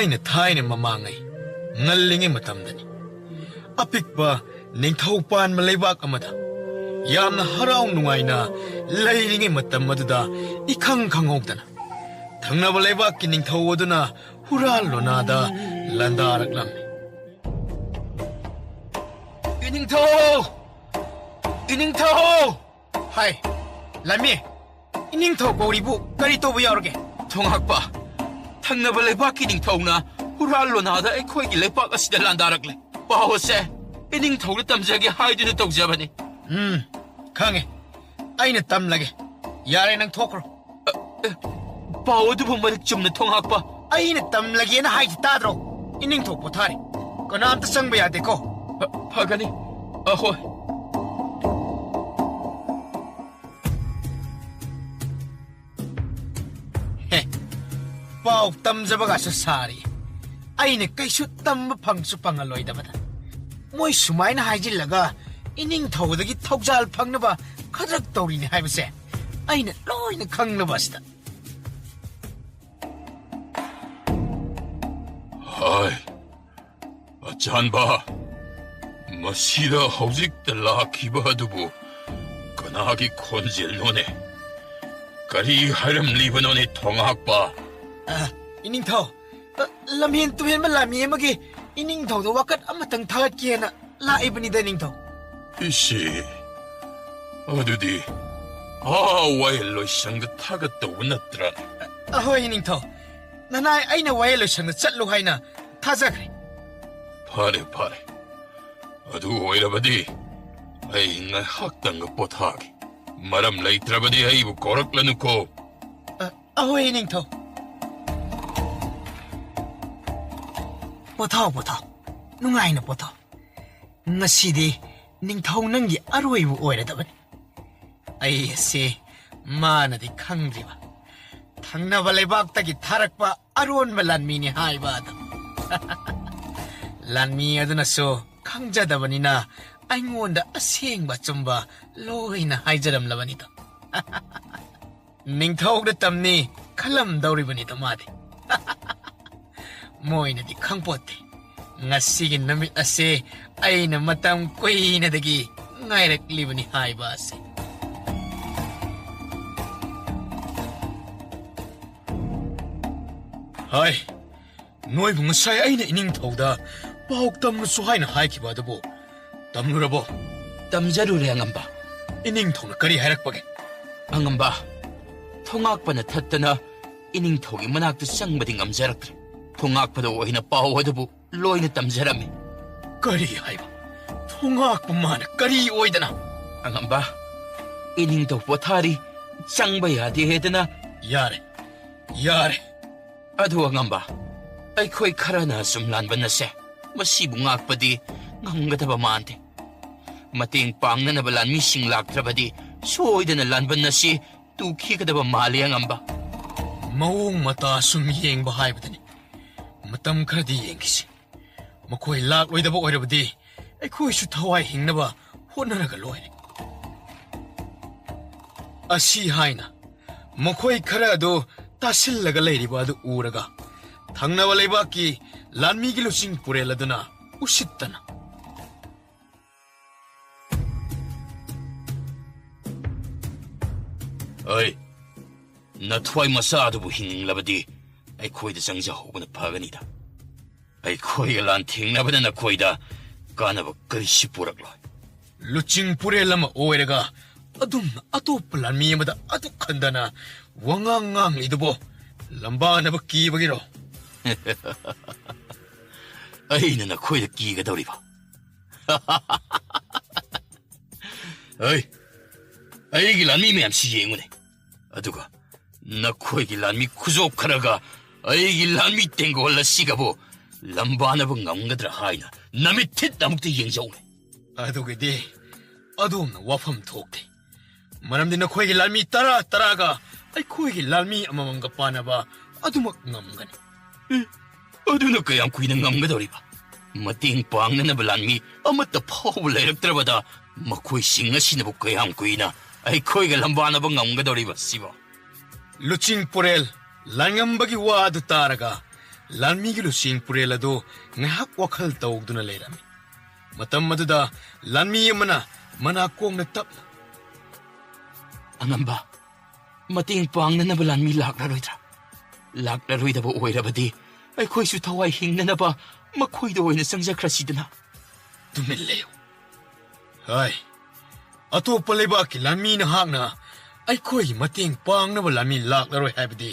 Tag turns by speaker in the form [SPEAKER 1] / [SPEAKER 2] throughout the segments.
[SPEAKER 1] Aina Thai Mamangai, Naling Matamdani. Apikba, Ningtaupan Malabak Amada. Yamna Harau Nuaina, Laying Matamada, Ikang Kangogdana. Tangna Malabak Ningtaudana, Hural Lonada, Landaraklam. Iningto! Hi, Lami. Iningto Goribu, Garito Biorge.
[SPEAKER 2] Tongakpa, Tangnabale Iningtona, Huralonada, a quick lepak as the Landarakle. Bahose, Iningto Tamzagi hide in the Togzabani.
[SPEAKER 1] Kange. Aina Tamlage. Yaren and Talker.
[SPEAKER 2] Bao to Pumachum the Tongakpa.
[SPEAKER 1] Aina Tamlagi and Hide Tadro. Iningto Potari. Konam the Sangbaya deco.
[SPEAKER 2] Pagani, ahoy.
[SPEAKER 1] Pau Tamzabaga Sari. Aina Kaishu Tam Pang Supangaloid. Moy Sumaina Hajilaga. Ining Tau the Togzal Pangnaba. Kazak Torin Habse. Aina Loin Kangnabasta.
[SPEAKER 2] Hi. A Janba. Masida Hosik the La Kibadubu. Kanagi Konzilone. Kari Hiram Libanoni Tongakpa.
[SPEAKER 1] Ining Tau. Lamin to him Lamimagi. Ining Tau the Wakat Amatang Talakiana. La Ebony Denning Tau.
[SPEAKER 2] Is she? 어두디 와일로 샹드 타겠다 원났더라
[SPEAKER 1] Ahoy Ining Tau. Nanai Aina Wailus and the Chatlu Haina. Tazakri.
[SPEAKER 2] 파레 어두 오이라바디 아이 나 학당 거 뽀타기 마람 레이트라바디 아이부 고락라누코
[SPEAKER 1] Ahoy Ining Tau. Potao. Nungaina Potao. Nasidi. Ningtau Nangi Arway Oida. I say, Mana di Kangriva. Tangna Valebak Tarakpa Arun Melanmini High Bad. Lanmi Aduna so, Kangja Davanina, I wonder a seeing Batsumba, low in a Hijaram Lavanita. Ningtau the Tamni, Kalam Doribanita Madi. Moina di Kangpote. Ngasigin namit ase ay na matang queen na dagi ngayrak liban ni Haibase. Hay, noy bunga say ay na ining tawda bahog tam na suhay na hay kibadabo. Tamnurabo.
[SPEAKER 2] 땀자루래 angamba
[SPEAKER 1] Ining taw na kari hayrak pake.
[SPEAKER 2] angamba 통학반에 탔더나 이닝톡이 만학도 쌍마딩 암자락들 통학반도 오히나 빠오하더부 로이나 땀자람이
[SPEAKER 1] Kari hayba. Tungak pumana kari oidana.
[SPEAKER 2] angamba 이닝톡 보타리 짱바야디 해드나
[SPEAKER 1] Yare.
[SPEAKER 2] 아두 angamba 아이코이 카라나 숨란반나세 마시붕학바디 ngamgadaba maante mating pangna na balan missing laktrabadi soida na lanban na si tuki kadaba mali ang amba
[SPEAKER 1] Mawong mata sumiyeng bahay batani. Matam karadi yengkisi. Makoy lak oida ba oida badi. Ay koy sutaway hing na ba hona nagaloy. Asi haina. Makoy karado tasil lagalay riba adu uraga. Thangna walay baki lanmi gilusing purela duna usitana.
[SPEAKER 2] Ay, natway masado bu hinging labadi ay koy da sangja hubuna paganida. Ay koy lanting na ba na koy da kana ba karishi purakloy.
[SPEAKER 1] Luching purela ma oiraga adum ato lanmi yamada atu kandana wangangang idubo lamba na ba kibagiro.
[SPEAKER 2] Ay na koy da kiga daw riba. Ay gilanmi mayam siyengune. Aduga, nakoy gilanmi kuzop karaga. Ay gilanmi tengo wala sigabo. Lambana bang ngamgadra hayna. Namitit namukti yengjaune.
[SPEAKER 1] Adugidi adum na wafam tokte. Maram din nakoy gilanmi taraga. Ay koy gilanmi amamanga pana ba adumak ngamgani.
[SPEAKER 2] Aduna kayang kuy na ngamgadaw riba. Mating pang na nabalanmi amat na pawalay nagtrabada. Makoy singa sinabok kayang kuy na. Ay koy galambana bang ngamgadaw riba siba.
[SPEAKER 1] Luching purel langambagi wadu taraga ꯂꯥꯟꯃꯤꯒꯤ ꯂꯨꯆꯤꯡ ꯄꯨꯔꯦꯜ ꯑꯗꯨ ꯉꯥꯏꯍꯥꯛ ꯋꯥꯈꯜ ꯇꯧꯗꯨꯅ ꯂꯩꯔꯝꯃꯤ꯫ ꯃꯇꯝ ꯑꯗꯨꯗ ꯂꯥꯟꯃꯤ ꯑꯃꯅ ꯃꯅꯥꯀꯣꯡꯅ ꯇꯞꯅ
[SPEAKER 2] ꯑꯉꯝꯕ, ꯃꯇꯦꯡ ꯄꯥꯡꯅꯅꯕ ꯂꯥꯟꯃꯤ ꯂꯥꯛꯂꯔꯣꯏꯗ꯭ꯔꯥ? ꯂꯥꯛꯂꯔꯣꯏꯗꯕ ꯑꯣꯏꯔꯕꯗꯤ ꯑꯩꯈꯣꯏꯁꯨ ꯊꯋꯥꯏ ꯍꯤꯡꯅꯅꯕ ꯃꯈꯣꯏꯗ ꯑꯣꯏꯅ ꯆꯪꯖꯈ꯭ꯔꯁꯤꯗꯅ꯫
[SPEAKER 1] ꯇꯨꯃꯤꯟ ꯂꯩꯌꯨ꯫ ꯍꯥꯏ, ꯑꯇꯣꯞꯄ ꯂꯩꯕꯥꯛꯀꯤ ꯂꯥꯟꯃꯤ ꯅꯍꯥꯛꯅ ꯑꯩꯈꯣꯏꯒꯤ ꯃꯇꯦꯡ ꯄꯥꯡꯅꯕ ꯂꯥꯟꯃꯤ ꯂꯥꯛꯂꯔꯣꯏ ꯍꯥꯏꯕꯗꯤ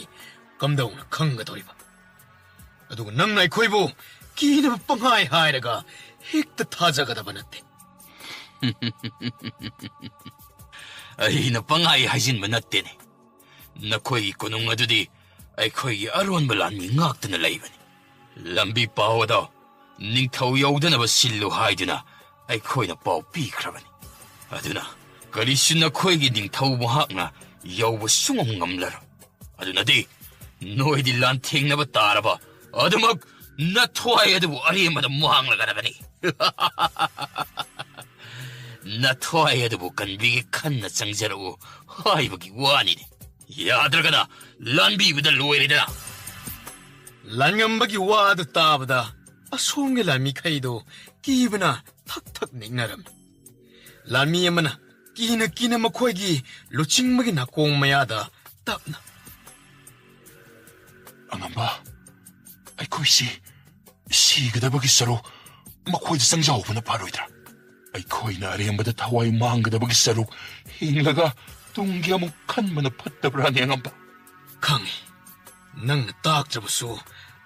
[SPEAKER 1] ꯀꯝꯗꯧꯅ ꯈꯪꯒꯗꯧꯔꯤꯕ? ꯑꯗꯨꯒ ꯅꯪꯅ ꯑꯩꯈꯣꯏꯕꯨ ꯀꯤꯅꯕ ꯄꯪꯍꯥꯏ ꯍꯥꯏꯔꯒ ꯍꯦꯛꯇ ꯊꯥꯖꯒꯗꯕ ꯅꯠꯇꯦ꯫
[SPEAKER 2] ꯑꯩꯅ ꯄꯪꯍꯥꯏ ꯍꯥꯏꯖꯤꯟꯕ ꯅꯠꯇꯦꯅꯦ꯫ ꯅꯈꯣꯏꯒꯤ ꯀꯣꯅꯨꯡ ꯑꯗꯨꯗꯤ ꯑꯩꯈꯣꯏꯒꯤ ꯑꯔꯣꯟꯕ ꯂꯥꯟꯃꯤ ꯉꯥꯛꯇꯅ ꯂꯩꯕꯅꯤ꯫ ꯂꯝꯕꯤ ꯄꯥꯎ ꯑꯗꯣ ꯅꯤꯡꯊꯧ ꯌꯧꯗꯅꯕ ꯁꯤꯜꯂꯨ ꯍꯥꯏꯗꯨꯅ ꯑꯩꯈꯣꯏꯅ ꯄꯥꯎ ꯄꯤꯈ꯭ꯔꯕꯅꯤ꯫ ꯑꯗꯨꯅ ꯀꯔꯤꯁꯨ ꯅꯈꯣꯏꯒꯤ ꯅꯤꯡꯊꯧ ꯃꯍꯥꯛꯅ ꯌꯧꯕ ꯁꯨꯡꯉꯝ ꯉꯝꯂꯔꯣꯏ꯫ ꯑꯗꯨꯅꯗꯤ ꯅꯣꯏꯗꯤ ꯂꯥꯟꯊꯦꯡꯅꯕ ꯇꯥꯔꯕ ꯑꯗꯨꯃꯛ ꯅꯊ꯭ꯋꯥꯏ ꯑꯗꯨꯕꯨ ꯑꯔꯦꯝꯕꯗ ꯃꯥꯡꯂꯒꯗꯕꯅꯤ꯫ ꯅꯊ꯭ꯋꯥꯏ ꯑꯗꯨꯕꯨ ꯀꯟꯕꯤꯒꯦ ꯈꯟꯅ ꯆꯪꯖꯔꯛꯎ ꯍꯥꯏꯕꯒꯤ ꯋꯥꯅꯤꯅꯦ꯫ ꯌꯥꯗ꯭ꯔꯒꯅ ꯂꯥꯟꯕꯤꯕꯗ ꯂꯣꯏꯔꯦꯗꯅ꯫
[SPEAKER 1] ꯂꯥꯟꯉꯝꯕꯒꯤ ꯋꯥ ꯑꯗꯨ ꯇꯥꯕꯗ ꯑꯁꯣꯝꯒꯤ ꯂꯥꯟꯃꯤꯈꯩꯗꯣ ꯀꯤꯕꯅ ꯊꯛ ꯊꯛ ꯅꯤꯛꯅꯔꯝꯃꯤ꯫ ꯂꯥꯟꯃꯤ ꯑꯃꯅ ꯀꯤꯅ ꯀꯤꯅ ꯃꯈꯣꯏꯒꯤ ꯂꯨꯆꯤꯡꯕꯒꯤ ꯅꯥꯀꯣꯡ ꯃꯌꯥꯗ ꯇꯞꯅ,
[SPEAKER 3] ꯑꯉꯝꯕ, ꯑꯩꯈꯣꯏꯁꯤ ꯁꯤꯒꯗꯕꯒꯤ ꯁꯔꯨꯛ ꯃꯈꯣꯏꯗ ꯆꯪꯖꯍꯧꯕꯅ ꯐꯔꯣꯏꯗ꯭ꯔꯥ? ꯑꯩꯈꯣꯏꯅ ꯑꯔꯦꯝꯕꯗ ꯊꯋꯥꯏ ꯃꯥꯡꯒꯗꯕꯒꯤ ꯁꯔꯨꯛ ꯍꯤꯡꯂꯒ ꯇꯨꯡꯒꯤ ꯑꯃꯨꯛ ꯈꯟꯕꯅ ꯐꯠꯇꯕ꯭ꯔꯥꯅꯦ ꯑꯉꯝꯕ?
[SPEAKER 1] ꯈꯪꯉꯤ, ꯅꯪꯅ ꯇꯥꯛꯇ꯭ꯔꯕꯁꯨ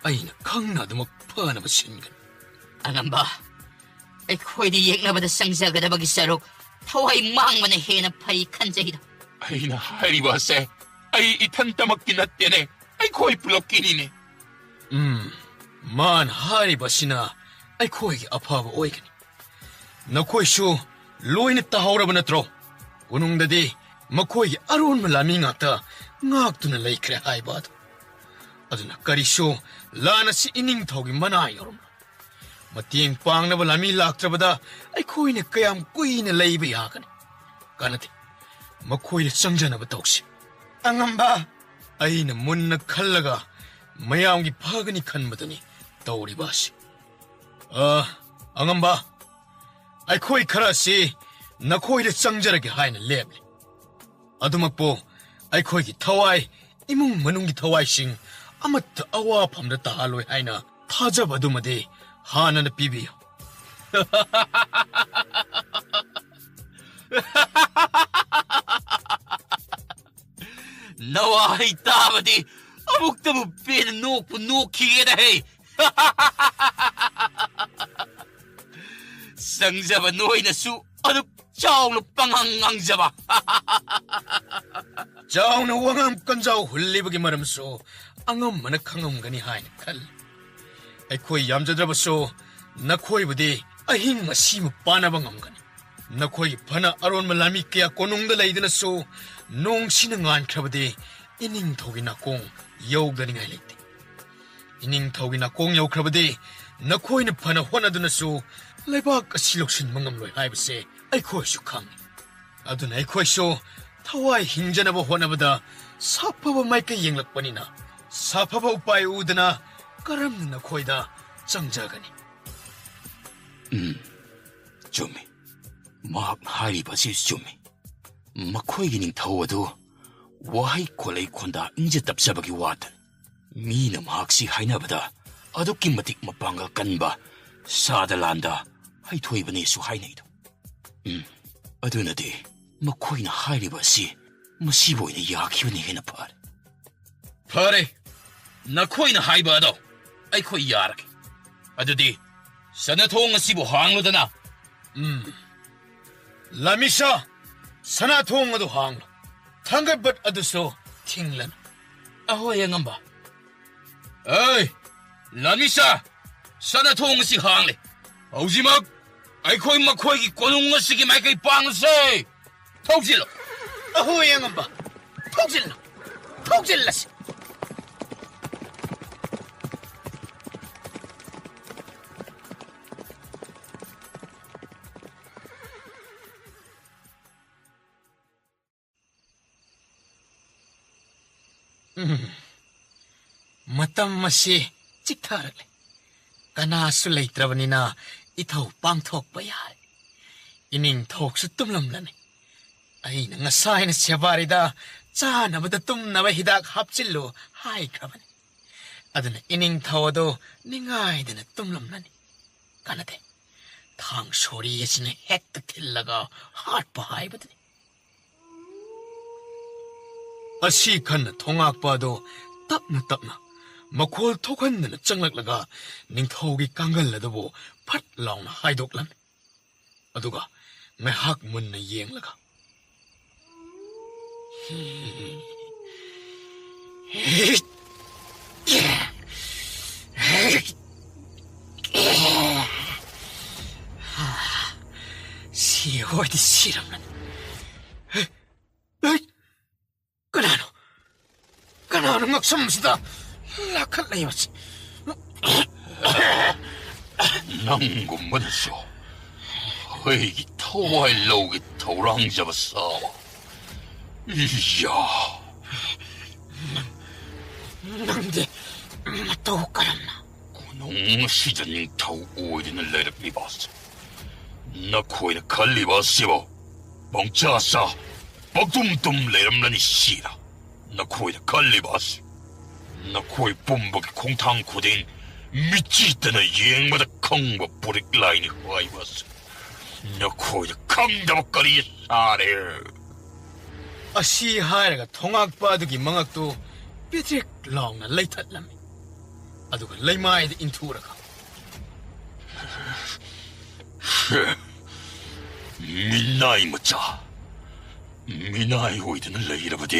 [SPEAKER 1] ꯑꯩꯅ ꯈꯪꯅ ꯑꯗꯨꯃꯛ ꯐꯅꯕ ꯁꯤꯟꯒꯅꯤ꯫
[SPEAKER 4] ꯑꯉꯝꯕ, ꯑꯩꯈꯣꯏꯗꯤ ꯌꯦꯛꯅꯕꯗ ꯆꯪꯖꯒꯗꯕꯒꯤ ꯁꯔꯨꯛ ꯊꯋꯥꯏ ꯃꯥꯡꯕꯅ ꯍꯦꯟꯅ ꯐꯩ ꯈꯟꯖꯩꯗ꯫
[SPEAKER 3] ꯑꯩꯅ ꯍꯥꯏꯔꯤꯕ ꯑꯁꯦ ꯑꯩ ꯏꯊꯟꯇꯃꯛꯀꯤ ꯅꯠꯇꯦꯅꯦ, ꯑꯩꯈꯣꯏ ꯄꯨꯂꯞꯀꯤꯅꯤꯅꯦ꯫
[SPEAKER 1] ꯃꯥꯅ ꯍꯥꯏꯔꯤꯕ ꯑꯁꯤꯅ ꯑꯩꯈꯣꯏꯒꯤ ꯑꯐꯕ ꯑꯣꯏꯒꯅꯤ꯫ ꯅꯈꯣꯏꯁꯨ ꯂꯣꯏꯅ ꯇꯥꯍꯧꯔꯕ ꯅꯠꯇ꯭ꯔꯣ? ꯀꯣꯅꯨꯡꯗꯗꯤ ꯃꯈꯣꯏꯒꯤ ꯑꯔꯣꯟꯕ ꯂꯥꯟꯃꯤ ꯉꯥꯛꯇ ꯉꯥꯛꯇꯨꯅ ꯂꯩꯈ꯭ꯔꯦ ꯍꯥꯏꯕ ꯑꯗꯨ꯫ ꯑꯗꯨꯅ ꯀꯔꯤꯁꯨ ꯂꯥꯟ ꯑꯁꯤ ꯏꯅꯤꯡꯊꯧꯒꯤ ꯃꯅꯥ ꯌꯧꯔꯝꯂꯣꯏ꯫ ꯃꯇꯦꯡ ꯄꯥꯡꯅꯕ ꯂꯥꯟꯃꯤ ꯂꯥꯛꯇ꯭ꯔꯕꯗ ꯑꯩꯈꯣꯏꯅ ꯀꯌꯥꯝ ꯀꯨꯏꯅ ꯂꯩꯕ ꯌꯥꯒꯅꯤ? ꯀꯥꯟꯅꯗꯦ, ꯃꯈꯣꯏꯗ ꯆꯪꯖꯅꯕ ꯇꯧꯁꯤ꯫ ꯑꯉꯝꯕ, ꯑꯩꯅ ꯃꯨꯟꯅ ꯈꯜꯂꯒ ꯃꯌꯥꯝꯒꯤ ꯐꯒꯅꯤ ꯈꯟꯕꯗꯨꯅꯤ ꯇꯧꯔꯤꯕ ꯑꯁꯤ꯫ ꯑꯉꯝꯕ, ꯑꯩꯈꯣꯏ ꯈꯔ ꯑꯁꯤ ꯅꯈꯣꯏꯗ ꯆꯪꯖꯔꯒꯦ ꯍꯥꯏꯅ ꯂꯦꯞꯂꯤ꯫ ꯑꯗꯨꯃꯛꯄꯨ ꯑꯩꯈꯣꯏꯒꯤ ꯊꯋꯥꯏ, ꯏꯃꯨꯡ ꯃꯅꯨꯡꯒꯤ ꯊꯋꯥꯏꯁꯤꯡ ꯑꯃꯠꯇ ꯑꯋꯥꯐꯝꯗ ꯇꯥꯍꯜꯂꯣꯏ ꯍꯥꯏꯅ ꯊꯥꯖꯕ ꯑꯗꯨꯃꯗꯤ ꯍꯥꯟꯅꯅ ꯄꯤꯕꯤꯌꯨ꯫
[SPEAKER 2] ꯅꯋꯥꯍꯩ ꯇꯥꯕꯗꯤ ꯑꯃꯨꯛꯇꯕꯨ ꯄꯦꯟꯅ ꯅꯣꯛꯄꯨ ꯅꯣꯛꯈꯤꯒꯦꯗꯍꯦ꯫ ꯆꯪꯖꯕ ꯅꯣꯏꯅꯁꯨ ꯑꯗꯨꯛ ꯆꯥꯎꯅ ꯄꯪꯉꯥꯡ ꯉꯥꯡꯖꯕ꯫
[SPEAKER 1] ꯆꯥꯎꯅ ꯋꯥꯉꯥꯡ ꯀꯟꯖꯥꯎ ꯍꯨꯜꯂꯤꯕꯒꯤ ꯃꯔꯝꯁꯨ ꯑꯉꯝꯕꯅ ꯈꯪꯉꯝꯒꯅꯤ ꯍꯥꯏꯅ ꯈꯜꯂꯤ꯫ ꯑꯩꯈꯣꯏ ꯌꯥꯝꯖꯗ꯭ꯔꯕꯁꯨ ꯅꯈꯣꯏꯕꯨꯗꯤ ꯑꯍꯤꯡ ꯑꯁꯤꯃ ꯄꯥꯅꯕ ꯉꯝꯒꯅꯤ꯫ ꯅꯈꯣꯏꯒꯤ ꯐꯅ ꯑꯔꯣꯟꯕ ꯂꯥꯟꯃꯤ ꯀꯌꯥ ꯀꯣꯅꯨꯡꯗ ꯂꯩꯗꯨꯅꯁꯨ ꯅꯣꯡꯁꯤꯅ ꯉꯥꯟꯈ꯭ꯔꯕꯗꯤ ꯏꯅꯤꯡꯊꯧꯒꯤ ꯅꯥꯀꯣꯡ ꯌꯧꯗꯅꯤꯡꯉꯥꯏ ꯂꯩꯇꯦ꯫ ꯏꯅꯤꯡꯊꯧꯒꯤ ꯅꯥꯀꯣꯡ ꯌꯧꯈ꯭ꯔꯕꯗꯤ ꯅꯈꯣꯏꯅ ꯐꯅ ꯍꯣꯠꯅꯗꯨꯅꯁꯨ ꯂꯩꯕꯥꯛ ꯑꯁꯤ ꯂꯧꯁꯤꯟꯕ ꯉꯝꯂꯣꯏ ꯍꯥꯏꯕꯁꯦ ꯑꯩꯈꯣꯏꯁꯨ ꯈꯪꯉꯤ꯫ ꯑꯗꯨꯅ ꯑꯩꯈꯣꯏꯁꯨ ꯊꯋꯥꯏ ꯍꯤꯡꯖꯅꯕ ꯍꯣꯠꯅꯕꯗ ꯁꯥꯐꯕ ꯃꯥꯏꯀꯩ ꯌꯦꯡꯂꯛꯄꯅꯤꯅ ꯁꯥꯐꯕ ꯎꯄꯥꯏ ꯎꯗꯅ ꯀꯔꯝꯅ ꯅꯈꯣꯏꯗ ꯆꯪꯖꯒꯅꯤ?
[SPEAKER 2] ꯆꯨꯝꯃꯤ, ꯃꯍꯥꯛꯅ ꯍꯥꯏꯔꯤꯕ ꯑꯁꯤ ꯆꯨꯝꯃꯤ꯫ ꯃꯈꯣꯏꯒꯤ ꯅꯤꯡꯊꯧ ꯑꯗꯨ ꯋꯥꯍꯩ ꯈꯣꯜꯂꯩ ꯈꯣꯟꯗꯥ ꯏꯪꯖ ꯇꯞꯆꯕꯒꯤ ꯋꯥꯇꯅꯤ꯫ ꯃꯤꯅ ꯃꯍꯥꯛꯁꯤ ꯍꯥꯏꯅꯕꯗ ꯑꯗꯨꯛꯀꯤ ꯃꯇꯤꯛ ꯃꯄꯥꯡꯒꯜ ꯀꯟꯕ, ꯁꯥꯗ ꯂꯥꯟꯗ ꯍꯩꯊꯣꯏꯕꯅꯦꯁꯨ ꯍꯥꯏꯅꯩꯗꯣ꯫ ꯑꯗꯨꯅꯗꯤ ꯃꯈꯣꯏꯅ ꯍꯥꯏꯔꯤꯕ ꯑꯁꯤ ꯃꯁꯤꯕꯨ ꯑꯣꯏꯅ ꯌꯥꯈꯤꯕꯅ ꯍꯦꯟꯅ ꯐꯔꯦ꯫ ꯐꯔꯦ, ꯅꯈꯣꯏꯅ ꯍꯥꯏꯕ ꯑꯗꯣ ꯑꯩꯈꯣꯏ ꯌꯥꯔꯒꯦ꯫ ꯑꯗꯨꯗꯤ ꯁꯅꯥꯊꯣꯡ ꯑꯁꯤꯕꯨ ꯍꯥꯡꯂꯨꯗꯅ꯫
[SPEAKER 1] ꯂꯥꯟꯃꯤꯁꯥ, ꯁꯅꯥꯊꯣꯡ ꯑꯗꯨ ꯍꯥꯡꯂꯨ, ꯊꯥꯡꯒꯠꯕꯠ ꯑꯗꯨꯁꯨ ꯊꯤꯡꯂꯅꯨ꯫
[SPEAKER 2] ꯑꯍꯣꯏ ꯑꯉꯝꯕ꯫ ꯑꯩ ꯂꯥꯟꯃꯤꯁꯥ, ꯁꯅꯥꯊꯣꯡ ꯑꯁꯤ ꯍꯥꯡꯂꯦ꯫ ꯍꯧꯖꯤꯛꯃꯛ ꯑꯩꯈꯣꯏ ꯃꯈꯣꯏꯒꯤ ꯀꯣꯅꯨꯡ ꯑꯁꯤꯒꯤ ꯃꯥꯏꯀꯩ ꯄꯥꯡꯂꯁꯦ꯫ ꯊꯧꯖꯤꯜꯂꯨ꯫
[SPEAKER 1] ꯑꯍꯣꯏ ꯑꯉꯝꯕ, ꯊꯧꯖꯤꯜꯂꯨ, ꯊꯧꯖꯤꯜꯂꯁꯤ꯫ ꯃꯇꯝ ꯑꯁꯤ ꯆꯤꯛꯊꯔꯛꯂꯦ ꯀꯅꯥꯁꯨ ꯂꯩꯇ꯭ꯔꯕꯅꯤꯅ ꯏꯊꯧ ꯄꯥꯡꯊꯣꯛꯄ ꯌꯥꯔꯦ ꯏꯅꯤꯡꯊꯧꯁꯨ ꯇꯨꯝꯂꯝꯂꯅꯤ ꯑꯩꯅ ꯉꯁꯥꯏꯅ ꯁꯦꯕꯥꯔꯤꯗ ꯆꯥꯅꯕꯗ ꯇꯨꯝꯅꯕ ꯍꯤꯗꯥꯛ ꯍꯥꯞꯆꯤꯜꯂꯨ ꯍꯥꯏꯈ꯭ꯔꯕꯅꯤ ꯑꯗꯨꯅ ꯏꯅꯤꯡꯊꯧ ꯑꯗꯣ ꯅꯤꯡꯉꯥꯏꯗꯅ ꯇꯨꯝꯂꯝꯂꯅꯤ ꯀꯥꯟꯅꯗꯦ ꯊꯥꯡ ꯁꯣꯔꯤ ꯑꯁꯤꯅ ꯍꯦꯛꯇ ꯊꯤꯜꯂꯒ ꯍꯥꯠꯄ ꯍꯥꯏꯕꯗꯨꯅꯤ ꯑꯁꯤ ꯈꯟꯅ ꯊꯣꯉꯥꯛꯄ ꯑꯗꯣ ꯇꯞꯅ ꯇꯞꯅ ꯃꯈꯣꯜ ꯊꯣꯛꯍꯟꯗꯅ ꯆꯪꯂꯛꯂꯒ ꯅꯤꯡꯊꯧꯒꯤ ꯀꯥꯡꯒꯜ ꯑꯗꯨꯕꯨ ꯐꯠ ꯂꯥꯎꯅ ꯍꯥꯏꯗꯣꯛꯂꯝꯃꯤ ꯑꯗꯨꯒ ꯉꯥꯏꯍꯥꯛ ꯃꯨꯟꯅ ꯌꯦꯡꯂꯒ ꯁꯤ ꯍꯣꯏꯗꯤ ꯁꯤꯔꯝꯂꯅꯤ ꯀꯅꯥꯅꯣ ꯉꯛꯁꯝꯁꯤꯗ ꯂꯥꯈꯠꯂꯛꯏꯕꯁꯤ
[SPEAKER 3] ꯅꯪꯒꯨꯝꯕꯅꯁꯨ ꯑꯩꯒꯤ ꯊꯋꯥꯏ ꯂꯧꯒꯤ ꯊꯧꯔꯥꯡꯖꯕ ꯁꯥꯕ 이야
[SPEAKER 1] ꯅꯪꯗꯤ ꯃꯇꯧ ꯀꯔꯝꯅ
[SPEAKER 3] ꯅꯣꯡ 시전 ꯅꯤꯡꯊꯧ ꯑꯣꯏꯗꯨꯅ ꯂꯩꯔꯛꯂꯤꯕꯁꯦ ꯅꯈꯣꯏꯅ ꯈꯜꯂꯤꯕꯁꯤꯕꯨ ꯄꯪꯆꯥ ꯄꯪꯇꯨꯝ ꯂꯩꯔꯝꯂꯅꯤ 시라 ꯅꯈꯣꯏꯅ ꯈꯜꯂꯤꯕꯁꯤ ꯅꯈꯣꯏ ꯄꯨꯝꯕꯒꯤ ꯈꯣꯡꯊꯥꯡ ꯈꯨꯗꯤꯡ 미치다나 여행마다 컹버 뿌릭 라인이 화이버스 너코이드 컹다박거리 사래
[SPEAKER 1] ꯑꯁꯤ ꯍꯥꯏꯔꯒ ꯊꯣꯉꯥꯛꯄ ꯑꯗꯨꯒꯤ ꯃꯉꯛꯇꯨ ꯄꯤꯇ꯭ꯔꯤꯛ ꯂꯥꯎꯅ ꯂꯩꯊꯠꯂꯝꯃꯤ ꯑꯗꯨꯒ ꯂꯩꯃꯥꯏꯗ ꯏꯟꯊꯨꯔꯒ
[SPEAKER 3] 미나이 멋자 미나이 오이드는 레이라버디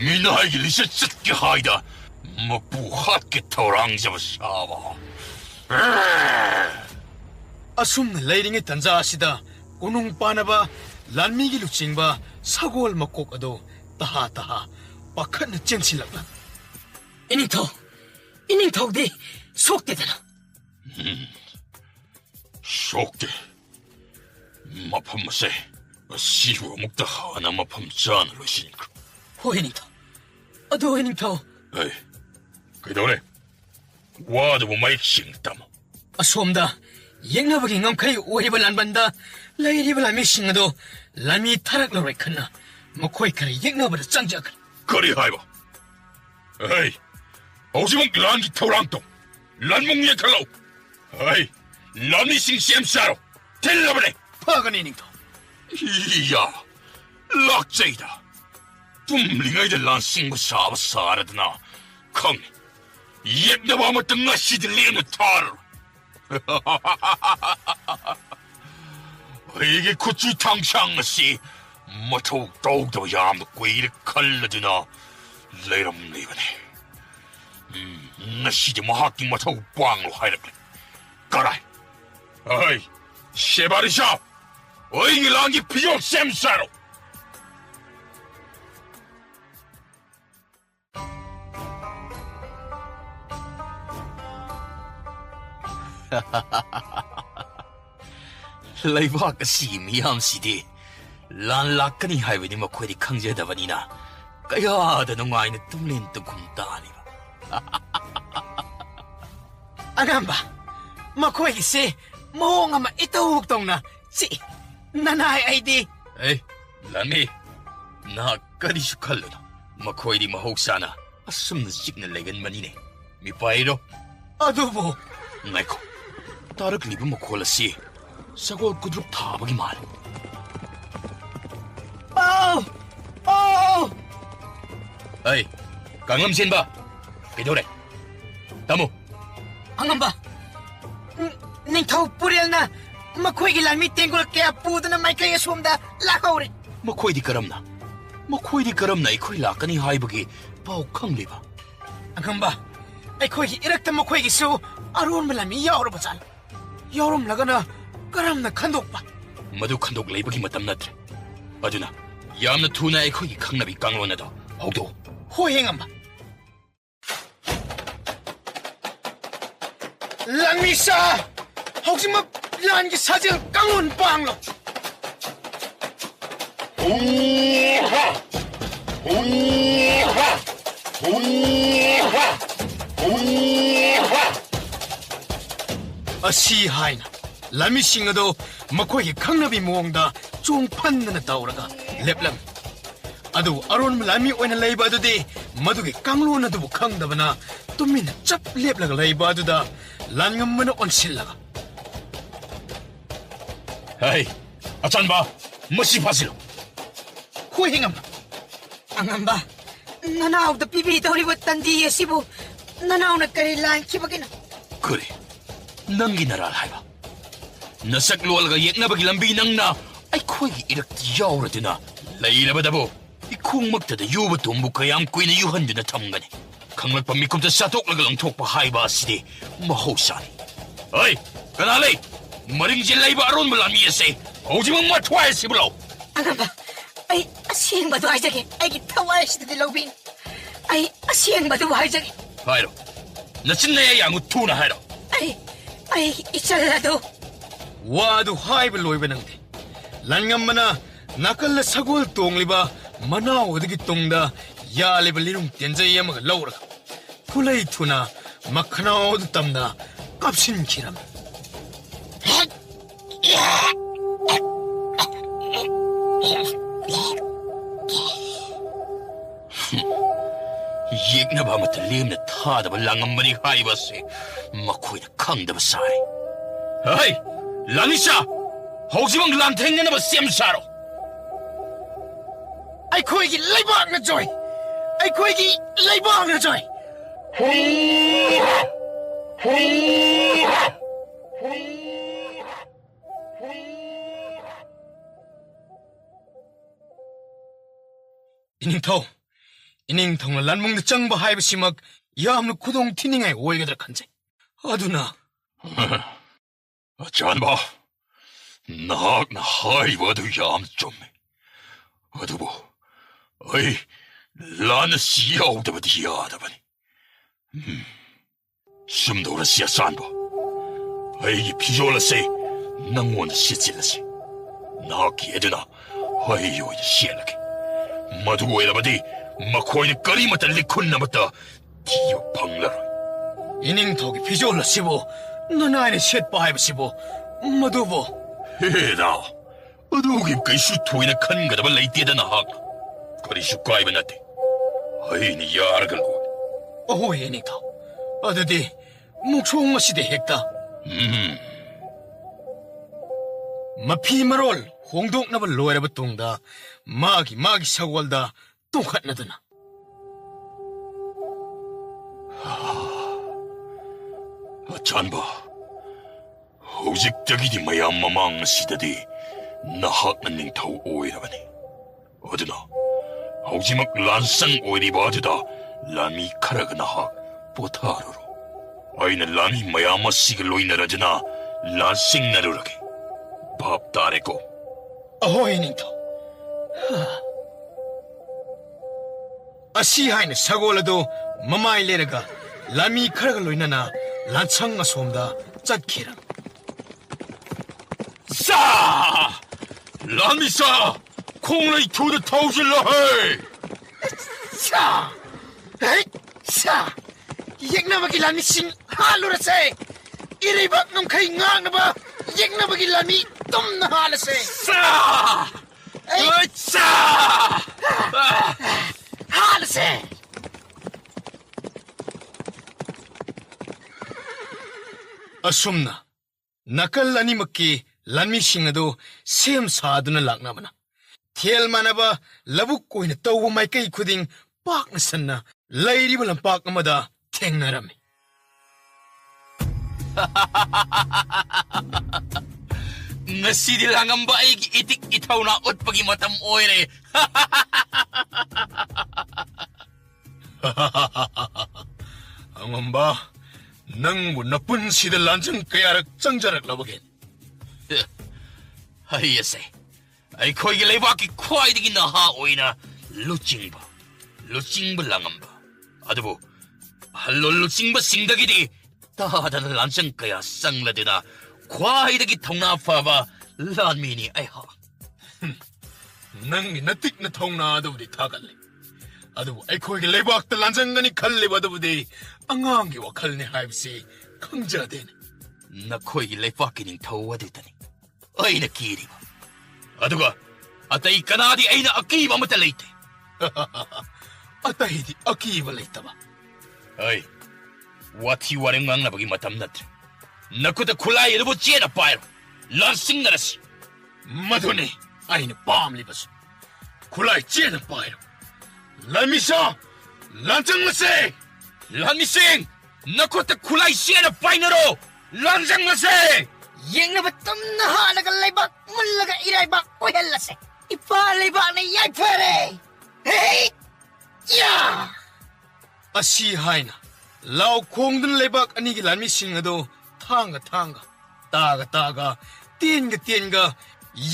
[SPEAKER 3] 미나이기 리셋 찢기 하이다 먹부 핫게 터랑잡아 사바
[SPEAKER 1] ꯑꯁꯨꯝꯅ ꯂꯩꯔꯤꯉꯩ ꯇꯟꯖꯥ ꯑꯁꯤꯗ ꯀꯣꯅꯨꯡ ꯄꯥꯅꯕ ꯂꯥꯟꯃꯤꯒꯤ ꯂꯨꯆꯤꯡꯕ ꯁꯒꯣꯜ ꯃꯀꯣꯛ ꯑꯗꯨ ꯇꯍꯥ ꯄꯥꯈꯠꯅ ꯆꯦꯟꯁꯤꯜꯂꯛꯂ 이닝ꯊꯧꯗꯤ ꯁꯣꯛꯇꯦꯗꯅ
[SPEAKER 3] 속대 마팜마세 시후 목다 하나 마팜 짠을 로시니까
[SPEAKER 1] ꯍꯣꯏ 이닝ꯊꯧ ꯑꯗꯣ 이닝ꯊꯧ
[SPEAKER 3] 에이 그동안에 와드보 마이 싱땀
[SPEAKER 1] ꯑꯁꯣꯝꯗ ꯌꯦꯛꯅꯕꯒꯤ ꯉꯝꯈꯩ ꯑꯣꯏꯔꯤꯕ ꯂꯥꯟꯕꯟꯗ ꯂꯩꯔꯤꯕ ꯂꯥꯟꯃꯤꯁꯤꯡ ꯑꯗꯨ ꯂꯥꯟꯃꯤ ꯊꯥꯔꯛꯂꯔꯣꯏ ꯈꯟꯅ ꯃꯈꯣꯏ ꯈꯔ ꯌꯦꯛꯅꯕꯗ ꯆꯪꯖꯈ꯭ꯔꯦ
[SPEAKER 3] 거리 하이바 에이 오지몽 란기 터랑똥 란몽예 칼라우 에이 란미싱 쌤싸로 텔라버네
[SPEAKER 1] 파가니 이닝ꯊꯧ
[SPEAKER 3] 이야 락제이다 뚱링아이들 란싱고 사바 사라드나 컹 옛나바마 뜬가 시들리는 타르 이게 구치 탕창시 뭐토 더욱더 야암도 꿰이를 칼라드나 레이럼 리버네 나 시지 뭐 학기 뭐토 빵로 하이르게 가라이 어이 쉐바리샤 어이 랑기 피용 쌤싸로
[SPEAKER 2] ꯂꯩꯕꯥꯛ ꯑꯁꯤ ꯃꯤꯌꯥꯝꯁꯤꯗꯤ ꯂꯥꯟ ꯂꯥꯛꯀꯅꯤ ꯍꯥꯏꯕꯗꯤ ꯃꯈꯣꯏꯗꯤ ꯈꯪꯖꯗꯕꯅꯤꯅ ꯀꯌꯥꯗ ꯅꯨꯡꯉꯥꯏꯅ ꯇꯨꯝꯂꯦꯟ ꯇꯨꯝꯈꯨꯝ ꯇꯥꯔꯤꯕ
[SPEAKER 1] ꯑꯉꯥꯡꯕ ꯃꯈꯣꯏꯒꯤꯁꯤ ꯃꯑꯣꯡ ꯑꯃ ꯏꯇꯧ ꯇꯧꯅ ꯅꯅꯥꯏ ꯑꯩꯗꯤ
[SPEAKER 2] ꯑꯦ ꯂꯥꯟꯃꯤ ꯅꯍꯥꯛ ꯀꯔꯤꯁꯨ ꯈꯜꯂꯨꯅꯨ ꯃꯈꯣꯏꯗꯤ ꯃꯍꯧꯁꯥꯅ ꯑꯁꯨꯝꯅ ꯆꯤꯛꯅ ꯂꯩꯒꯟꯕꯅꯤꯅꯦ ꯃꯤꯄꯥꯏꯔꯣ
[SPEAKER 1] ꯑꯗꯨꯕꯨ
[SPEAKER 2] ꯉꯥꯏꯈꯣ ꯇꯥꯔꯛꯂꯤꯕ ꯃꯈꯣꯜ ꯑꯁꯤ ꯁꯒꯣꯜ ꯀꯨꯗ꯭ꯔꯨꯛ ꯊꯥꯕꯒꯤ ꯃꯥꯜꯂꯤ ꯑꯩ ꯀꯥꯡꯂꯝ ꯆꯦꯟꯕ ꯀꯩꯗꯧꯔꯦ ꯇꯥꯃꯣ
[SPEAKER 1] ꯑꯉꯝꯕ ꯅꯤꯡꯊꯧ ꯄꯨꯔꯦꯜꯅ ꯃꯈꯣꯏꯒꯤ ꯂꯥꯟꯃꯤ ꯇꯦꯡꯒꯣꯜ ꯀꯌꯥ ꯄꯨꯗꯨꯅ ꯃꯥꯏꯀꯩ ꯑꯁꯣꯝꯗ ꯂꯥꯛꯍꯧꯔꯦ
[SPEAKER 2] ꯃꯈꯣꯏꯗꯤ ꯀꯔꯝꯅ ꯑꯩꯈꯣꯏ ꯂꯥꯛꯀꯅꯤ ꯍꯥꯏꯕꯒꯤ ꯄꯥꯎ ꯈꯪꯂꯤꯕ
[SPEAKER 1] ꯑꯉꯝꯕ ꯑꯩꯈꯣꯏꯒꯤ ꯏꯔꯛꯇ ꯃꯈꯣꯏꯒꯤꯁꯨ ꯑꯔꯣꯟꯕ ꯂꯥꯟꯃꯤ ꯌꯥꯎꯔꯕꯖꯥꯠꯂ ꯌꯥꯎꯔꯝꯂꯒꯅ ꯀꯔꯝꯅ ꯈꯟꯗꯣꯛꯄ
[SPEAKER 2] ꯃꯗꯨ ꯈꯟꯗꯣꯛ ꯂꯩꯕꯒꯤ ꯃꯇꯝ ꯅꯠꯇ꯭ꯔꯦ ꯑꯗꯨꯅ ꯌꯥꯝꯅ ꯊꯨꯅ ꯑꯩꯈꯣꯏꯒꯤ ꯈꯪꯅꯕꯤ ꯀꯥꯡꯂꯣꯟ ꯑꯗꯣ ꯍꯧꯗꯣꯛꯎ
[SPEAKER 1] ꯍꯣꯏ ꯑꯉꯝꯕ ꯂꯥꯟꯃꯤꯁꯥ ꯍꯧꯖꯤꯛꯃꯛ ꯂꯥꯟꯒꯤ ꯁꯥꯖꯦꯜ ꯀꯥꯡꯂꯣꯟ ꯄꯥꯡꯂꯣ
[SPEAKER 3] 우하! 우하! 우하! 우하!
[SPEAKER 1] ꯑꯁꯤ ꯍꯥꯏꯅ ꯂꯥꯟꯃꯤꯁꯤꯡ ꯑꯗꯨ ꯃꯈꯣꯏꯒꯤ ꯈꯪꯅꯕꯤ ꯃꯑꯣꯡꯗ ꯆꯣꯡꯐꯟꯗꯅ ꯇꯧꯔꯒ ꯂꯦꯞꯂꯝꯃꯤ ꯑꯗꯨ ꯑꯔꯣꯟꯕ ꯂꯥꯟꯃꯤ ꯑꯣꯏꯅ ꯂꯩꯕ ꯑꯗꯨꯗꯤ ꯃꯗꯨꯒꯤ ꯀꯥꯡꯂꯣꯟ ꯑꯗꯨꯕꯨ ꯈꯪꯗꯕꯅ ꯇꯨꯃꯤꯟꯅ ꯆꯞ ꯂꯦꯞꯂꯒ ꯂꯩꯕ ꯑꯗꯨꯗ ꯂꯥꯟꯉꯝꯕꯅ ꯑꯣꯟꯁꯤꯜꯂꯒ
[SPEAKER 3] ꯍꯩ ꯑꯆꯥꯟꯕ ꯃꯁꯤ ꯐꯥꯁꯤꯜꯂꯨ
[SPEAKER 1] ꯍꯣꯏ ꯍꯦꯉꯝꯕ
[SPEAKER 5] ꯑꯉꯝꯕ ꯅꯅꯥꯎꯗ ꯄꯤꯕꯤꯗꯧꯔꯤꯕ ꯇꯟꯗꯤ ꯑꯁꯤꯕꯨ ꯅꯅꯥꯎꯅ ꯀꯔꯤ ꯂꯥꯟꯈꯤꯕꯒꯤꯅꯣ
[SPEAKER 2] ꯀꯔꯤ ꯅꯪꯒꯤ ꯅꯔꯥꯜ ꯍꯥꯏꯕ ꯅꯁꯛ ꯂꯣꯜꯂꯒ ꯌꯦꯛꯅꯕꯒꯤ ꯂꯝꯕꯤ ꯅꯪꯅ ꯑꯩꯈꯣꯏꯒꯤ ꯏꯔꯛꯇ ꯌꯥꯎꯔꯗꯨꯅ ꯂꯩꯔꯕꯗꯕꯨ 이콩막대다 유부도 그양 꾸이는 유한두나 탐가네 강락밤 미꿈자 사독락을 엉톡바 하이바 시디 마호사니 어이 그나레 머링질 라이브 아론 물라미에세 오지만 뭐 트와이스 불러
[SPEAKER 5] 아가마 아이 아시행바도 하이자게 아이기 타와이시드디 로빈 아이 아시행바도 하이자게
[SPEAKER 2] 하이로 나 진내야 양우 투나 하이로
[SPEAKER 5] 아이 이찰라도
[SPEAKER 1] 와도 하이브 로이베낭데 란감마나 나칼라 사골 똥리바 마나 어디기 똥다 야레브 리룽 텐자이 야마가 라우라 푸레이 투나 마카나 어디 땀다 깝신 기람
[SPEAKER 2] 얘기나 밤부터 림네 타다바 랑엄마니 하이바세 마코이나 강다바 사이 어이 랑이샤 호지방 란탱네나바 셈사로
[SPEAKER 1] ꯑꯩꯈꯣꯏꯒꯤ ꯂꯩꯕꯥꯛꯅ ꯖꯣꯏ ꯑꯩꯈꯣꯏꯒꯤ ꯂꯩꯕꯥꯛꯅ ꯖꯣꯏ 이닝ꯊꯧꯅ ꯂꯥꯟꯃꯨꯡꯗ ꯆꯪꯕ ꯍꯥꯏꯕꯁꯤꯃꯛ ꯌꯥꯝꯅ ꯈꯨꯗꯣꯡ ꯊꯤꯅꯤꯡꯉꯥꯏ ꯑꯣꯏꯒꯗ꯭ꯔꯥ ꯈꯟꯖꯩ ꯑꯗꯨꯅ
[SPEAKER 3] ꯑꯆꯥꯟꯕ ꯅꯍꯥꯛꯅ ꯍꯥꯏꯔꯤꯕ ꯑꯗꯨ ꯌꯥꯝ ꯆꯨꯝꯃꯤ ꯑꯗꯨꯕꯨ ꯑꯩ ꯂꯥꯟꯅ ꯁꯤ ꯌꯥꯎꯗꯕꯗꯤ ꯌꯥꯗꯕꯅꯤ ꯁꯨꯝꯗꯧꯔꯁꯤ ꯑꯆꯥꯟꯕ ꯑꯩꯒꯤ ꯐꯤꯖꯣꯜ ꯑꯁꯤ ꯅꯪꯉꯣꯟꯗ ꯁꯦꯠꯆꯤꯜꯂꯁꯤ ꯅꯍꯥꯛꯀꯤ ꯑꯗꯨꯅ ꯑꯩ ꯑꯣꯏꯅ ꯁꯦꯠꯂꯒꯦ ꯃꯗꯨ ꯑꯣꯏꯔꯕꯗꯤ ꯃꯈꯣꯏꯅ ꯀꯔꯤꯃꯠꯇ ꯂꯤꯈꯨꯟ ꯑꯃꯠꯇ ꯊꯤꯕ ꯐꯪꯂꯔꯣꯏ
[SPEAKER 1] 이닝ꯊꯧꯒꯤ ꯐꯤꯖꯣꯜ ꯑꯁꯤꯕꯨ ꯅꯅꯥꯏꯅ ꯁꯦꯠꯄ ꯍꯥꯏꯕꯁꯤꯕꯨ ꯃꯗꯨꯕꯨ
[SPEAKER 3] ꯍꯦꯔꯥ ꯑꯗꯨꯒꯤ ꯀꯩꯁꯨ ꯊꯣꯏꯅ ꯈꯟꯒꯗꯕ ꯂꯩꯇꯦꯗ ꯅꯍꯥꯛꯅ ꯀꯔꯤꯁꯨ ꯀꯥꯏꯕ ꯅꯠꯇꯦ ꯑꯩꯅ ꯌꯥꯔꯒ ꯂꯣꯏ
[SPEAKER 1] ꯑꯍꯣꯏ 이닝ꯊꯧ ꯑꯗꯨꯗꯤ ꯃꯨꯛꯁꯣꯡ ꯑꯁꯤꯗ ꯍꯦꯛꯇ ꯃꯐꯤ ꯃꯔꯣꯜ ꯍꯣꯡꯗꯣꯛꯅꯕ ꯂꯣꯏꯔꯕ ꯇꯨꯡꯗ ꯃꯥꯒꯤ ꯁꯒꯣꯜꯗ ꯇꯣꯡꯈꯠꯅꯗꯨꯅ
[SPEAKER 3] ꯑꯆꯥꯟꯕ ꯍꯧꯖꯤꯛꯇꯒꯤꯗꯤ ꯃꯌꯥꯝ ꯃꯃꯥꯡ ꯑꯁꯤꯗꯗꯤ ꯅꯍꯥꯛꯅ ꯅꯤꯡꯊꯧ ꯑꯣꯏꯔꯕꯅꯤ ꯑꯗꯨꯅ ꯍꯧꯖꯤꯛꯃꯛ ꯂꯥꯟꯁꯪ ꯑꯣꯏꯔꯤꯕ ꯑꯗꯨꯗ ꯂꯥꯟꯃꯤ ꯈꯔꯒ ꯅꯍꯥꯛ ꯄꯣꯊꯥꯔꯨꯔꯣ ꯑꯩꯅ ꯂꯥꯟꯃꯤ ꯃꯌꯥꯝ ꯑꯁꯤꯒ ꯂꯣꯏꯅꯔꯗꯨꯅ ꯂꯥꯟꯁꯤꯡꯅꯔꯨꯔꯒꯦ ꯚꯥꯞ ꯇꯥꯔꯦꯀꯣ
[SPEAKER 1] ꯑꯍꯣꯏ 이닝ꯊꯧ ꯑꯁꯤ ꯍꯥꯏꯅ ꯁꯒꯣꯜ ꯑꯗꯨ ꯃꯃꯥꯏ ꯂꯩꯔꯒ ꯂꯥꯟꯃꯤ ꯈꯔꯒ ꯂꯣꯏꯅꯅ ꯂꯥꯟꯁꯪ ꯑꯁꯣꯝꯗ ꯆꯠꯈꯤꯔꯝ
[SPEAKER 3] 싸! 람이 싸! 콩레이 투드 타오실러 해!
[SPEAKER 1] 사! 에이! 사! ꯌꯦꯛꯅꯕꯒꯤ ꯂꯥꯟꯃꯤꯁꯤꯡ ꯍꯥꯠꯂꯨꯔꯁꯦ ꯏꯔꯩꯕꯥꯛ ꯉꯝꯈꯩ ꯉꯥꯡꯅꯕ ꯌꯦꯛꯅꯕꯒꯤ ꯂꯥꯟꯃꯤ ꯇꯨꯝꯅ ꯍꯥꯠꯂꯁꯦ
[SPEAKER 3] 싸! 싸!
[SPEAKER 1] ꯍꯥꯠꯂꯁꯦ ꯑꯁꯨꯝꯅ ꯅꯥꯀꯜ ꯑꯅꯤꯃꯛꯀꯤ ꯂꯥꯟꯃꯤꯁꯤꯡ ꯑꯗꯨ ꯁꯦꯝ ꯁꯥꯗꯨꯅ ꯂꯥꯛꯅꯕꯅ ꯊꯦꯜ ꯃꯥꯟꯅꯕ ꯂꯧꯕꯨꯛ ꯑꯣꯏꯅ ꯇꯧꯕ ꯃꯥꯏꯀꯩ ꯈꯨꯗꯤꯡ ꯄꯥꯛꯅ ꯁꯟꯅ ꯂꯩꯔꯤꯕ ꯂꯝꯄꯥꯛ ꯑꯃꯗ ꯊꯦꯡꯅꯔꯝꯃꯤ
[SPEAKER 2] ngasi디 langamba aigi itik ithawna utpagi matam oire
[SPEAKER 1] ꯑꯉꯝꯕ ꯅꯪꯕꯨ ꯅꯄꯨꯟꯁꯤꯗ ꯂꯥꯟꯖꯪ ꯀꯌꯥꯔꯛ ꯆꯪꯖꯔꯛꯂꯕꯒꯦ
[SPEAKER 2] 하이에세 ꯑꯩꯈꯣꯏꯒꯤ ꯂꯩꯕꯥꯛꯀꯤ ꯈ꯭ꯋꯥꯏꯗꯒꯤ ꯅꯍꯥ ꯑꯣꯏꯅ ꯂꯨꯆꯤꯡꯕ ꯂꯥꯡꯉꯝꯕ ꯑꯗꯨꯕꯨ ꯑꯍꯜꯂꯣꯟ ꯂꯨꯆꯤꯡꯕꯁꯤꯡꯗꯒꯤꯗꯤ ꯇꯥꯗꯅ ꯂꯥꯟꯆꯪ ꯀꯌꯥ ꯆꯪꯂꯗꯨꯅ ꯈ꯭ꯋꯥꯏꯗꯒꯤ ꯊꯧꯅꯥ ꯐꯕ ꯂꯥꯟꯃꯤꯅꯤ ꯑꯩꯍꯥꯛ
[SPEAKER 1] ꯅꯪꯒꯤ ꯅꯇꯤꯛꯅ ꯊꯧꯅꯥ ꯑꯗꯨꯕꯨꯗꯤ ꯊꯥꯒꯠꯂꯤ ꯑꯗꯨꯕꯨ ꯑꯩꯈꯣꯏꯒꯤ ꯂꯩꯕꯥꯛꯇ ꯂꯥꯟꯖꯪꯒꯅꯤ ꯈꯜꯂꯤꯕ ꯑꯗꯨꯕꯨꯗꯤ ꯑꯉꯥꯡꯒꯤ ꯋꯥꯈꯜꯅꯤ ꯍꯥꯏꯕꯁꯤ ꯈꯪꯖꯗꯦꯅꯦ
[SPEAKER 2] ꯅꯈꯣꯏꯒꯤ ꯂꯩꯄꯥꯛꯀꯤ ꯅꯤꯡꯊꯧ ꯑꯗꯨꯗꯅꯤ ꯑꯩꯅ ꯀꯤꯔꯤꯕ ꯑꯗꯨꯒ ꯑꯇꯩ ꯀꯅꯥꯗꯤ ꯑꯩꯅ ꯑꯀꯤꯕ ꯑꯃꯠꯇ ꯂꯩꯇꯦ
[SPEAKER 1] ꯑꯇꯩꯗꯤ ꯑꯀꯤꯕ ꯂꯩꯇꯕ
[SPEAKER 2] ꯑꯩ ꯋꯥꯊꯤ ꯋꯥꯔꯦꯝ ꯉꯥꯡꯅꯕꯒꯤ ꯃꯇꯝ ꯅꯠꯇ꯭ꯔꯦ ꯅꯈꯨꯠꯇ ꯈꯨꯠꯂꯥꯏ ꯑꯗꯨꯕꯨ ꯆꯦꯅ ꯄꯥꯏꯔꯣ ꯂꯥꯟꯁꯤꯡꯅꯔꯁꯤ
[SPEAKER 1] ꯃꯗꯨꯅꯤ ꯑꯩꯅ ꯄꯥꯝꯂꯤꯕꯁꯨ ꯈꯨꯠꯂꯥꯏ ꯆꯦꯅ ꯄꯥꯏꯔꯣ ꯂꯥꯟꯃꯤꯁꯥ ꯂꯥꯟꯆꯪꯂꯁꯦ
[SPEAKER 2] ꯂꯥꯟꯃꯤꯁꯤꯡ ꯅꯈꯨꯠꯇ ꯈꯨꯠꯂꯥꯏ ꯆꯦꯅ ꯄꯥꯏꯅꯔꯣ ꯂꯥꯟꯖꯪꯂꯁꯦ
[SPEAKER 5] ꯌꯦꯡꯅꯕ ꯇꯝꯅ ꯍꯥꯠꯂꯒ ꯂꯩꯕꯥꯛ ꯃꯨꯜꯂꯒ ꯏꯔꯩꯕꯥꯛ ꯑꯣꯏꯍꯜꯂꯁꯦ ꯏꯄꯥ ꯂꯩꯕꯥꯛꯅ ꯌꯥꯏꯐꯔꯦ ꯍꯦ ꯌꯥ
[SPEAKER 1] ꯑꯁꯤ ꯍꯥꯏꯅ ꯂꯥꯎ ꯈꯣꯡꯗꯨꯅ ꯂꯩꯕꯥꯛ ꯑꯅꯤꯒꯤ ꯂꯥꯟꯃꯤꯁꯤꯡ ꯑꯗꯨ ꯊꯥꯡꯒ ꯇꯥꯒ ꯇꯦꯟꯒ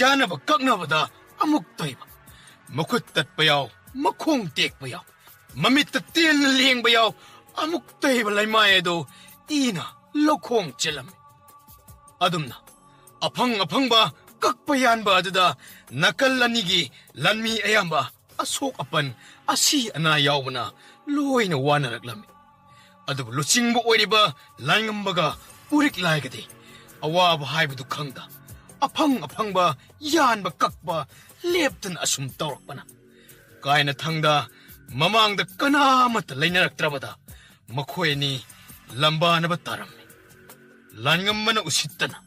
[SPEAKER 1] ꯌꯥꯅꯕ ꯀꯛꯅꯕꯗ ꯑꯃꯨꯛ ꯇꯣꯏꯕ ꯃꯈꯨꯠ ꯇꯠꯄ ꯌꯥꯎ ꯃꯈꯣꯡ ꯇꯦꯛꯄ ꯌꯥꯎ ꯃꯃꯤꯠꯇ ꯇꯦꯟꯅ ꯂꯦꯡꯕ ꯌꯥꯎ ꯑꯃꯨꯛ ꯇꯩꯕ ꯂꯩꯃꯥꯏ ꯑꯗꯨ ꯏꯅ ꯂꯧꯈꯣꯡ ꯆꯦꯜꯂꯝꯃꯤ ꯑꯗꯨꯝꯅ ꯑꯐꯪꯕ ꯀꯛꯄ ꯌꯥꯟꯕ ꯑꯗꯨꯗ ꯅꯥꯀꯜ ꯑꯅꯤꯒꯤ ꯂꯥꯟꯃꯤ ꯑꯌꯥꯝꯕ ꯑꯁꯣꯛ ꯑꯄꯟ ꯑꯁꯤ ꯑꯅꯥ ꯌꯥꯎꯕꯅ ꯂꯣꯏꯅ ꯋꯥꯅꯔꯛꯂꯝꯃꯤ ꯑꯗꯨꯕꯨ ꯂꯨꯆꯤꯡꯕ ꯑꯣꯏꯔꯤꯕ ꯂꯥꯟꯉꯝꯕꯒ ꯄꯨꯔꯤꯛꯂꯥꯏꯒꯗꯤ ꯑꯋꯥꯕ ꯍꯥꯏꯕꯗꯨ ꯈꯪꯗ ꯑꯐꯪꯕ ꯌꯥꯟꯕ ꯀꯛꯄ ꯂꯦꯞꯇꯅ ꯑꯁꯨꯝ ꯇꯧꯔꯛꯄꯅ ꯀꯥꯏꯅ ꯊꯪꯗ ꯃꯃꯥꯡꯗ ꯀꯅꯥꯃꯠꯇ ꯂꯩꯅꯔꯛꯇ꯭ꯔꯕꯗ ꯃꯈꯣꯏ ꯑꯅꯤ ꯂꯝꯕꯥꯅꯕ ꯇꯥꯔꯝꯃꯤ ꯂꯥꯟꯉꯝꯕꯅ ꯎꯁꯤꯠꯇꯅ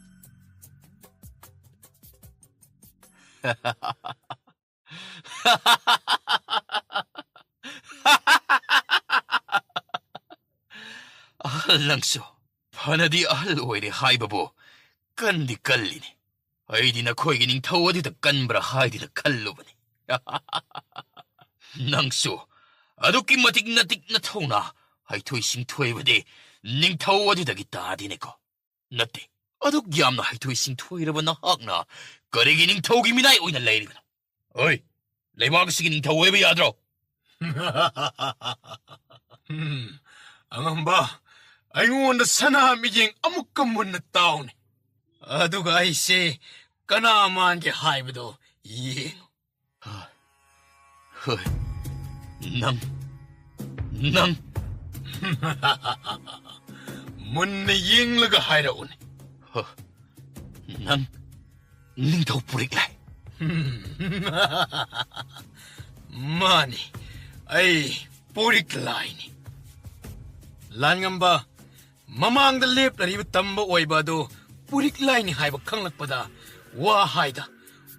[SPEAKER 2] ꯑꯍꯜ ꯅꯪꯁꯨ ꯐꯅꯗꯤ ꯑꯍꯜ ꯑꯣꯏꯔꯦ ꯍꯥꯏꯕꯕꯨ ꯀꯟꯗꯤ ꯀꯜꯂꯤꯅꯤ ꯑꯩꯗꯤ ꯅꯈꯣꯏꯒꯤ ꯅꯤꯡꯊꯧ ꯑꯗꯨꯗ ꯀꯟꯕ꯭ꯔꯥ ꯍꯥꯏꯗꯨꯅ ꯈꯜꯂꯨꯕꯅꯤ ꯅꯪꯁꯨ ꯑꯗꯨꯛꯀꯤ ꯃꯇꯤꯛ ꯅꯇꯤꯛꯅ ꯊꯧꯅ ꯍꯩꯊꯣꯏ ꯁꯤꯡꯊꯣꯏꯕꯗꯤ ꯅꯤꯡꯊꯧ ꯑꯗꯨꯗꯒꯤ ꯇꯥꯗꯦꯅꯦꯀꯣ ꯅꯠꯇꯦ ꯑꯗꯨꯛ ꯌꯥꯝꯅ ꯍꯩꯊꯣꯏ ꯁꯤꯡꯊꯣꯏꯔꯕ ꯅꯍꯥꯛꯅ ꯀꯔꯤꯒꯤ ꯅꯤꯡꯊꯧꯒꯤ ꯃꯤꯅꯥꯏ ꯑꯣꯏꯅ ꯂꯩꯔꯤꯕꯅꯣ ꯑꯣꯏ ꯂꯩꯕꯥꯛ ꯑꯁꯤꯒꯤ ꯅꯤꯡꯊꯧ ꯑꯣꯏꯕ ꯌꯥꯗ꯭ꯔꯣ
[SPEAKER 1] ꯑꯉꯝꯕ ꯑꯩꯉꯣꯟꯗ ꯁꯅꯥ ꯃꯤꯠꯌꯦꯡ ꯑꯃꯨꯛꯀ ꯃꯨꯟꯅ ꯇꯥꯎꯅꯤ ꯑꯗꯨꯒ ꯑꯩꯁꯦ ꯀꯅꯥ ꯃꯥꯟꯒꯦ ꯍꯥꯏꯕꯗꯣ ꯌꯦꯡꯉꯨ
[SPEAKER 2] ꯍꯣꯏ ꯅꯪ
[SPEAKER 1] ꯃꯨꯟꯅ ꯌꯦꯡꯂꯒ ꯍꯥꯏꯔꯛꯎꯅꯦ
[SPEAKER 2] ꯅꯪ ꯅꯤꯡꯊꯧ ꯄꯨꯔꯤꯛꯂꯥꯏ
[SPEAKER 1] ꯃꯥꯅꯤ ꯑꯩ ꯄꯨꯔꯤꯛꯂꯥꯏꯅꯤ ꯂꯥꯟꯉꯝꯕ ꯃꯃꯥꯡꯗ ꯂꯦꯞꯂꯔꯤꯕ ꯇꯝꯕ ꯑꯣꯏꯕ ꯑꯗꯨ ꯄꯨꯔꯤꯛꯂꯥꯏꯅꯤ ꯍꯥꯏꯕ ꯈꯪꯂꯛꯄꯗ ꯋꯥ ꯍꯥꯏꯗ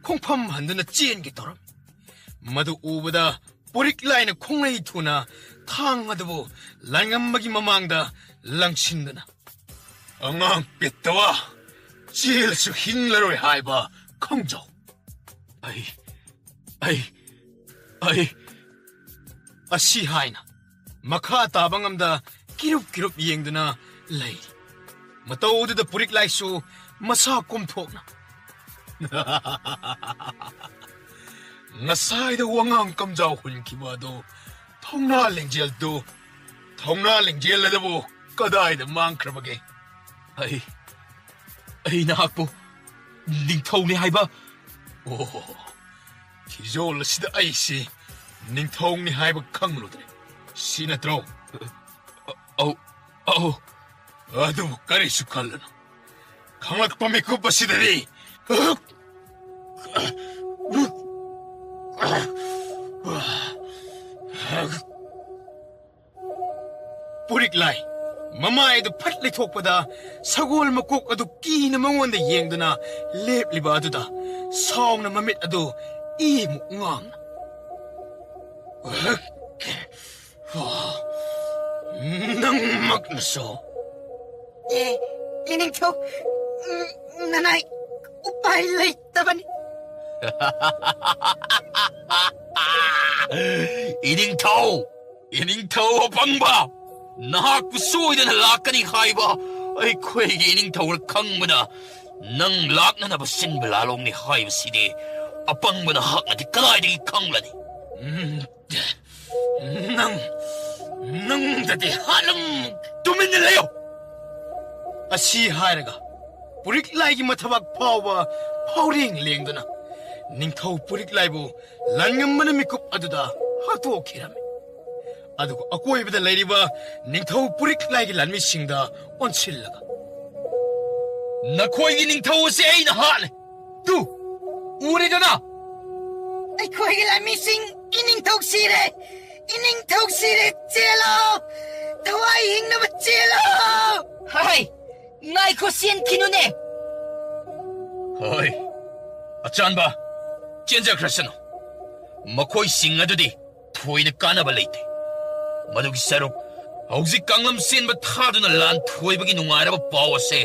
[SPEAKER 1] ꯈꯣꯡꯐꯝ ꯍꯟꯗꯨꯅ ꯆꯦꯟꯒꯦ ꯇꯧꯔꯝꯃꯤ ꯃꯗꯨ ꯎꯕꯗ ꯄꯨꯔꯤꯛꯂꯥꯏꯅ ꯈꯣꯡꯂꯩ ꯊꯨꯅ ꯊꯥꯡ ꯑꯗꯨꯕꯨ ꯂꯥꯟꯉꯝꯕꯒꯤ ꯃꯃꯥꯡꯗ ꯂꯪꯁꯤꯟꯗꯨꯅ ꯑꯉꯥꯡ ꯄꯦꯠꯇꯋꯥ ꯆꯦꯜꯂꯁꯨ ꯍꯤꯡꯂꯔꯣꯏ ꯍꯥꯏꯕ ꯈꯪꯖꯧ
[SPEAKER 2] ꯑꯩ
[SPEAKER 1] ꯑꯁꯤ ꯍꯥꯏꯅ ꯃꯈꯥ ꯇꯥꯕ ꯉꯝꯗ ꯀꯤꯔꯨꯞ ꯌꯦꯡꯗꯨꯅ ꯂꯩꯔꯤ ꯃꯇꯧꯗꯨꯗ ꯄꯨꯔꯤꯛꯂꯥꯏꯁꯨ ꯃꯁꯥ ꯀꯣꯝꯊꯣꯛꯅ ꯉꯁꯥꯏꯗ ꯋꯥꯉꯥꯡ ꯀꯝꯖꯥꯎ ꯍꯨꯟꯈꯤꯕ ꯑꯗꯨ ꯊꯧꯅꯥ ꯂꯤꯡꯖꯦꯜ ꯑꯗꯨꯕꯨ ꯀꯗꯥꯏꯗ ꯃꯥꯡꯈ꯭ꯔꯕꯒꯦ
[SPEAKER 2] ꯑꯩ ꯅꯍꯥꯛꯄꯨ ꯅꯤꯡꯊꯧꯅꯤ ꯍꯥꯏꯕ
[SPEAKER 1] ꯑꯣ ꯐꯤꯖꯣꯜ ꯑꯁꯤꯗ ꯑꯩꯁꯤ ꯅꯤꯡꯊꯧꯅꯤ ꯍꯥꯏꯕ ꯈꯪꯂꯨꯗ꯭ꯔꯦ ꯁꯤ ꯅꯠꯇ꯭ꯔꯣ
[SPEAKER 2] ꯑꯧ
[SPEAKER 1] ꯑꯗꯨꯕꯨ ꯀꯔꯤꯁꯨ ꯈꯜꯂꯨꯅꯨ ꯈꯪꯂꯛꯄ ꯃꯤꯀꯨꯞ ꯑꯁꯤꯗꯗꯤ ꯄꯨꯔꯤꯛꯂꯥꯏ ꯃꯃꯥꯏꯗꯨ ꯐꯠ ꯂꯩꯊꯣꯛꯄꯗ ꯁꯒꯣꯜ ꯃꯀꯣꯛ ꯑꯗꯨ ꯀꯤꯅ ꯃꯉꯣꯟꯗ ꯌꯦꯡꯗꯨꯅ ꯂꯦꯞꯂꯤꯕ ꯑꯗꯨꯗ ꯁꯥꯎꯅ ꯃꯃꯤꯠ ꯑꯗꯨ ꯏꯃꯨꯛ ꯉꯥꯡꯅ ꯅꯪꯃꯛꯅꯁꯨ
[SPEAKER 5] ꯏꯅꯤꯡꯊꯧ ꯅꯅꯥꯏ ꯎꯄꯥꯏ ꯂꯩꯇꯕꯅꯤ
[SPEAKER 2] 이닝타오 방바 나하쿠 소이드나 라카니 하이바 ꯑꯩꯈꯣꯏꯒꯤ ꯏꯅꯤꯡꯊꯧꯅ ꯈꯪꯕꯅ ꯅꯪ ꯂꯥꯛꯅꯅꯕ ꯁꯤꯟꯕ ꯂꯥꯂꯣꯡꯅꯤ ꯍꯥꯏꯕꯁꯤꯗꯤ ꯑꯄꯪꯕꯅ ꯍꯥꯛꯅꯗꯤ ꯀꯗꯥꯏꯗꯒꯤ ꯈꯪꯂꯅꯤ
[SPEAKER 1] ꯅꯪꯗꯗꯤ ꯍꯥꯠꯂꯝ
[SPEAKER 2] ꯇꯨꯃꯤꯟꯅ ꯂꯩꯌꯣ
[SPEAKER 1] ꯑꯁꯤ ꯍꯥꯏꯔꯒ ꯄꯨꯔꯤꯛꯂꯥꯏꯒꯤ ꯃꯊꯕꯥꯛ ꯐꯥꯎꯕ ꯐꯥꯎꯔꯦꯡ ꯂꯦꯡꯗꯨꯅ ꯅꯤꯡꯊꯧ ꯄꯨꯔꯤꯛꯂꯥꯏꯕꯨ ꯂꯥꯟꯉꯝꯕꯅ ꯃꯤꯀꯨꯞ ꯑꯗꯨꯗ ꯍꯥꯠꯇꯣꯛꯈꯤꯔꯝꯃꯤ ꯑꯗꯨꯒ ꯑꯀꯣꯏꯕꯗ ꯂꯩꯔꯤꯕ ꯅꯤꯡꯊꯧ ꯄꯨꯔꯤꯛꯂꯥꯏꯒꯤ ꯂꯥꯟꯃꯤꯁꯤꯡꯗ ꯑꯣꯟꯁꯤꯜꯂꯒ
[SPEAKER 2] ꯅꯈꯣꯏꯒꯤ ꯅꯤꯡꯊꯧ ꯑꯁꯤ ꯑꯩꯅ ꯍꯥꯠꯂꯦ ꯇꯨ ꯎꯔꯦꯗꯅ
[SPEAKER 5] ꯑꯩꯈꯣꯏꯒꯤ ꯂꯥꯟꯃꯤꯁꯤꯡ ꯏꯅꯤꯡꯊꯧ ꯁꯤꯔꯦ ꯏꯅꯤꯡꯊꯧ ꯁꯤꯔꯦ ꯆꯦꯜꯂꯣ ꯊꯋꯥꯏ ꯍꯤꯡꯅꯕ ꯆꯦꯜꯂꯣ
[SPEAKER 4] ꯍꯥꯏ ꯉꯥꯏꯈꯣ ꯆꯦꯟꯈꯤꯅꯨꯅꯦ
[SPEAKER 2] ꯍꯣꯏ ꯑꯆꯥꯟꯕ ꯆꯦꯟꯖꯈ꯭ꯔꯁꯅꯨ ꯃꯈꯣꯏꯁꯤꯡ ꯑꯗꯨꯗꯤ ꯊꯣꯏꯅ ꯀꯥꯟꯅꯕ ꯂꯩꯇꯦ ꯃꯗꯨꯒꯤ ꯁꯔꯨꯛ ꯍꯧꯖꯤꯛ ꯀꯥꯡꯂꯝ ꯆꯦꯟꯕ ꯊꯥꯗꯨꯅ ꯂꯥꯟ ꯊꯣꯏꯕꯒꯤ ꯅꯨꯡꯉꯥꯏꯔꯕ ꯄꯥꯎ ꯑꯁꯦ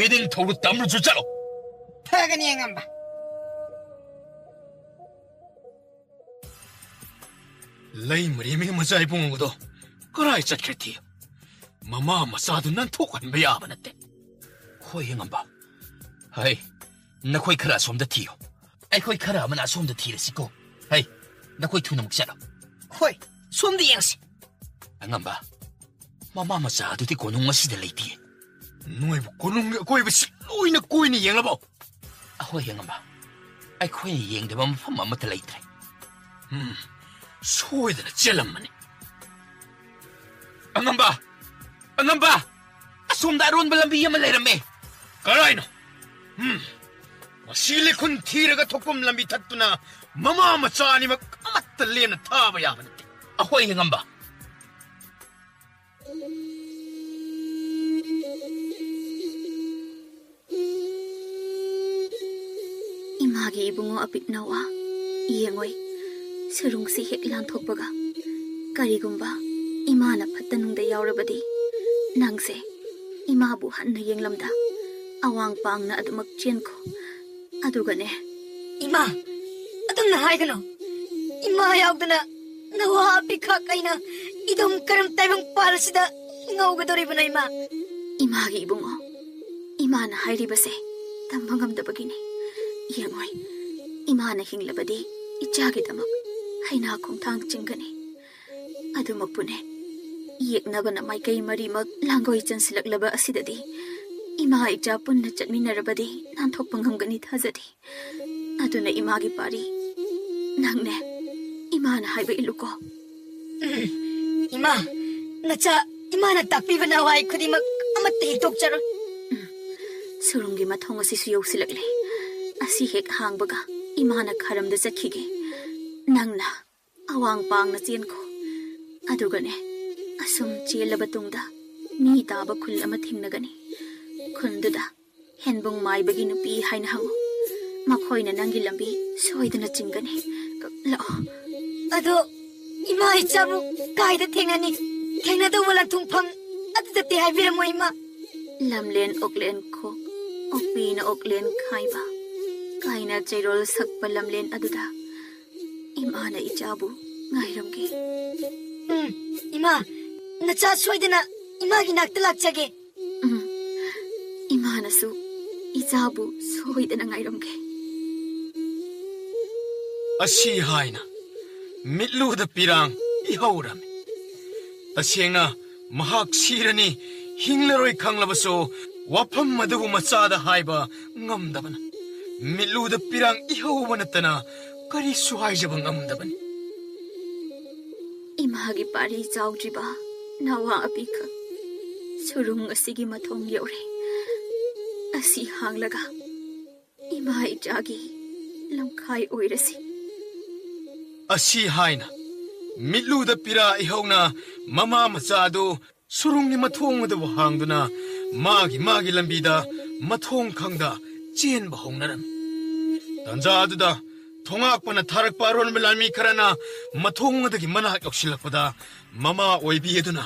[SPEAKER 2] ꯏꯅꯤꯡꯊꯧꯗ ꯇꯝꯂꯨꯆꯣ ꯆꯠꯂꯣ
[SPEAKER 5] ꯐꯒꯅꯤ ꯑꯉꯝꯕ
[SPEAKER 1] ꯂꯩ ꯃꯔꯦꯝꯃꯤ ꯃꯆꯥ ꯏꯕꯨꯡꯉꯣ ꯑꯗꯣ ꯀꯔꯥꯏ ꯆꯠꯈ꯭ꯔꯦ ꯊꯤꯌꯨ ꯃꯃꯥ ꯃꯆꯥꯗꯨ ꯅꯟꯊꯣꯛꯍꯟꯕ ꯌꯥꯕ ꯅꯠꯇꯦ
[SPEAKER 2] ꯍꯣꯏ ꯑꯉꯝꯕ ꯍꯩ ꯅꯈꯣꯏ ꯈꯔ ꯑꯁꯣꯝꯗ ꯊꯤꯌꯨ ꯑꯩꯈꯣꯏ ꯈꯔ ꯑꯃꯅ ꯑꯁꯣꯝꯗ ꯊꯤꯔꯁꯤꯀꯣ ꯍꯩ ꯅꯈꯣꯏ ꯊꯨꯅꯃꯨꯛ ꯆꯠꯂꯣ
[SPEAKER 5] ꯍꯣꯏ ꯁꯣꯝꯗ ꯌꯦꯡꯁꯤ
[SPEAKER 2] ꯑꯉꯝꯕ ꯃꯃꯥ ꯃꯆꯥ ꯑꯗꯨꯗꯤ ꯀꯣꯅꯨꯡ ꯑꯁꯤꯗ ꯂꯩꯇꯦ
[SPEAKER 1] ꯅꯣꯏꯕꯨ ꯀꯣꯅꯨꯡꯒꯤ ꯑꯀꯣꯏꯕꯁꯤ ꯂꯣꯏꯅ ꯀꯣꯏꯅ ꯌꯦꯡꯂꯕꯣ
[SPEAKER 2] ꯑꯍꯣꯏ ꯑꯉꯝꯕ ꯑꯩꯈꯣꯏꯅ ꯌꯦꯡꯗꯕ ꯃꯐꯝ ꯑꯃꯠꯇ ꯂꯩꯇ꯭ꯔꯦ
[SPEAKER 1] ꯁꯣꯏꯗꯅ ꯆꯦꯜꯂꯝꯃꯅꯤ
[SPEAKER 2] ꯑꯉꯝꯕ ꯑꯉꯝꯕ ꯑꯁꯣꯝꯗ ꯑꯔꯣꯟꯕ ꯂꯝꯕꯤ ꯑꯃ ꯂꯩꯔꯝꯃꯦ
[SPEAKER 1] ꯀꯔꯥꯏꯅꯣ ꯃꯁꯤ ꯂꯤꯈꯨꯟ ꯊꯤꯔꯒ ꯊꯣꯛꯐꯝ ꯂꯝꯕꯤ ꯊꯠꯇꯨꯅ ꯃꯃꯥ ꯃꯆꯥ ꯑꯅꯤꯃꯛ ꯑꯃꯠꯇ ꯂꯦꯝꯅ ꯊꯥꯕ ꯌꯥꯕ ꯅꯠꯇꯦ
[SPEAKER 2] ꯑꯍꯣꯏ ꯑꯉꯝꯕ
[SPEAKER 6] 이마기 이붕어 아빛 나와 이행어이 서룽시 헥 란톡버가 까리군바 이마나 팟다능다 야우르바디 낭세 이마부 한나 옌람다 아왕빵나 아두막 젠코 아두가네
[SPEAKER 5] 이마 ꯑꯗꯨꯝꯅ ꯍꯥꯏꯒꯅꯨ ꯏꯃꯥ ꯌꯥꯎꯗꯅ ꯅꯋꯥ ꯄꯤꯈꯛ ꯑꯩꯅ 이동 ꯀꯔꯝ ꯇꯥꯏꯕꯪ ꯄꯥꯔꯁꯤꯗ ꯉꯧꯒꯗꯧꯔꯤꯕꯅꯣ 이마
[SPEAKER 6] 이마기 이붕어 이마나 하이리바세 땀방감다버기네 이행어이 이마나 힝라바디 이짜기다막 하이나 콩탕 찡가네 아두막부네 이익나바나 마이카이 마리막 랑고이 짠슬락라바 아시다디 이마 이자 푼나 ꯆꯠꯃꯤꯟꯅꯔꯕꯗꯤ ꯅꯥꯟꯊꯣꯛꯄ ꯉꯝꯒꯅꯤ ꯊꯥꯖꯗꯦ ꯑꯗꯨꯅ ꯏꯃꯥꯒꯤ ꯄꯥꯔꯤ ꯅꯪꯅꯦ ꯏꯃꯥꯅ ꯍꯥꯏꯕ ꯏꯜꯂꯨꯀꯣ
[SPEAKER 5] 이마 나자 이마나 ꯇꯥꯛꯄꯤꯕ ꯅꯋꯥꯏ ꯈꯨꯗꯤꯡꯃꯛ ꯑꯃꯠꯇ ꯍꯦꯛꯇꯣꯛꯆꯔꯣꯏ
[SPEAKER 6] ꯁꯨꯔꯨꯡꯒꯤ ꯃꯊꯣꯡ ꯑꯁꯤꯁꯨ ꯌꯧꯁꯤꯜꯂꯛꯂꯦ ꯑꯁꯤ ꯍꯦꯛ ꯍꯥꯡꯕꯒ ꯏꯃꯥꯅ ꯈꯔꯝꯗ ꯆꯠꯈꯤꯒꯦ ꯅꯪꯅ ꯑꯋꯥꯡ ꯄꯥꯡꯅ ꯆꯦꯟꯈꯣ ꯑꯗꯨꯒꯅꯦ ꯑꯁꯨꯝ ꯆꯦꯜꯂꯕ ꯇꯨꯡꯗ ꯃꯤ ꯇꯥꯕ ꯈꯨꯜ ꯑꯃ ꯊꯦꯡꯅꯒꯅꯤ ꯈꯨꯟꯗꯨꯗ ꯍꯦꯟꯕꯨꯡ ꯃꯥꯏꯕꯒꯤ ꯅꯨꯄꯤ ꯍꯥꯏꯅ ꯍꯪꯉꯨ ꯃꯈꯣꯏꯅ ꯅꯪꯒꯤ ꯂꯝꯕꯤ ꯁꯣꯏꯗꯅ ꯆꯤꯡꯒꯅꯤ ꯂꯥꯛꯑꯣ
[SPEAKER 5] ꯑꯗꯣ 이마 이자부 ꯀꯥꯏꯗ ꯊꯦꯡꯅꯅꯤ ꯊꯦꯡꯅꯗꯧꯕ ꯂꯟꯊꯨꯡꯐꯝ ꯑꯗꯨꯗꯗꯤ ꯍꯥꯏꯕꯤꯔꯝꯃꯣ 이마
[SPEAKER 6] ꯂꯝꯂꯦꯟ ꯑꯣꯛꯂꯦꯟ ꯈꯣꯛ ꯑꯣꯛꯄꯤꯅ ꯑꯣꯛꯂꯦꯟ ꯈꯥꯏꯕ ꯀꯥꯏꯅ ꯆꯩꯔꯣꯜ ꯁꯛꯄ ꯂꯝꯂꯦꯟ ꯑꯗꯨꯗ ꯏꯃꯥꯅ ꯏꯆꯥꯕꯨ ꯉꯥꯏꯔꯝꯒꯦ
[SPEAKER 5] 이마 나자 소이드나 이마기 nakta lakjage
[SPEAKER 6] 이마나수 이자부 소이드나 ngairamge
[SPEAKER 1] ꯑꯁꯤ ꯍꯥꯏꯅ ꯃꯤꯠꯂꯨꯗ ꯄꯤꯔꯥꯡ ꯏꯍꯧꯔꯝꯃꯤ ꯇꯁꯦꯡꯅ ꯃꯍꯥꯛ ꯁꯤꯔꯅꯤ ꯍꯤꯡꯂꯔꯣꯏ ꯈꯪꯂꯕꯁꯨ ꯋꯥꯐꯝ ꯑꯗꯨꯕꯨ ꯃꯆꯥꯗ ꯍꯥꯏꯕ ꯉꯝꯗꯕꯅ ꯃꯤꯠꯂꯨꯗ ꯄꯤꯔꯥꯡ ꯏꯍꯧꯕ ꯅꯠꯇꯅ ꯀꯔꯤꯁꯨ ꯍꯥꯏꯖꯕ ꯉꯝꯗꯕꯅꯤ
[SPEAKER 6] 이마기 파리 자우지바 나와 아비카 수룽 아시기 마통 여래 아시 항라가 이마이 자기 lamkhai oirasi
[SPEAKER 1] ꯑꯁꯤ ꯍꯥꯏꯅ ꯃꯤꯠꯂꯨꯗ ꯄꯤꯔꯥ ꯏꯍꯧꯅ ꯃꯃꯥ ꯃꯆꯥꯗꯨ ꯁꯨꯔꯨꯡꯒꯤ ꯃꯊꯣꯡ ꯑꯗꯨꯕꯨ ꯍꯥꯡꯗꯨꯅ ꯃꯥꯒꯤ ꯂꯝꯕꯤꯗ ꯃꯊꯣꯡ ꯈꯪꯗ ꯆꯦꯟꯕ ꯍꯧꯅꯔꯝꯃꯤ ꯇꯥꯟꯖꯥ ꯑꯗꯨꯗ ꯊꯣꯉꯥꯛꯄꯅ ꯊꯥꯔꯛꯄ ꯑꯔꯣꯟꯕ ꯂꯥꯟꯃꯤ ꯈꯔꯅ ꯃꯊꯣꯡ ꯑꯗꯨꯒꯤ ꯃꯅꯥꯛ ꯌꯧꯁꯤꯜꯂꯛꯄꯗ ꯃꯃꯥ ꯑꯣꯏꯕꯤ ꯑꯗꯨꯅ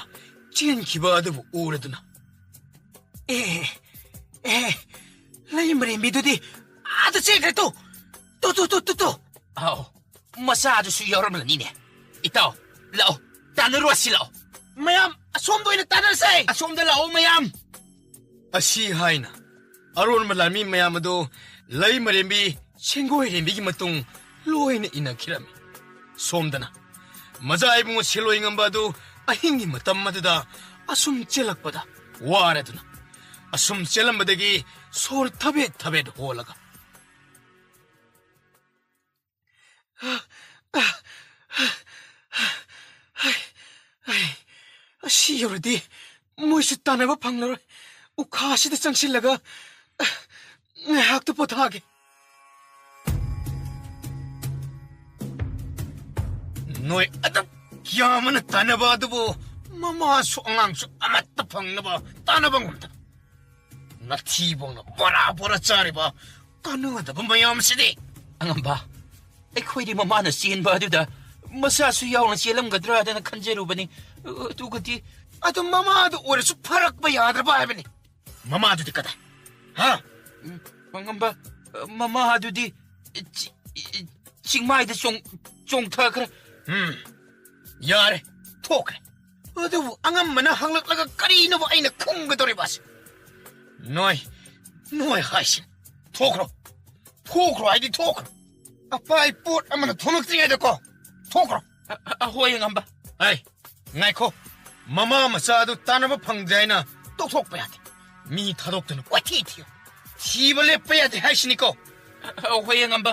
[SPEAKER 1] ꯆꯦꯟꯈꯤꯕ ꯑꯗꯨꯕꯨ ꯎꯔꯗꯨꯅ ꯂꯩ ꯃꯔꯦꯝꯕꯤꯗꯨꯗꯤ ꯑꯥꯗ ꯆꯦꯟꯈ꯭ꯔꯦ ꯇꯨ
[SPEAKER 2] ꯑꯥꯎ ꯃꯆꯥꯗꯨꯁꯨ ꯌꯥꯎꯔꯝꯂꯅꯤꯅꯦ ꯏꯇꯥꯎ ꯂꯥꯛꯑꯣ ꯇꯥꯟꯅꯔꯨꯔꯁꯤ ꯂꯥꯛꯑꯣ
[SPEAKER 1] ꯃꯌꯥꯝ ꯑꯁꯣꯝꯗ ꯑꯣꯏꯅ ꯇꯥꯟꯅꯔꯁꯦ
[SPEAKER 2] ꯑꯁꯣꯝꯗ ꯂꯥꯛꯑꯣ ꯃꯌꯥꯝ
[SPEAKER 1] ꯑꯁꯤ ꯍꯥꯏꯅ ꯑꯔꯣꯟꯕ ꯂꯥꯟꯃꯤ ꯃꯌꯥꯝ ꯑꯗꯨ ꯂꯩ ꯃꯔꯦꯝꯕꯤ ꯁꯦꯡꯒꯣꯏꯔꯦꯝꯕꯤꯒꯤ ꯃꯇꯨꯡ ꯂꯣꯏꯅ ꯏꯟꯅꯈꯤꯔꯝꯃꯤ ꯁꯣꯝꯗꯅ ꯃꯖꯥ ꯏꯕꯨꯡꯉꯣ ꯁꯦꯂꯣꯏ ꯉꯝꯕ ꯑꯗꯨ ꯑꯍꯤꯡꯒꯤ ꯃꯇꯝ ꯑꯗꯨꯗ ꯑꯁꯨꯝ ꯆꯦꯜꯂꯛꯄꯗ ꯋꯥꯔꯗꯨꯅ ꯑꯁꯨꯝ ꯆꯦꯜꯂꯝꯕꯗꯒꯤ ꯁꯣꯔ ꯊꯕꯦꯠ ꯍꯣꯜꯂꯒ ꯑꯁꯤ ꯌꯧꯔꯗꯤ ꯃꯣꯏꯁꯨ ꯇꯥꯟꯅꯕ ꯐꯪꯂꯔꯣꯏ ꯎꯈꯥꯁꯤꯗ ꯆꯪꯁꯤꯜꯂꯒ ꯉꯥꯏꯍꯥꯛꯇ ꯄꯣꯊꯥꯒꯦ ꯅꯣꯏ ꯑꯗꯨꯛ ꯌꯥꯝꯅ ꯇꯥꯟꯅꯕ ꯑꯗꯨꯕꯨ ꯃꯃꯥꯁꯨ ꯑꯉꯥꯡꯁꯨ ꯑꯃꯠꯇ ꯐꯪꯅꯕ ꯇꯥꯟꯅꯕ ꯉꯝꯗꯕ ꯅꯊꯤꯕꯣꯡꯅ ꯕꯣꯔꯥ ꯕꯣꯔꯥ ꯆꯥꯔꯤꯕ ꯀꯥꯟꯅꯗꯕ ꯃꯌꯥꯝꯁꯤꯗꯤ
[SPEAKER 2] ꯑꯉꯝꯕ ꯑꯩꯈꯣꯏꯗꯤ ꯃꯃꯥꯅ ꯆꯦꯟꯕ ꯑꯗꯨꯗ ꯃꯆꯥꯁꯨ ꯌꯥꯎꯅ ꯆꯦꯜꯂꯝꯒꯗ꯭ꯔꯥꯗꯅ ꯈꯟꯖꯔꯨꯕꯅꯤ ꯑꯗꯨꯒꯗꯤ
[SPEAKER 1] ꯑꯗꯨ ꯃꯃꯥꯗꯨ ꯑꯣꯏꯔꯁꯨ ꯐꯔꯛꯄ ꯌꯥꯗ꯭ꯔꯕ ꯍꯥꯏꯕꯅꯤ ꯃꯃꯥꯗꯨꯗꯤ ꯀꯗꯥꯏ ꯍꯥ
[SPEAKER 2] ꯑꯉꯝꯕ ꯃꯃꯥ ꯑꯗꯨꯗꯤ ꯆꯤꯡꯃꯥꯏꯗ ꯆꯣꯡꯊꯈ꯭ꯔꯦ
[SPEAKER 1] ꯌꯥꯔꯦ ꯊꯣꯛꯈ꯭ꯔꯦ ꯑꯗꯨꯕꯨ ꯑꯉꯝꯕꯅ ꯍꯪꯂꯛꯂꯒ ꯀꯔꯤꯅꯣꯕ ꯑꯩꯅ ꯈꯨꯝꯒꯗꯧꯔꯤꯕꯁꯦ ꯅꯣꯏ ꯍꯥꯏꯁꯤꯅꯤ ꯊꯣꯛꯈ꯭ꯔꯣ ꯍꯥꯏꯗꯤ ꯊꯣꯛꯈ꯭ꯔꯣ ꯑꯄꯥꯏ ꯄꯣꯠ ꯑꯃꯅ ꯊꯣꯛꯂꯛꯇ꯭ꯔꯤꯉꯩꯗꯀꯣ ꯊꯣꯛꯈ꯭ꯔꯣ
[SPEAKER 2] ꯍꯣꯏ ꯑꯉꯝꯕ
[SPEAKER 1] ꯑꯩ ꯉꯥꯏꯈꯣ ꯃꯃꯥ ꯃꯆꯥ ꯑꯗꯨ ꯇꯥꯟꯅꯕ ꯐꯪꯗ꯭ꯔꯦ ꯍꯥꯏꯅ ꯇꯣꯛꯊꯣꯛꯄ ꯌꯥꯗꯦ ꯃꯤ ꯊꯥꯗꯣꯛꯇꯨꯅ ꯀ꯭ꯋꯥꯊꯤ ꯊꯤꯌꯨ ꯊꯤꯕ ꯂꯦꯞꯄ ꯌꯥꯗꯦ ꯍꯥꯏꯁꯤꯅꯤꯀꯣ
[SPEAKER 2] ꯍꯣꯏ ꯑꯉꯝꯕ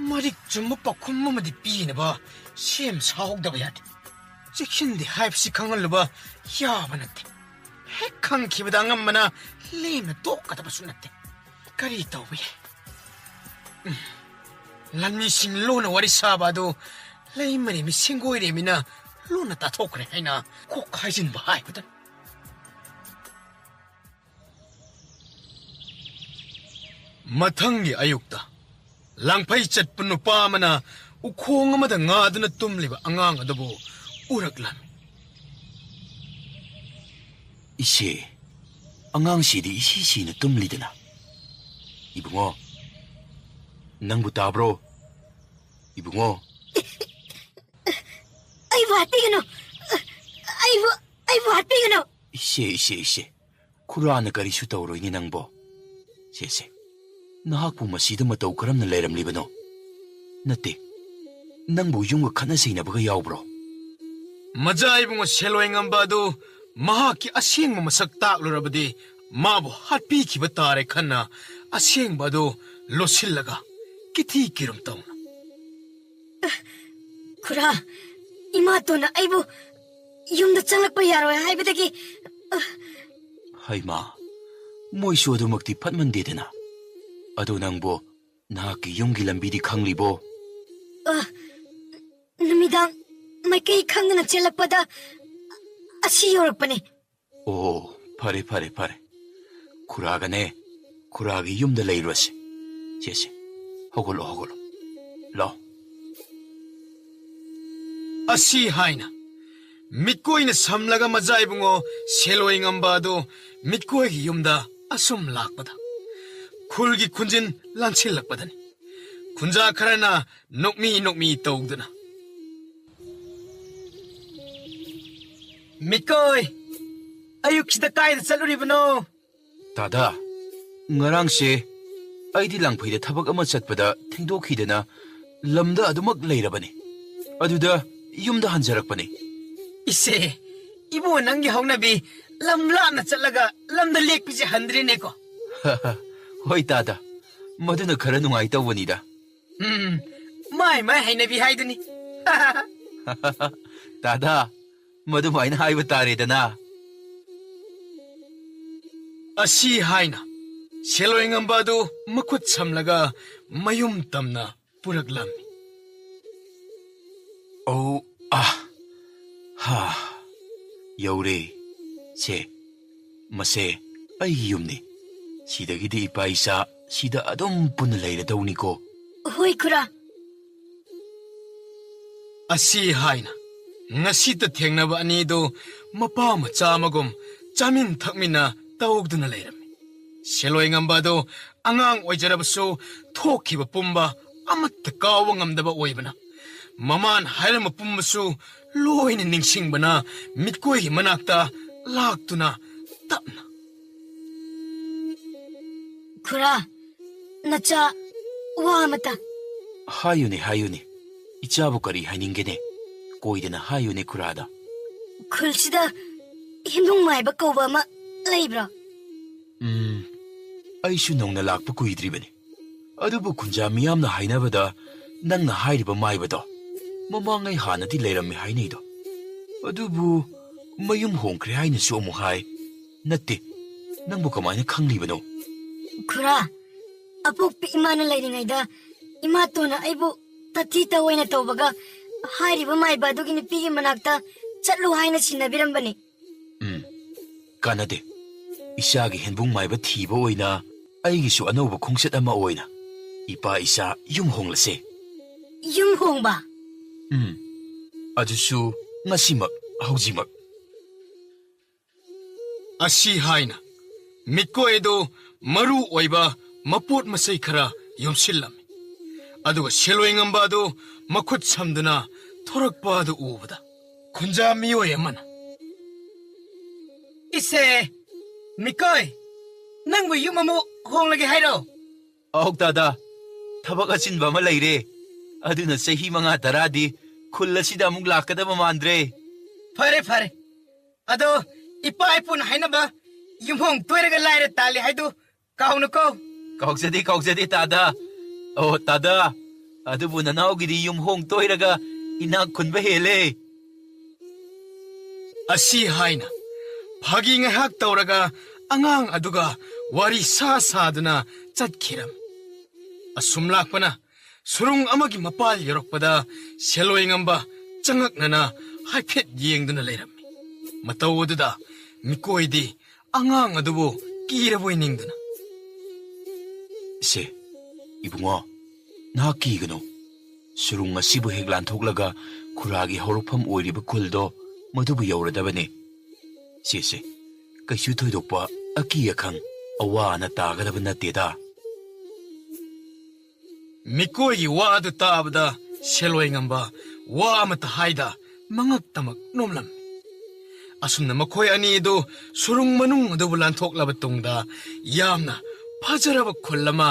[SPEAKER 1] ꯃꯔꯤꯛ ꯆꯨꯝꯕ ꯄꯥꯎꯈꯨꯝ ꯑꯃꯗꯤ ꯄꯤꯅꯕ ꯁꯦꯝ ꯁꯥꯍꯧꯗꯕ ꯌꯥꯗꯦ ꯆꯦꯛꯁꯤꯟꯗꯦ ꯍꯥꯏꯕꯁꯤ ꯈꯪꯍꯜꯂꯨꯕ ꯌꯥꯕ ꯅꯠꯇꯦ ꯍꯦꯛ ꯈꯪꯈꯤꯕꯗ ꯑꯉꯝꯕꯅ ꯂꯦꯝꯅ ꯇꯣꯛꯀꯗꯕꯁꯨ ꯅꯠꯇꯦ ꯀꯔꯤ ꯇꯧꯕ ꯌꯥꯏ ꯂꯥꯟꯃꯤꯁꯤꯡ ꯂꯣꯟꯅ ꯋꯥꯔꯤ ꯁꯥꯕ ꯑꯗꯨ ꯂꯩꯃꯔꯦꯝꯃꯤ ꯁꯦꯡꯒꯣꯏꯔꯦꯝꯃꯤꯅ ꯂꯣꯟꯅ ꯇꯥꯊꯣꯛꯈ꯭ꯔꯦ ꯍꯥꯏꯅ ꯀꯣꯛ ꯍꯥꯏꯖꯤꯟꯕ ꯍꯥꯏꯕꯗ ꯃꯊꯪꯒꯤ ꯑꯌꯨꯛꯇ ꯂꯥꯡꯐꯩ ꯆꯠꯄ ꯅꯨꯄꯥ ꯑꯃꯅ ꯎꯈꯣꯡ ꯑꯃꯗ ꯉꯥꯗꯨꯅ ꯇꯨꯝꯂꯤꯕ ꯑꯉꯥꯡ ꯑꯗꯨꯕꯨ ꯎꯔꯛꯂꯝꯃꯤ
[SPEAKER 2] ꯏꯆꯦ ꯑꯉꯥꯡꯁꯤꯗꯤ ꯏꯁꯤꯅ ꯇꯨꯝꯂꯤꯗꯅ 이붕어 ꯅꯪꯕꯨ ꯇꯥꯕ꯭ꯔꯣ 이붕어
[SPEAKER 5] ꯑꯩꯕꯨ ꯍꯥꯠꯄꯤꯒꯅꯨ ꯑꯩꯕꯨ ꯍꯥꯠꯄꯤꯒꯅꯨ
[SPEAKER 2] 이씨 ꯈꯨꯔꯥꯅ ꯀꯔꯤꯁꯨ ꯇꯧꯔꯣꯏꯅꯤ ꯅꯪꯕꯣ ꯁꯦ ꯅꯍꯥꯛꯄꯨ ꯃꯁꯤꯗ ꯃꯇꯧ ꯀꯔꯝꯅ ꯂꯩꯔꯝꯂꯤꯕꯅꯣ ꯅꯠꯇꯦ ꯅꯪꯕꯨ ꯌꯨꯝꯒ ꯈꯠꯅ ꯆꯩꯅꯕꯒ ꯌꯥꯎꯕ꯭ꯔꯣ
[SPEAKER 1] ꯃꯖꯥ ꯏꯕꯨꯡꯉꯣ ꯁꯦꯂꯣꯏ ꯉꯝꯕ ꯑꯗꯨ ꯃꯍꯥꯛꯀꯤ ꯑꯁꯦꯡꯕ ꯃꯁꯛ ꯇꯥꯛꯂꯨꯔꯕꯗꯤ ꯃꯥꯕꯨ ꯍꯥꯠꯄꯤꯈꯤꯕ ꯇꯥꯔꯦ ꯈꯟꯅ ꯑꯁꯦꯡꯕ ꯑꯗꯨ ꯂꯣꯠꯁꯤꯜꯂꯒ ꯀꯤꯊꯤ ꯀꯤꯔꯨꯝ ꯇꯧꯅ
[SPEAKER 5] ꯈꯨꯔꯥ ꯏꯃꯥꯇꯣꯟꯅ ꯑꯩꯕꯨ ꯌꯨꯝꯗ ꯆꯪꯂꯛꯄ ꯌꯥꯔꯣꯏ ꯍꯥꯏꯕꯗꯒꯤ
[SPEAKER 2] ꯍꯩꯃꯥ ꯃꯣꯏꯁꯨ ꯑꯗꯨꯃꯛꯇꯤ ꯐꯠꯃꯟꯗꯦꯗꯅ ꯑꯗꯣ ꯅꯪꯕꯨ ꯅꯍꯥꯛꯀꯤ ꯌꯨꯝꯒꯤ ꯂꯝꯕꯤꯗꯤ ꯈꯪꯂꯤꯕꯣ
[SPEAKER 5] ꯅꯨꯃꯤꯗꯥꯡ ꯃꯥꯏꯀꯩ ꯈꯪꯗꯅ ꯆꯦꯜꯂꯛꯄꯗ ꯑꯁꯤ ꯌꯧꯔꯛꯄꯅꯤ
[SPEAKER 2] ꯑꯣ ꯐꯔꯦ ꯈꯨꯔꯥꯒꯅꯦ ꯈꯨꯔꯥꯒꯤ ꯌꯨꯝꯗ ꯂꯩꯔꯨꯔꯁꯤ ꯁꯦ ꯍꯧꯒꯠꯂꯣ ꯂꯥꯎ
[SPEAKER 1] ꯑꯁꯤ ꯍꯥꯏꯅ ꯃꯤꯠꯀꯣꯏꯅ ꯁꯝꯂꯒ ꯃꯖꯥ ꯏꯕꯨꯡꯉꯣ ꯁꯦꯂꯣꯏ ꯉꯝꯕ ꯑꯗꯨ ꯃꯤꯠꯀꯣꯏꯒꯤ ꯌꯨꯝꯗ ꯑꯁꯨꯝ ꯂꯥꯛꯄꯗ ꯈꯨꯜꯒꯤ ꯈꯨꯟꯖꯤꯟ ꯂꯥꯟꯁꯤꯜꯂꯛꯄꯗꯅꯤ ꯈꯨꯟꯖꯥ ꯈꯔꯅ ꯅꯣꯛꯃꯤ ꯇꯧꯗꯨꯅ ꯃꯤꯠꯀꯣꯏ ꯑꯌꯨꯛꯁꯤꯗ ꯀꯥꯏꯗ ꯆꯠꯂꯨꯔꯤꯕꯅꯣ
[SPEAKER 2] ꯗꯥꯗꯥ ꯉꯔꯥꯡꯁꯦ ꯑꯩꯗꯤ ꯂꯥꯡꯐꯩꯗ ꯊꯕꯛ ꯑꯃ ꯆꯠꯄꯗ ꯊꯦꯡꯗꯣꯛꯈꯤꯗꯅ ꯂꯝꯗ ꯑꯗꯨꯃꯛ ꯂꯩꯔꯕꯅꯤ ꯑꯗꯨꯗ ꯌꯨꯝꯗ ꯍꯟꯖꯔꯛꯄꯅꯤ
[SPEAKER 1] 이세 이보 낭기 하우나비 람라나 짤라가 람다 렉비지 한드리네고
[SPEAKER 2] ꯍꯣꯏ ꯗꯥꯗꯥ ꯃꯗꯨꯅ ꯈꯔ ꯅꯨꯡꯉꯥꯏꯇꯧꯕꯅꯤꯗ
[SPEAKER 1] 마이 하이나비 하이드니
[SPEAKER 2] ꯗꯥꯗꯥ ꯃꯗꯨꯃꯥꯏꯅ ꯍꯥꯏꯕ ꯇꯥꯔꯦꯗꯅ
[SPEAKER 1] ꯑꯁꯤ ꯍꯥꯏꯅ ꯁꯦꯂꯣꯏ ꯉꯝꯕ ꯑꯗꯨ ꯃꯈꯨꯠ ꯁꯝꯂꯒ ꯃꯌꯨꯝ ꯇꯝꯅ ꯄꯨꯔꯛꯂꯝꯃꯤ
[SPEAKER 2] ꯑꯧ ꯍꯥ ꯌꯧꯔꯦ ꯁꯦ ꯃꯁꯦ ꯑꯩꯒꯤ ꯌꯨꯝꯅꯤ ꯁꯤꯗꯒꯤꯗꯤ ꯏꯄꯥ ꯏꯆꯥ ꯁꯤꯗ ꯑꯗꯨꯝ ꯄꯨꯟꯅ ꯂꯩꯔꯗꯧꯅꯤꯀꯣ
[SPEAKER 5] ꯍꯣꯏ ꯈꯨꯔꯥ
[SPEAKER 1] ꯑꯁꯤ ꯍꯥꯏꯅ ꯉꯁꯤꯇ ꯊꯦꯡꯅꯕ ꯑꯅꯤꯗꯨ ꯃꯄꯥ ꯃꯆꯥ ꯑꯃꯒꯨꯝ ꯆꯥꯃꯤꯟ ꯊꯛꯃꯤꯟꯅ ꯇꯧꯗꯨꯅ ꯂꯩꯔꯝꯃꯤ ꯁꯦꯂꯣꯏ ꯉꯝꯕ ꯑꯗꯨ ꯑꯉꯥꯡ ꯑꯣꯏꯖꯔꯕꯁꯨ ꯊꯣꯛꯈꯤꯕ ꯄꯨꯝꯕ ꯑꯃꯠꯇ ꯀꯥꯎꯕ ꯉꯝꯗꯕ ꯑꯣꯏꯕꯅ ꯃꯃꯥꯅ ꯍꯥꯏꯔꯝꯕ ꯄꯨꯝꯕꯁꯨ ꯂꯣꯏꯅ ꯅꯤꯡꯁꯤꯡꯕꯅ ꯃꯤꯠꯀꯣꯏꯒꯤ ꯃꯅꯥꯛꯇ ꯂꯥꯛꯇꯨꯅ ꯇꯞꯅ
[SPEAKER 5] ꯈꯨꯔꯥ ꯅꯆꯥ ꯋꯥ ꯑꯃꯇ
[SPEAKER 2] ꯍꯥꯏꯌꯨꯅꯦ ꯏꯆꯥꯕꯨ ꯀꯔꯤ ꯍꯥꯏꯅꯤꯡꯒꯦꯅꯦ ꯀꯣꯏꯗꯅ ꯍꯥꯏꯌꯨꯅꯦ ꯈꯨꯔꯥꯗ
[SPEAKER 5] ꯈꯨꯜꯁꯤꯗ ꯍꯤꯝꯗꯨꯡ ꯃꯥꯏꯕ ꯀꯧꯕ ꯑꯃ ꯂꯩꯕ꯭ꯔꯣ
[SPEAKER 2] ꯑꯩꯁꯨ ꯅꯧꯅ ꯂꯥꯛꯄ ꯀꯨꯏꯗ꯭ꯔꯤꯕꯅꯤ ꯑꯗꯨꯕꯨ ꯈꯨꯟꯖꯥ ꯃꯤꯌꯥꯝꯅ ꯍꯥꯏꯅꯕꯗ ꯅꯪꯅ ꯍꯥꯏꯔꯤꯕ ꯃꯥꯏꯕꯗꯣ ꯃꯃꯥꯡꯉꯩ ꯍꯥꯟꯅꯗꯤ ꯂꯩꯔꯝꯃꯦ ꯍꯥꯏꯅꯩꯗꯣ ꯑꯗꯨꯕꯨ ꯃꯌꯨꯝ ꯍꯣꯡꯈ꯭ꯔꯦ ꯍꯥꯏꯅꯁꯨ ꯑꯃꯨꯛ ꯍꯥꯏ ꯅꯠꯇꯦ ꯅꯪꯕꯨ ꯀꯃꯥꯏꯅ ꯈꯪꯂꯤꯕꯅꯣ?
[SPEAKER 5] ꯈꯨꯔꯥ, ꯑꯄꯣꯛꯄꯤ ꯏꯃꯥꯅ ꯂꯩꯔꯤꯉꯩꯗ ꯏꯃꯥꯇꯣꯟꯅ ꯑꯩꯕꯨ ꯇꯊꯤ ꯇꯑꯣꯏꯅ ꯇꯧꯕꯒ ꯍꯥꯏꯔꯤꯕ ꯃꯥꯏꯕ ꯑꯗꯨꯒꯤ ꯅꯨꯄꯤꯒꯤ ꯃꯅꯥꯛꯇ ꯆꯠꯂꯨ ꯍꯥꯏꯅ ꯁꯤꯟꯅꯕꯤꯔꯝꯕꯅꯤ.
[SPEAKER 2] ꯀꯥꯟꯅꯗꯦ. ꯏꯆꯥꯒꯤ ꯍꯦꯟꯕꯨꯡ ꯃꯥꯏꯕ ꯊꯤꯕ ꯑꯣꯏꯅ ꯑꯩꯒꯤꯁꯨ ꯑꯅꯧꯕ ꯈꯣꯡꯆꯠ ꯑꯃ ꯑꯣꯏꯅ ꯏꯄꯥ ꯏꯆꯥ ꯌꯨꯝ ꯍꯣꯡꯂꯁꯦ.
[SPEAKER 5] ꯌꯨꯝ ꯍꯣꯡꯕ?
[SPEAKER 2] ꯑꯗꯨꯁꯨ ꯉꯁꯤꯃꯛ, ꯍꯧꯖꯤꯛꯃꯛ.
[SPEAKER 1] ꯑꯁꯤ ꯍꯥꯏꯅ ꯃꯤꯀꯣꯏ ꯑꯗꯨ ꯃꯔꯨ ꯑꯣꯏꯕ ꯃꯄꯣꯠ ꯃꯆꯩ ꯈꯔ ꯌꯣꯝꯁꯤꯜꯂꯝꯃꯤ. ꯑꯗꯨꯒ ꯁꯦꯂꯣꯏꯉꯝꯕ ꯑꯗꯨ ꯃꯈꯨꯠ ꯁꯝꯗꯨꯅ ꯊꯣꯔꯛꯄ ꯑꯗꯨ ꯎꯕꯗ ꯈꯨꯟꯖꯥ ꯃꯤꯑꯣꯏ ꯑꯃꯅ, "ꯏꯁꯦ, ꯃꯤꯀꯣꯏ, ꯅꯪꯕꯨ ꯌꯨꯝ ꯑꯃꯨꯛ ꯍꯣꯡꯂꯒꯦ ꯍꯥꯏꯔꯣ?"
[SPEAKER 2] ꯑꯍꯧꯇꯥꯗ, ꯊꯕꯛ ꯑꯆꯤꯟꯕ ꯑꯃ ꯂꯩꯔꯦ. ꯑꯗꯨꯅ ꯆꯍꯤ 5-10ꯗꯤ ꯈꯨꯜ ꯑꯁꯤꯗ ꯑꯃꯨꯛ ꯂꯥꯛꯀꯗꯕ ꯃꯥꯟꯗ꯭ꯔꯦ.
[SPEAKER 1] ꯐꯔꯦ ꯐꯔꯦ. ꯑꯗꯣ ꯏꯄꯥ ꯏꯄꯨꯅ ꯍꯥꯏꯅꯕ ꯌꯨꯝꯍꯣꯡ ꯇꯣꯏꯔꯒ ꯂꯥꯏꯔ ꯇꯥꯜꯂꯤ ꯍꯥꯏꯗꯨ ꯀꯥꯎꯅꯨꯀꯣ.
[SPEAKER 2] ꯀꯥꯎꯖꯗꯦ ꯇꯥꯗ. ꯑꯣ ꯇꯥꯗ, ꯑꯗꯨꯕꯨ ꯅꯅꯥꯎꯒꯤꯗꯤ ꯌꯨꯝꯍꯣꯡ ꯇꯣꯏꯔꯒ ꯏꯅꯥꯛ ꯈꯨꯟꯕ ꯍꯦꯜꯂꯦ.
[SPEAKER 1] ꯑꯁꯤ ꯍꯥꯏꯅ ꯐꯥꯒꯤ ꯉꯥꯏꯍꯥꯛ ꯇꯧꯔꯒ ꯑꯉꯥꯡ ꯑꯗꯨꯒ ꯋꯥꯔꯤ ꯁꯥꯗꯨꯅ ꯆꯠꯈꯤꯔꯝ. ꯑꯁꯨꯝ ꯂꯥꯛꯄꯅ ꯁꯨꯔꯨꯡ ꯑꯃꯒꯤ ꯃꯄꯥꯜ ꯌꯧꯔꯛꯄꯗ ꯁꯦꯂꯣꯏꯉꯝꯕ ꯆꯪꯉꯛꯅꯅ ꯍꯥꯏꯐꯦꯠ ꯌꯦꯡꯗꯨꯅ ꯂꯩꯔꯝꯃꯤ. ꯃꯇꯧ ꯑꯗꯨꯗ ꯃꯤꯀꯣꯏꯗꯤ ꯑꯉꯥꯡ ꯑꯗꯨꯕꯨ ꯀꯤꯔꯕꯣꯏ ꯅꯤꯡꯗꯨꯅ,
[SPEAKER 2] ꯏꯁꯦ, ꯏꯕꯨꯡꯉꯣ, ꯅꯍꯥꯛ ꯀꯤꯒꯅꯨ. ꯁꯨꯔꯨꯡ ꯑꯁꯤꯕꯨ ꯍꯦꯛ ꯂꯥꯟꯊꯣꯛꯂꯒ ꯈꯨꯔꯥꯒꯤ ꯍꯧꯔꯛꯐꯝ ꯑꯣꯏꯔꯤꯕ ꯈꯨꯜꯗꯣ ꯃꯗꯨꯕꯨ ꯌꯧꯔꯗꯕꯅꯤ. ꯁꯦ, ꯀꯩꯁꯨ ꯊꯣꯏꯗꯣꯛꯄ ꯑꯀꯤ ꯑꯈꯪ, ꯑꯋꯥ ꯑꯅꯥ ꯇꯥꯒꯗꯕ ꯅꯠꯇꯦꯗ.
[SPEAKER 1] ꯃꯤꯀꯣꯏꯒꯤ ꯋꯥ ꯑꯗꯨ ꯇꯥꯕꯗ ꯁꯦꯂꯣꯏꯉꯝꯕ ꯋꯥ ꯑꯃꯠꯇ ꯍꯥꯏꯗ ꯃꯉꯛꯇꯃꯛ ꯅꯣꯝꯂꯝꯃꯤ. ꯑꯁꯨꯝꯅ ꯃꯈꯣꯏ ꯑꯅꯤ ꯑꯗꯨ ꯁꯨꯔꯨꯡ ꯃꯅꯨꯡ ꯑꯗꯨꯕꯨ ꯂꯥꯟꯊꯣꯛꯂꯕ ꯇꯨꯡꯗ ꯌꯥꯝꯅ ꯐꯖꯔꯕ ꯈꯨꯜ ꯑꯃ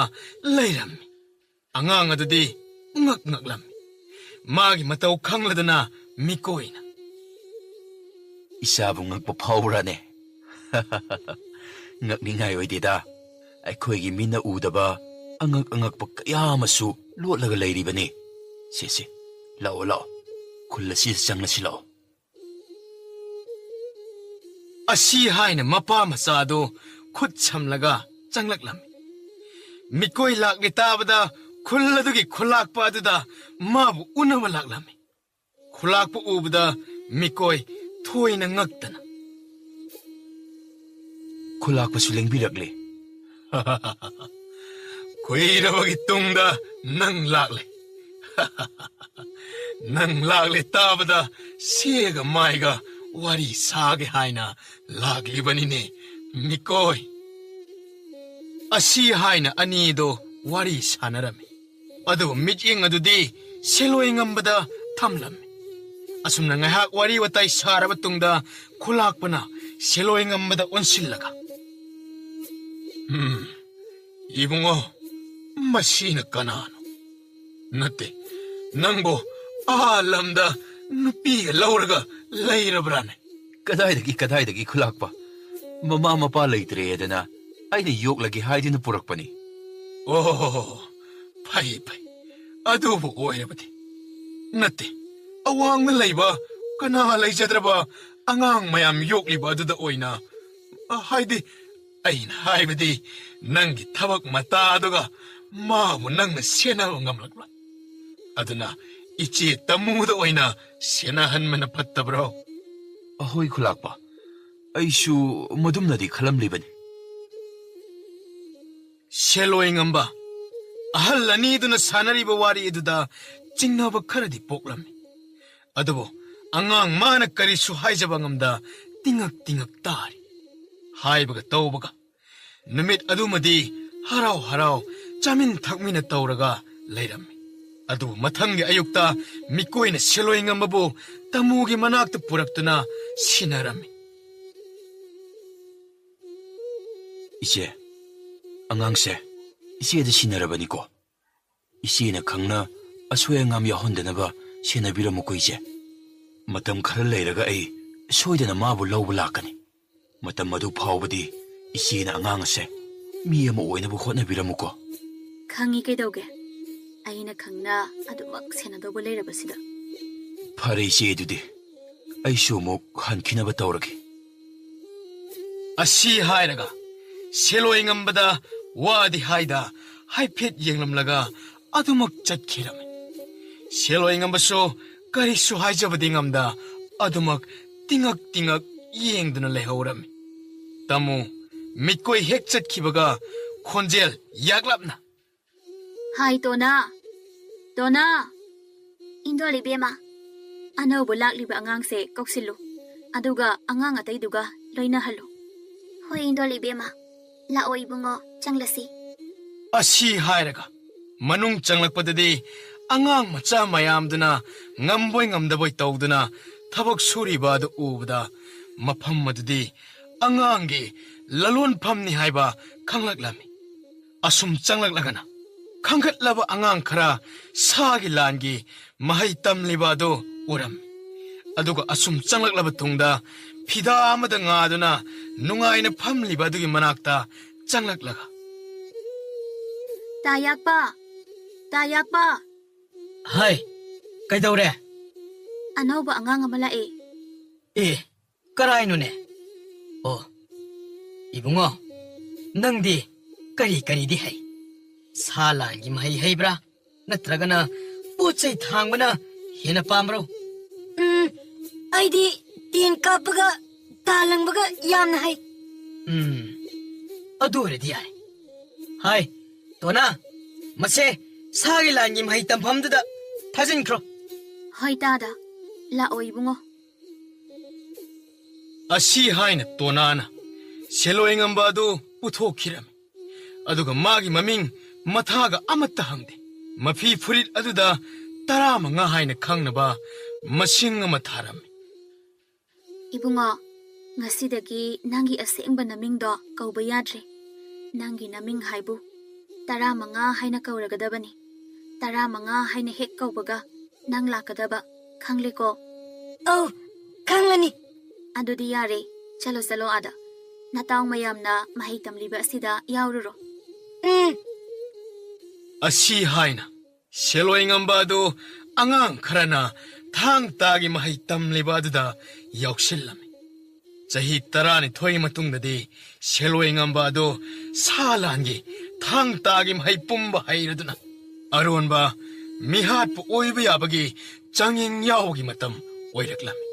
[SPEAKER 1] ꯂꯩꯔꯝꯃꯤ. ꯑꯉꯥꯡ ꯑꯗꯨꯗꯤ ꯉꯛꯂꯝꯃꯤ. ꯃꯥꯒꯤ ꯃꯇꯧ ꯈꯪꯂꯗꯅ ꯃꯤꯀꯣꯏꯅ,
[SPEAKER 2] ꯏꯆꯥꯕꯨ ꯉꯛꯄ ꯐꯥꯎꯕ꯭ꯔꯥꯅꯦ? ꯉꯛꯅꯤꯡꯉꯥꯏ ꯑꯣꯏꯗꯦꯗ. ꯑꯩꯈꯣꯏꯒꯤ ꯃꯤꯅ ꯎꯗꯕ ꯑꯉꯛꯄ ꯀꯌꯥ ꯑꯃꯁꯨ ꯂꯣꯠꯂꯒ ꯂꯩꯔꯤꯕꯅꯤ. ꯁꯦ, ꯂꯥꯛꯑꯣ. ꯈꯨꯜ ꯑꯁꯤꯗ ꯆꯪꯂꯁꯤ, ꯂꯥꯛꯑꯣ.
[SPEAKER 1] ꯑꯁꯤ ꯍꯥꯏꯅ ꯃꯄꯥ ꯃꯆꯥ ꯑꯗꯨ ꯈꯨꯠ ꯁꯝꯂꯒ ꯆꯪꯂꯛꯂꯝꯃꯤ. ꯃꯤꯀꯣꯏ ꯂꯥꯛꯂꯤ ꯇꯥꯕꯗ ꯈꯨꯜ ꯑꯗꯨꯒꯤ ꯈꯨꯜꯂꯥꯛꯄ ꯑꯗꯨꯗ ꯃꯥꯕꯨ ꯎꯅꯕ ꯂꯥꯛꯂꯝꯃꯤ. ꯈꯨꯜꯂꯥꯛꯄ ꯎꯕꯗ ꯃꯤꯀꯣꯏ ꯊꯣꯏꯅ ꯉꯛꯇꯅ,
[SPEAKER 2] ꯈꯨꯜꯂꯥꯛꯄꯁꯨ ꯂꯦꯡꯕꯤꯔꯛꯂꯦ.
[SPEAKER 1] ꯀꯨꯏꯔꯕꯒꯤ ꯇꯨꯡꯗ ꯅꯪ ꯂꯥꯛꯂꯦ. ꯅꯪ ꯂꯥꯛꯂꯦ ꯇꯥꯕꯗ ꯁꯦꯒ ꯃꯥꯏꯒ ꯋꯥꯔꯤ ꯁꯥꯒꯦ ꯍꯥꯏꯅ ꯂꯥꯛꯂꯤꯕꯅꯤꯅꯦ ꯃꯤꯀꯣꯏ. ꯑꯁꯤ ꯍꯥꯏꯅ ꯑꯅꯤꯗꯣ ꯋꯥꯔꯤ ꯁꯥꯟꯅꯔꯝꯃꯤ. ꯑꯗꯨꯕꯨ ꯃꯤꯠꯌꯦꯡ ꯑꯗꯨꯗꯤ ꯁꯦꯂꯣꯏꯉꯝꯕꯗ ꯊꯝꯂꯝꯃꯤ. ꯑꯁꯨꯝꯅ ꯉꯥꯏꯍꯥꯛ ꯋꯥꯔꯤ ꯋꯥꯇꯥꯏ ꯁꯥꯔꯕ ꯇꯨꯡꯗ ꯈꯨꯜꯂꯥꯛꯄꯅ ꯁꯦꯂꯣꯏꯉꯝꯕꯗ ꯑꯣꯟꯁꯤꯜꯂꯒ, "ꯏꯕꯨꯡꯉꯣ, ꯃꯁꯤꯅ ꯀꯅꯥꯅꯣ? ꯅꯠꯇꯦ, ꯅꯪꯕꯨ ꯂꯝꯗ ꯅꯨꯄꯤꯒ ꯂꯧꯔꯒ ꯂꯩꯔꯕ꯭ꯔꯥꯅꯦ?"
[SPEAKER 2] ꯀꯗꯥꯏꯗꯒꯤ ꯈꯨꯜꯂꯥꯛꯄ? ꯃꯃꯥ ꯃꯄꯥ ꯂꯩꯇ꯭ꯔꯦꯗꯅ ꯑꯩꯅ ꯌꯣꯛꯂꯒꯦ ꯍꯥꯏꯗꯨꯅ ꯄꯨꯔꯛꯄꯅꯤ.
[SPEAKER 1] "ꯑꯣ, ꯐꯩ. ꯑꯗꯨꯕꯨ ꯑꯣꯏꯔꯕꯗꯤ ꯅꯠꯇꯦ, ꯑꯋꯥꯡꯗ ꯂꯩꯕ ꯀꯅꯥ ꯂꯩꯖꯗ꯭ꯔꯕ ꯑꯉꯥꯡ ꯃꯌꯥꯝ ꯌꯣꯛꯂꯤꯕ ꯑꯗꯨꯗ ꯑꯣꯏꯅ, ꯍꯥꯏꯗꯤ ꯑꯩꯅ ꯍꯥꯏꯕꯗꯤ ꯅꯪꯒꯤ ꯊꯕꯛ ꯃꯇꯥꯗꯨꯒ ꯃꯥꯕꯨ ꯅꯪꯅ ꯁꯦꯟꯅꯕ ꯉꯝꯂꯛꯕ꯭ꯔꯥ? ꯑꯗꯨꯅ ꯏꯆꯦ ꯇꯃꯨꯗ ꯑꯣꯏꯅ ꯁꯦꯟꯅꯍꯟꯕꯅ ꯐꯠꯇꯕ꯭ꯔꯣ?"
[SPEAKER 2] ꯑꯍꯣꯏ ꯈꯨꯜꯂꯥꯛꯄ, ꯑꯩꯁꯨ ꯃꯗꯨꯝꯅꯗꯤ ꯈꯜꯂꯝꯂꯤꯕꯅꯤ.
[SPEAKER 1] ꯁꯦꯂꯣꯏꯉꯝꯕ ꯑꯍꯜ ꯑꯅꯤꯗꯨꯅ ꯁꯥꯟꯅꯔꯤꯕ ꯋꯥꯔꯤ ꯑꯗꯨꯗ ꯆꯤꯡꯅꯕ ꯈꯔꯗꯤ ꯄꯣꯛꯂꯝꯃꯤ. ꯑꯗꯨꯕꯨ ꯑꯉꯥꯡ ꯃꯥꯅ ꯀꯔꯤꯁꯨ ꯍꯥꯏꯖꯕ ꯉꯝꯗ ꯇꯤꯡꯉꯛ ꯇꯥꯔꯤ. ꯍꯥꯏꯕꯒ ꯇꯧꯕꯒ ꯅꯨꯃꯤꯠ ꯑꯗꯨꯃꯗꯤ ꯍꯔꯥꯎ ꯆꯥꯃꯤꯟ ꯊꯛꯃꯤꯟꯅ ꯇꯧꯔꯒ ꯂꯩꯔꯝꯃꯤ. ꯑꯗꯨꯕꯨ ꯃꯊꯪꯒꯤ ꯑꯌꯨꯛꯇ ꯃꯤꯀꯣꯏꯅ ꯁꯦꯂꯣꯏꯉꯝꯕꯕꯨ ꯇꯃꯨꯒꯤ ꯃꯅꯥꯛꯇ ꯄꯨꯔꯛꯇꯨꯅ ꯁꯤꯟꯅꯔꯝꯃꯤ.
[SPEAKER 2] ꯏꯆꯦ, ꯑꯉꯥꯡꯁꯦ ꯏꯆꯦꯗ ꯁꯤꯟꯅꯔꯕꯅꯤꯀꯣ. ꯏꯆꯦꯅ ꯈꯪꯅ ꯑꯁꯣꯏ ꯑꯉꯥꯝ ꯌꯥꯎꯍꯟꯗꯅꯕ ꯁꯦꯟꯅꯕꯤꯔꯝꯃꯨꯀꯣ ꯏꯆꯦ. ꯃꯇꯝ ꯈꯔ ꯂꯩꯔꯒ ꯑꯩ ꯁꯣꯏꯗꯅ ꯃꯥꯕꯨ ꯂꯧꯕ ꯂꯥꯛꯀꯅꯤ. ꯃꯇꯝ ꯑꯗꯨ ꯐꯥꯎꯕꯗꯤ ꯏꯆꯦꯅ ꯑꯉꯥꯡ ꯑꯁꯦ ꯃꯤ ꯑꯃ ꯑꯣꯏꯅꯕ ꯍꯣꯠꯅꯕꯤꯔꯝꯃꯨꯀꯣ.
[SPEAKER 6] ꯈꯪꯉꯤ, ꯀꯩꯗꯧꯒꯦ? ꯑꯩꯅ ꯈꯪꯅ ꯑꯗꯨꯃꯛ ꯁꯦꯟꯅꯗꯧꯕ ꯂꯩꯔꯕꯁꯤꯗ.
[SPEAKER 2] ꯐꯔꯦ ꯏꯆꯦ, ꯑꯗꯨꯗꯤ ꯑꯩꯁꯨ ꯑꯃꯨꯛ ꯍꯟꯈꯤꯅꯕ ꯇꯧꯔꯒꯦ.
[SPEAKER 1] ꯑꯁꯤ ꯍꯥꯏꯔꯒ ꯁꯦꯂꯣꯏ ꯉꯝꯕꯗ ꯋꯥꯗꯤ ꯍꯥꯏꯗ ꯍꯥꯏꯐꯦꯠ ꯌꯦꯡꯂꯝꯂꯒ ꯑꯗꯨꯃꯛ ꯆꯠꯈꯤꯔꯝꯃꯤ ꯁꯦꯂꯣꯏ ꯉꯝꯕꯁꯨ ꯀꯔꯤꯁꯨ ꯍꯥꯏꯖꯕꯗꯤ ꯉꯝꯗ ꯑꯗꯨꯃꯛ ꯇꯤꯉꯛ ꯇꯤꯉꯛ ꯌꯦꯡꯗꯨꯅ ꯂꯩꯍꯧꯔꯝꯃꯤ ꯇꯥꯃꯣ ꯃꯤꯠꯀꯣꯏ ꯍꯦꯛ ꯆꯠꯈꯤꯕꯒ ꯈꯣꯟꯖꯦꯜ ꯌꯥꯛꯂꯞꯅ
[SPEAKER 6] ꯍꯥꯏ ꯇꯣꯅꯥ ꯇꯣꯅꯥ ꯏꯟꯗꯣꯜ ꯏꯕꯦꯝꯃ ꯑꯅꯧꯕ ꯂꯥꯛꯂꯤꯕ ꯑꯉꯥꯡꯁꯦ ꯀꯧꯁꯤꯜꯂꯨ ꯑꯗꯨꯒ ꯑꯉꯥꯡ ꯑꯇꯩꯗꯨꯒ ꯂꯣꯏꯅꯍꯜꯂꯨ ꯍꯣꯏ ꯏꯟꯗꯣꯜ ꯏꯕꯦꯝꯃ ꯂꯥꯛꯑꯣ ꯏꯕꯨꯡꯉꯣ ꯆꯪꯂꯁꯤ
[SPEAKER 1] ꯑꯁꯤ ꯍꯥꯏꯔꯒ ꯃꯅꯨꯡ ꯆꯪꯂꯛꯄꯗꯗꯤ ꯑꯉꯥꯡ ꯃꯆꯥ ꯃꯌꯥꯝꯗꯨꯅ ꯉꯝꯕꯣꯏ ꯉꯝꯗꯕꯣꯏ ꯇꯧꯗꯨꯅ ꯊꯕꯛ ꯁꯨꯔꯤꯕ ꯑꯗꯨ ꯎꯕꯗ ꯃꯐꯝ ꯑꯗꯨꯗꯤ ꯑꯉꯥꯡꯒꯤ ꯂꯂꯣꯟꯐꯝꯅꯤ ꯍꯥꯏꯕ ꯈꯪꯂꯛꯂꯝꯃꯤ ꯑꯁꯨꯝ ꯆꯪꯂꯛꯂꯒꯅ ꯈꯪꯒꯠꯂꯕ ꯑꯉꯥꯡ ꯈꯔ ꯁꯥꯒꯤ ꯂꯥꯟꯒꯤ ꯃꯍꯩ ꯇꯝꯂꯤꯕ ꯑꯗꯨ ꯎꯔꯝꯃꯤ ꯑꯗꯨꯒ ꯑꯁꯨꯝ ꯆꯪꯂꯛꯂꯕ ꯇꯨꯡꯗ ꯐꯤꯗꯥ ꯑꯃꯗ ꯉꯥꯗꯨꯅ ꯅꯨꯡꯉꯥꯏꯅ ꯐꯝꯂꯤꯕ ꯑꯗꯨꯒꯤ ꯃꯅꯥꯛꯇ ꯆꯪꯂꯛꯂꯒ
[SPEAKER 6] ꯇꯥ ꯌꯥꯛꯄ
[SPEAKER 1] ꯍꯥꯏ ꯀꯩꯗꯧꯔꯦ
[SPEAKER 6] ꯑꯅꯧꯕ ꯑꯉꯥꯡ ꯑꯃ ꯂꯥꯛꯑꯦ
[SPEAKER 1] ꯑꯦ ꯀꯔꯥꯏꯅꯣꯅꯦ ꯑꯣ ꯏꯕꯨꯡꯉꯣ ꯅꯪꯗꯤ ꯀꯔꯤꯗꯤ ꯍꯩ ꯁꯥ ꯂꯥꯟꯒꯤ ꯃꯍꯩ ꯍꯩꯕ꯭ꯔꯥ ꯅꯠꯇ꯭ꯔꯒꯅ ꯄꯣꯠ ꯆꯩ ꯊꯥꯡꯕꯅ ꯍꯦꯟꯅ ꯄꯥꯝꯕ꯭ꯔꯣ
[SPEAKER 5] ꯑꯩꯗꯤ ꯇꯦꯟ ꯀꯥꯞꯄꯒ ꯇꯥ ꯂꯪꯕꯒ ꯌꯥꯝꯅ ꯍꯩ
[SPEAKER 1] ꯑꯗꯨ ꯑꯣꯏꯔꯗꯤ ꯌꯥꯏ ꯍꯥꯏ ꯇꯣꯅꯥ ꯃꯁꯦ ꯁꯥꯒꯤ ꯂꯥꯟꯒꯤ ꯃꯍꯩ ꯇꯝꯐꯝꯗꯨꯗ ꯊꯥꯖꯤꯟꯈ꯭ꯔꯣ
[SPEAKER 6] ꯍꯣꯏ ꯇꯥꯗ ꯂꯥꯛꯑꯣ ꯏꯕꯨꯡꯉꯣ
[SPEAKER 1] ꯑꯁꯤ ꯍꯥꯏꯅ ꯇꯣꯅꯥꯅ ꯁꯦꯂꯣꯏ ꯉꯝꯕ ꯑꯗꯨ ꯄꯨꯊꯣꯛꯈꯤꯔꯝꯃꯤ ꯑꯗꯨꯒ ꯃꯥꯒꯤ ꯃꯃꯤꯡ ꯃꯊꯥꯒ ꯑꯃꯠꯇ ꯍꯪꯗꯦ ꯃꯐꯤ ꯐꯨꯔꯤꯠ ꯑꯗꯨꯗ 15 ꯍꯥꯏꯅ ꯈꯪꯅꯕ ꯃꯁꯤꯡ ꯑꯃ ꯊꯥꯔꯝꯃꯤ
[SPEAKER 6] 이붕어, ngasidagi nangi asengba namingdo kauba yadre. Nangi naming haibu. 15 haina kauragadabani. 15 haina hek kaubaga nang lakadaba. Khangleko.
[SPEAKER 5] Oh, khanglani.
[SPEAKER 6] Adudi yare, chalo salo ada. Nataong mayamna mahi tamliba asida yaururo.
[SPEAKER 1] ꯑꯁꯤ ꯍꯥꯏꯅ ꯁꯦꯂꯣꯏ ꯉꯝꯕ ꯑꯗꯨ ꯑꯉꯥꯡ ꯈꯔꯅ ꯊꯥꯡ ꯇꯥꯒꯤ ꯃꯍꯩ ꯇꯝꯂꯤꯕ ꯑꯗꯨꯗ ꯌꯥꯎꯁꯤꯜꯂꯝꯃꯤ ꯆꯍꯤ 12 ꯃꯇꯨꯡꯗꯗꯤ ꯁꯦꯂꯣꯏ ꯉꯝꯕ ꯑꯗꯨ ꯁꯥ ꯂꯥꯟꯒꯤ ꯊꯥꯡ ꯇꯥꯒꯤ ꯃꯍꯩ ꯄꯨꯝꯕ ꯍꯩꯔꯗꯨꯅ ꯑꯔꯣꯟꯕ ꯃꯤꯍꯥꯠꯄ ꯑꯣꯏꯕ ꯌꯥꯕꯒꯤ ꯆꯥꯡꯌꯦꯡ ꯌꯥꯎꯕꯒꯤ ꯃꯇꯝ ꯑꯣꯏꯔꯛꯂꯝꯃꯤ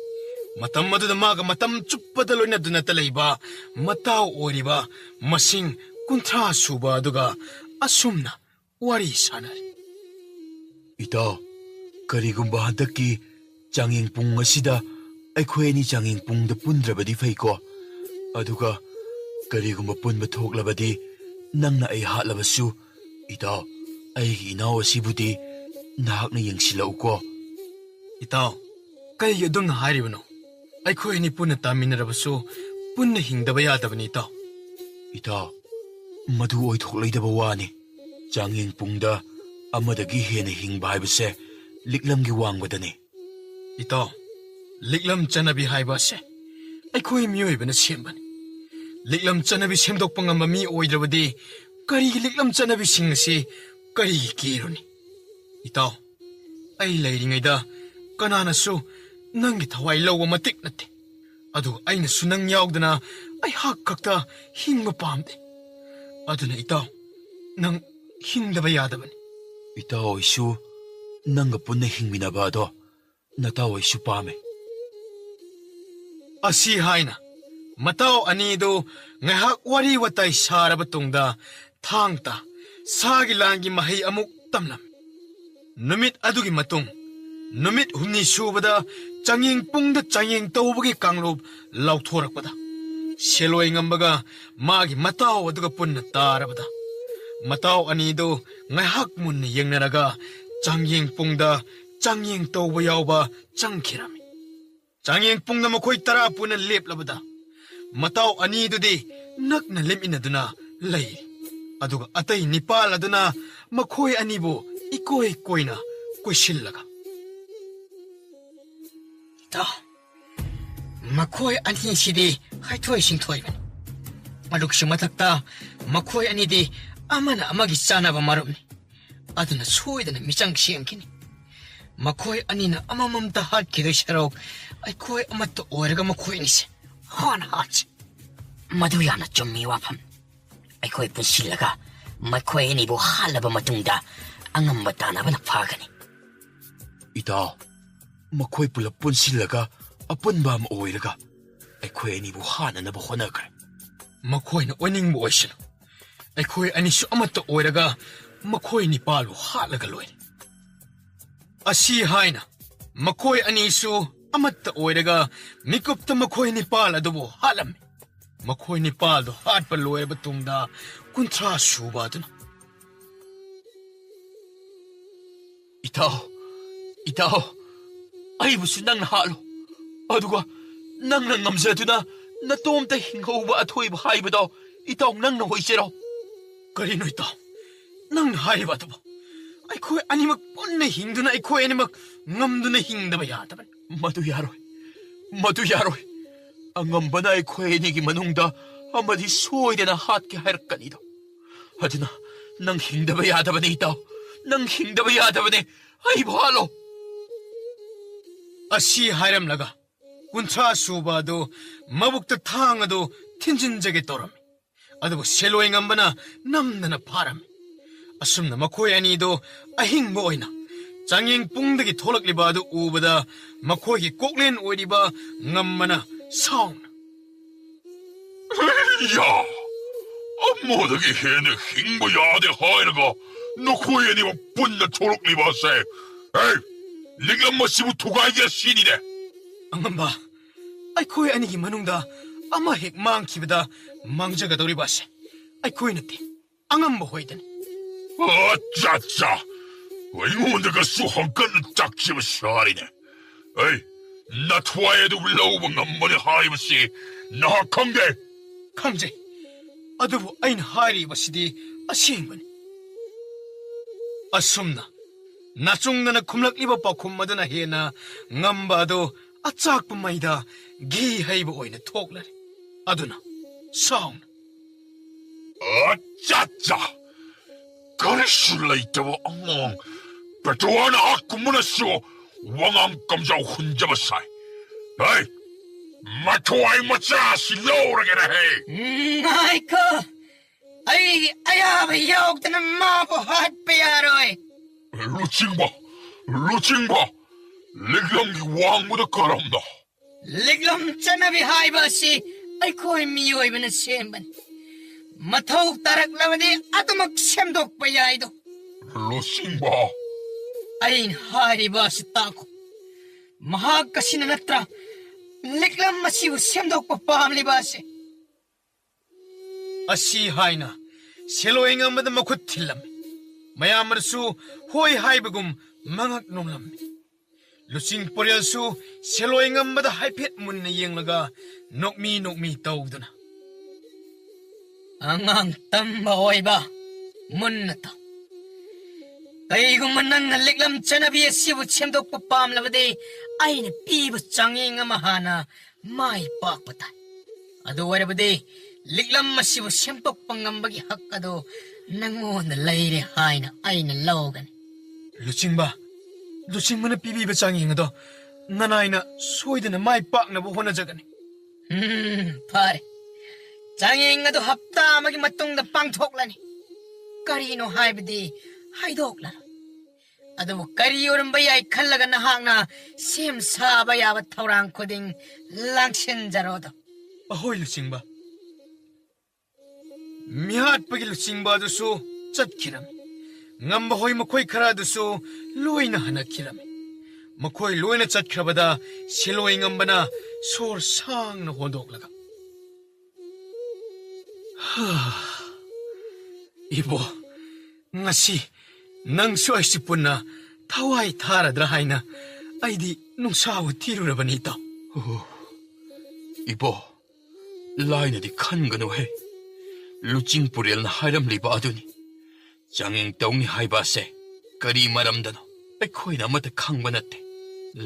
[SPEAKER 1] ꯃꯇꯝ ꯑꯗꯨꯗ ꯃꯥꯒ ꯃꯇꯝ ꯆꯨꯞꯄꯗ ꯂꯣꯏꯅꯗꯨꯅꯇ ꯂꯩꯕ ꯃꯇꯥꯎ ꯑꯣꯏꯔꯤꯕ ꯃꯁꯤꯡ 30 ꯁꯨꯕ ꯑꯗꯨꯒ ꯑꯁꯨꯝꯅ ꯋꯥꯔꯤ ꯁꯥꯅꯔꯤ
[SPEAKER 3] ꯏꯇꯥꯎ ꯀꯔꯤꯒꯨꯝꯕ ꯍꯟꯗꯛꯀꯤ ꯆꯥꯡꯌꯦꯡ ꯄꯨꯡ ꯑꯁꯤꯗ ꯑꯩꯈꯣꯏ ꯑꯅꯤ ꯆꯥꯡꯌꯦꯡ ꯄꯨꯡꯗ ꯄꯨꯟꯗ꯭ꯔꯕꯗꯤ ꯐꯩꯀꯣ ꯑꯗꯨꯒ ꯀꯔꯤꯒꯨꯝꯕ ꯄꯨꯟꯕ ꯊꯣꯛꯂꯕꯗꯤ ꯅꯪꯅ ꯑꯩ ꯍꯥꯠꯂꯕꯁꯨ ꯏꯇꯥꯎ ꯑꯩꯒꯤ ꯏꯅꯥꯎ ꯑꯁꯤꯕꯨꯗꯤ ꯅꯍꯥꯛꯅ ꯌꯦꯡꯁꯤꯜꯂꯛꯎꯀꯣ
[SPEAKER 1] ꯏꯇꯥꯎ ꯀꯩꯒꯤ ꯑꯗꯨꯝꯅ ꯍꯥꯏꯔꯤꯕꯅꯣ ꯑꯩꯈꯣꯏ ꯑꯅꯤ ꯄꯨꯟꯅ ꯇꯥꯃꯤꯟꯅꯔꯕꯁꯨ ꯄꯨꯟꯅ ꯍꯤꯡꯗꯕ ꯌꯥꯗꯕꯅꯤ ꯏꯇꯥꯎ
[SPEAKER 3] ꯏꯇꯥꯎ ꯃꯗꯨ ꯑꯣꯏꯊꯣꯛꯂꯣꯏꯗꯕ ꯋꯥꯅꯤ ꯆꯥꯡꯌꯦꯡ ꯄꯨꯡꯗ ꯑꯃꯗꯒꯤ ꯍꯦꯟꯅ ꯍꯤꯡꯕ ꯍꯥꯏꯕꯁꯦ ꯂꯤꯛꯂꯝꯒꯤ ꯋꯥꯡꯕꯗꯅꯤ
[SPEAKER 1] ꯏꯇꯥꯎ ꯂꯤꯛꯂꯝ ꯆꯠꯅꯕꯤ ꯍꯥꯏꯕ ꯑꯁꯦ ꯑꯩꯈꯣꯏ ꯃꯤꯑꯣꯏꯕꯅ ꯁꯦꯝꯕꯅꯤ ꯂꯤꯛꯂꯝ ꯆꯠꯅꯕꯤ ꯁꯦꯝꯗꯣꯛꯄ ꯉꯝꯕ ꯃꯤ ꯑꯣꯏꯗ꯭ꯔꯕꯗꯤ ꯀꯔꯤꯒꯤ ꯂꯤꯛꯂꯝ ꯆꯠꯅꯕꯤꯁꯤꯡ ꯑꯁꯤ ꯀꯔꯤꯒꯤ ꯀꯤꯔꯨꯅꯤ ꯏꯇꯥꯎ ꯑꯩ ꯂꯩꯔꯤꯉꯩꯗ ꯀꯅꯥꯅꯁꯨ ꯅꯪꯒꯤ ꯊꯋꯥꯏ ꯂꯧꯕ ꯃꯇꯤꯛ ꯅꯠꯇꯦ ꯑꯗꯨꯒ ꯑꯩꯅꯁꯨ ꯅꯪ ꯌꯥꯎꯗꯅ ꯑꯩꯍꯥꯛ ꯈꯛꯇ ꯍꯤꯡꯕ ꯄꯥꯝꯗꯦ ꯑꯗꯨꯅ ꯏꯇꯥꯎ ꯅꯪ ꯍꯤꯡꯗꯕ ꯌꯥꯗꯕꯅꯤ
[SPEAKER 3] ꯏꯇꯥꯎ ꯑꯩꯁꯨ ꯅꯪꯒ ꯄꯨꯟꯅ ꯍꯤꯡꯃꯤꯟꯅꯕ ꯑꯗꯣ ꯅꯇꯥꯎ ꯑꯩꯁꯨ ꯄꯥꯝꯃꯦ
[SPEAKER 1] ꯑꯁꯤ ꯍꯥꯏꯅ ꯃꯇꯥꯎ ꯑꯅꯤꯗꯨ ꯉꯥꯏꯍꯥꯛ ꯋꯥꯔꯤ ꯋꯥꯇꯥꯏ ꯁꯥꯔꯕ ꯇꯨꯡꯗ ꯊꯥꯡꯇ ꯁꯥꯒꯤ ꯂꯥꯟꯒꯤ ꯃꯍꯩ ꯑꯃꯨꯛ ꯇꯝꯂꯝꯃꯤ ꯅꯨꯃꯤꯠ ꯑꯗꯨꯒꯤ ꯃꯇꯨꯡ ꯅꯨꯃꯤꯠ 8 ꯁꯨꯕꯗ ꯆꯥꯡꯌꯦꯡ ꯄꯨꯡꯗ ꯆꯥꯡꯌꯦꯡ ꯇꯧꯕꯒꯤ ꯀꯥꯡꯂꯨꯞ ꯂꯥꯎꯊꯣꯔꯛꯄꯗ ꯁꯦꯂꯣꯏ ꯉꯝꯕꯒ ꯃꯥꯒꯤ ꯃꯇꯥꯎ ꯑꯗꯨꯒ ꯄꯨꯟꯅ ꯇꯥꯔꯕꯗ ꯃꯇꯥꯎ ꯑꯅꯤꯗꯨ ꯉꯥꯏꯍꯥꯛ ꯃꯨꯟꯅ ꯌꯦꯡꯅꯔꯒ ꯆꯥꯡꯌꯦꯡ ꯄꯨꯡꯗ ꯆꯥꯡꯌꯦꯡ ꯇꯧꯕ ꯌꯥꯎꯕ ꯆꯪꯈꯤꯔꯝꯃꯤ ꯆꯥꯡꯌꯦꯡ ꯄꯨꯡꯗ ꯃꯈꯣꯏ 10 ꯄꯨꯟꯅ ꯂꯦꯞꯂꯕꯗ ꯃꯇꯥꯎ ꯑꯅꯤꯗꯨꯗꯤ ꯅꯛꯅ ꯂꯦꯞꯃꯤꯟꯅꯗꯨꯅ ꯂꯩꯔꯤ ꯑꯗꯨꯒ ꯑꯇꯩ 9 ꯑꯗꯨꯅ ꯃꯈꯣꯏ ꯑꯅꯤꯕꯨ ꯏꯀꯣꯏ ꯀꯣꯏꯅ ꯀꯣꯏꯁꯤꯜꯂꯒ ꯏꯇꯥꯎ ꯃꯈꯣꯏ ꯑꯅꯤꯁꯤꯗꯤ ꯍꯩꯊꯣꯏ ꯁꯤꯡꯊꯣꯏꯕꯅꯤ ꯃꯗꯨꯒꯤꯁꯨ ꯃꯊꯛꯇ ꯃꯈꯣꯏ ꯑꯅꯤꯗꯤ ꯑꯃꯅ ꯑꯃꯒꯤ ꯆꯥꯅꯕ ꯃꯔꯨꯞꯅꯤ ꯑꯗꯨꯅ ꯁꯣꯏꯗꯅ ꯃꯤꯆꯪ ꯁꯦꯝꯈꯤꯅꯤ ꯃꯈꯣꯏ ꯑꯅꯤꯅ ꯑꯃꯃꯝꯇ ꯍꯥꯠꯈꯤꯗꯣꯏ ꯁꯔꯨꯛ ꯑꯩꯈꯣꯏ ꯑꯃꯠꯇ ꯑꯣꯏꯔꯒ ꯃꯈꯣꯏ ꯑꯅꯤꯁꯦ ꯍꯥꯠꯁꯤ ꯃꯗꯨ ꯌꯥꯝꯅ ꯆꯨꯝꯃꯤ ꯋꯥꯐꯝ
[SPEAKER 4] ꯑꯩꯈꯣꯏ ꯄꯨꯟꯁꯤꯜꯂꯒ ꯃꯈꯣꯏ ꯑꯅꯤꯕꯨ ꯍꯥꯠꯂꯕ ꯃꯇꯨꯡꯗ ꯑꯉꯝꯕ ꯇꯥꯟꯅꯕꯅ ꯐꯒꯅꯤ.
[SPEAKER 3] ꯏꯇꯥꯎ, ꯃꯈꯣꯏ ꯄꯨꯂꯞ ꯄꯨꯟꯁꯤꯜꯂꯒ ꯑꯄꯨꯟꯕ ꯑꯃ ꯑꯣꯏꯔꯒ ꯑꯩꯈꯣꯏ ꯑꯅꯤꯕꯨ ꯍꯥꯠꯅꯅꯕ ꯍꯣꯠꯅꯈ꯭ꯔꯦ.
[SPEAKER 1] ꯃꯈꯣꯏꯅ ꯑꯣꯏꯅꯤꯡꯕ ꯑꯣꯏꯁꯅꯨ. ꯑꯩꯈꯣꯏ ꯑꯅꯤꯁꯨ ꯑꯃꯠꯇ ꯑꯣꯏꯔꯒ ꯃꯈꯣꯏ ꯅꯤꯄꯥꯜꯕꯨ ꯍꯥꯠꯂꯒ ꯂꯣꯏꯔꯦ. ꯑꯁꯤ ꯍꯥꯏꯅ ꯃꯈꯣꯏ ꯑꯅꯤꯁꯨ ꯑꯃꯠꯇ ꯑꯣꯏꯔꯒ ꯃꯤꯀꯨꯞꯇ ꯃꯈꯣꯏ ꯅꯤꯄꯥꯜ ꯑꯗꯨꯕꯨ ꯍꯥꯠꯂꯝꯃꯤ. ꯃꯈꯣꯏ ꯅꯤꯄꯥꯜꯗꯨ ꯍꯥꯠꯄ ꯂꯣꯏꯔꯕ ꯇꯨꯡꯗ 30 ꯁꯨꯕ ꯑꯗꯨꯅ,
[SPEAKER 2] ꯏꯇꯥꯎ, ꯑꯩꯕꯨꯁꯨ ꯅꯪꯅ ꯍꯥꯠꯂꯣ. ꯑꯗꯨꯒ ꯅꯪꯅ ꯉꯝꯖꯗꯨꯅ ꯅꯇꯣꯝꯇ ꯍꯤꯡꯍꯧꯕ ꯑꯊꯣꯏꯕ ꯍꯥꯏꯕꯗꯣ ꯏꯇꯥꯎ ꯅꯪꯅ ꯑꯣꯏꯖꯔꯣ.
[SPEAKER 1] ꯀꯔꯤꯅꯣ ꯏꯇꯥꯎ ꯅꯪꯅ ꯍꯥꯏꯔꯤꯕ ꯑꯗꯨꯕꯨ? ꯑꯩꯈꯣꯏ ꯑꯅꯤꯃꯛ ꯄꯨꯟꯅ ꯍꯤꯡꯗꯨꯅ ꯑꯩꯈꯣꯏ ꯑꯅꯤꯃꯛ ꯉꯝꯗꯨꯅ ꯍꯤꯡꯗꯕ ꯌꯥꯗꯕꯅꯤ.
[SPEAKER 2] ꯃꯗꯨ ꯌꯥꯔꯣꯏ. ꯑꯉꯝꯕꯅ ꯑꯩꯈꯣꯏ ꯑꯅꯤꯒꯤ ꯃꯅꯨꯡꯗ ꯑꯃꯗꯤ ꯁꯣꯏꯗꯅ ꯍꯥꯠꯀꯦ ꯍꯥꯏꯔꯛꯀꯅꯤꯗꯣ. ꯑꯗꯨꯅ ꯅꯪ ꯍꯤꯡꯗꯕ ꯌꯥꯗꯕꯅꯤ ꯏꯇꯥꯎ. ꯅꯪ ꯍꯤꯡꯗꯕ ꯌꯥꯗꯕꯅꯤ. ꯑꯩꯕꯨ ꯍꯥꯠꯂꯣ.
[SPEAKER 1] ꯑꯁꯤ ꯍꯥꯏꯔꯝꯂꯒ 30 ꯁꯨꯕ ꯑꯗꯨ ꯃꯕꯨꯛꯇ ꯊꯥꯡ ꯑꯗꯨ ꯊꯤꯟꯖꯤꯟꯖꯒꯦ ꯇꯧꯔꯝꯃꯤ. ꯑꯗꯨꯕꯨ ꯁꯦꯂꯣꯏ ꯉꯝꯕꯅ ꯅꯝꯗꯅ ꯐꯥꯔꯝꯃꯤ. ꯑꯁꯨꯝꯅ ꯃꯈꯣꯏ ꯑꯅꯤꯗꯨ ꯑꯍꯤꯡꯕ ꯑꯣꯏꯅ ꯆꯥꯡꯌꯦꯡ ꯄꯨꯡꯗꯒꯤ ꯊꯣꯛꯂꯛꯂꯤꯕ ꯑꯗꯨ ꯎꯕꯗ ꯃꯈꯣꯏꯒꯤ ꯀꯣꯛꯂꯦꯟ ꯑꯣꯏꯔꯤꯕ ꯉꯝꯕꯅ ꯁꯥꯎꯅ,
[SPEAKER 3] ꯌꯥ! ꯑꯃꯗꯒꯤ ꯍꯦꯟꯅ ꯍꯤꯡꯕ ꯌꯥꯗꯦ ꯍꯥꯏꯔꯒ ꯅꯈꯣꯏ ꯑꯅꯤꯃꯛ ꯄꯨꯟꯅ ꯊꯣꯛꯂꯛꯂꯤꯕ ꯑꯁꯦ ꯂꯤꯛꯂꯝ ꯑꯁꯤꯕꯨ ꯊꯨꯒꯥꯏꯒꯦ ꯁꯤꯅꯤꯅꯦ.
[SPEAKER 1] ꯑꯉꯝꯕ, ꯑꯩꯈꯣꯏ ꯑꯅꯤꯒꯤ ꯃꯅꯨꯡꯗ ꯑꯃ ꯍꯦꯛ ꯃꯥꯡꯈꯤꯕꯗ ꯃꯥꯡꯖꯒꯗꯧꯔꯤꯕ ꯑꯁꯦ ꯑꯩꯈꯣꯏ ꯅꯠꯇꯦ, ꯑꯉꯝꯕ ꯍꯣꯏꯗꯅꯤ.
[SPEAKER 3] ꯑꯠꯆꯥ! ꯑꯩꯉꯣꯟꯗꯒꯁꯨ ꯍꯪꯀꯠꯅ ꯆꯥꯛꯈꯤꯕ ꯁꯥꯔꯤꯅꯦ. ꯅꯊ꯭ꯋꯥꯏ ꯑꯗꯨ ꯂꯧꯕ ꯉꯝꯕꯅꯤ ꯍꯥꯏꯕꯁꯤ ꯅꯍꯥꯛ ꯈꯪꯗꯦ?
[SPEAKER 1] ꯈꯪꯖꯩ, ꯑꯗꯨꯕꯨ ꯑꯩꯅ ꯍꯥꯏꯔꯤꯕꯁꯤꯗꯤ ꯑꯁꯦꯡꯕꯅꯤ. ꯑꯁꯨꯝꯅ ꯅꯆꯨꯡꯗꯅ ꯈꯨꯝꯂꯛꯂꯤꯕ ꯄꯥꯎꯈꯨꯝ ꯑꯗꯨꯅ ꯍꯦꯟꯅ ꯉꯝꯕ ꯑꯗꯨ ꯑꯆꯥꯛꯄ ꯃꯩꯗ ꯘꯤ ꯍꯩꯕ ꯑꯣꯏꯅ ꯊꯣꯛꯂꯔꯦ. ꯑꯗꯨꯅ ꯁꯥꯎꯅ,
[SPEAKER 3] ꯑꯠꯆꯥ! ꯀꯔꯤꯁꯨ ꯂꯩꯇꯕ ꯑꯉꯥꯡ ꯄꯦꯇ꯭ꯔꯣꯋꯥ ꯅꯍꯥꯛꯀꯨꯝꯕꯅꯁꯨ ꯋꯥꯉꯥꯡ ꯀꯝꯖꯥꯎ ꯍꯨꯟꯖꯕ ꯁꯥꯏ. ꯃꯊ꯭ꯋꯥꯏ ꯃꯆꯥꯁꯤ ꯂꯧꯔꯒꯦꯅ ꯍꯦ.
[SPEAKER 4] ꯉꯥꯏꯈꯣ! ꯑꯩꯒꯤ ꯑꯌꯥꯕ ꯌꯥꯎꯗꯅ ꯃꯥꯕꯨ ꯍꯥꯠꯄ ꯌꯥꯔꯣꯏ.
[SPEAKER 3] ꯂꯨꯆꯤꯡꯕ! ꯂꯤꯛꯂꯝꯒꯤ ꯋꯥꯡꯃꯗ ꯀꯔꯝꯅ?
[SPEAKER 4] ꯂꯤꯛꯂꯝ ꯆꯠꯅꯕꯤ ꯍꯥꯏꯕ ꯑꯁꯤ ꯑꯩꯈꯣꯏ ꯃꯤꯑꯣꯏꯕꯅ ꯁꯦꯝꯕꯅꯤ. ꯃꯊꯧ ꯇꯥꯔꯛꯂꯕꯗꯤ ꯑꯗꯨꯃꯛ ꯁꯦꯝꯗꯣꯛꯄ ꯌꯥꯏꯗꯣ.
[SPEAKER 3] ꯂꯨꯆꯤꯡꯕ!
[SPEAKER 4] ꯑꯩꯅ ꯍꯥꯏꯔꯤꯕ ꯑꯁꯤ ꯇꯥꯈꯣ. ꯃꯍꯥꯛ ꯑꯁꯤꯅ ꯅꯠꯇ꯭ꯔꯥ ꯂꯤꯛꯂꯝ ꯑꯁꯤꯕꯨ ꯁꯦꯝꯗꯣꯛꯄ ꯄꯥꯝꯂꯤꯕ ꯑꯁꯤ?
[SPEAKER 1] ꯑꯁꯤ ꯍꯥꯏꯅ ꯁꯦꯂꯣꯏ ꯉꯝꯕꯗ ꯃꯈꯨꯠ ꯊꯤꯜꯂꯝꯃꯤ. ꯃꯌꯥꯝꯅꯁꯨ ꯍꯣꯏ ꯍꯥꯏꯕꯒꯨꯝ ꯃꯉꯛ ꯅꯣꯝꯂꯝꯃꯤ. ꯂꯨꯆꯤꯡ ꯄꯣꯔꯦꯜꯁꯨ ꯁꯦꯂꯣꯏ ꯉꯝꯕꯗ ꯍꯥꯏꯐꯦꯠ ꯃꯨꯟꯅ ꯌꯦꯡꯂꯒ ꯅꯣꯛꯃꯤ ꯇꯧꯗꯨꯅ,
[SPEAKER 4] ꯑꯉꯥꯡ ꯇꯝꯕ ꯑꯣꯏꯕ, ꯃꯨꯟꯅ ꯇꯧ. ꯀꯩꯒꯨꯝꯕ ꯅꯪꯅ ꯂꯤꯛꯂꯝ ꯆꯠꯅꯕꯤ ꯑꯁꯤꯕꯨ ꯁꯦꯝꯗꯣꯛꯄ ꯄꯥꯝꯂꯕꯗꯤ ꯑꯩꯅ ꯄꯤꯕ ꯆꯥꯡꯌꯦꯡ ꯑꯃ ꯍꯥꯟꯅ ꯃꯥꯏ ꯄꯥꯛꯄ ꯇꯥꯏ. ꯑꯗꯨ ꯑꯣꯏꯔꯕꯗꯤ ꯂꯤꯛꯂꯝ ꯑꯁꯤꯕꯨ ꯁꯦꯝꯗꯣꯛꯄ ꯉꯝꯕꯒꯤ ꯍꯛ ꯑꯗꯨ ꯅꯪꯉꯣꯟꯗ ꯂꯩꯔꯦ ꯍꯥꯏꯅ ꯑꯩꯅ ꯂꯧꯒꯅꯤ.
[SPEAKER 1] ꯂꯨꯆꯤꯡꯕꯅ ꯄꯤꯕꯤꯕ ꯆꯥꯡꯌꯦꯡ ꯑꯗꯣ ꯅꯅꯥꯏꯅ ꯁꯣꯏꯗꯅ ꯃꯥꯏ ꯄꯥꯛꯅꯕ ꯍꯣꯠꯅꯖꯒꯅꯤ.
[SPEAKER 4] ꯐꯔꯦ. ꯆꯥꯡꯌꯦꯡ ꯑꯗꯨ ꯍꯞꯇꯥ ꯑꯃꯒꯤ ꯃꯇꯨꯡꯗ ꯄꯥꯡꯊꯣꯛꯂꯅꯤ. ꯀꯔꯤꯅꯣ ꯍꯥꯏꯕꯗꯤ ꯍꯥꯏꯗꯣꯛꯂꯅꯤ. ꯑꯗꯨꯕꯨ ꯀꯔꯤ ꯑꯣꯏꯔꯝꯕ ꯌꯥꯏ ꯈꯜꯂꯒ ꯅꯍꯥꯛꯅ ꯁꯦꯝ ꯁꯥꯕ ꯌꯥꯕ ꯊꯧꯔꯥꯡ ꯈꯨꯗꯤꯡ ꯂꯥꯡꯁꯤꯟꯖꯔꯣꯗꯣ.
[SPEAKER 1] ꯑꯍꯣꯏ ꯂꯨꯆꯤꯡꯕ. ꯃꯤꯍꯥꯠꯄꯒꯤ ꯂꯨꯆꯤꯡꯕ ꯑꯗꯨꯁꯨ ꯆꯠꯈꯤꯔꯝꯃꯤ. ꯉꯝꯕ ꯍꯣꯏ ꯃꯈꯣꯏ ꯈꯔ ꯑꯗꯨꯁꯨ ꯂꯣꯏꯅ ꯍꯟꯅꯈꯤꯔꯝꯃꯤ. ꯃꯈꯣꯏ ꯂꯣꯏꯅ ꯆꯠꯈ꯭ꯔꯕꯗ ꯁꯦꯂꯣꯏ ꯉꯝꯕꯅ ꯁꯣꯔ ꯁꯥꯡꯅ ꯍꯣꯟꯗꯣꯛꯂꯒ, ꯏꯕꯣ, ꯉꯁꯤ ꯅꯪꯁꯨ ꯑꯩꯁꯨ ꯄꯨꯟꯅ ꯊꯋꯥꯏ ꯊꯥꯔꯗ꯭ꯔꯥ ꯍꯥꯏꯅ ꯑꯩꯗꯤ ꯅꯨꯡꯁꯥꯕꯨ ꯊꯤꯔꯨꯔꯕꯅꯤ ꯏꯇꯥꯎ.
[SPEAKER 2] ꯏꯕꯣ, ꯂꯥꯏꯅꯗꯤ ꯈꯟꯒꯅꯨꯍꯦ. ꯂꯨꯆꯤꯡ ꯄꯨꯔꯦꯜꯅ ꯍꯥꯏꯔꯝꯂꯤꯕ ꯑꯗꯨꯅꯤ. ꯆꯥꯡꯌꯦꯡ ꯇꯧꯅꯤ ꯍꯥꯏꯕ ꯑꯁꯦ ꯀꯔꯤ ꯃꯔꯝꯗꯅꯣ ꯑꯩꯈꯣꯏꯅ ꯑꯃꯠꯇ ꯈꯪꯕ ꯅꯠꯇꯦ.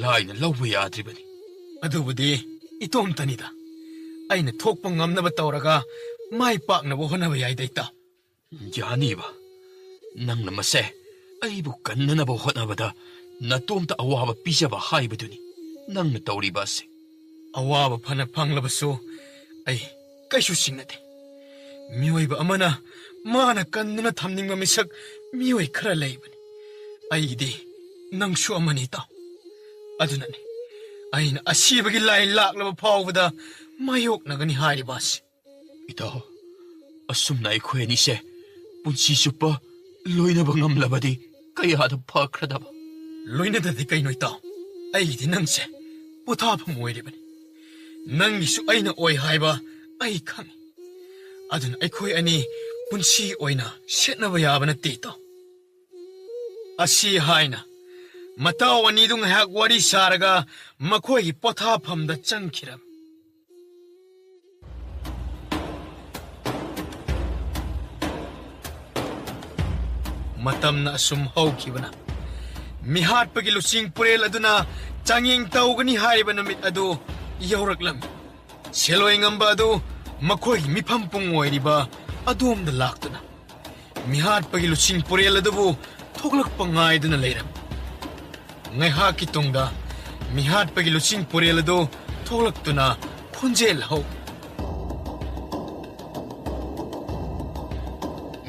[SPEAKER 2] ꯂꯥꯏꯅ ꯂꯧꯕ ꯌꯥꯗ꯭ꯔꯤꯕꯅꯤ.
[SPEAKER 1] ꯑꯗꯨꯕꯨꯗꯤ ꯏꯇꯣꯝꯇꯅꯤꯗ. ꯑꯩꯅ ꯊꯣꯛꯄ ꯉꯝꯅꯕ ꯇꯧꯔꯒ ꯃꯥꯏ ꯄꯥꯛꯅꯕ ꯍꯣꯠꯅꯕ ꯌꯥꯏꯗ ꯏꯇꯥꯎ.
[SPEAKER 2] ꯌꯥꯅꯤꯕ. ꯅꯪꯅ ꯃꯁꯦ ꯑꯩꯕꯨ ꯀꯟꯅꯅꯕ ꯍꯣꯠꯅꯕꯗ ꯅꯇꯣꯝꯇ ꯑꯋꯥꯕ ꯄꯤꯖꯕ ꯍꯥꯏꯕꯗꯨꯅꯤ ꯅꯪꯅ ꯇꯧꯔꯤꯕ ꯑꯁꯦ.
[SPEAKER 1] ꯑꯋꯥꯕ ꯐꯅ ꯐꯪꯂꯕꯁꯨ ꯑꯩ ꯀꯩꯁꯨ ꯆꯤꯡꯅꯗꯦ. 미오이바 아마나 마나 깐누나 탐닝마 미석 미오이 카라 레이바니 아이기디 낭수 아마니 이따 아두나니 아이나 아시바기 라이 락라바 파우보다 마욕나가니 하이바시
[SPEAKER 2] ito, asum na ikwe ni siya, punsiso pa, loy na bang amlabadi, kaya da pakradaba.
[SPEAKER 1] 로이네다디 까이노 있다 아이기디 낭세 보타파 모이리바니 낭기수 아이나 오이 하이바 아이 캉이 아둔 아이코이 아니 분시 오이나 셋나바 야바나 띠또 아시 하이나 마타오 아니둥 학 와리 사라가 마코이 보타팜다 짱키람 matam na asum hawkibana mihat pagi lusing purel aduna changing tawgani haiba namit adu yauraklam seloy ngamba adu makoi mipampung oiriba adum da laktuna mihat pagi lusing purel adu thoklak pangai duna leiram ngai ha ki tungda mihat pagi lusing purel adu thoklak tuna khonjel haw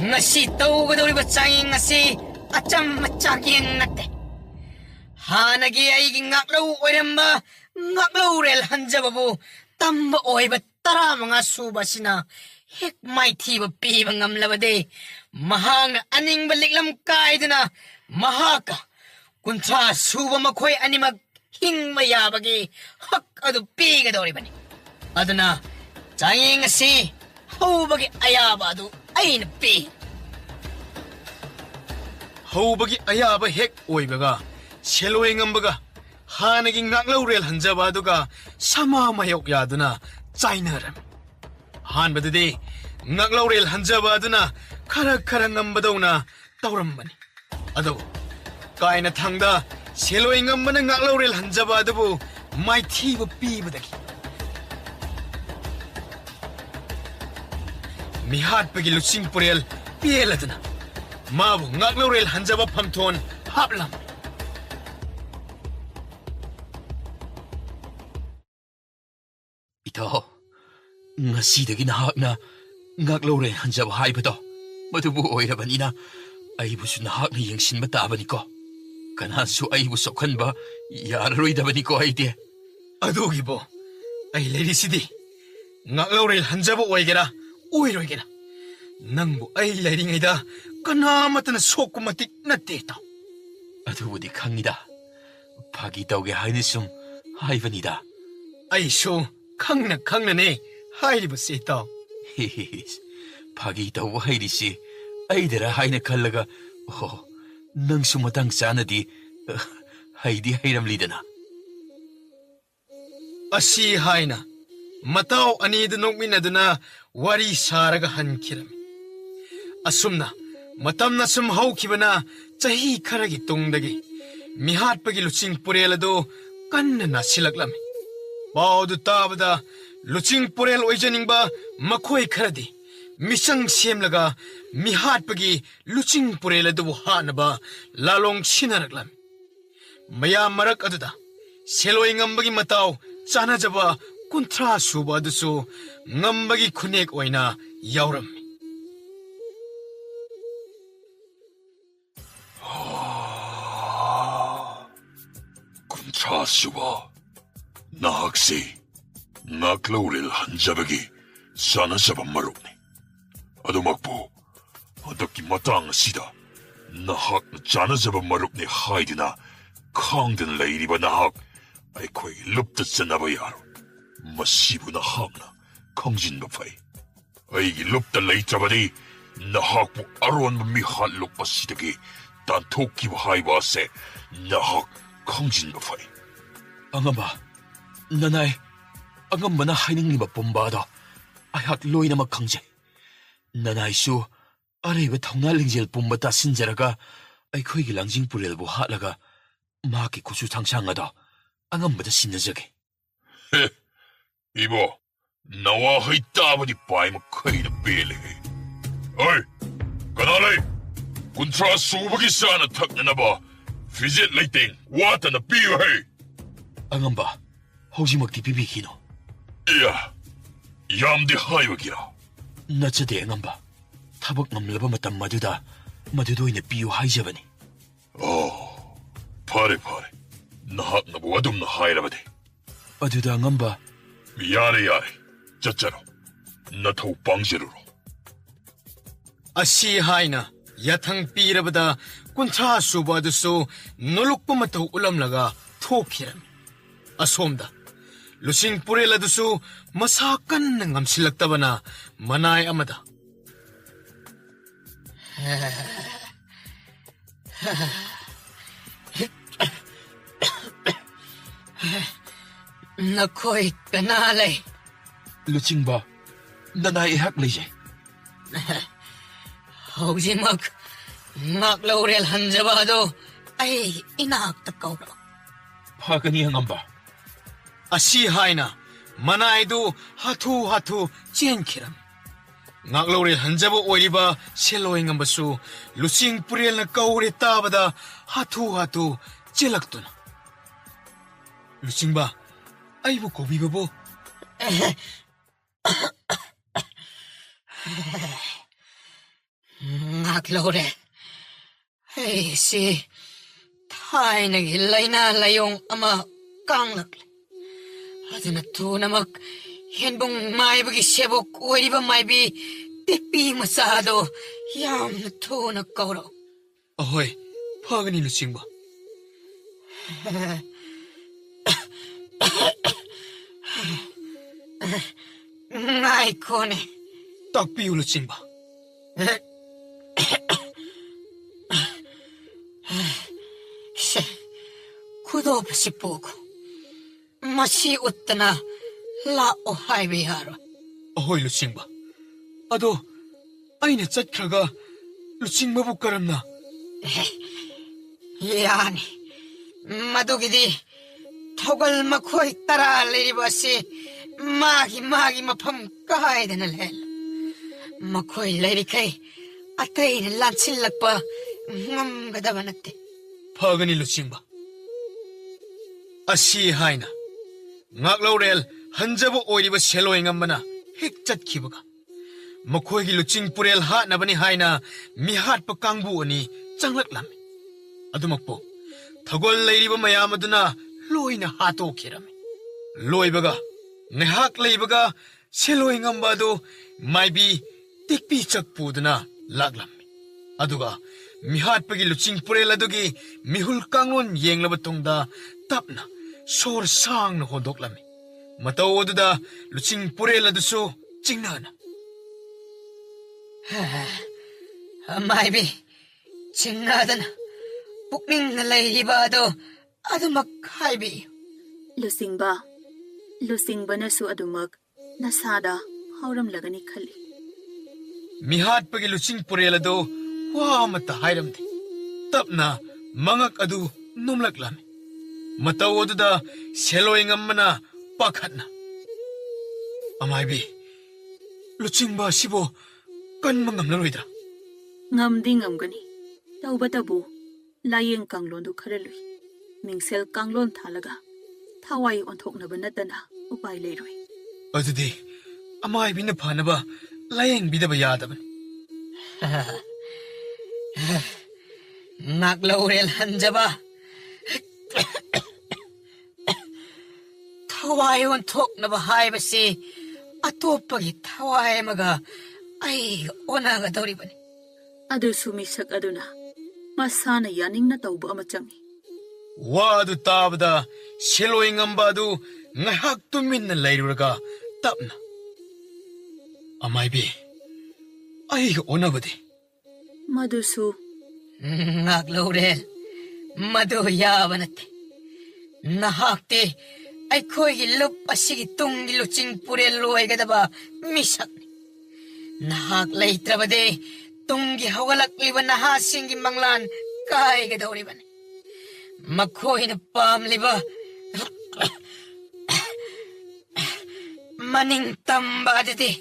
[SPEAKER 4] ngasi tawgadoriba changing ngasi acham machaging natte hanagi aigi ngaklo oiramba ngaklo rel hanjababu tamba oiba taramanga subasina hek maithiba piba ngamlabade mahang aning baliklam kaiduna mahaka kuntra suba makhoi animag hingma yabagi hak adu pigadoribani aduna changing ngasi hawbagi ayaba adu aina pi
[SPEAKER 1] hawbagi ayaba hek oibaga seloy ngambaga hanagi ngaklaurel hanjabaduga sama mayok yaduna chainaram hanbadade ngaklaurel hanjabaduna khara ngambadawna tawrambani ado kaina thangda seloy ngambana ngaklaurel hanjabadubu maithiba pibadagi mihat pagi lusing purel pieladuna mabu ngaklaurel hanjaba phamthon haplam
[SPEAKER 2] Ito, ngasidagi nahak na ngaklore hanjab haibado, madubu oirabanina, ay buso nahak na yengsin matabani ko. Kanansu ay buso kan ba, yararoy dabani ko ay di.
[SPEAKER 1] adugibo ay lerisidi ngaklaurel hanjaba oigera oiroigera nangbu ay leiringayda kanamatana sokkumatik natteta
[SPEAKER 2] Adubudi kangida, pagitawge hainisum haibanida.
[SPEAKER 1] aisho 강나네 하이리버스이다
[SPEAKER 2] His, pagitaw hairisi, ay dara haina kalaga, oh, nang sumatang sana di, haydi hayramlida na.
[SPEAKER 1] 아시 하이나 마타오 아니드 녹미나드나 와리 사라가 한키람 아숨나 마탐나 숨 하우키바나 자히 카라기 똥다기 미핫바기 루칭 뿌레라도 깐나나 실락람이 바오두 따바다 루칭 뿌레ල් 오이자닝바 마코이 카라디 미상 시엠라가 미핫바기 루칭 뿌레라도 하나바 라롱 시나락람 마야 마락 아두다 셀로이 ngamбagi mataw chanajaba kuntra suba dusu ngamбagi khunek oina yauram
[SPEAKER 3] 군차수와 나학시 나클로릴 한자백이 사나사바 마롭니 아도막보 어떻게 마땅시다 나학 자나사바 마롭니 하이드나 康든 레이리바 나학 아이코이 룹드스나바야로 마시부 나학나 康진바파이 아이기 룹드 레이트라바디 나학부 아로원 미할룩 바시드기 단 토끼바 하이바세 나학 康진바파이
[SPEAKER 2] Angamba, nanay, angamba na haining liba pumbado, ay hak loy na magkangje. Nanay su, aray ba taong nalingjel pumbata sinjaraga, ay ko'y gilangjing purel buhalaga, maki kusutang siyang ado, angamba da sinajage.
[SPEAKER 3] 헤, 이보, 나와 허이따버디 빠이마 커이는 벨레. 어이, 까나레, 군트라 수박이 싸나 탁나나봐. 피젯 레이팅, 와타나 비유해.
[SPEAKER 2] Angamba, hausi magtipibikino.
[SPEAKER 3] 이야, 얌디 하이와기라. ꯅꯠꯆꯗꯦ ꯑꯉꯝꯕ. ꯊꯕꯛ ꯉꯝꯂꯕ ꯃꯇꯝ ꯃꯗꯨꯗ ꯑꯣꯏꯅ ꯄꯤꯌꯨ ꯍꯥꯏꯖꯕꯅꯤ. ꯐꯔꯦ ꯐꯔꯦ. ꯅꯍꯥꯛꯅꯕꯨ ꯑꯗꯨꯝꯅ ꯍꯥꯏꯔꯕꯗꯤ. ꯑꯗꯨꯗ ꯑꯉꯝꯕ. ꯌꯥꯔꯦ ꯌꯥꯔꯦ. ꯆꯠꯆꯔꯣ. ꯅꯊꯧ ꯄꯥꯡꯖꯔꯨꯔꯣ.
[SPEAKER 1] ꯑꯁꯤ ꯍꯥꯏꯅ ꯌꯥꯊꯪ ꯄꯤꯔꯕꯗ ꯀꯨꯟꯊ꯭ꯔꯥ ꯁꯨꯕ ꯑꯗꯨꯁꯨ ꯅꯣꯂꯨꯛꯄ ꯃꯇꯧ ꯎꯠꯂꯝꯂꯒ ꯊꯣꯛꯈꯤꯔꯝꯃꯤ. ꯑꯁꯣꯝꯗ ꯂꯨꯆꯤꯡ ꯄꯨꯔꯦꯜ ꯑꯗꯨꯁꯨ ꯃꯁꯥ ꯀꯟꯅ ꯉꯝꯁꯤꯜꯂꯛꯇꯕꯅ ꯃꯅꯥꯏ ꯑꯃꯗ
[SPEAKER 4] ꯅꯈꯣꯏ ꯀꯅꯥ ꯂꯩ?
[SPEAKER 3] ꯂꯨꯆꯤꯡꯕ, ꯅꯅꯥꯏ ꯑꯩꯍꯥꯛ ꯂꯩꯖꯩ.
[SPEAKER 4] ꯍꯧꯖꯤꯛꯃꯛ ꯉꯥꯛꯂꯧꯔꯦꯜ ꯍꯟꯖꯕ ꯑꯗꯣ ꯑꯩ ꯏꯅꯥꯛꯇ ꯀꯧꯔꯣ.
[SPEAKER 3] ꯐꯒꯅꯤ ꯑꯉꯝꯕ.
[SPEAKER 1] ꯑꯁꯤ ꯍꯥꯏꯅ ꯃꯅꯥꯏꯗꯨ ꯍꯥꯊꯨ ꯆꯦꯟꯈꯤꯔꯝꯃꯤ. ꯉꯥꯛꯂꯧꯔꯦꯜ ꯍꯟꯖꯕ ꯑꯣꯏꯔꯤꯕ ꯁꯦꯜꯂꯣꯏ ꯉꯝꯕꯁꯨ ꯂꯨꯆꯤꯡ ꯄꯨꯔꯦꯜꯅ ꯀꯧꯔꯦ ꯇꯥꯕꯗ ꯍꯥꯊꯨ ꯆꯦꯜꯂꯛꯇꯨꯅ, ꯂꯨꯆꯤꯡꯕ, ꯑꯩꯕꯨ ꯀꯧꯕꯤꯕꯕꯨ?
[SPEAKER 4] ꯉꯥꯛꯂꯧꯔꯦꯜ, ꯑꯩꯁꯤ ꯊꯥꯏꯅꯒꯤ ꯂꯩꯅꯥ ꯂꯥꯏꯌꯣꯡ ꯑꯃ ꯀꯥꯡꯂꯛꯂꯦ. ꯑꯗꯨꯅ ꯊꯨꯅꯃꯛ ꯍꯦꯟꯕꯨꯡ ꯃꯥꯏꯕꯒꯤ ꯁꯦꯕꯣꯛ ꯑꯣꯏꯔꯤꯕ ꯃꯥꯏꯕꯤ ꯇꯦꯛꯄꯤ ꯃꯆꯥꯗꯣ ꯌꯥꯝꯅ ꯊꯨꯅ ꯀꯧꯔꯛꯎ.
[SPEAKER 1] ꯑꯍꯣꯏ, ꯐꯒꯅꯤ ꯂꯨꯆꯤꯡꯕ.
[SPEAKER 4] ꯉꯥꯏꯈꯣꯅꯦ.
[SPEAKER 1] ꯇꯥꯛꯄꯤꯌꯨ ꯂꯨꯆꯤꯡꯕ.
[SPEAKER 4] ꯈꯨꯗꯣꯞꯁꯤ ꯄꯨꯈꯣ. ꯃꯁꯤ ꯎꯠꯇꯅ ꯂꯥꯛꯑꯣ ꯍꯥꯏꯕ ꯌꯥꯔꯣꯏ.
[SPEAKER 1] ꯑꯍꯣꯏ ꯂꯨꯆꯤꯡꯕ. ꯑꯗꯣ ꯑꯩꯅ ꯆꯠꯈ꯭ꯔꯒ ꯂꯨꯆꯤꯡꯕꯕꯨ ꯀꯔꯝꯅ?
[SPEAKER 4] ꯌꯥꯅꯤ. ꯃꯗꯨꯒꯤꯗꯤ ꯊꯧꯒꯜ ꯃꯈꯣꯏ 10 ꯂꯩꯔꯤꯕ ꯑꯁꯤ ꯃꯥꯒꯤ ꯃꯐꯝ ꯀꯥꯏꯗꯅ ꯂꯩꯍꯜꯂꯨ. ꯃꯈꯣꯏ ꯂꯩꯔꯤꯈꯩ ꯑꯇꯩꯅ ꯂꯥꯟꯁꯤꯜꯂꯛꯄ ꯉꯝꯒꯗꯕ ꯅꯠꯇꯦ.
[SPEAKER 1] ꯐꯒꯅꯤ ꯂꯨꯆꯤꯡꯕ. ꯑꯁꯤ ꯍꯥꯏꯅ ꯉꯥꯛꯂꯧꯔꯦꯜ ꯍꯟꯖꯕ ꯑꯣꯏꯔꯤꯕ ꯁꯦꯜꯂꯣꯏ ꯉꯝꯕꯅ ꯍꯦꯛ ꯆꯠꯈꯤꯕꯒ ꯃꯈꯣꯏꯒꯤ ꯂꯨꯆꯤꯡ ꯄꯨꯔꯦꯜ ꯍꯥꯠꯅꯕꯅꯤ ꯍꯥꯏꯅ ꯃꯤꯍꯥꯠꯄ ꯀꯥꯡꯕꯨ ꯑꯅꯤ ꯆꯪꯂꯛꯂꯝꯃꯤ. ꯑꯗꯨꯃꯛꯄꯨ ꯊꯧꯒꯜ ꯂꯩꯔꯤꯕ ꯃꯌꯥꯝ ꯑꯗꯨꯅ ꯂꯣꯏꯅ ꯍꯥꯠꯇꯣꯛꯈꯤꯔꯝꯃꯤ. ꯂꯣꯏꯕꯒ ꯉꯥꯏꯍꯥꯛ ꯂꯩꯕꯒ ꯁꯦꯜꯂꯣꯏ ꯉꯝꯕ ꯑꯗꯨ ꯃꯥꯏꯕꯤ ꯇꯦꯛꯄꯤ ꯆꯛ ꯄꯨꯗꯨꯅ ꯂꯥꯛꯂꯝꯃꯤ. ꯑꯗꯨꯒ ꯃꯤꯍꯥꯠꯄꯒꯤ ꯂꯨꯆꯤꯡ ꯄꯨꯔꯦꯜ ꯑꯗꯨꯒꯤ ꯃꯤꯍꯨꯜ ꯀꯥꯡꯂꯣꯟ ꯌꯦꯡꯂꯕ ꯇꯨꯡꯗ ꯇꯞꯅ ꯁꯣꯔ ꯁꯥꯡꯅ ꯍꯣꯟꯗꯣꯛꯂꯝꯃꯤ. ꯃꯇꯧ ꯑꯗꯨꯗ ꯂꯨꯆꯤꯡ ꯄꯨꯔꯦꯜ ꯑꯗꯨꯁꯨ ꯆꯤꯡꯅꯅ,
[SPEAKER 4] ꯃꯥꯏꯕꯤ, ꯆꯤꯡꯅꯗꯅ ꯄꯨꯛꯅꯤꯡꯅ ꯂꯩꯔꯤꯕ ꯑꯗꯣ ꯑꯗꯨꯃꯛ ꯍꯥꯏꯕꯤꯌꯨ.
[SPEAKER 6] ꯂꯨꯆꯤꯡꯕꯅꯁꯨ ꯑꯗꯨꯃꯛ ꯅꯁꯥꯗ ꯐꯥꯎꯔꯝꯂꯒꯅꯤ ꯈꯜꯂꯤ.
[SPEAKER 1] ꯃꯤꯍꯥꯠꯄꯒꯤ ꯂꯨꯆꯤꯡ ꯄꯨꯔꯦꯜ ꯑꯗꯨ ꯋꯥ ꯑꯃꯠꯇ ꯍꯥꯏꯔꯝꯗꯦ. ꯇꯞꯅ ꯃꯉꯛ ꯑꯗꯨ ꯅꯣꯝꯂꯛꯂꯝꯃꯤ. ꯃꯇꯧ ꯑꯗꯨꯗ ꯁꯦꯜꯂꯣꯏ ꯉꯝꯕꯅ ꯄꯥꯈꯠꯅ, ꯑꯃꯥꯏꯕꯤ, ꯂꯨꯆꯤꯡꯕ ꯑꯁꯤꯕꯨ ꯀꯟꯕ ꯉꯝꯂꯔꯣꯏꯗ꯭ꯔꯥ?
[SPEAKER 6] ꯉꯝꯗꯤ ꯉꯝꯒꯅꯤ. ꯇꯧꯕꯇꯕꯨ ꯂꯥꯏꯌꯦꯡ ꯀꯥꯡꯂꯣꯟꯗꯨ ꯈꯔ ꯂꯨꯏ. ꯃꯤꯡꯁꯦꯜ ꯀꯥꯡꯂꯣꯟ ꯊꯥꯜꯂꯒ ꯊꯋꯥꯏ ꯑꯣꯟꯊꯣꯛꯅꯕ ꯅꯠꯇꯅ ꯎꯄꯥꯏ ꯂꯩꯔꯣꯏ.
[SPEAKER 1] ꯑꯗꯨꯗꯤ ꯑꯃꯥꯏꯕꯤꯅ ꯐꯅꯕ ꯂꯥꯌꯦꯡꯕꯤꯗꯕ ꯌꯥꯗꯕꯅꯤ.
[SPEAKER 4] ꯉꯥꯛꯂꯧꯔꯦꯜ ꯍꯟꯖꯕ, ꯊꯋꯥꯏ ꯑꯣꯟꯊꯣꯛꯅꯕ ꯍꯥꯏꯕꯁꯤ ꯑꯇꯣꯞꯄꯒꯤ ꯊꯋꯥꯏ ꯑꯃꯒ ꯑꯩꯒ ꯑꯣꯟꯅꯒꯗꯧꯔꯤꯕꯅꯤ.
[SPEAKER 6] ꯑꯗꯨꯁꯨ ꯃꯤꯁꯛ ꯑꯗꯨꯅ ꯃꯁꯥꯅ ꯌꯥꯅꯤꯡꯅ ꯇꯧꯕ ꯑꯃ ꯆꯪꯏ.
[SPEAKER 1] ꯋꯥ ꯑꯗꯨ ꯇꯥꯕꯗ ꯁꯦꯜꯂꯣꯏ ꯉꯝꯕ ꯑꯗꯨ ꯉꯥꯏꯍꯥꯛ ꯇꯨꯃꯤꯟꯅ ꯂꯩꯔꯨꯔꯒ ꯇꯞꯅ, ꯑꯃꯥꯏꯕꯤ, ꯑꯩꯒ ꯑꯣꯟꯅꯕꯗꯤ?
[SPEAKER 6] ꯃꯗꯨꯁꯨ
[SPEAKER 4] ꯉꯥꯛꯂꯧꯔꯦꯜ, ꯃꯗꯨ ꯌꯥꯕ ꯅꯠꯇꯦ. ꯅꯍꯥꯛꯇꯤ ꯑꯩꯈꯣꯏꯒꯤ ꯂꯨꯞ ꯑꯁꯤꯒꯤ ꯇꯨꯡꯒꯤ ꯂꯨꯆꯤꯡ ꯄꯨꯔꯦꯜ ꯑꯣꯏꯒꯗꯕ ꯃꯤꯁꯛꯅꯤ. ꯅꯍꯥꯛ ꯂꯩꯇ꯭ꯔꯕꯗꯤ ꯇꯨꯡꯒꯤ ꯍꯧꯒꯠꯂꯛꯂꯤꯕ ꯅꯍꯥꯁꯤꯡꯒꯤ ꯃꯪꯂꯥꯟ ꯀꯥꯏꯒꯗꯧꯔꯤꯕꯅꯤ. ꯃꯈꯣꯏꯅ ꯄꯥꯝꯂꯤꯕ ꯃꯅꯤꯡ ꯇꯝꯕ ꯑꯗꯨꯗꯤ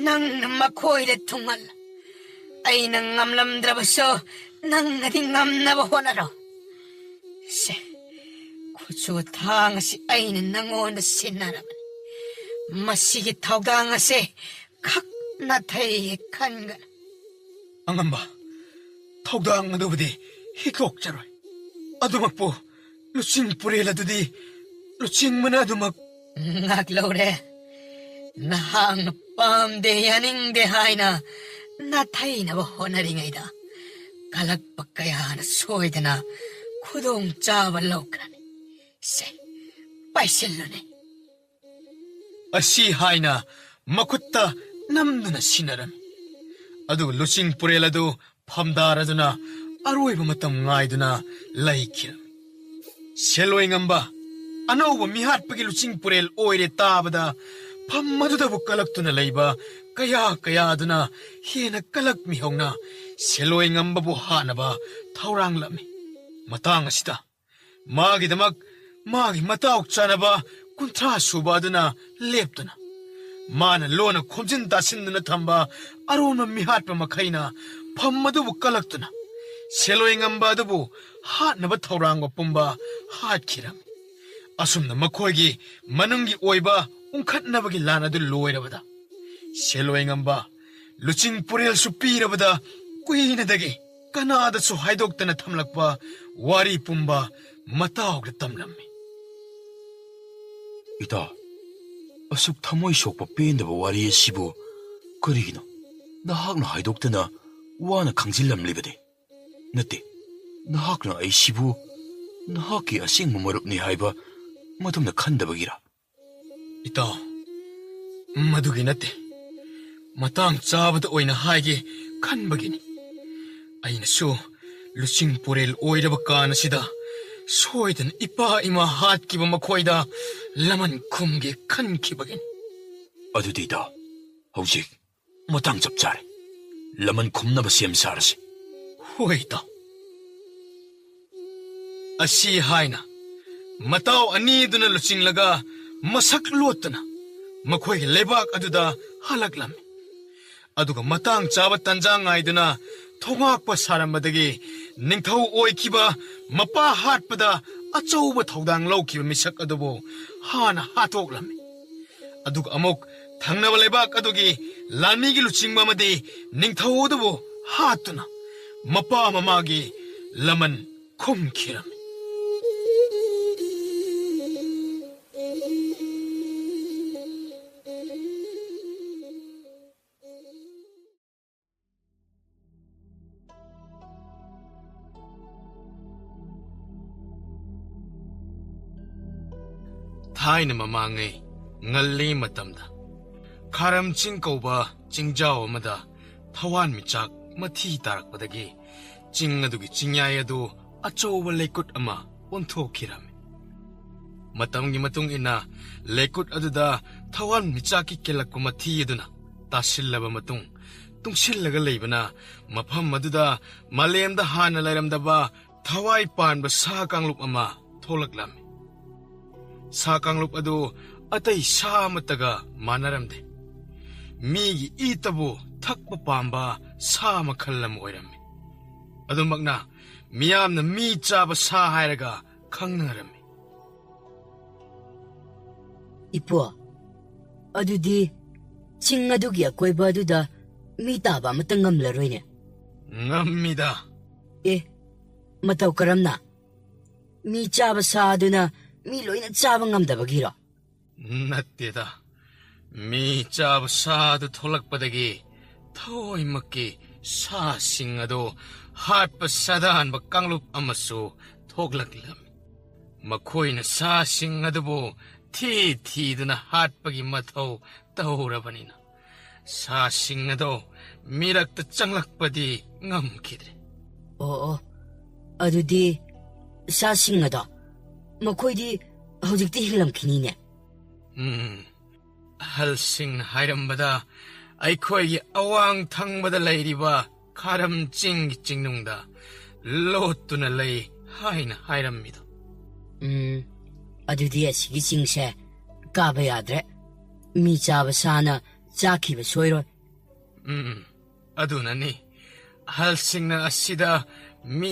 [SPEAKER 4] ꯅꯪꯅ ꯃꯈꯣꯏꯗ ꯊꯨꯡꯍꯜꯂ. ꯑꯩꯅ ꯉꯝꯂꯝꯗ꯭ꯔꯕꯁꯨ ꯅꯪꯅꯗꯤ ꯉꯝꯅꯕ ꯍꯣꯠꯅꯔꯣ. ꯁꯦ, ꯈꯨꯠꯁꯨ ꯊꯥꯡ ꯑꯁꯤ ꯑꯩꯅ ꯅꯪꯉꯣꯟꯗ ꯁꯤꯟꯅꯔꯕꯅꯤ. ꯃꯁꯤꯒꯤ ꯊꯧꯗꯥꯡ ꯑꯁꯤ ꯈꯛ 나타이 칸가
[SPEAKER 1] angamba thogdang adubadi hitlok charoi adumakpo luching purela dudi luching mana adumak
[SPEAKER 4] ngakloure nahang pamde yaning de haina nathai na honaringaida kalak pakaya na soidana khudong chawa lokrani se paisellone
[SPEAKER 1] asi haina makutta namduna sinarami adu luching purela du phamdaraduna aroiba matam ngaiduna laikirami seloingamba anauba mihat pagi luching purel oire tabada phammadudabu kalaktuna leiba kaya kaya aduna hena kalak mihongna seloingamba bu hanaba thaurang lami matang asida magi damak magi matauk chanaba kuntra suba aduna leptuna mana lona khomjin dasinna thamba arona mihatpa makhaina phammadubu kalaktuna seloingamba adubu hatnaba thaurang pumba hatkiram asumna makhoigi manungi oiba ungkhatnabagi lanadu loirabada seloingamba luching purel supirabada kuinadagi kanada su haidoktana thamlakpa wari pumba mataugda tamlammi
[SPEAKER 3] ita asuk thamoi sokpa pendaba wari asibu karigino nahakna haidoktana wana khangjilamlibade nate nahakna ai sibu nahaki asingma marupni haiba matumna khandabagira
[SPEAKER 1] ita madugi nate matang chabada oina haige khanbagini aina su luching purel oiraba kana sida soidan ipa ima hatkiba makhoida laman khumge khankibagin
[SPEAKER 3] adudida hojik matang chapchare laman khumnaba sem sarasi
[SPEAKER 1] hoita asi haina matau ani duna luching laga masak lotna makhoi lebak aduda halaklami aduga matang chaba tanjang aiduna thongakpa sarambadagi ningthau oikiba mapa hatpada achouba thodang laukiba misak adubo hana hatoklami aduga amok thangnaba lebak adugi lanmigi luchingba madi ningthau adubo hatuna mapa mamagi laman khumkhirami Thaina mamangai ngalli matamda kharam ching kauba chingjao amada thawan michak mathi tarakpadagi ching adugi chingyai adu achouba lekut ama onthokirami matamgi matung ina lekut aduda thawan michaki kelakku mathi aduna tasillaba matung tungsillaga leibana mafam aduda malemda hana lairamdaba thawai panba sa kanglup ama tholaklami sa kanglup adu atai sa mataga manaramde migi itabu thakpa pamba sa makhallam oirami adumakna miyamna mi chaba sa hairaga khangnarami
[SPEAKER 7] ipo adudi ching adugi akoiba aduda mi taba matang ngamlaroine
[SPEAKER 1] ngammida
[SPEAKER 7] e mataw karamna mi chaba sa aduna mi loina chaba ngamdabagiro
[SPEAKER 1] natteda mi chaba saadu tholakpadagi thoimakki sa singado hatpa sadanba kanglup amasu thoglaklam makhoina sa singadabu thiduna hatpagi mathau tawrabanina sa singado mirakta changlakpadi ngamkidre
[SPEAKER 7] oo adudi sa singado makoidi hojikti hilamkinine
[SPEAKER 1] halsing hairambada aikhoigi awang thangbada leiriba kharam ching chingnungda lotuna lei haina hairammido
[SPEAKER 7] adudi asigi chingse kaba yadre mi chaba sana chakiba soiroi
[SPEAKER 1] adunani halsingna asida mi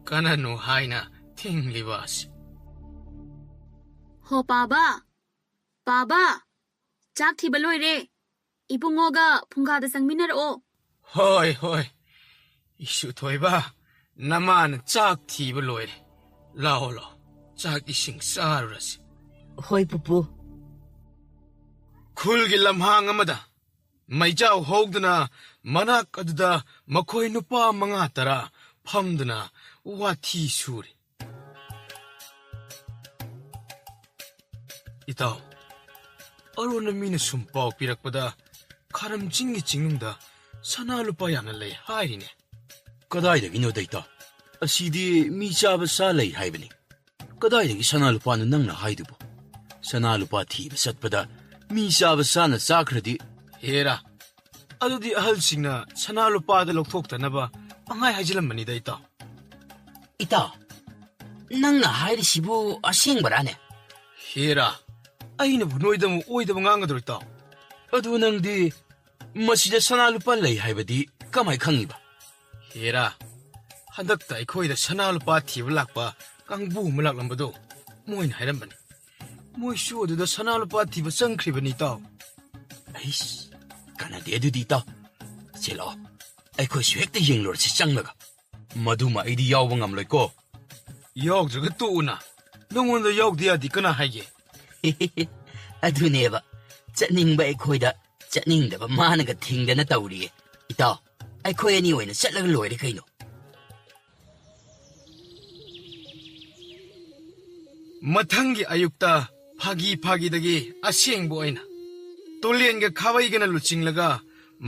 [SPEAKER 1] kananu haina thinglibas
[SPEAKER 6] ho baba chak thiba loi re 이봉어가 풍가다 상민하러.
[SPEAKER 1] ꯍꯣꯏ ꯍꯣꯏ 이슈 토이바 나만 짝 티브 로이레 라올로 짝 이싱 싸르라시
[SPEAKER 7] ꯍꯣꯏ ꯄꯨꯄꯨ.
[SPEAKER 1] ꯈꯨꯜꯒꯤ ꯂꯝꯍꯥꯡ ꯑꯃꯗ ꯃꯩꯖꯥꯎ ꯍꯧꯗꯨꯅ ꯃꯅꯥꯛ ꯑꯗꯨꯗ ꯃꯈꯣꯏ ꯅꯨꯄꯥ 5-10 ꯐꯝꯗꯨꯅ ꯋꯥꯊꯤ ꯁꯨꯔꯤ. ꯏꯇꯥꯎ, ꯑꯔꯣꯟꯕ ꯃꯤꯅ ꯁꯨꯝ ꯄꯥꯎ ꯄꯤꯔꯛꯄꯗ ꯈꯥꯔꯝ ꯆꯤꯡꯒꯤ ꯆꯤꯡꯅꯨꯡꯗ ꯁꯅꯥ ꯂꯨꯄꯥ ꯌꯥꯝꯅ ꯂꯩ ꯍꯥꯏꯔꯤꯅꯦ.
[SPEAKER 2] ꯀꯗꯥꯏꯗꯒꯤꯅꯣꯗ ꯏꯇꯥꯎ? ꯑꯁꯤꯗꯤ ꯃꯤ ꯆꯥꯕ ꯁꯥ ꯂꯩ ꯍꯥꯏꯕꯅꯤ. ꯀꯗꯥꯏꯗꯒꯤ ꯁꯅꯥ ꯂꯨꯄꯥꯅꯣ ꯅꯪꯅ ꯍꯥꯏꯗꯨꯕꯨ? ꯁꯅꯥ ꯂꯨꯄꯥ ꯊꯤꯕ ꯆꯠꯄꯗ ꯃꯤ ꯆꯥꯕ ꯁꯥꯅ ꯆꯥꯈ꯭ꯔꯗꯤ
[SPEAKER 1] ꯍꯦꯔꯥ, ꯑꯗꯨꯗꯤ ꯑꯍꯜꯁꯤꯡꯅ ꯁꯅꯥ ꯂꯨꯄꯥꯗ ꯂꯧꯊꯣꯛꯇꯅꯕ ꯄꯪꯍꯥꯏ ꯍꯥꯏꯖꯤꯜꯂꯝꯕꯅꯤꯗ ꯏꯇꯥꯎ.
[SPEAKER 2] ꯏꯇꯥꯎ, ꯅꯪꯅ ꯍꯥꯏꯔꯤꯁꯤꯕꯨ ꯑꯁꯦꯡꯕꯔꯥꯅꯦ?
[SPEAKER 1] ꯍꯦꯔꯥ, ꯑꯩꯅꯕꯨ ꯅꯣꯏꯗ ꯑꯃꯨꯛ ꯑꯣꯏꯗꯕ ꯉꯥꯡꯒꯗ꯭ꯔꯣ ꯏꯇꯥꯎ?
[SPEAKER 2] ꯑꯗꯨ ꯅꯪꯗꯤ ꯃꯁꯤꯗ ꯁꯅꯥ ꯂꯨꯄꯥ ꯂꯩ ꯍꯥꯏꯕꯗꯤ ꯀꯃꯥꯏ ꯈꯪꯉꯤꯕ?
[SPEAKER 1] ꯍꯦꯔꯥ, ꯍꯟꯗꯛꯇ ꯑꯩꯈꯣꯏꯗ ꯁꯅꯥ ꯂꯨꯄꯥ ꯊꯤꯕ ꯂꯥꯛꯄ ꯀꯥꯡꯕꯨ ꯑꯃ ꯂꯥꯛꯂꯝꯕꯗꯣ ꯃꯣꯏꯅ ꯍꯥꯏꯔꯝꯕꯅꯤ. ꯃꯣꯏꯁꯨ ꯑꯗꯨꯗ ꯁꯅꯥ ꯂꯨꯄꯥ ꯊꯤꯕ ꯆꯪꯈ꯭ꯔꯤꯕꯅꯤ ꯏꯇꯥꯎ.
[SPEAKER 2] ꯑꯩꯁ, ꯀꯥꯟꯅꯗꯦ ꯑꯗꯨꯗꯤ ꯏꯇꯥꯎ. ꯆꯦꯜꯂꯛꯑꯣ, ꯑꯩꯈꯣꯏꯁꯨ ꯍꯦꯛꯇ ꯌꯦꯡꯂꯨꯔꯁꯤ ꯆꯪꯂꯒ. ꯃꯗꯨꯃ ꯑꯩꯗꯤ ꯌꯥꯎꯕ ꯉꯝꯂꯣꯏꯀꯣ.
[SPEAKER 1] ꯌꯥꯎꯗ꯭ꯔꯒ ꯇꯣꯛꯎꯅ. ꯅꯉꯣꯟꯗ ꯌꯥꯎꯗꯦ ꯌꯥꯗꯤ ꯀꯅꯥ ꯍꯥꯏꯒꯦ?
[SPEAKER 2] ꯑꯗꯨꯅꯦꯕ, ꯆꯠꯅꯤꯡꯕ ꯑꯩꯈꯣꯏꯗ ꯆꯠꯅꯤꯡꯗꯕ ꯃꯥꯅꯒ ꯊꯤꯡꯗꯅ ꯇꯧꯔꯤꯌꯦ. ꯏꯇꯥꯎ, ꯑꯩꯈꯣꯏ ꯑꯅꯤ ꯑꯣꯏꯅ ꯆꯠꯂꯒ ꯂꯣꯏꯔꯦ ꯀꯩꯅꯣ.
[SPEAKER 1] ꯃꯊꯪꯒꯤ ꯑꯌꯨꯛꯇ ꯐꯥꯒꯤꯗꯒꯤ ꯑꯁꯦꯡꯕ ꯑꯣꯏꯅ ꯇꯣꯂꯦꯟꯒ ꯈꯥꯕꯩꯒꯅ ꯂꯨꯆꯤꯡꯂꯒ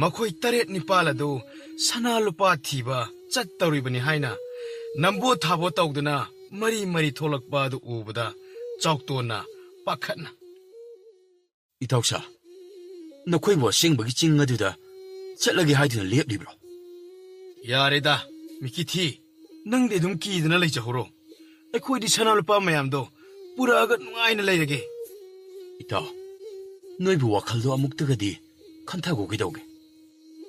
[SPEAKER 1] ꯃꯈꯣꯏ 7-9 ꯑꯗꯨ ꯁꯅꯥ ꯂꯨꯄꯥ ꯊꯤꯕ ꯆꯠꯇꯧꯔꯤꯕꯅꯤ ꯍꯥꯏꯅ ꯅꯝꯕꯣ ꯊꯥꯕꯣ ꯇꯧꯗꯨꯅ ꯃꯔꯤ ꯊꯣꯛꯂꯛꯄ ꯑꯗꯨ ꯎꯕꯗ ꯆꯥꯎꯇꯣꯟꯅ ꯄꯥꯈꯠꯅ,
[SPEAKER 2] ꯏꯇꯥꯎꯁꯥ, ꯅꯈꯣꯏꯕꯨ ꯑꯁꯦꯡꯕꯒꯤ ꯆꯤꯡ ꯑꯗꯨꯗ ꯆꯠꯂꯒꯦ ꯍꯥꯏꯗꯨꯅ ꯂꯦꯞꯂꯤꯕ꯭ꯔꯣ?
[SPEAKER 1] ꯌꯥꯔꯦꯗ ꯃꯤꯀꯤꯊꯤ, ꯅꯪꯗꯤ ꯑꯗꯨꯝ ꯀꯤꯗꯅ ꯂꯩꯖꯍꯧꯔꯣ. ꯑꯩꯈꯣꯏꯗꯤ ꯁꯅꯥ ꯂꯨꯄꯥ ꯃꯌꯥꯝꯗꯣ ꯄꯨꯔꯛꯑꯒ ꯅꯨꯡꯉꯥꯏꯅ ꯂꯩꯔꯒꯦ.
[SPEAKER 2] ꯏꯇꯥꯎ, ꯅꯣꯏꯕꯨ ꯋꯥꯈꯜꯗꯣ ꯑꯃꯨꯛꯇꯒꯗꯤ ꯈꯟꯊꯈꯣ ꯀꯩꯗꯧꯒꯦ?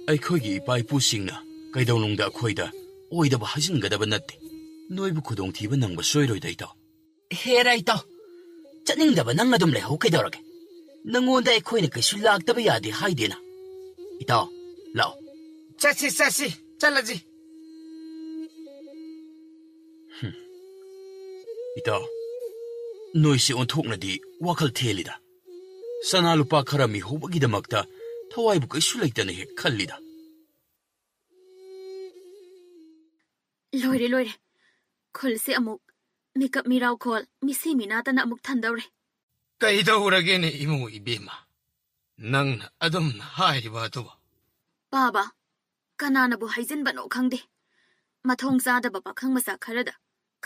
[SPEAKER 2] ꯑꯩꯈꯣꯏꯒꯤ ꯏꯄꯥ ꯏꯄꯨꯁꯤꯡꯅ ꯀꯩꯗꯧꯅꯨꯡꯗ ꯑꯩꯈꯣꯏꯗ ꯑꯣꯏꯗꯕ ꯍꯥꯏꯖꯤꯟꯒꯗꯕ ꯅꯠꯇꯦ. ꯅꯣꯏꯕꯨ ꯈꯨꯗꯣꯡꯊꯤꯕ ꯅꯪꯕ ꯁꯣꯏꯔꯣꯏꯗ ꯏꯇꯥꯎ. ꯍꯦꯔꯥ ꯏꯇꯥꯎ, ꯆꯠꯅꯤꯡꯗꯕ ꯅꯪ ꯑꯗꯨꯝ ꯂꯩꯍꯧ ꯀꯩꯗꯧꯔꯒꯦ? ꯅꯪꯉꯣꯟꯗ ꯑꯩꯈꯣꯏꯅ ꯀꯩꯁꯨ ꯂꯥꯛꯇꯕ ꯌꯥꯗꯦ ꯍꯥꯏꯗꯦꯅ. ꯏꯇꯥꯎ, ꯂꯥꯛꯑꯣ.
[SPEAKER 1] ꯆꯠꯁꯤ, ꯆꯠꯂꯁꯤ.
[SPEAKER 2] ꯏꯇꯥꯎ, ꯅꯣꯏꯁꯤ ꯑꯣꯟꯊꯣꯛꯅꯗꯤ ꯋꯥꯈꯜ ꯊꯦꯜꯂꯤꯗ. ꯁꯅꯥ ꯂꯨꯄꯥ ꯈꯔ ꯃꯤꯍꯧꯕꯒꯤꯗꯃꯛꯇ ꯊꯋꯥꯏꯕꯨ ꯀꯩꯁꯨ ꯂꯩꯇꯅ ꯍꯦꯛ ꯈꯜꯂꯤꯗ.
[SPEAKER 6] ꯂꯣꯏꯔꯦ. ꯈꯨꯜꯁꯦ ꯑꯃꯨꯛ ꯃꯤꯀꯞ ꯃꯤꯔꯥꯎꯈꯣꯜ ꯃꯤꯁꯤ ꯃꯤꯅꯥꯇꯅ ꯑꯃꯨꯛ ꯊꯟꯗꯧꯔꯦ.
[SPEAKER 1] ꯀꯩꯗꯧꯔꯒꯦꯅꯦ ꯏꯃꯨ ꯏꯕꯦꯝꯃ? ꯅꯪꯅ ꯑꯗꯨꯝ ꯍꯥꯏꯔꯤꯕ ꯑꯗꯨꯕꯨ.
[SPEAKER 6] ꯕꯥꯕꯥ, ꯀꯅꯥꯅꯕꯨ ꯍꯥꯏꯖꯤꯟꯕꯅꯣ ꯈꯪꯗꯦ. ꯃꯊꯣꯡ ꯆꯥꯗꯕ ꯄꯥꯈꯪ ꯃꯆꯥ ꯈꯔꯗ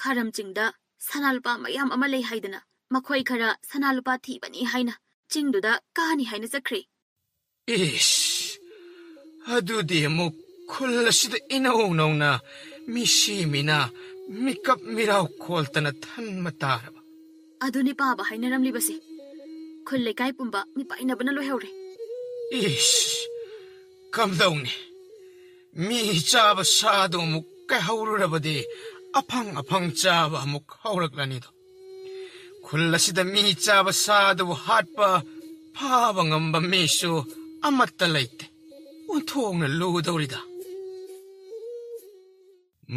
[SPEAKER 6] ꯈꯥꯔꯝ ꯆꯤꯡꯗ ꯁꯅꯥ ꯂꯨꯄꯥ ꯃꯌꯥꯝ ꯑꯃ ꯂꯩ ꯍꯥꯏꯗꯅ ꯃꯈꯣꯏ ꯈꯔ ꯁꯅꯥ ꯂꯨꯄꯥ ꯊꯤꯕꯅꯤ ꯍꯥꯏꯅ ꯆꯤꯡꯗꯨꯗ ꯀꯥꯅꯤ ꯍꯥꯏꯅ ꯆꯠꯈ꯭ꯔꯦ.
[SPEAKER 1] ꯏꯁ, ꯑꯗꯨꯗꯤ ꯑꯃꯨꯛ ꯈꯨꯜ ꯑꯁꯤꯗ ꯏꯅꯧ ꯅꯧꯅ ꯃꯤꯁꯤ ꯃꯤꯅꯥ ꯃꯤꯀꯞ ꯃꯤꯔꯥꯎ ꯈꯣꯜꯇꯅ ꯊꯟꯕ ꯇꯥꯔꯕ.
[SPEAKER 6] ꯑꯗꯨꯅꯤ ꯄꯥꯕ ꯍꯥꯏꯅꯔꯝꯂꯤꯕꯁꯦ. ꯈꯨꯜ ꯂꯩꯀꯥꯏ ꯄꯨꯝꯕ ꯃꯤꯄꯥꯏꯅꯕꯅ ꯂꯣꯏꯍꯧꯔꯦ.
[SPEAKER 1] ꯏꯁ, ꯀꯝꯗꯧꯅꯤ? ꯃꯤ ꯆꯥꯕ ꯁꯥꯗꯣ ꯑꯃꯨꯛ ꯀꯩꯍꯧꯔꯨꯔꯕꯗꯤ ꯑꯐꯪ ꯆꯥꯕ ꯑꯃꯨꯛ ꯍꯧꯔꯛꯂꯅꯤꯗꯣ. ꯈꯨꯜ ꯑꯁꯤꯗ ꯃꯤ ꯆꯥꯕ ꯁꯥꯗꯨꯕꯨ ꯍꯥꯠꯄ ꯐꯥꯕ ꯉꯝꯕ ꯃꯤꯁꯨ ꯑꯃꯠꯇ ꯂꯩꯇꯦ. ꯑꯣꯟꯊꯣꯛꯅ ꯂꯨꯗꯧꯔꯤꯗ.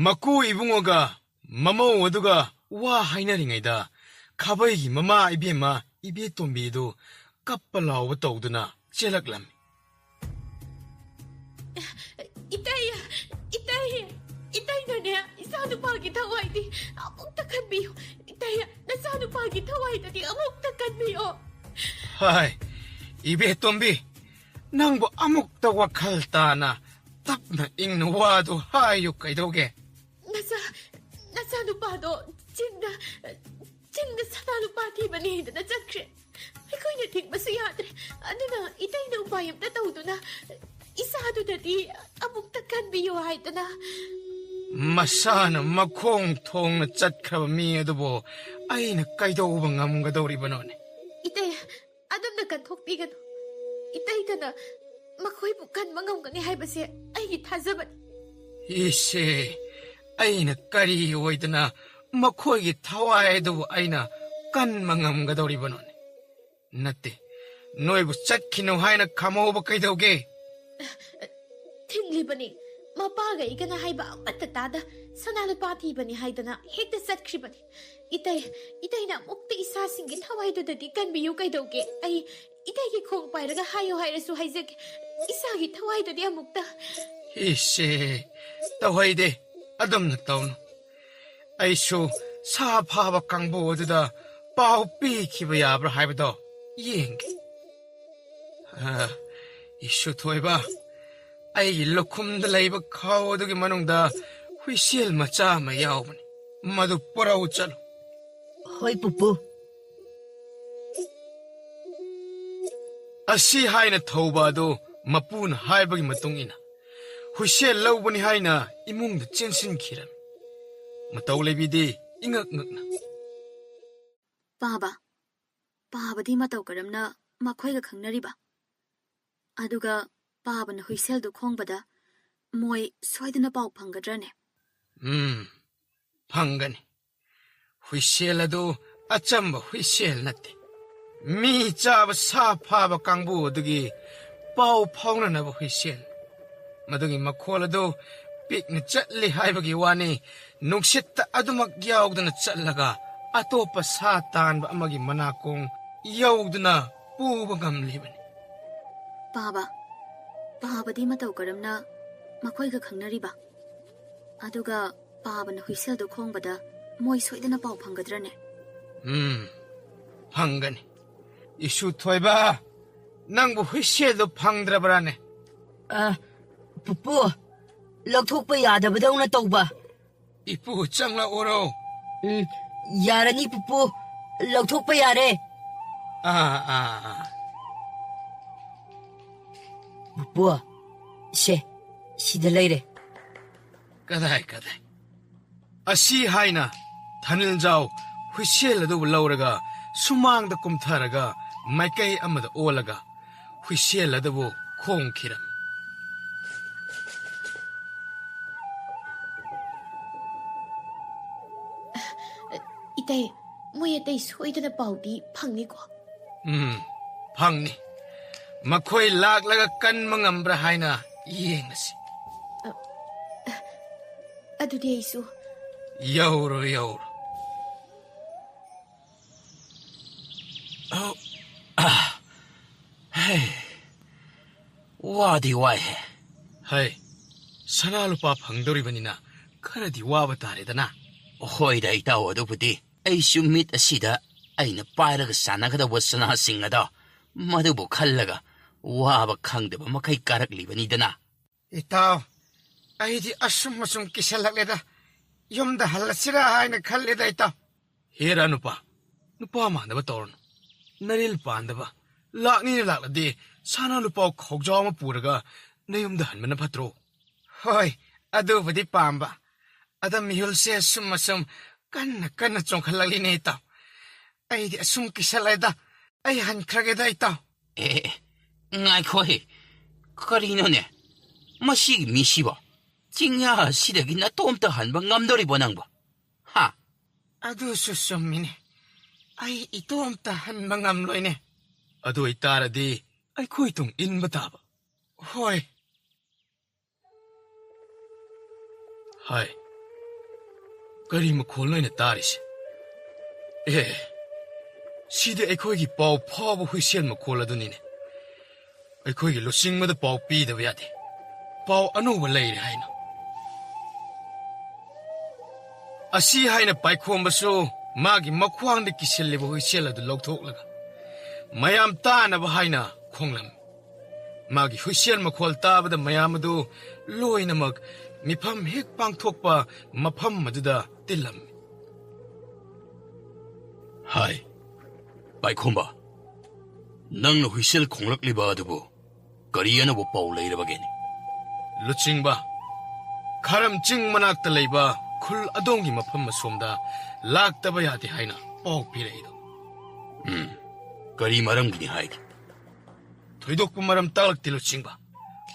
[SPEAKER 1] ꯃꯀꯨ ꯏꯕꯨꯡꯉꯣꯒ ꯃꯃꯧ ꯑꯗꯨꯒ ꯋꯥ ꯍꯥꯏꯅꯔꯤꯉꯩꯗ ꯈꯥꯕꯩꯒꯤ ꯃꯃꯥ ꯏꯕꯦꯝꯃ ꯏꯕꯦꯇꯣꯝꯕꯤꯗꯨ ꯀꯞꯄ ꯂꯥꯎꯕ ꯇꯧꯗꯨꯅ ꯆꯦꯜꯂꯛꯂꯝꯃꯤ.
[SPEAKER 8] 이따이너네 이사누파기 타와이디 아묵다 간비요. 이따야 나사누파기 타와이다디 아묵다 간비요.
[SPEAKER 1] 하이, 이베tom비, 낭보 아묵다 와칼타나 답나 잉는 와도 하이요 까이도게.
[SPEAKER 8] 나사누파도 진다 사나누파티바니 나 짝크레. ꯑꯩꯈꯣꯏꯅ ꯊꯤꯡꯕꯁꯨ ꯌꯥꯗ꯭ꯔꯦ. ꯑꯗꯨꯅ 이따이나 우파이 ꯑꯝꯇ ꯇꯧꯗꯨꯅ 이사ꯗꯨꯗꯗꯤ ꯑꯃꯨꯛꯇ ꯀꯟꯕꯤꯌꯣ ꯍꯥꯏꯗꯅ.
[SPEAKER 1] ꯃꯁꯥꯅ ꯃꯈꯣꯡ ꯊꯣꯡꯅ ꯆꯠꯈ꯭ꯔꯕ ꯃꯤ ꯑꯗꯨꯕꯨ ꯑꯩꯅ ꯀꯩꯗꯧꯕ ꯉꯝꯒꯗꯧꯔꯤꯕꯅꯣꯅꯦ?
[SPEAKER 8] 이따야 ꯑꯗꯨꯝꯅ ꯀꯟꯊꯣꯛꯄꯤꯒꯅꯨ. 이따이ꯗꯅ ꯃꯈꯣꯏꯕꯨ ꯀꯟꯕ ꯉꯝꯒꯅꯤ ꯍꯥꯏꯕꯁꯦ ꯑꯩꯒꯤ ꯊꯥꯖꯕꯅꯤ.
[SPEAKER 1] 이세, ꯑꯩꯅ ꯀꯔꯤ ꯑꯣꯏꯗꯅ ꯃꯈꯣꯏꯒꯤ ꯊꯋꯥꯏ ꯑꯗꯨꯕꯨ ꯑꯩꯅ ꯀꯟꯕ ꯉꯝꯒꯗꯧꯔꯤꯕꯅꯣꯅꯦ? ꯅꯠꯇꯦ, ꯅꯣꯏꯕꯨ ꯆꯠꯈꯤꯅꯨ ꯍꯥꯏꯅ ꯈꯝꯍꯧꯕ ꯀꯩꯗꯧꯒꯦ?
[SPEAKER 8] ꯊꯤꯡꯂꯤꯕꯅꯤ ꯃꯄꯥꯒ ꯑꯩꯒꯅ ꯍꯥꯏꯕ ꯑꯃꯠꯇ ꯇꯥꯗ ꯁꯅꯥꯂꯨꯄꯥ ꯊꯤꯕꯅꯤ ꯍꯥꯏꯗꯅ ꯍꯦꯛꯇ ꯆꯠꯈ꯭ꯔꯤꯕꯅꯤ. 이따이나 목대 이사신게 타와이도다디 깐비유 가이도게 아이 이따이게 콩 빠이라가 하요 하이라수 하이자게 이사기 타와이도디 아목다.
[SPEAKER 1] 이씨, 따와이데 아덤나 따오노. 아이쇼 사파바 강보 어디다 빠오삐 키바야브라 하이바도 이행게. 이쇼 토이바 아이 일로 쿰들 라이바 카오도기 마농다 휘시엘 마짜 마야오바니 마도 뽀라우 짤로.
[SPEAKER 7] Hoi pupu.
[SPEAKER 1] ꯑꯁꯤ ꯍꯥꯏꯅ ꯊꯧꯕ ꯑꯗꯨ ꯃꯄꯨꯅ ꯍꯥꯏꯕꯒꯤ ꯃꯇꯨꯡ ꯏꯟꯅ ꯍꯨꯏꯁꯦꯜ ꯂꯧꯕꯅꯤ ꯍꯥꯏꯅ ꯏꯃꯨꯡꯗ ꯆꯦꯟꯁꯤꯟꯈꯤꯔꯝꯃꯤ. ꯃꯇꯧ ꯂꯩꯕꯤꯗꯤ ꯏꯉꯛ ꯉꯛꯅ.
[SPEAKER 6] Paabadi matau karamna makhoiga khangnariba. Aduga paabana huiseldu khongbada moi soidana pau phangadrane.
[SPEAKER 1] ꯐꯪꯒꯅꯤ. ꯍꯨꯏꯁꯦꯜ ꯑꯗꯨ ꯑꯆꯝꯕ ꯍꯨꯏꯁꯦꯜ ꯅꯠꯇꯦ. ꯃꯤ ꯆꯥꯕ ꯁꯥ ꯐꯥꯕ ꯀꯥꯡꯕꯨ ꯑꯗꯨꯒꯤ ꯄꯥꯎ ꯐꯥꯎꯅꯅꯕ ꯍꯨꯏꯁꯦꯜ. ꯃꯗꯨꯒꯤ ꯃꯈꯣꯜ ꯑꯗꯨ ꯄꯤꯛꯅ ꯆꯠꯂꯤ ꯍꯥꯏꯕꯒꯤ ꯋꯥꯅꯤ. ꯅꯨꯡꯁꯤꯠꯇ ꯑꯗꯨꯃꯛ ꯌꯥꯎꯗꯅ ꯆꯠꯂꯒ ꯑꯇꯣꯞꯄ ꯁꯥ ꯇꯥꯟꯕ ꯑꯃꯒꯤ ꯃꯅꯥꯀꯣꯡ ꯌꯧꯗꯨꯅ ꯄꯨꯕ ꯉꯝꯂꯤꯕꯅꯤ.
[SPEAKER 6] Paabadi matau karamna makhoiga khangnariba. Aduga paabana huiseldu khongbada moi soidana pau phangadrane.
[SPEAKER 1] ꯐꯪꯒꯅꯤ. 이슈 토이바 낭부 휘시에도 팡드라바라네.
[SPEAKER 7] Pupu, ꯂꯧꯊꯣꯛꯄ ꯌꯥꯗꯕꯗꯧꯅ ꯇꯧꯕ.
[SPEAKER 1] 이쁘 짱라 오로.
[SPEAKER 7] ꯌꯥꯔꯅꯤ pupu, ꯂꯧꯊꯣꯛꯄ ꯌꯥꯔꯦ. Pupu, 시다 ꯂꯩꯔꯦ.
[SPEAKER 1] 까다이. 아시 하이나 타닐자오 휘시엘라도 올라오라가 수망다 꼼타라가 마이카이 아마다 오라가 휘시엘라도보 콩키람.
[SPEAKER 8] 이따이 뭐야따이 소이드나 바우디 팡니고.
[SPEAKER 1] 팡니. 마코이 락라가 깐망암브라 하이나 이행나시.
[SPEAKER 8] 아두디 아이수.
[SPEAKER 1] 여우로.
[SPEAKER 2] 와디 와해.
[SPEAKER 1] 하이, 사나루파 방돌이번이나 카라디 와바타레다나.
[SPEAKER 2] 호이다 이따오도부디 아이슈 밑 아시다 아이나 빠이라가 사나가다 왔으나 싱가다 마두부 칼라가 와바 캉드바 마카이 까락리바니다나.
[SPEAKER 1] 이따오, 아이디 아숨마숨 끼살락레다. 염다 할라시라 하이나 칼레다 이따오. 헤라 누파 만다바 떠오르노. 나릴 반다바. 락니니 락라디 사나루파 걱정하마 뿌라가 내 염다 한마나 파트로. 호이, 아두부디 빰바. 아다 미hul세 숨마숨 깐나 쫑칼락리네 이따오. 아이디 아숨 끼살라이다. 아이 한크라게다 이따오.
[SPEAKER 2] ngaikhoe karinoне masig misiba tingya sidagi na tomta hanba ngamdori bonangba ha
[SPEAKER 1] adu susumine ai itomta hanba ngamloine adu itaradi ai khoitung inba taba hoi hai kari makhol loine tarise side aikhoigi pau phaba huisian makhol adunine ꯑꯩꯈꯣꯏꯒꯤ ꯂꯨꯆꯤꯡꯕꯗ ꯄꯥꯎ ꯄꯤꯗꯕ ꯌꯥꯗꯦ. ꯄꯥꯎ ꯑꯅꯧꯕ ꯂꯩꯔꯦ ꯍꯥꯏꯅ. ꯑꯁꯤ ꯍꯥꯏꯅ ꯄꯥꯏꯈꯣꯝꯕꯁꯨ ꯃꯥꯒꯤ ꯃꯈ꯭ꯋꯥꯡꯗ ꯀꯤꯁꯤꯜꯂꯤꯕ ꯍꯨꯏꯁꯦꯜ ꯑꯗꯨ ꯂꯧꯊꯣꯛꯂꯒ ꯃꯌꯥꯝ ꯇꯥꯅꯕ ꯍꯥꯏꯅ ꯈꯣꯡꯂꯝꯃꯤ. ꯃꯥꯒꯤ ꯍꯨꯏꯁꯦꯜ ꯃꯈꯣꯜ ꯇꯥꯕꯗ ꯃꯌꯥꯝ ꯑꯗꯨ ꯂꯣꯏꯅꯃꯛ ꯃꯤꯐꯝ ꯍꯦꯛ ꯄꯥꯡꯊꯣꯛꯄ ꯃꯐꯝ ꯑꯗꯨꯗ ꯇꯤꯜꯂꯝꯃꯤ.
[SPEAKER 3] 하이, 바이콤바. 낭노 휘실 공락리바 아두부 거리에나 못 바울 레이르바게니.
[SPEAKER 1] 루칭바 카람 찡마낙다 레이바 쿨 아동기 마팜마 솜다 락다바 야데 하이나 꼭 비레이도.
[SPEAKER 3] 거리 마람기니 하이디.
[SPEAKER 1] 도이독부 마람 따락디 루칭바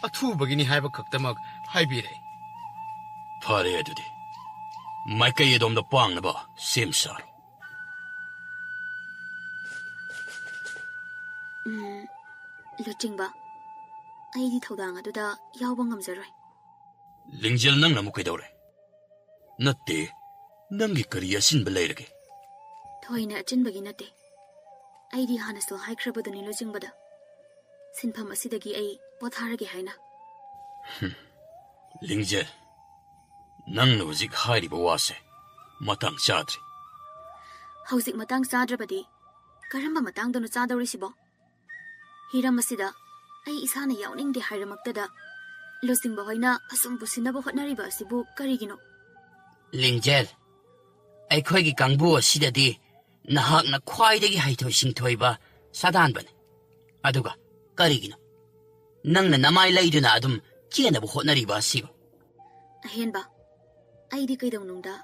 [SPEAKER 1] 아투바기니 하이바 극다막 하이비레.
[SPEAKER 3] 파레 아두디. 마이카이에 돔다 빵나바 셈사로.
[SPEAKER 6] ꯂꯨꯆꯤꯡꯕ ꯑꯩꯗꯤ ꯊꯧꯗꯥꯡ ꯑꯗꯨꯗ ꯌꯥꯎꯕ ꯉꯝꯖꯔꯣꯏ
[SPEAKER 3] ꯂꯤꯡꯖꯦꯜ ꯅꯪꯅ ꯑꯃꯨꯛ ꯀꯩꯗꯧꯔꯦ ꯅꯠꯇꯦ ꯅꯪꯒꯤ ꯀꯔꯤ ꯑꯁꯤꯟꯕ ꯂꯩꯔꯒꯦ
[SPEAKER 6] ꯊꯣꯏꯅ ꯑꯆꯤꯟꯕꯒꯤ ꯅꯠꯇꯦ ꯑꯩꯗꯤ ꯍꯥꯟꯅꯁꯨ ꯍꯥꯏꯈ꯭ꯔꯕꯗꯨꯅꯤ ꯂꯨꯆꯤꯡꯕꯗ ꯁꯤꯟꯐꯝ ꯑꯁꯤꯗꯒꯤ ꯑꯩ ꯄꯣꯊꯥꯔꯒꯦ ꯍꯥꯏꯅ
[SPEAKER 3] ꯂꯤꯡꯖꯦꯜ ꯅꯪꯅ ꯍꯧꯖꯤꯛ ꯍꯥꯏꯔꯤꯕ ꯋꯥꯁꯦ ꯃꯇꯥꯡ ꯆꯥꯗ꯭ꯔꯤ
[SPEAKER 6] ꯍꯧꯖꯤꯛ ꯃꯇꯥꯡ ꯆꯥꯗ꯭ꯔꯕꯗꯤ ꯀꯔꯝꯕ ꯃꯇꯥꯡꯗꯅꯣ ꯆꯥꯗꯧꯔꯤꯁꯤꯕꯣ ꯍꯤꯔꯝ ꯑꯁꯤꯗ ꯑꯩ ꯏꯁꯥꯅ ꯌꯥꯎꯅꯤꯡꯗꯦ ꯍꯥꯏꯔꯃꯛꯇꯗ ꯂꯨꯆꯤꯡꯕ ꯍꯣꯏꯅ ꯑꯁꯨꯝ ꯄꯨꯁꯤꯟꯅꯕ ꯍꯣꯠꯅꯔꯤꯕ ꯑꯁꯤꯕꯨ ꯀꯔꯤꯒꯤꯅꯣ
[SPEAKER 2] ꯂꯤꯡꯖꯦꯜ ꯑꯩꯈꯣꯏꯒꯤ ꯀꯥꯡꯕꯨ ꯑꯁꯤꯗꯗꯤ ꯅꯍꯥꯛꯅ ꯈ꯭ꯋꯥꯏꯗꯒꯤ ꯍꯩꯊꯣꯏ ꯁꯤꯡꯊꯣꯏꯕ ꯁꯥꯗꯥꯟꯕꯅꯤ ꯑꯗꯨꯒ ꯀꯔꯤꯒꯤꯅꯣ ꯅꯪꯅ ꯅꯃꯥꯏ ꯂꯩꯗꯨꯅ ꯑꯗꯨꯝ ꯆꯦꯟꯅꯕ ꯍꯣꯠꯅꯔꯤꯕ ꯑꯁꯤꯕꯨ
[SPEAKER 6] ꯑꯍꯦꯟꯕ ꯑꯩꯗꯤ ꯀꯩꯗꯧꯅꯨꯡꯗ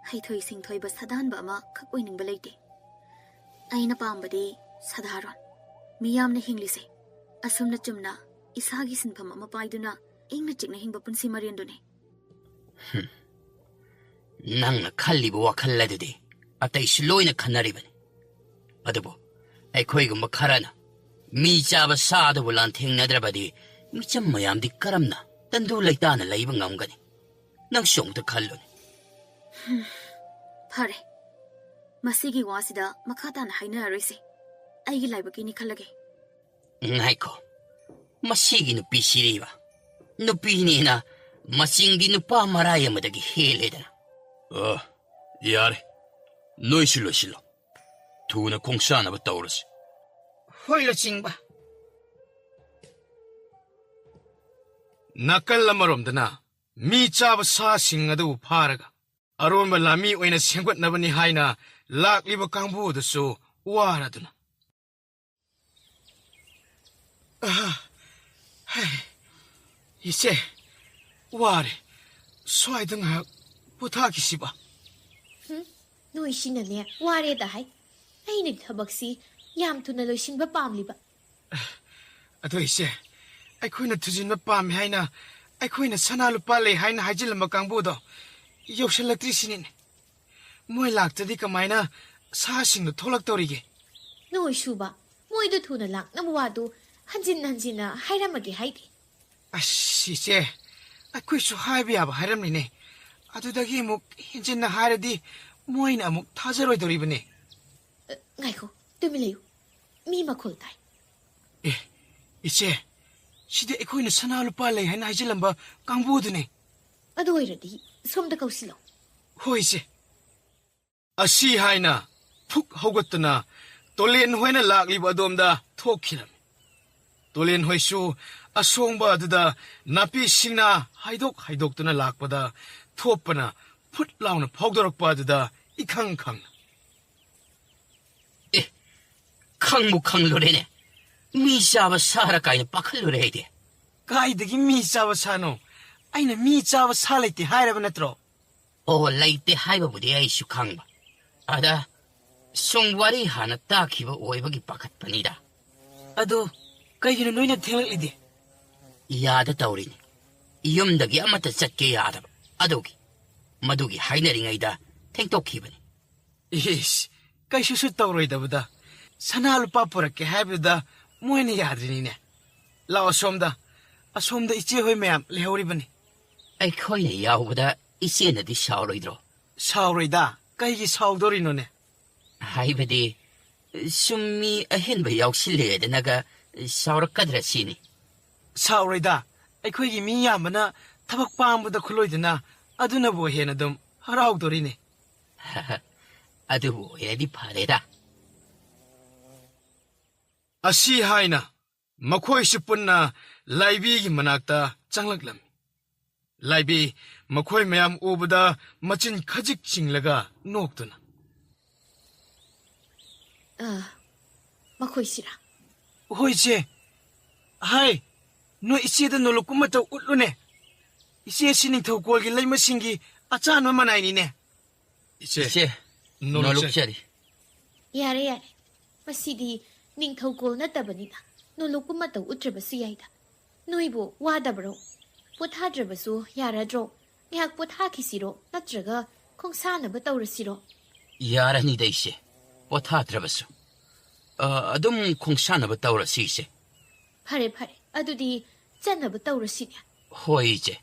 [SPEAKER 6] ꯍꯩꯊꯣꯏ ꯁꯤꯡꯊꯣꯏꯕ ꯁꯥꯗꯥꯟꯕ ꯑꯃ ꯈꯛ ꯑꯣꯏꯅꯤꯡꯕ ꯂꯩꯇꯦ ꯑꯩꯅ ꯄꯥꯝꯕꯗꯤ ꯁꯥꯙꯥꯔꯣꯟ ꯃꯤꯌꯥꯝꯅ ꯍꯤꯡꯂꯤꯁꯦ ꯑꯁꯨꯝꯅ ꯆꯨꯝꯅ ꯏꯁꯥꯒꯤ ꯁꯤꯟꯐꯝ ꯑꯃ ꯄꯥꯏꯗꯨꯅ ꯏꯪꯅ ꯆꯤꯛꯅ ꯍꯤꯡꯕ ꯄꯨꯟꯁꯤ ꯃꯔꯦꯟꯗꯨꯅꯤ
[SPEAKER 2] ꯅꯪꯅ ꯈꯜꯂꯤꯕ ꯋꯥꯈꯜ ꯑꯗꯨꯗꯤ ꯑꯇꯩꯁꯨ ꯂꯣꯏꯅ ꯈꯟꯅꯔꯤꯕꯅꯤ ꯑꯗꯨꯕꯨ ꯑꯩꯈꯣꯏꯒꯨꯝꯕ ꯈꯔꯅ ꯃꯤ ꯆꯥꯕ ꯁꯥ ꯑꯗꯨꯕꯨ ꯂꯥꯟꯊꯦꯡꯅꯗ꯭ꯔꯕꯗꯤ ꯃꯤꯆꯝ ꯃꯌꯥꯝꯗꯤ ꯀꯔꯝꯅ ꯇꯟꯗꯨ ꯂꯩꯇꯥꯅ ꯂꯩꯕ ꯉꯝꯒꯅꯤ ꯅꯪꯁꯨ ꯑꯃꯨꯛꯇ ꯈꯜꯂꯨꯅꯤ
[SPEAKER 6] ꯐꯔꯦ ꯃꯁꯤꯒꯤ ꯋꯥꯁꯤꯗ ꯃꯈꯥ ꯇꯥꯅ ꯍꯥꯏꯅꯔꯔꯣꯏꯁꯦ ꯑꯩꯒꯤ ꯂꯥꯏꯕꯛꯀꯤꯅꯤ ꯈꯜꯂꯒꯦ
[SPEAKER 2] ꯉꯥꯏꯈꯣ ꯃꯁꯤꯒꯤ ꯅꯨꯄꯤꯁꯤꯔꯤꯕ ꯅꯨꯄꯤꯅꯤꯅ ꯃꯆꯤꯡꯗꯤ ꯅꯨꯄꯥ ꯃꯔꯥꯏ ꯑꯃꯗꯒꯤ ꯍꯦꯜꯂꯦꯗꯅ
[SPEAKER 3] ꯌꯥꯔꯦ ꯅꯣꯏꯁꯨ ꯂꯣꯏꯁꯤꯜꯂꯣ ꯊꯨꯅ ꯈꯣꯡꯁꯥꯟꯅꯕ ꯇꯧꯔꯁꯤ
[SPEAKER 1] ꯍꯣꯏ ꯂꯨꯆꯤꯡꯕ ꯅꯥꯀꯜ ꯑꯃꯔꯣꯝꯗꯅ ꯃꯤ ꯆꯥꯕ ꯁꯥꯁꯤꯡ ꯑꯗꯨ ꯐꯥꯔꯒ ꯑꯔꯣꯟꯕ ꯂꯥꯟꯃꯤ ꯑꯣꯏꯅ ꯁꯦꯝꯒꯠꯅꯕꯅꯤ ꯍꯥꯏꯅ ꯂꯥꯛꯂꯤꯕ ꯀꯥꯡꯕꯨꯗꯨꯁꯨ ꯋꯥꯔꯗꯨꯅ ꯏꯆꯦ ꯋꯥꯔꯦ ꯁ꯭ꯋꯥꯏꯗ ꯉꯥꯏꯍꯥꯛ ꯄꯣꯊꯥꯈꯤꯁꯤꯕ
[SPEAKER 8] ꯅꯣꯏꯁꯤꯅꯅꯦ ꯋꯥꯔꯦꯗ ꯍꯥꯏ ꯑꯩꯅ ꯊꯕꯛꯁꯤ ꯌꯥꯝ ꯊꯨꯅ ꯂꯣꯏꯁꯤꯟꯕ ꯄꯥꯝꯂꯤꯕ
[SPEAKER 1] ꯑꯗꯣ ꯏꯆꯦ ꯑꯩꯈꯣꯏꯅ ꯊꯨꯖꯤꯟꯕ ꯄꯥꯝꯃꯤ ꯍꯥꯏꯅ ꯑꯩꯈꯣꯏꯅ ꯁꯅꯥ ꯂꯨꯄꯥ ꯂꯩ ꯍꯥꯏꯅ ꯍꯥꯏꯖꯤꯜꯂꯝꯕ ꯀꯥꯡꯕꯨꯗꯣ ꯌꯧꯁꯤꯜꯂꯛꯇ꯭ꯔꯤꯁꯤꯅꯤꯅꯦ ꯃꯣꯏ ꯂꯥꯛꯇ꯭ꯔꯗꯤ ꯀꯃꯥꯏꯅ ꯁꯥꯁꯤꯡꯗꯣ ꯊꯣꯛꯂꯛꯇꯧꯔꯤꯒꯦ
[SPEAKER 8] ꯅꯣꯏ ꯁꯨꯕ ꯃꯣꯏꯗꯣ ꯊꯨꯅ ꯂꯥꯛꯅꯕ ꯋꯥꯗꯨ ꯍꯟꯖꯤꯟꯅ ꯍꯥꯏꯔꯝꯃꯒꯦ ꯍꯥꯏꯗꯦ
[SPEAKER 1] ꯑꯁ ꯏꯆꯦ ꯑꯩꯈꯣꯏꯁꯨ ꯍꯥꯏꯕ ꯌꯥꯕ ꯍꯥꯏꯔꯝꯃꯤꯅꯦ ꯑꯗꯨꯗꯒꯤ ꯑꯃꯨꯛ ꯍꯦꯟꯖꯤꯟꯅ ꯍꯥꯏꯔꯗꯤ ꯃꯣꯏꯅ ꯑꯃꯨꯛ ꯊꯥꯖꯔꯣꯏꯗꯧꯔꯤꯕꯅꯦ
[SPEAKER 8] ꯉꯥꯏꯈꯣ ꯇꯨꯃꯤꯟ ꯂꯩꯌꯨ ꯃꯤ ꯃꯈꯣꯜ ꯇꯥꯏ
[SPEAKER 1] ꯏꯆꯦ ꯁꯤꯗꯤ ꯑꯩꯈꯣꯏꯅ ꯁꯅꯥ ꯂꯨꯄꯥ ꯂꯩ ꯍꯥꯏꯅ ꯍꯥꯏꯖꯤꯜꯂꯝꯕ ꯀꯥꯡꯕꯨꯗꯨꯅꯦ
[SPEAKER 8] ꯑꯗꯨ ꯑꯣꯏꯔꯗꯤ ꯁꯣꯝꯗ ꯀꯧꯁꯤꯜꯂꯣ
[SPEAKER 1] ꯍꯣꯏ ꯏꯆꯦ ꯑꯁꯤ ꯍꯥꯏꯅ ꯐꯨꯛ ꯍꯧꯒꯠꯇꯨꯅ ꯇꯣꯂꯦꯟ ꯍꯣꯏꯅ ꯂꯥꯛꯂꯤꯕ ꯑꯗꯣꯝꯗ ꯊꯣꯛꯈꯤꯔꯝꯃꯤ ꯇꯣꯂꯦꯟ ꯍꯣꯏꯁꯨ ꯑꯁꯣꯡꯕ ꯑꯗꯨꯗ ꯅꯥꯄꯤꯁꯤꯡꯅ ꯍꯥꯏꯗꯣꯛꯇꯨꯅ ꯂꯥꯛꯄꯗ ꯊꯣꯞꯄꯅ ꯐꯨꯠ ꯂꯥꯎꯅ ꯐꯥꯎꯗꯣꯔꯛꯄ ꯑꯗꯨꯗ ꯏꯈꯪ ꯈꯪꯅ
[SPEAKER 2] ꯈꯪꯕꯨ ꯈꯪꯂꯨꯔꯦꯅꯦ ꯃꯤ ꯆꯥꯕ ꯁꯥꯔ ꯀꯥꯏꯅ ꯄꯥꯈꯠꯂꯨꯔꯦ ꯑꯩꯗꯤ
[SPEAKER 1] ꯀꯥꯏꯗꯒꯤ ꯃꯤ ꯆꯥꯕ ꯁꯥꯅꯣ ꯑꯩꯅ ꯃꯤ ꯆꯥꯕ ꯁꯥ ꯂꯩꯇꯦ ꯍꯥꯏꯔꯕ ꯅꯠꯇ꯭ꯔꯣ
[SPEAKER 2] ꯑꯣ ꯂꯩꯇꯦ ꯍꯥꯏꯕꯕꯨꯗꯤ ꯑꯩꯁꯨ ꯈꯪꯕ ꯑꯗ ꯁꯨꯝ ꯋꯥꯔꯤ ꯍꯥꯟꯅ ꯇꯥꯈꯤꯕ ꯑꯣꯏꯕꯒꯤ ꯄꯥꯈꯠꯄꯅꯤꯗ
[SPEAKER 1] ꯑꯗꯣ ꯀꯩꯒꯤꯅꯣ ꯅꯣꯏꯅ ꯊꯦꯡꯂꯛꯂꯤꯗꯤ
[SPEAKER 2] ꯌꯥꯗ ꯇꯧꯔꯤꯅꯤ ꯌꯨꯝꯗꯒꯤ ꯑꯃꯠꯇ ꯆꯠꯀꯦ ꯌꯥꯗꯕ ꯃꯗꯨꯒꯤ ꯍꯥꯏꯅꯔꯤꯉꯩꯗ ꯊꯦꯡꯇꯣꯛꯈꯤꯕꯅꯤ
[SPEAKER 1] ꯏꯁ ꯀꯩꯁꯨꯁꯨ ꯇꯧꯔꯣꯏꯗꯕꯗ ꯁꯅꯥ ꯂꯨꯄꯥ ꯄꯨꯔꯛꯀꯦ ꯍꯥꯏꯕꯗꯨꯗ ꯃꯣꯏꯅ ꯌꯥꯗ꯭ꯔꯤꯅꯤꯅꯦ ꯂꯥꯛꯑꯣ ꯑꯁꯣꯝꯗ ꯏꯆꯦ ꯍꯣꯏ ꯃꯌꯥꯝ ꯂꯩꯍꯧꯔꯤꯕꯅꯤ
[SPEAKER 2] ꯑꯩꯈꯣꯏꯅ ꯌꯥꯎꯕꯗ ꯏꯆꯦꯅꯗꯤ ꯁꯥꯎꯔꯣꯏꯗ꯭ꯔꯣ
[SPEAKER 1] ꯁꯥꯎꯔꯣꯏꯗ ꯀꯩꯒꯤ ꯁꯥꯎꯗꯣꯔꯤꯅꯣꯅꯦ
[SPEAKER 2] ꯍꯥꯏꯕꯗꯤ ꯁꯨꯝ ꯃꯤ ꯑꯍꯦꯟꯕ ꯌꯥꯎꯁꯤꯜꯂꯦꯗꯅꯒ ꯁꯥꯎꯔꯛꯀꯗ꯭ꯔꯥ ꯁꯤꯅꯤ
[SPEAKER 1] ꯁꯥꯎꯔꯣꯏꯗ ꯑꯩꯈꯣꯏꯒꯤ ꯃꯤ ꯌꯥꯝꯕꯅ ꯊꯕꯛ ꯄꯥꯡꯕꯗ ꯈꯨꯠꯂꯣꯏꯗꯅ ꯑꯗꯨꯅꯕꯨ ꯍꯦꯟꯅ ꯑꯗꯨꯝ ꯍꯔꯥꯎꯗꯣꯔꯤꯅꯦ
[SPEAKER 2] ꯑꯗꯨꯕꯨ ꯑꯣꯏꯔꯗꯤ ꯐꯔꯦꯗ
[SPEAKER 1] ꯑꯁꯤ ꯍꯥꯏꯅ ꯃꯈꯣꯏꯁꯨ ꯄꯨꯟꯅ ꯂꯥꯏꯕꯤꯒꯤ ꯃꯅꯥꯛꯇ ꯆꯪꯂꯛꯂꯝꯃꯤ ꯂꯥꯏꯕꯤ ꯃꯈꯣꯏ ꯃꯌꯥꯝ ꯎꯕꯗ ꯃꯆꯤꯟ ꯈꯖꯤꯛ ꯆꯤꯡꯂꯒ ꯅꯣꯛꯇꯨꯅ
[SPEAKER 8] ꯃꯈꯣꯏꯁꯤꯔꯥ
[SPEAKER 1] ꯍꯣꯏ ꯏꯆꯦ ꯍꯥꯏ ꯅꯣꯏ ꯏꯆꯦꯗ ꯅꯣꯂꯨꯛ ꯑꯃꯇ ꯎꯠꯂꯨꯅꯦ ꯏꯆꯦꯁꯤ ꯅꯤꯡꯊꯧꯀꯣꯜꯒꯤ ꯂꯩꯃꯁꯤꯡꯒꯤ ꯑꯆꯥꯟꯕ ꯃꯅꯥꯏꯅꯤꯅꯦ
[SPEAKER 2] ꯏꯆꯦ ꯅꯣꯂꯨꯛꯆꯔꯤ
[SPEAKER 8] ꯌꯥꯔꯦ ꯃꯁꯤꯗꯤ ꯅꯤꯡꯊꯧꯀꯣꯜ ꯅꯠꯇꯕꯅꯤꯅ ꯅꯣꯂꯨꯛꯄ ꯃꯇꯧ ꯎꯠꯇ꯭ꯔꯕꯁꯨ ꯌꯥꯏꯗ ꯅꯣꯏꯕꯨ ꯋꯥꯗꯕ꯭ꯔꯣ ꯄꯣꯊꯥꯗ꯭ꯔꯕꯁꯨ ꯌꯥꯔꯗ꯭ꯔꯣ ꯉꯥꯏꯍꯥꯛ ꯄꯣꯊꯥꯈꯤꯁꯤꯔꯣ ꯅꯠꯇ꯭ꯔꯒ ꯈꯣꯡꯁꯥꯟꯅꯕ ꯇꯧꯔꯁꯤꯔꯣ
[SPEAKER 2] ꯌꯥꯔꯅꯤꯗ ꯏꯆꯦ ꯄꯣꯊꯥꯗ꯭ꯔꯕꯁꯨ ꯑꯗꯨꯝ ꯈꯣꯡꯁꯥꯟꯅꯕ ꯇꯧꯔꯁꯤ ꯏꯆꯦ
[SPEAKER 8] ꯐꯔꯦ ꯐꯔꯦ ꯑꯗꯨꯗꯤ ꯆꯠꯅꯕ ꯇꯧꯔꯁꯤꯅꯦ
[SPEAKER 2] ꯍꯣꯏ ꯏꯆꯦ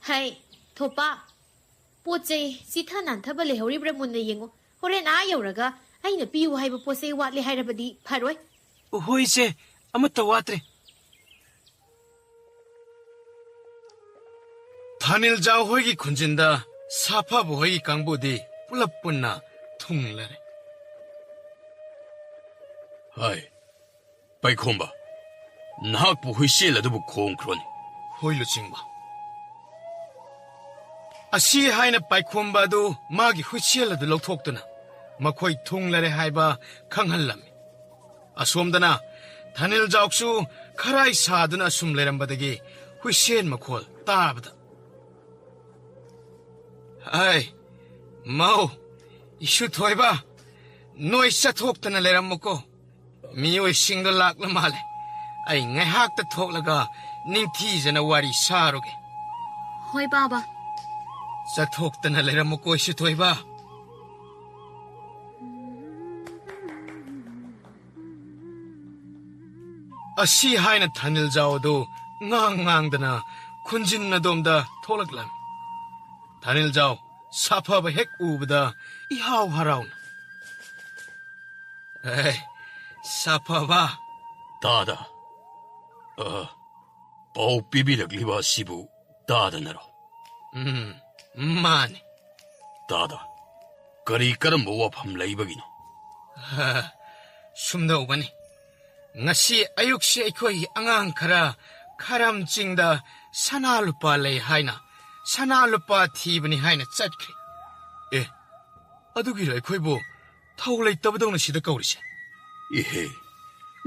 [SPEAKER 8] ꯍꯩ ꯊꯣꯄꯥ ꯄꯣꯠ ꯆꯩ ꯆꯤꯊ ꯅꯥꯟꯊꯕ ꯂꯩꯍꯧꯔꯤꯕ꯭ꯔꯥ ꯃꯨꯟꯅ ꯌꯦꯡꯉꯣ ꯍꯣꯔꯦꯟ ꯌꯧꯔꯒ ꯑꯩꯅ ꯄꯤꯌꯨ ꯍꯥꯏꯕ ꯄꯣꯠ ꯆꯩ ꯋꯥꯠꯂꯦ ꯍꯥꯏꯔꯕꯗꯤ ꯐꯔꯣꯏ
[SPEAKER 1] ꯍꯣꯏ ꯏꯆꯦ ꯑꯃꯠꯇ ꯋꯥꯠꯇ꯭ꯔꯦ ꯊꯥꯅꯤꯜꯖꯥꯎ ꯍꯣꯏꯒꯤ ꯈꯨꯟꯖꯤꯟꯗ ꯁꯥꯐꯕ ꯍꯣꯏꯒꯤ ꯀꯥꯡꯕꯨꯗꯤ ꯄꯨꯂꯞ ꯄꯨꯟꯅ ꯊꯨꯡꯂꯔꯦ
[SPEAKER 3] ꯍꯥꯏ ꯄꯥꯏꯈꯣꯝꯕ ꯅꯍꯥꯛꯄꯨ ꯍꯨꯏꯁꯦꯜ ꯑꯗꯨꯕꯨ ꯈꯣꯡꯈ꯭ꯔꯣꯅꯤ
[SPEAKER 1] ꯍꯣꯏ ꯂꯨꯆꯤꯡꯕ ꯑꯁꯤ ꯍꯥꯏꯅ ꯄꯥꯏꯈꯣꯝꯕ ꯑꯗꯨ ꯃꯥꯒꯤ ꯍꯨꯏꯁꯦꯜ ꯑꯗꯨ ꯂꯧꯊꯣꯛꯇꯨꯅ ꯃꯈꯣꯏ ꯊꯨꯡꯂꯔꯦ ꯍꯥꯏꯕ ꯈꯪꯍꯜꯂꯝꯃꯤ ꯑꯁꯣꯝꯗꯅ ꯊꯥꯅꯤꯜꯖꯥꯎꯁꯨ ꯈꯔꯥꯏ ꯁꯥꯗꯨꯅ ꯑꯁꯨꯝ ꯂꯩꯔꯝꯕꯗꯒꯤ ꯍꯨꯏꯁꯦꯜ ꯃꯈꯣꯜ ꯇꯥꯕꯗ ꯍꯥꯏ ꯃꯧ ꯏꯁꯨ ꯊꯣꯏꯕ ꯅꯣꯏ ꯆꯠꯊꯣꯛꯇꯅ ꯂꯩꯔꯝꯃꯨꯀꯣ ꯃꯤꯑꯣꯏꯁꯤꯡꯗꯣ ꯂꯥꯛꯂ ꯃꯥꯜꯂꯦ ꯑꯩ ꯉꯥꯏꯍꯥꯛꯇ ꯊꯣꯛꯂꯒ ꯅꯤꯡꯊꯤꯖꯅ ꯋꯥꯔꯤ ꯁꯥꯔꯨꯒꯦ
[SPEAKER 6] ꯍꯣꯏ ꯕꯥꯕꯥ
[SPEAKER 1] ꯆꯠꯊꯣꯛꯇꯅ ꯂꯩꯔꯝꯃꯨꯀꯣ ꯏꯁꯨ ꯊꯣꯏꯕ ꯑꯁꯤ ꯍꯥꯏꯅ ꯊꯥꯅꯤꯜꯖꯥꯎ ꯑꯗꯨ ꯉꯥꯡꯗꯅ ꯈꯨꯟꯖꯤꯟ ꯑꯗꯣꯝꯗ ꯊꯣꯛꯂꯛꯂꯝꯃꯤ ꯊꯥꯅꯤꯜꯖꯥꯎ ꯁꯥꯐꯕ ꯍꯦꯛ ꯎꯕꯗ 이하우 하라우나. 에이, 사파바.
[SPEAKER 3] 다다. ꯄꯥꯎ ꯄꯤꯕꯤꯔꯛꯂꯤꯕ ꯑꯁꯤꯕꯨ ꯇꯥꯗꯅꯔꯣ?
[SPEAKER 1] ꯃꯥꯅꯤ.
[SPEAKER 3] ꯇꯥꯗ, ꯀꯔꯤ ꯀꯔꯝꯕ ꯋꯥꯐꯝ ꯂꯩꯕꯒꯤꯅꯣ?
[SPEAKER 1] ꯁꯨꯝꯗꯧꯕꯅꯤ. ꯉꯁꯤ ꯑꯌꯨꯛꯁꯤ ꯑꯩꯈꯣꯏꯒꯤ ꯑꯉꯥꯡ ꯈꯔ ꯈꯔꯝ ꯆꯤꯡꯗ ꯁꯅꯥ ꯂꯨꯄꯥ ꯂꯩ ꯍꯥꯏꯅ ꯁꯅꯥ ꯂꯨꯄꯥ ꯊꯤꯕꯅꯤ ꯍꯥꯏꯅ ꯆꯠꯈ꯭ꯔꯦ. ꯑꯗꯨꯒꯤꯔ ꯑꯩꯈꯣꯏꯕꯨ ꯊꯧ ꯂꯩꯇꯕꯗꯧꯅ ꯁꯤꯗ ꯀꯧꯔꯤꯁꯦ?
[SPEAKER 3] 이헤,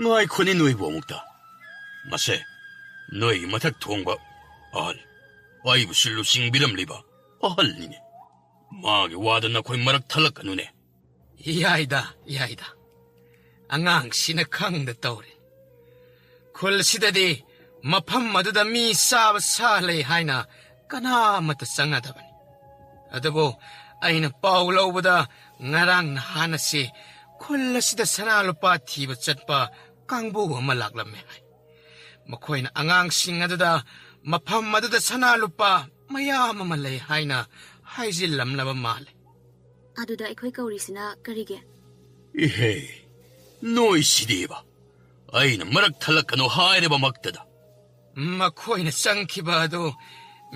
[SPEAKER 3] ꯉꯥꯏꯈꯣꯅꯦ ꯅꯣꯏꯕꯨ ꯑꯃꯨꯛꯇ. ꯃꯁꯦ ꯅꯣꯏꯒꯤ ꯃꯊꯛ ꯊꯣꯡꯕ ꯑꯍꯜ, ꯑꯩꯕꯨꯁꯨ ꯂꯨꯆꯤꯡꯕꯤꯔꯝꯂꯤꯕ ꯑꯍꯜꯅꯤꯅꯦ. ꯃꯥꯒꯤ ꯋꯥꯗ ꯅꯈꯣꯏ ꯃꯔꯛ ꯊꯜꯂꯛꯀꯅꯨꯅꯦ.
[SPEAKER 1] ꯌꯥꯏꯗ. ꯑꯉꯥꯡꯁꯤꯅ ꯈꯪꯗ ꯇꯧꯔꯦ. ꯈꯨꯜꯁꯤꯗꯗꯤ ꯃꯐꯝ ꯑꯗꯨꯗ ꯃꯤ ꯆꯥꯕ ꯁꯥ ꯂꯩ ꯍꯥꯏꯅ ꯀꯅꯥꯃꯠꯇ ꯆꯪꯅꯗꯕꯅꯤ. ꯑꯗꯨꯕꯨ ꯑꯩꯅ ꯄꯥꯎ ꯂꯧꯕꯗ ꯉꯔꯥꯡ ꯅꯍꯥꯟꯁꯤ ꯈꯨꯜ ꯑꯁꯤꯗ ꯁꯅꯥ ꯂꯨꯄꯥ ꯊꯤꯕ ꯆꯠꯄ ꯀꯥꯡꯕꯨ ꯑꯃ ꯂꯥꯛꯂꯝꯃꯦ ꯍꯥꯏ. ꯃꯈꯣꯏꯅ ꯑꯉꯥꯡꯁꯤꯡ ꯑꯗꯨꯗ ꯃꯐꯝ ꯑꯗꯨꯗ ꯁꯅꯥ ꯂꯨꯄꯥ ꯃꯌꯥꯝ ꯑꯃ ꯂꯩ ꯍꯥꯏꯅ ꯍꯥꯏꯖꯤꯜꯂꯝꯂꯕ ꯃꯥꯜꯂꯦ.
[SPEAKER 6] ꯑꯗꯨꯗ ꯑꯩꯈꯣꯏ ꯀꯧꯔꯤꯁꯤꯅ ꯀꯔꯤꯒꯤ?
[SPEAKER 3] 이헤, ꯅꯣꯏꯁꯤꯗꯤꯕ ꯑꯩꯅ ꯃꯔꯛ ꯊꯜꯂꯛꯀꯅꯨ ꯍꯥꯏꯔꯕꯃꯛꯇꯗ.
[SPEAKER 1] ꯃꯈꯣꯏꯅ ꯆꯪꯈꯤꯕ ꯑꯗꯨ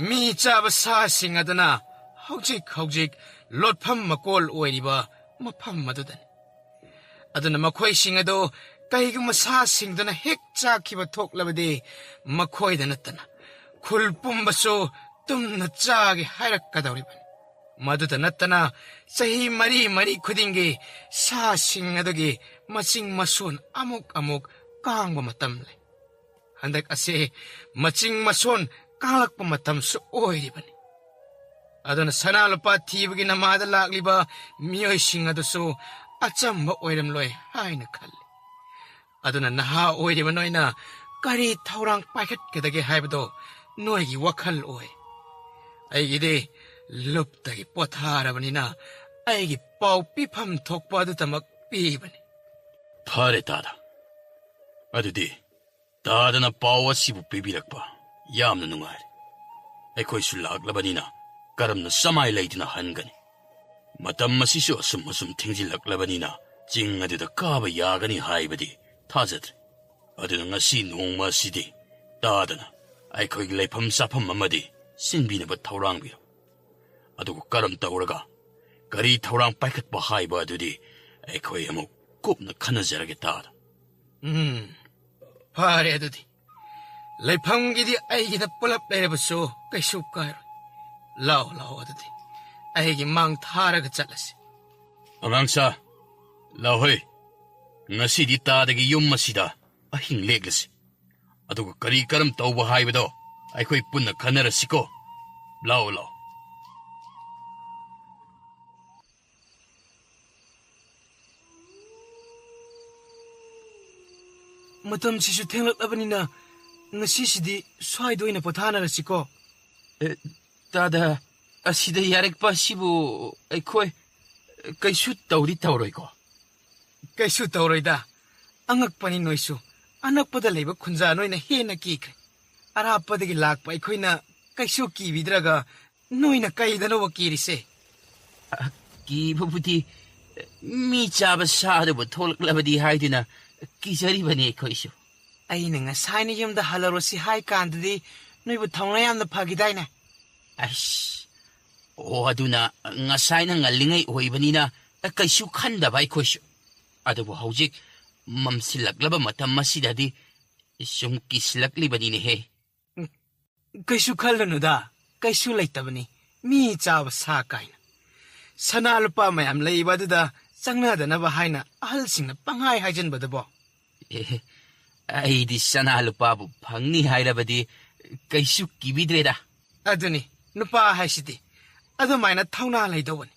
[SPEAKER 1] ꯃꯤ ꯆꯥꯕ ꯁꯥꯁꯤꯡ ꯑꯗꯨꯅ ꯍꯧꯖꯤꯛ ꯂꯣꯠꯐꯝ ꯃꯀꯣꯜ ꯑꯣꯏꯔꯤꯕ ꯃꯐꯝ ꯑꯗꯨꯗꯅꯤ. ꯑꯗꯨꯅ ꯃꯈꯣꯏꯁꯤꯡ ꯑꯗꯨ ꯀꯩꯒꯨꯝꯕ ꯁꯥꯁꯤꯡꯗꯨꯅ ꯍꯦꯛ ꯆꯥꯈꯤꯕ ꯊꯣꯛꯂꯕꯗꯤ ꯃꯈꯣꯏꯗ ꯅꯠꯇꯅ ꯈꯨꯜ ꯄꯨꯝꯕꯁꯨ ꯇꯨꯝꯅ ꯆꯥꯒꯦ ꯍꯥꯏꯔꯛꯀꯗꯧꯔꯤꯕꯅꯤ. ꯃꯗꯨꯗ ꯅꯠꯇꯅ ꯆꯍꯤ ꯃꯔꯤ ꯈꯨꯗꯤꯡꯒꯤ ꯁꯥꯁꯤꯡ ꯑꯗꯨꯒꯤ ꯃꯆꯤꯡ ꯃꯁꯣꯟ ꯑꯃꯨꯛ ꯀꯥꯡꯕ ꯃꯇꯝ ꯂꯩ. ꯍꯟꯗꯛ ꯑꯁꯤ ꯃꯆꯤꯡ ꯃꯁꯣꯟ ꯀꯥꯡꯂꯛꯄ ꯃꯇꯝꯁꯨ ꯑꯣꯏꯔꯤꯕꯅꯤ. ꯑꯗꯨꯅ ꯁꯅꯥ ꯂꯨꯄꯥ ꯊꯤꯕꯒꯤ ꯅꯃꯥꯗ ꯂꯥꯛꯂꯤꯕ ꯃꯤꯑꯣꯏꯁꯤꯡ ꯑꯗꯨꯁꯨ ꯑꯆꯝꯕ ꯑꯣꯏꯔꯝꯂꯣꯏ ꯍꯥꯏꯅ ꯈꯜꯂꯤ. ꯑꯗꯨꯅ ꯅꯍꯥ ꯑꯣꯏꯔꯤꯕ ꯅꯣꯏꯅ ꯀꯔꯤ ꯊꯧꯔꯥꯡ ꯄꯥꯏꯈꯠꯀꯗꯒꯦ ꯍꯥꯏꯕꯗꯣ ꯅꯣꯏꯒꯤ ꯋꯥꯈꯜ ꯑꯣꯏ. ꯑꯩꯒꯤꯗꯤ ꯂꯨꯞꯇꯒꯤ ꯄꯣꯊꯥꯔꯕꯅꯤꯅ ꯑꯩꯒꯤ ꯄꯥꯎ ꯄꯤꯐꯝ ꯊꯣꯛꯄ ꯑꯗꯨꯇꯃꯛ ꯄꯤꯕꯅꯤ.
[SPEAKER 3] ꯐꯔꯦ ꯇꯥꯗ. ꯑꯗꯨꯗꯤ ꯇꯥꯗꯅ ꯄꯥꯎ ꯑꯁꯤꯕꯨ ꯄꯤꯕꯤꯔꯛꯄ ꯌꯥꯝꯅ ꯅꯨꯡꯉꯥꯏꯔꯦ. ꯑꯩꯈꯣꯏꯁꯨ ꯂꯥꯛꯂꯕꯅꯤꯅ ꯀꯔꯝꯅ ꯁꯃꯥꯏ ꯂꯩꯗꯨꯅ ꯍꯟꯒꯅꯤ? ꯃꯇꯝ ꯑꯁꯤꯁꯨ ꯑꯁꯨꯝ ꯊꯦꯡꯖꯤꯜꯂꯛꯂꯕꯅꯤನ ꯆꯤꯡ ꯑꯗꯨꯗ ꯀꯥꯕ ꯌꯥꯒꯅꯤ ꯍꯥꯏꯕꯗꯤ ꯊꯥꯖꯗ꯭ꯔꯦ. ꯑꯗꯨꯅ ꯉꯁꯤ ꯅꯣꯡꯃ ꯑꯁꯤꯗꯤ ꯇꯥꯗꯅ ꯑꯩꯈꯣꯏꯒꯤ ꯂꯩꯐꯝ ꯆꯥꯐꯝ ꯑꯃꯗꯤ ꯁꯤꯟꯕꯤꯅꯕ ꯊꯧꯔꯥꯡꯕꯤꯔꯣ. ꯑꯗꯨꯒ ꯀꯔꯝ ꯇꯧꯔꯒ ꯀꯔꯤ ꯊꯧꯔꯥꯡ ꯄꯥꯏꯈꯠꯄ ꯍꯥꯏꯕ ꯑꯗꯨꯗꯤ ꯑꯩꯈꯣꯏ ꯑꯃꯨꯛ ꯀꯨꯞꯅ ꯈꯟꯅꯖꯔꯒꯦ ꯇꯥꯗ.
[SPEAKER 1] ꯐꯔꯦ ꯑꯗꯨꯗꯤ. ꯂꯩꯐꯝꯒꯤꯗꯤ ꯑꯩꯒꯤꯗ ꯄꯨꯂꯞ ꯂꯩꯔꯕꯁꯨ ꯀꯩꯁꯨ ꯀꯥꯏꯔꯣꯏ. ꯂꯥꯛꯑꯣ ꯑꯗꯨꯗꯤ ꯑꯩꯒꯤ ꯃꯥꯡ ꯊꯥꯔꯒ ꯆꯠꯂꯁꯤ.
[SPEAKER 3] ꯑꯉꯥꯡꯁꯥ, ꯂꯥꯛꯍꯣꯏ. ꯉꯁꯤꯗꯤ ꯇꯥꯗꯒꯤ ꯌꯨꯝ ꯑꯁꯤꯗ ꯑꯍꯤꯡ ꯂꯦꯛꯂꯁꯤ. ꯑꯗꯨꯒ ꯀꯔꯤ ꯀꯔꯝ ꯇꯧꯕ ꯍꯥꯏꯕꯗꯣ ꯑꯩꯈꯣꯏ ꯄꯨꯟꯅ ꯈꯟꯅꯔꯁꯤꯀꯣ. ꯂꯥꯛꯑꯣ.
[SPEAKER 1] ꯃꯇꯝꯁꯤꯁꯨ ꯊꯦꯡꯂꯛꯂꯕꯅꯤꯅ ꯉꯁꯤꯁꯤꯗꯤ ꯁ꯭ꯋꯥꯏꯗ ꯑꯣꯏꯅ ꯄꯣꯊꯥꯅꯔꯁꯤꯀꯣ.
[SPEAKER 2] ꯇꯥꯗ, ꯑꯁꯤꯗ ꯌꯥꯔꯛꯄ ꯑꯁꯤꯕꯨ ꯑꯩꯈꯣꯏ ꯀꯩꯁꯨ ꯇꯧꯔꯣꯏꯀꯣ?
[SPEAKER 1] ꯀꯩꯁꯨ ꯇꯧꯔꯣꯏꯗ. ꯑꯉꯛꯄꯅꯤ ꯅꯣꯏꯁꯨ. ꯑꯅꯛꯄꯗ ꯂꯩꯕ ꯈꯨꯟꯖꯥ ꯅꯣꯏꯅ ꯍꯦꯟꯅ ꯀꯤꯈ꯭ꯔꯦ ꯑꯔꯥꯞꯄꯗꯒꯤ ꯂꯥꯛꯄ ꯑꯩꯈꯣꯏꯅ ꯀꯩꯁꯨ ꯀꯤꯕꯤꯗ꯭ꯔꯒ ꯅꯣꯏꯅ ꯀꯩꯗꯅꯣꯕ ꯀꯤꯔꯤꯁꯦ
[SPEAKER 2] ꯀꯤꯕꯕꯨꯗꯤ ꯃꯤ ꯆꯥꯕ ꯁꯥꯗꯨꯕꯨ ꯊꯣꯛꯂꯛꯂꯕꯗꯤ ꯍꯥꯏꯗꯨꯅ ꯀꯤꯖꯔꯤꯕꯅꯤ ꯑꯩꯈꯣꯏꯁꯨ
[SPEAKER 1] ꯑꯩꯅ ꯉꯁꯥꯏꯅ ꯌꯨꯝꯗ ꯍꯜꯂꯔꯨꯁꯤ ꯍꯥꯏ ꯀꯥꯟꯗꯗꯤ ꯅꯣꯏꯕꯨ ꯊꯧꯅꯥ ꯌꯥꯝꯅ ꯐꯈꯤꯗꯥꯏꯅꯦ
[SPEAKER 2] ꯑꯁ ꯑꯣ ꯑꯗꯨꯅ ꯉꯁꯥꯏꯅ ꯉꯜꯂꯤꯉꯩ ꯑꯣꯏꯕꯅꯤꯅ ꯀꯩꯁꯨ ꯈꯟꯗꯕ ꯑꯩꯈꯣꯏꯁꯨ ꯑꯗꯨꯕꯨ ꯍꯧꯖꯤꯛ ꯃꯝꯁꯤꯜꯂꯛꯂꯕ ꯃꯇꯝ ꯑꯁꯤꯗꯗꯤ ꯁꯨꯝ ꯀꯤꯁꯤꯜꯂꯛꯂꯤꯕꯅꯤꯅꯦꯍꯦ
[SPEAKER 1] ꯀꯩꯁꯨ ꯈꯜꯂꯨꯅꯨꯗ ꯀꯩꯁꯨ ꯂꯩꯇꯕꯅꯤ ꯃꯤ ꯆꯥꯕ ꯁꯥ ꯀꯥꯏꯅ ꯁꯅꯥ ꯂꯨꯄꯥ ꯃꯌꯥꯝ ꯂꯩꯕ ꯑꯗꯨꯗ ꯆꯪꯅꯗꯅꯕ ꯍꯥꯏꯅ ꯑꯍꯜꯁꯤꯡꯅ ꯄꯪꯍꯥꯏ ꯍꯥꯏꯖꯟꯕꯗꯕꯣ
[SPEAKER 2] ꯑꯦ ꯑꯩꯗꯤ ꯁꯅꯥ ꯂꯨꯄꯥꯕꯨ ꯐꯪꯅꯤ ꯍꯥꯏꯔꯕꯗꯤ ꯀꯩꯁꯨ ꯀꯤꯕꯤꯗ꯭ꯔꯦꯗ
[SPEAKER 1] ꯑꯗꯨꯅꯤ ꯅꯨꯄꯥ ꯍꯥꯏꯁꯤꯗꯤ ꯑꯗꯨꯃꯥꯏꯅ ꯊꯧꯅꯥ ꯂꯩꯗꯧꯕꯅꯤ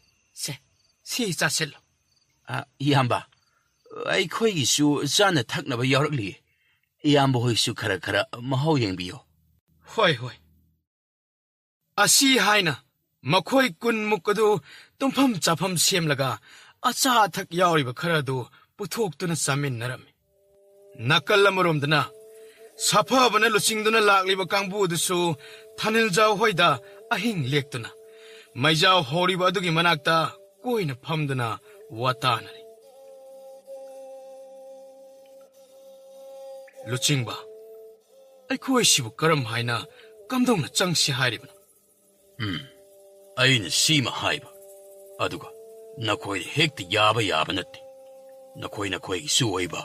[SPEAKER 1] ꯁꯤ ꯆꯥꯁꯤꯜꯂꯨ
[SPEAKER 2] ꯏꯌꯥꯝꯕ ꯑꯩꯈꯣꯏꯒꯤꯁꯨ ꯆꯥꯅ ꯊꯛꯅꯕ ꯌꯥꯎꯔꯛꯂꯤꯌꯦ ꯏꯌꯥꯝꯕ ꯍꯣꯏꯁꯨ ꯈꯔ ꯈꯔ ꯃꯍꯥꯎ ꯌꯦꯡꯕꯤꯌꯣ
[SPEAKER 1] ꯍꯣꯏ ꯍꯣꯏ ꯑꯁꯤ ꯍꯥꯏꯅ ꯃꯈꯣꯏ ꯀꯨꯟꯃꯨꯛ ꯑꯗꯨ ꯇꯨꯝꯐꯝ ꯆꯥꯐꯝ ꯁꯦꯝꯂꯒ ꯑꯆꯥ ꯑꯊꯛ ꯌꯥꯎꯔꯤꯕ ꯈꯔ ꯑꯗꯨ ꯄꯨꯊꯣꯛꯇꯨꯅ ꯆꯥꯃꯤꯟꯅꯔꯝꯃꯤ ꯅꯥꯀꯜ ꯑꯃꯔꯣꯝꯗꯅ ꯁꯥꯐꯕꯅ ꯂꯨꯆꯤꯡꯗꯨꯅ ꯂꯥꯛꯂꯤꯕ ꯀꯥꯡꯕꯨ ꯑꯗꯨꯁꯨ ꯊꯥꯅꯤꯜꯖꯥꯎ ꯍꯣꯏꯗ ꯑꯍꯤꯡ ꯂꯦꯛꯇꯨꯅ ꯃꯩꯖꯥꯎ ꯍꯧꯔꯤꯕ ꯑꯗꯨꯒꯤ ꯃꯅꯥꯛꯇ ꯀꯣꯏꯅ ꯐꯝꯗꯨꯅ ꯋꯥꯇꯥꯅꯔꯤ ꯂꯨꯆꯤꯡꯕ ꯑꯩꯈꯣꯏꯁꯤꯕꯨ ꯀꯔꯝ ꯍꯥꯏꯅ ꯀꯝꯗꯧꯅ ꯆꯪꯁꯤ ꯍꯥꯏꯔꯤꯕꯅꯣ
[SPEAKER 3] ꯑꯩꯅ ꯁꯤꯃ ꯍꯥꯏꯕ ꯑꯗꯨꯒ ꯅꯈꯣꯏꯅ ꯍꯦꯛꯇ ꯌꯥꯕ ꯅꯠꯇꯦ ꯅꯈꯣꯏꯒꯤꯁꯨ ꯑꯣꯏꯕ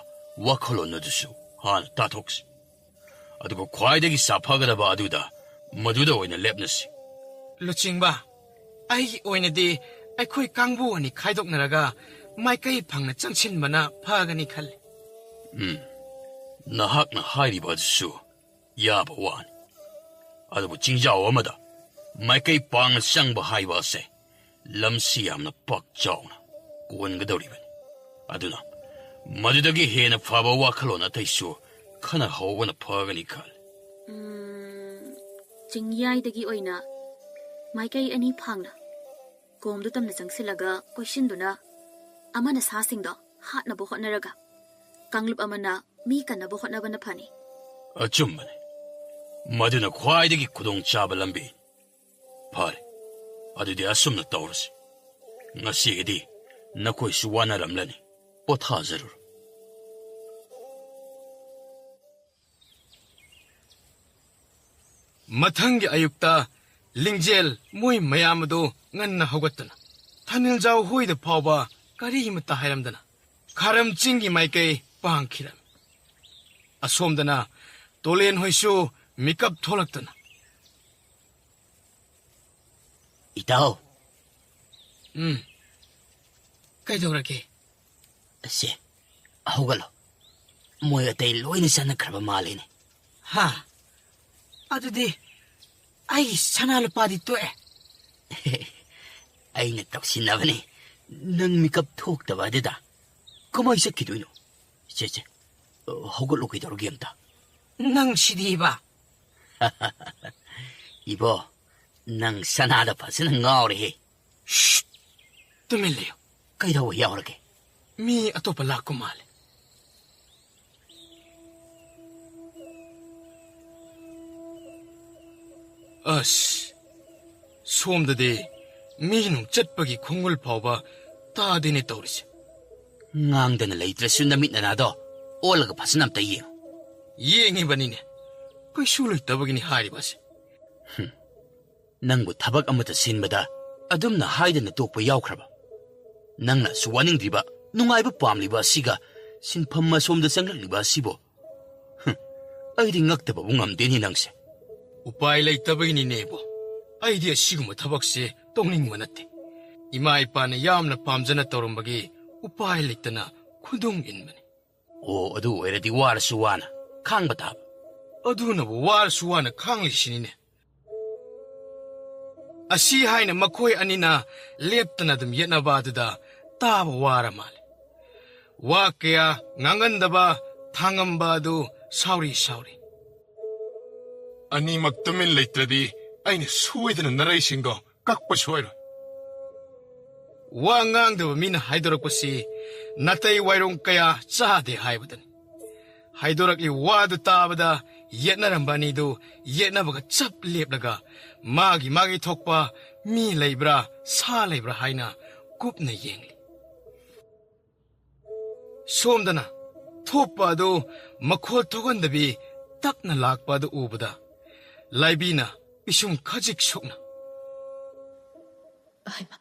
[SPEAKER 3] ꯋꯥꯈꯜꯂꯣꯟ ꯑꯗꯨꯁꯨ ꯍꯥꯟꯅ ꯇꯥꯊꯣꯛꯁꯤ ꯑꯗꯨꯒ ꯈ꯭ꯋꯥꯏꯗꯒꯤ ꯁꯥꯐꯒꯗꯕ ꯑꯗꯨꯗ ꯃꯗꯨꯗ ꯑꯣꯏꯅ ꯂꯦꯞꯅꯁꯤ
[SPEAKER 1] ꯂꯨꯆꯤꯡꯕ ꯑꯩꯒꯤ ꯑꯣꯏꯅꯗꯤ ꯑꯩꯈꯣꯏ ꯀꯥꯡꯕꯨ ꯑꯅꯤ ꯈꯥꯏꯗꯣꯛꯅꯔꯒ ꯃꯥꯏꯀꯩ ꯐꯪꯅ ꯆꯪꯁꯤꯟꯕꯅ ꯐꯒꯅꯤ ꯈꯜꯂꯤ
[SPEAKER 3] ꯅꯍꯥꯛꯅ ꯍꯥꯏꯔꯤꯕ ꯑꯗꯨꯁꯨ ꯌꯥꯕ ꯋꯥꯅꯤ ꯑꯗꯨꯕꯨ ꯆꯤꯡꯖꯥꯎ ꯑꯃꯗ ꯃꯥꯏꯀꯩ ꯄꯥꯡꯅ ꯆꯪꯕ ꯍꯥꯏꯕ ꯑꯁꯦ ꯂꯝꯁꯤ ꯌꯥꯝꯅ ꯄꯥꯛ ꯆꯥꯎꯅ ꯀꯣꯟꯒꯗꯧꯔꯤꯕꯅꯤ ꯑꯗꯨꯅ ꯃꯗꯨꯗꯒꯤ ꯍꯦꯟꯅ ꯐꯕ ꯋꯥꯈꯜꯂꯣꯟ ꯑꯇꯩꯁꯨ ꯈꯟꯅꯍꯧꯕꯅ ꯐꯒꯅꯤ ꯈꯜꯂꯤ
[SPEAKER 6] ꯆꯤꯡꯌꯥꯏꯗꯒꯤ ꯑꯣꯏꯅ ꯃꯥꯏꯀꯩ ꯑꯅꯤ ꯐꯥꯡꯅ ꯀꯣꯝꯗꯨ ꯇꯝꯅ ꯆꯪꯁꯤꯜꯂꯒ ꯀꯣꯏꯁꯤꯟꯗꯨꯅ ꯑꯃꯅ ꯁꯥꯁꯤꯡꯗꯣ ꯍꯥꯠꯅꯕ ꯍꯣꯠꯅꯔꯒ ꯀꯥꯡꯂꯨꯞ ꯑꯃꯅ ꯃꯤ ꯀꯟꯅꯕ ꯍꯣꯠꯅꯕꯅ ꯐꯅꯤ
[SPEAKER 3] ꯑꯆꯨꯝꯕꯅꯤ ꯃꯗꯨꯅ ꯈ꯭ꯋꯥꯏꯗꯒꯤ ꯈꯨꯗꯣꯡꯆꯥꯕ ꯂꯝꯕꯤ ꯐꯔꯦ ꯑꯗꯨꯗꯤ ꯑꯁꯨꯝꯅ ꯇꯧꯔꯁꯤ ꯉꯁꯤꯒꯤꯗꯤ ꯅꯈꯣꯏꯁꯨ ꯋꯥꯅꯔꯝꯂꯅꯤ ꯄꯣꯊꯥꯖꯔꯨꯔꯣ
[SPEAKER 1] ꯃꯊꯪꯒꯤ ꯑꯌꯨꯛꯇ ꯂꯤꯡꯖꯦꯜ ꯃꯣꯏ ꯃꯌꯥꯝ ꯑꯗꯨ ꯉꯟꯅ ꯍꯧꯒꯠꯇꯨꯅ ꯊꯥꯅꯤꯜꯖꯥꯎ ꯍꯣꯏꯗ ꯐꯥꯎꯕ ꯀꯔꯤꯃꯠꯇ ꯍꯥꯏꯔꯝꯗꯅ ꯈꯥꯔꯝ ꯆꯤꯡꯒꯤ ꯃꯥꯏꯀꯩ ꯄꯥꯡꯈꯤꯔꯝꯃꯤ ꯑꯁꯣꯝꯗꯅ ꯇꯣꯂꯦꯟ ꯍꯣꯏꯁꯨ ꯃꯤꯀꯞ ꯊꯣꯛꯂꯛꯇꯨꯅ
[SPEAKER 2] ꯏꯇꯥꯎ
[SPEAKER 1] ꯀꯩꯗꯧꯔꯒꯦ
[SPEAKER 2] ꯑꯁꯦ ꯍꯧꯒꯠꯂꯣ ꯃꯣꯏ ꯑꯇꯩ ꯂꯣꯏꯅ ꯆꯠꯅꯈ꯭ꯔꯕ ꯃꯥꯜꯂꯤꯅꯦ
[SPEAKER 1] ꯍꯥ ꯑꯗꯨꯗꯤ ꯑꯩ ꯁꯅꯥ ꯂꯨꯄꯥꯗꯤ ꯇꯣꯛꯑꯦ
[SPEAKER 2] ꯑꯩꯅ ꯇꯧꯁꯤꯟꯅꯕꯅꯤ ꯅꯪ ꯃꯤꯀꯞ ꯊꯣꯛꯇꯕ ꯑꯗꯨꯗ ꯀꯃꯥꯏ ꯆꯠꯈꯤꯗꯣꯏꯅꯣ ꯆꯦ ꯍꯧꯒꯠꯂꯣ ꯀꯩꯗꯧꯔꯒꯦ ꯑꯝꯇ
[SPEAKER 1] ꯅꯪ ꯁꯤꯗꯤꯕ
[SPEAKER 2] 이보, năng 산하다 파스는 ngau리해.
[SPEAKER 1] ꯇꯨꯃꯤꯟ ꯂꯩꯌꯨ
[SPEAKER 2] ꯀꯩꯗꯧꯕ ꯌꯥꯎꯔꯒꯦ
[SPEAKER 1] ꯃꯤ ꯑꯇꯣꯞꯄ ꯂꯥꯛꯄ ꯃꯥꯜꯂꯦ ꯑꯁ ꯁꯣꯝꯗꯗꯤ ꯃꯤꯅꯨꯡ ꯆꯠꯄꯒꯤ ꯈꯣꯡꯒꯨꯜ ꯐꯥꯎꯕ ꯇꯥꯗꯦꯅꯦ ꯇꯧꯔꯤꯁꯦ
[SPEAKER 2] ꯉꯥꯡꯗꯅ ꯂꯩꯇ꯭ꯔꯁꯨ ꯅꯃꯤꯠ ꯅꯅꯥꯗꯣ ꯑꯣꯜꯂꯒ ꯐꯖꯅ ꯑꯝꯇ ꯌꯦꯡꯉꯨ
[SPEAKER 1] ꯌꯦꯡꯉꯤꯕꯅꯤꯅꯦ ꯀꯩꯁꯨ ꯂꯩꯇꯕꯒꯤꯅꯤ ꯍꯥꯏꯔꯤꯕꯁꯦ
[SPEAKER 2] ꯅꯪꯕꯨ ꯊꯕꯛ ꯑꯃꯇ ꯁꯤꯟꯕꯗ ꯑꯗꯨꯝꯅ ꯍꯥꯏꯗꯅ ꯇꯣꯛꯄ ꯌꯥꯎꯈ꯭ꯔꯕ ꯅꯪꯅꯁꯨ ꯋꯥꯅꯤꯡꯗ꯭ꯔꯤꯕ ꯅꯨꯡꯉꯥꯏꯕ ꯄꯥꯝꯂꯤꯕ ꯑꯁꯤꯒ ꯁꯤꯟꯐꯝ ꯑꯁꯣꯝꯗ ꯆꯪꯂꯛꯂꯤꯕ ꯑꯁꯤꯕꯨ ꯑꯩꯗꯤ ꯉꯛꯇꯕꯕꯨ ꯉꯝꯗꯦꯅꯦ ꯅꯪꯁꯦ
[SPEAKER 1] ꯎꯄꯥꯏ ꯂꯩꯇꯕꯒꯤꯅꯤꯅꯦꯕꯣ ꯑꯩꯗꯤ ꯑꯁꯤꯒꯨꯝꯕ ꯊꯕꯛꯁꯦ ꯇꯧꯅꯤꯡꯕ ꯅꯠꯇꯦ ꯏꯃꯥ ꯏꯄꯥꯅ ꯌꯥꯝꯅ ꯄꯥꯝꯖꯅ ꯇꯧꯔꯝꯕꯒꯤ ꯎꯄꯥꯏ ꯂꯩꯇꯅ ꯈꯨꯗꯨꯡ ꯏꯟꯕꯅꯤ
[SPEAKER 2] ꯑꯣ ꯑꯗꯨ ꯑꯣꯏꯔꯗꯤ ꯋꯥꯔꯁꯨ ꯋꯥꯅ ꯈꯥꯡꯕ ꯇꯥꯕ
[SPEAKER 1] ꯑꯗꯨꯅꯕꯨ ꯋꯥꯔꯁꯨ ꯋꯥꯅ ꯈꯥꯡꯂꯤꯁꯤꯅꯤꯅꯦ ꯑꯁꯤ ꯍꯥꯏꯅ ꯃꯈꯣꯏ ꯑꯅꯤꯅ ꯂꯦꯞꯇꯅ ꯑꯗꯨꯝ ꯌꯦꯠꯅꯕ ꯑꯗꯨꯗ ꯇꯥꯕ ꯋꯥꯔ ꯃꯥꯜꯂꯦ ꯋꯥ ꯀꯌꯥ ꯉꯥꯡꯉꯟꯗꯕ ꯊꯥꯡꯉꯝꯕ ꯑꯗꯨ ꯁꯥꯎꯔꯤ ꯑꯅꯤꯃꯛ ꯇꯨꯃꯤꯟ ꯂꯩꯇ꯭ꯔꯗꯤ ꯑꯩꯅ ꯁꯣꯏꯗꯅ ꯅꯔꯩꯁꯤꯡꯗꯣ ꯀꯛꯄ ꯁꯣꯏꯔꯣꯏ ꯋꯥ ꯉꯥꯡꯗꯕ ꯃꯤꯅ ꯍꯥꯏꯗꯣꯔꯛꯄꯁꯤ ꯅꯥꯇꯩ ꯋꯥꯏꯔꯣꯡ ꯀꯌꯥ ꯆꯥꯗꯦ ꯍꯥꯏꯕꯗꯅꯤ 하이도락리 와도 따바다 옛나람바니도 옛나바가 짭 lep라가 마기 톡바 미 레이브라 사 레이브라 하이나 굽나 옌리 솜다나 톱바도 마콜 토건다비 딱나 락바도 우보다 라이비나 이숑 카직 속나
[SPEAKER 8] ꯍꯩꯃ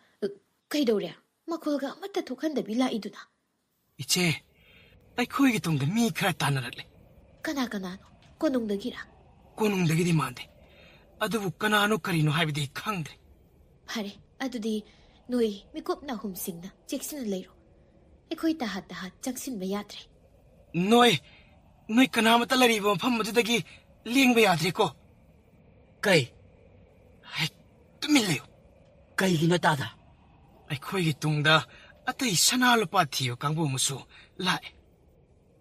[SPEAKER 8] ꯀꯩꯗꯧꯔꯦ ꯃꯈꯣꯜꯒ ꯑꯃꯠꯇ ꯊꯣꯛꯍꯟꯗꯕꯤ ꯂꯥꯛꯏꯗꯨꯅ
[SPEAKER 1] 이제 ꯑꯩꯈꯣꯏꯒꯤ ꯇꯨꯡꯗ ꯃꯤ ꯈꯔ ꯇꯥꯟꯅꯔꯛꯂꯦ
[SPEAKER 8] ꯀꯅꯥꯅꯣ ꯀꯣꯅꯨꯡꯗꯒꯤꯔꯥ
[SPEAKER 1] ꯀꯣꯅꯨꯡꯗꯒꯤꯗꯤ ꯃꯥꯟꯗꯦ ꯑꯗꯨꯕꯨ ꯀꯅꯥꯅꯣ ꯀꯔꯤꯅꯣ ꯍꯥꯏꯕꯗꯤ ꯈꯪꯗ꯭ꯔꯦ
[SPEAKER 8] ꯐꯔꯦ ꯑꯗꯨꯗꯤ ꯅꯣꯏ ꯃꯤꯀꯨꯞ ꯅꯥꯍꯨꯝꯁꯤꯡꯅ ꯆꯦꯛꯁꯤꯟꯅ ꯂꯩꯔꯣ ꯑꯩꯈꯣꯏ ꯇꯥꯍꯠ ꯆꯪꯁꯤꯟꯕ ꯌꯥꯗ꯭ꯔꯦ
[SPEAKER 1] ꯅꯣꯏ ꯀꯅꯥꯃꯠꯇ ꯂꯩꯔꯤꯕ ꯃꯐꯝ ꯑꯗꯨꯗꯒꯤ ꯂꯦꯡꯕ ꯌꯥꯗ꯭ꯔꯦꯀꯣ
[SPEAKER 7] ꯀꯩ
[SPEAKER 1] ꯇꯨꯃꯤꯟ ꯂꯩꯌꯨ
[SPEAKER 7] ꯀꯩꯒꯤꯅꯣ ꯇꯥꯗ
[SPEAKER 1] ꯑꯩꯈꯣꯏꯒꯤ ꯇꯨꯡꯗ ꯑꯇꯩ ꯁꯅꯥ ꯂꯨꯄꯥ ꯊꯤꯕ ꯀꯥꯡꯕꯨ ꯑꯃꯁꯨ ꯂꯥꯛꯑꯦ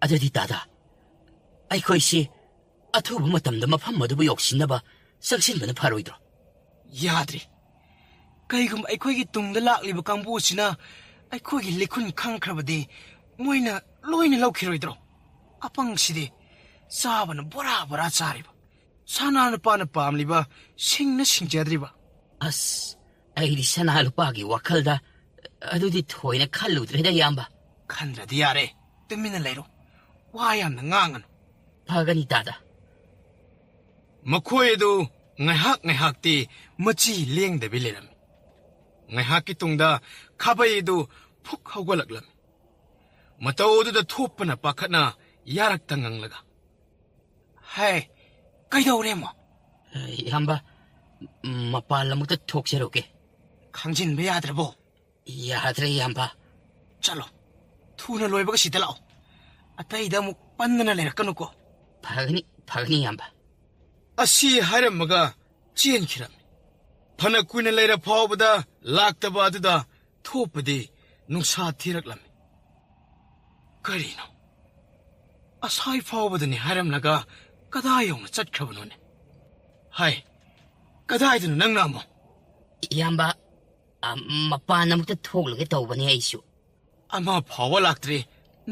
[SPEAKER 7] ꯑꯗꯨꯗꯤ ꯇꯥꯗ ꯑꯩꯈꯣꯏꯁꯤ ꯑꯊꯨꯕ ꯃꯇꯝꯗ ꯃꯐꯝ ꯑꯗꯨꯕꯨ ꯌꯧꯁꯤꯟꯅꯕ ꯆꯪꯁꯤꯟꯕꯅ ꯐꯔꯣꯏꯗ꯭ꯔꯣ
[SPEAKER 1] ꯌꯥꯗ꯭ꯔꯤ ꯀꯩꯒꯨꯝꯕ ꯑꯩꯈꯣꯏꯒꯤ ꯇꯨꯡꯗ ꯂꯥꯛꯂꯤꯕ ꯀꯥꯡꯕꯨꯁꯤꯅ ꯑꯩꯈꯣꯏꯒꯤ ꯂꯤꯈꯨꯟ ꯈꯪꯈ꯭ꯔꯕꯗꯤ ꯃꯣꯏꯅ ꯂꯣꯏꯅ ꯂꯧꯈꯤꯔꯣꯏꯗ꯭ꯔꯣ ꯑꯄꯪꯁꯤꯗꯤ ꯆꯥꯕꯅ ꯕꯣꯔꯥ ꯆꯥꯔꯤꯕ ꯁꯅꯥ ꯅꯨꯄꯥꯅ ꯄꯥꯝꯂꯤꯕ ꯁꯤꯡꯅ ꯁꯤꯡꯖꯗ꯭ꯔꯤꯕ
[SPEAKER 7] ꯑꯁ ꯑꯩꯗꯤ ꯁꯅꯥ ꯂꯨꯄꯥꯒꯤ ꯋꯥꯈꯜꯗ ꯑꯗꯨꯗꯤ ꯊꯣꯏꯅ ꯈꯜꯂꯨꯗ꯭ꯔꯦꯗ ꯏꯌꯥꯝꯕ
[SPEAKER 1] ꯈꯟꯗ꯭ꯔꯗꯤ ꯌꯥꯔꯦ ꯇꯨꯃꯤꯟꯅ ꯂꯩꯔꯣ ꯋꯥ ꯌꯥꯝꯅ ꯉꯥꯡꯒꯅꯨ
[SPEAKER 7] ꯐꯒꯅꯤ ꯇꯥꯗ
[SPEAKER 1] ꯃꯈꯣꯏ ꯑꯗꯨ ꯉꯥꯏꯍꯥꯛꯇꯤ ꯃꯆꯤ ꯂꯦꯡꯗꯕꯤ ꯂꯩꯔꯝꯃꯤ ꯉꯥꯏꯍꯥꯛꯀꯤ ꯇꯨꯡꯗ ꯈꯥꯕꯩ ꯑꯗꯨ ꯐꯨꯛ ꯍꯧꯒꯠꯂꯛꯂꯝꯃꯤ ꯃꯇꯧ ꯑꯗꯨꯗ ꯊꯣꯞꯄꯅ ꯄꯥꯈꯠꯅ ꯌꯥꯔꯛꯇ ꯉꯪꯂꯒ ꯍꯥꯏ ꯀꯩꯗꯧꯔꯦꯃꯣ
[SPEAKER 7] ꯏꯌꯥꯝꯕ ꯃꯄꯥꯟ ꯂꯝꯗ ꯊꯣꯛꯆꯔꯨꯒꯦ
[SPEAKER 1] ꯈꯪꯖꯤꯟꯕ ꯌꯥꯗ꯭ꯔꯕꯣ
[SPEAKER 7] ꯌꯥꯗ꯭ꯔꯦ ꯏꯌꯥꯝꯕ
[SPEAKER 1] ꯆꯠꯂꯣ ꯊꯨꯅ ꯂꯣꯏꯕꯒ ꯁꯤꯗ ꯂꯥꯛꯑꯣ ꯑꯇꯩꯗ ꯑꯃꯨꯛ ꯄꯟꯗꯅ ꯂꯩꯔꯛꯀꯅꯨꯀꯣ
[SPEAKER 7] ꯐꯒꯅꯤ ꯏꯌꯥꯝꯕ
[SPEAKER 1] ꯑꯁꯤ ꯍꯥꯏꯔꯝꯃꯒ ꯆꯦꯟꯈꯤꯔꯝꯃꯤ ꯐꯅ ꯀꯨꯏꯅ ꯂꯩꯔ ꯐꯥꯎꯕꯗ ꯂꯥꯛꯇꯕ ꯑꯗꯨꯗ ꯊꯣꯞꯄꯗꯤ ꯅꯨꯡꯁꯥ ꯊꯤꯔꯛꯂꯝꯃꯤ ꯀꯔꯤꯅꯣ ꯑꯁꯥꯏ ꯐꯥꯎꯕꯗꯅꯤ ꯍꯥꯏꯔꯝꯂꯒ ꯀꯗꯥꯏ ꯌꯧꯅ ꯆꯠꯈ꯭ꯔꯕꯅꯣꯅꯦ ꯍꯥꯏ ꯀꯗꯥꯏꯗꯅꯣ ꯅꯪꯅ ꯑꯃꯨꯛ
[SPEAKER 7] ꯏꯌꯥꯝꯕ ꯃꯄꯥꯟ ꯑꯃꯨꯛꯇ ꯊꯣꯛꯂꯒꯦ ꯇꯧꯕꯅꯦ ꯑꯩꯁꯨ
[SPEAKER 1] ꯑꯃ ꯐꯥꯎꯕ ꯂꯥꯛꯇ꯭ꯔꯤ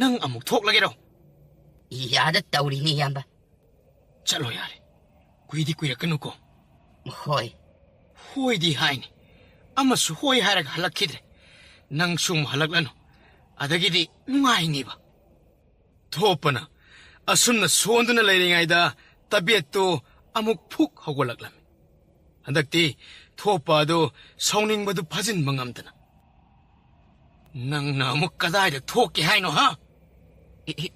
[SPEAKER 1] ꯅꯪ ꯑꯃꯨꯛ ꯊꯣꯛꯂꯒꯦꯔꯣ
[SPEAKER 7] ꯌꯥꯗ ꯇꯧꯔꯤꯅꯤ ꯏꯌꯥꯝꯕ
[SPEAKER 1] ꯆꯠꯂꯣ ꯌꯥꯔꯦ ꯀꯨꯏꯗꯤ ꯀꯨꯏꯔꯛꯀꯅꯨꯀꯣ
[SPEAKER 7] ꯍꯣꯏ
[SPEAKER 1] ꯍꯣꯏꯗꯤ ꯍꯥꯏꯅꯤ ꯑꯃꯁꯨ ꯍꯣꯏ ꯍꯥꯏꯔꯒ ꯍꯜꯂꯛꯈꯤꯗ꯭ꯔꯦ ꯅꯪ ꯁꯨꯝ ꯍꯜꯂꯛꯂꯅꯨ ꯑꯗꯒꯤꯗꯤ ꯅꯨꯡꯉꯥꯏꯅꯤꯕ ꯊꯣꯞꯄꯅ ꯑꯁꯨꯝꯅ ꯁꯣꯟꯗꯨꯅ ꯂꯩꯔꯤꯉꯩꯗ ꯇꯕꯦꯠꯇꯨ ꯑꯃꯨꯛ ꯐꯨꯛ ꯍꯧꯒꯠꯂꯛꯂꯝꯃꯤ ꯍꯟꯗꯛꯇꯤ ꯊꯣꯞꯄ ꯑꯗꯨ ꯁꯥꯎꯅꯤꯡꯕꯗꯨ ꯐꯥꯖꯤꯟꯕ ꯉꯝꯗꯅ ꯅꯪꯅ ꯑꯃꯨꯛ ꯀꯗꯥꯏꯗ ꯊꯣꯛꯀꯦ ꯍꯥꯏꯅꯣ ꯍꯥ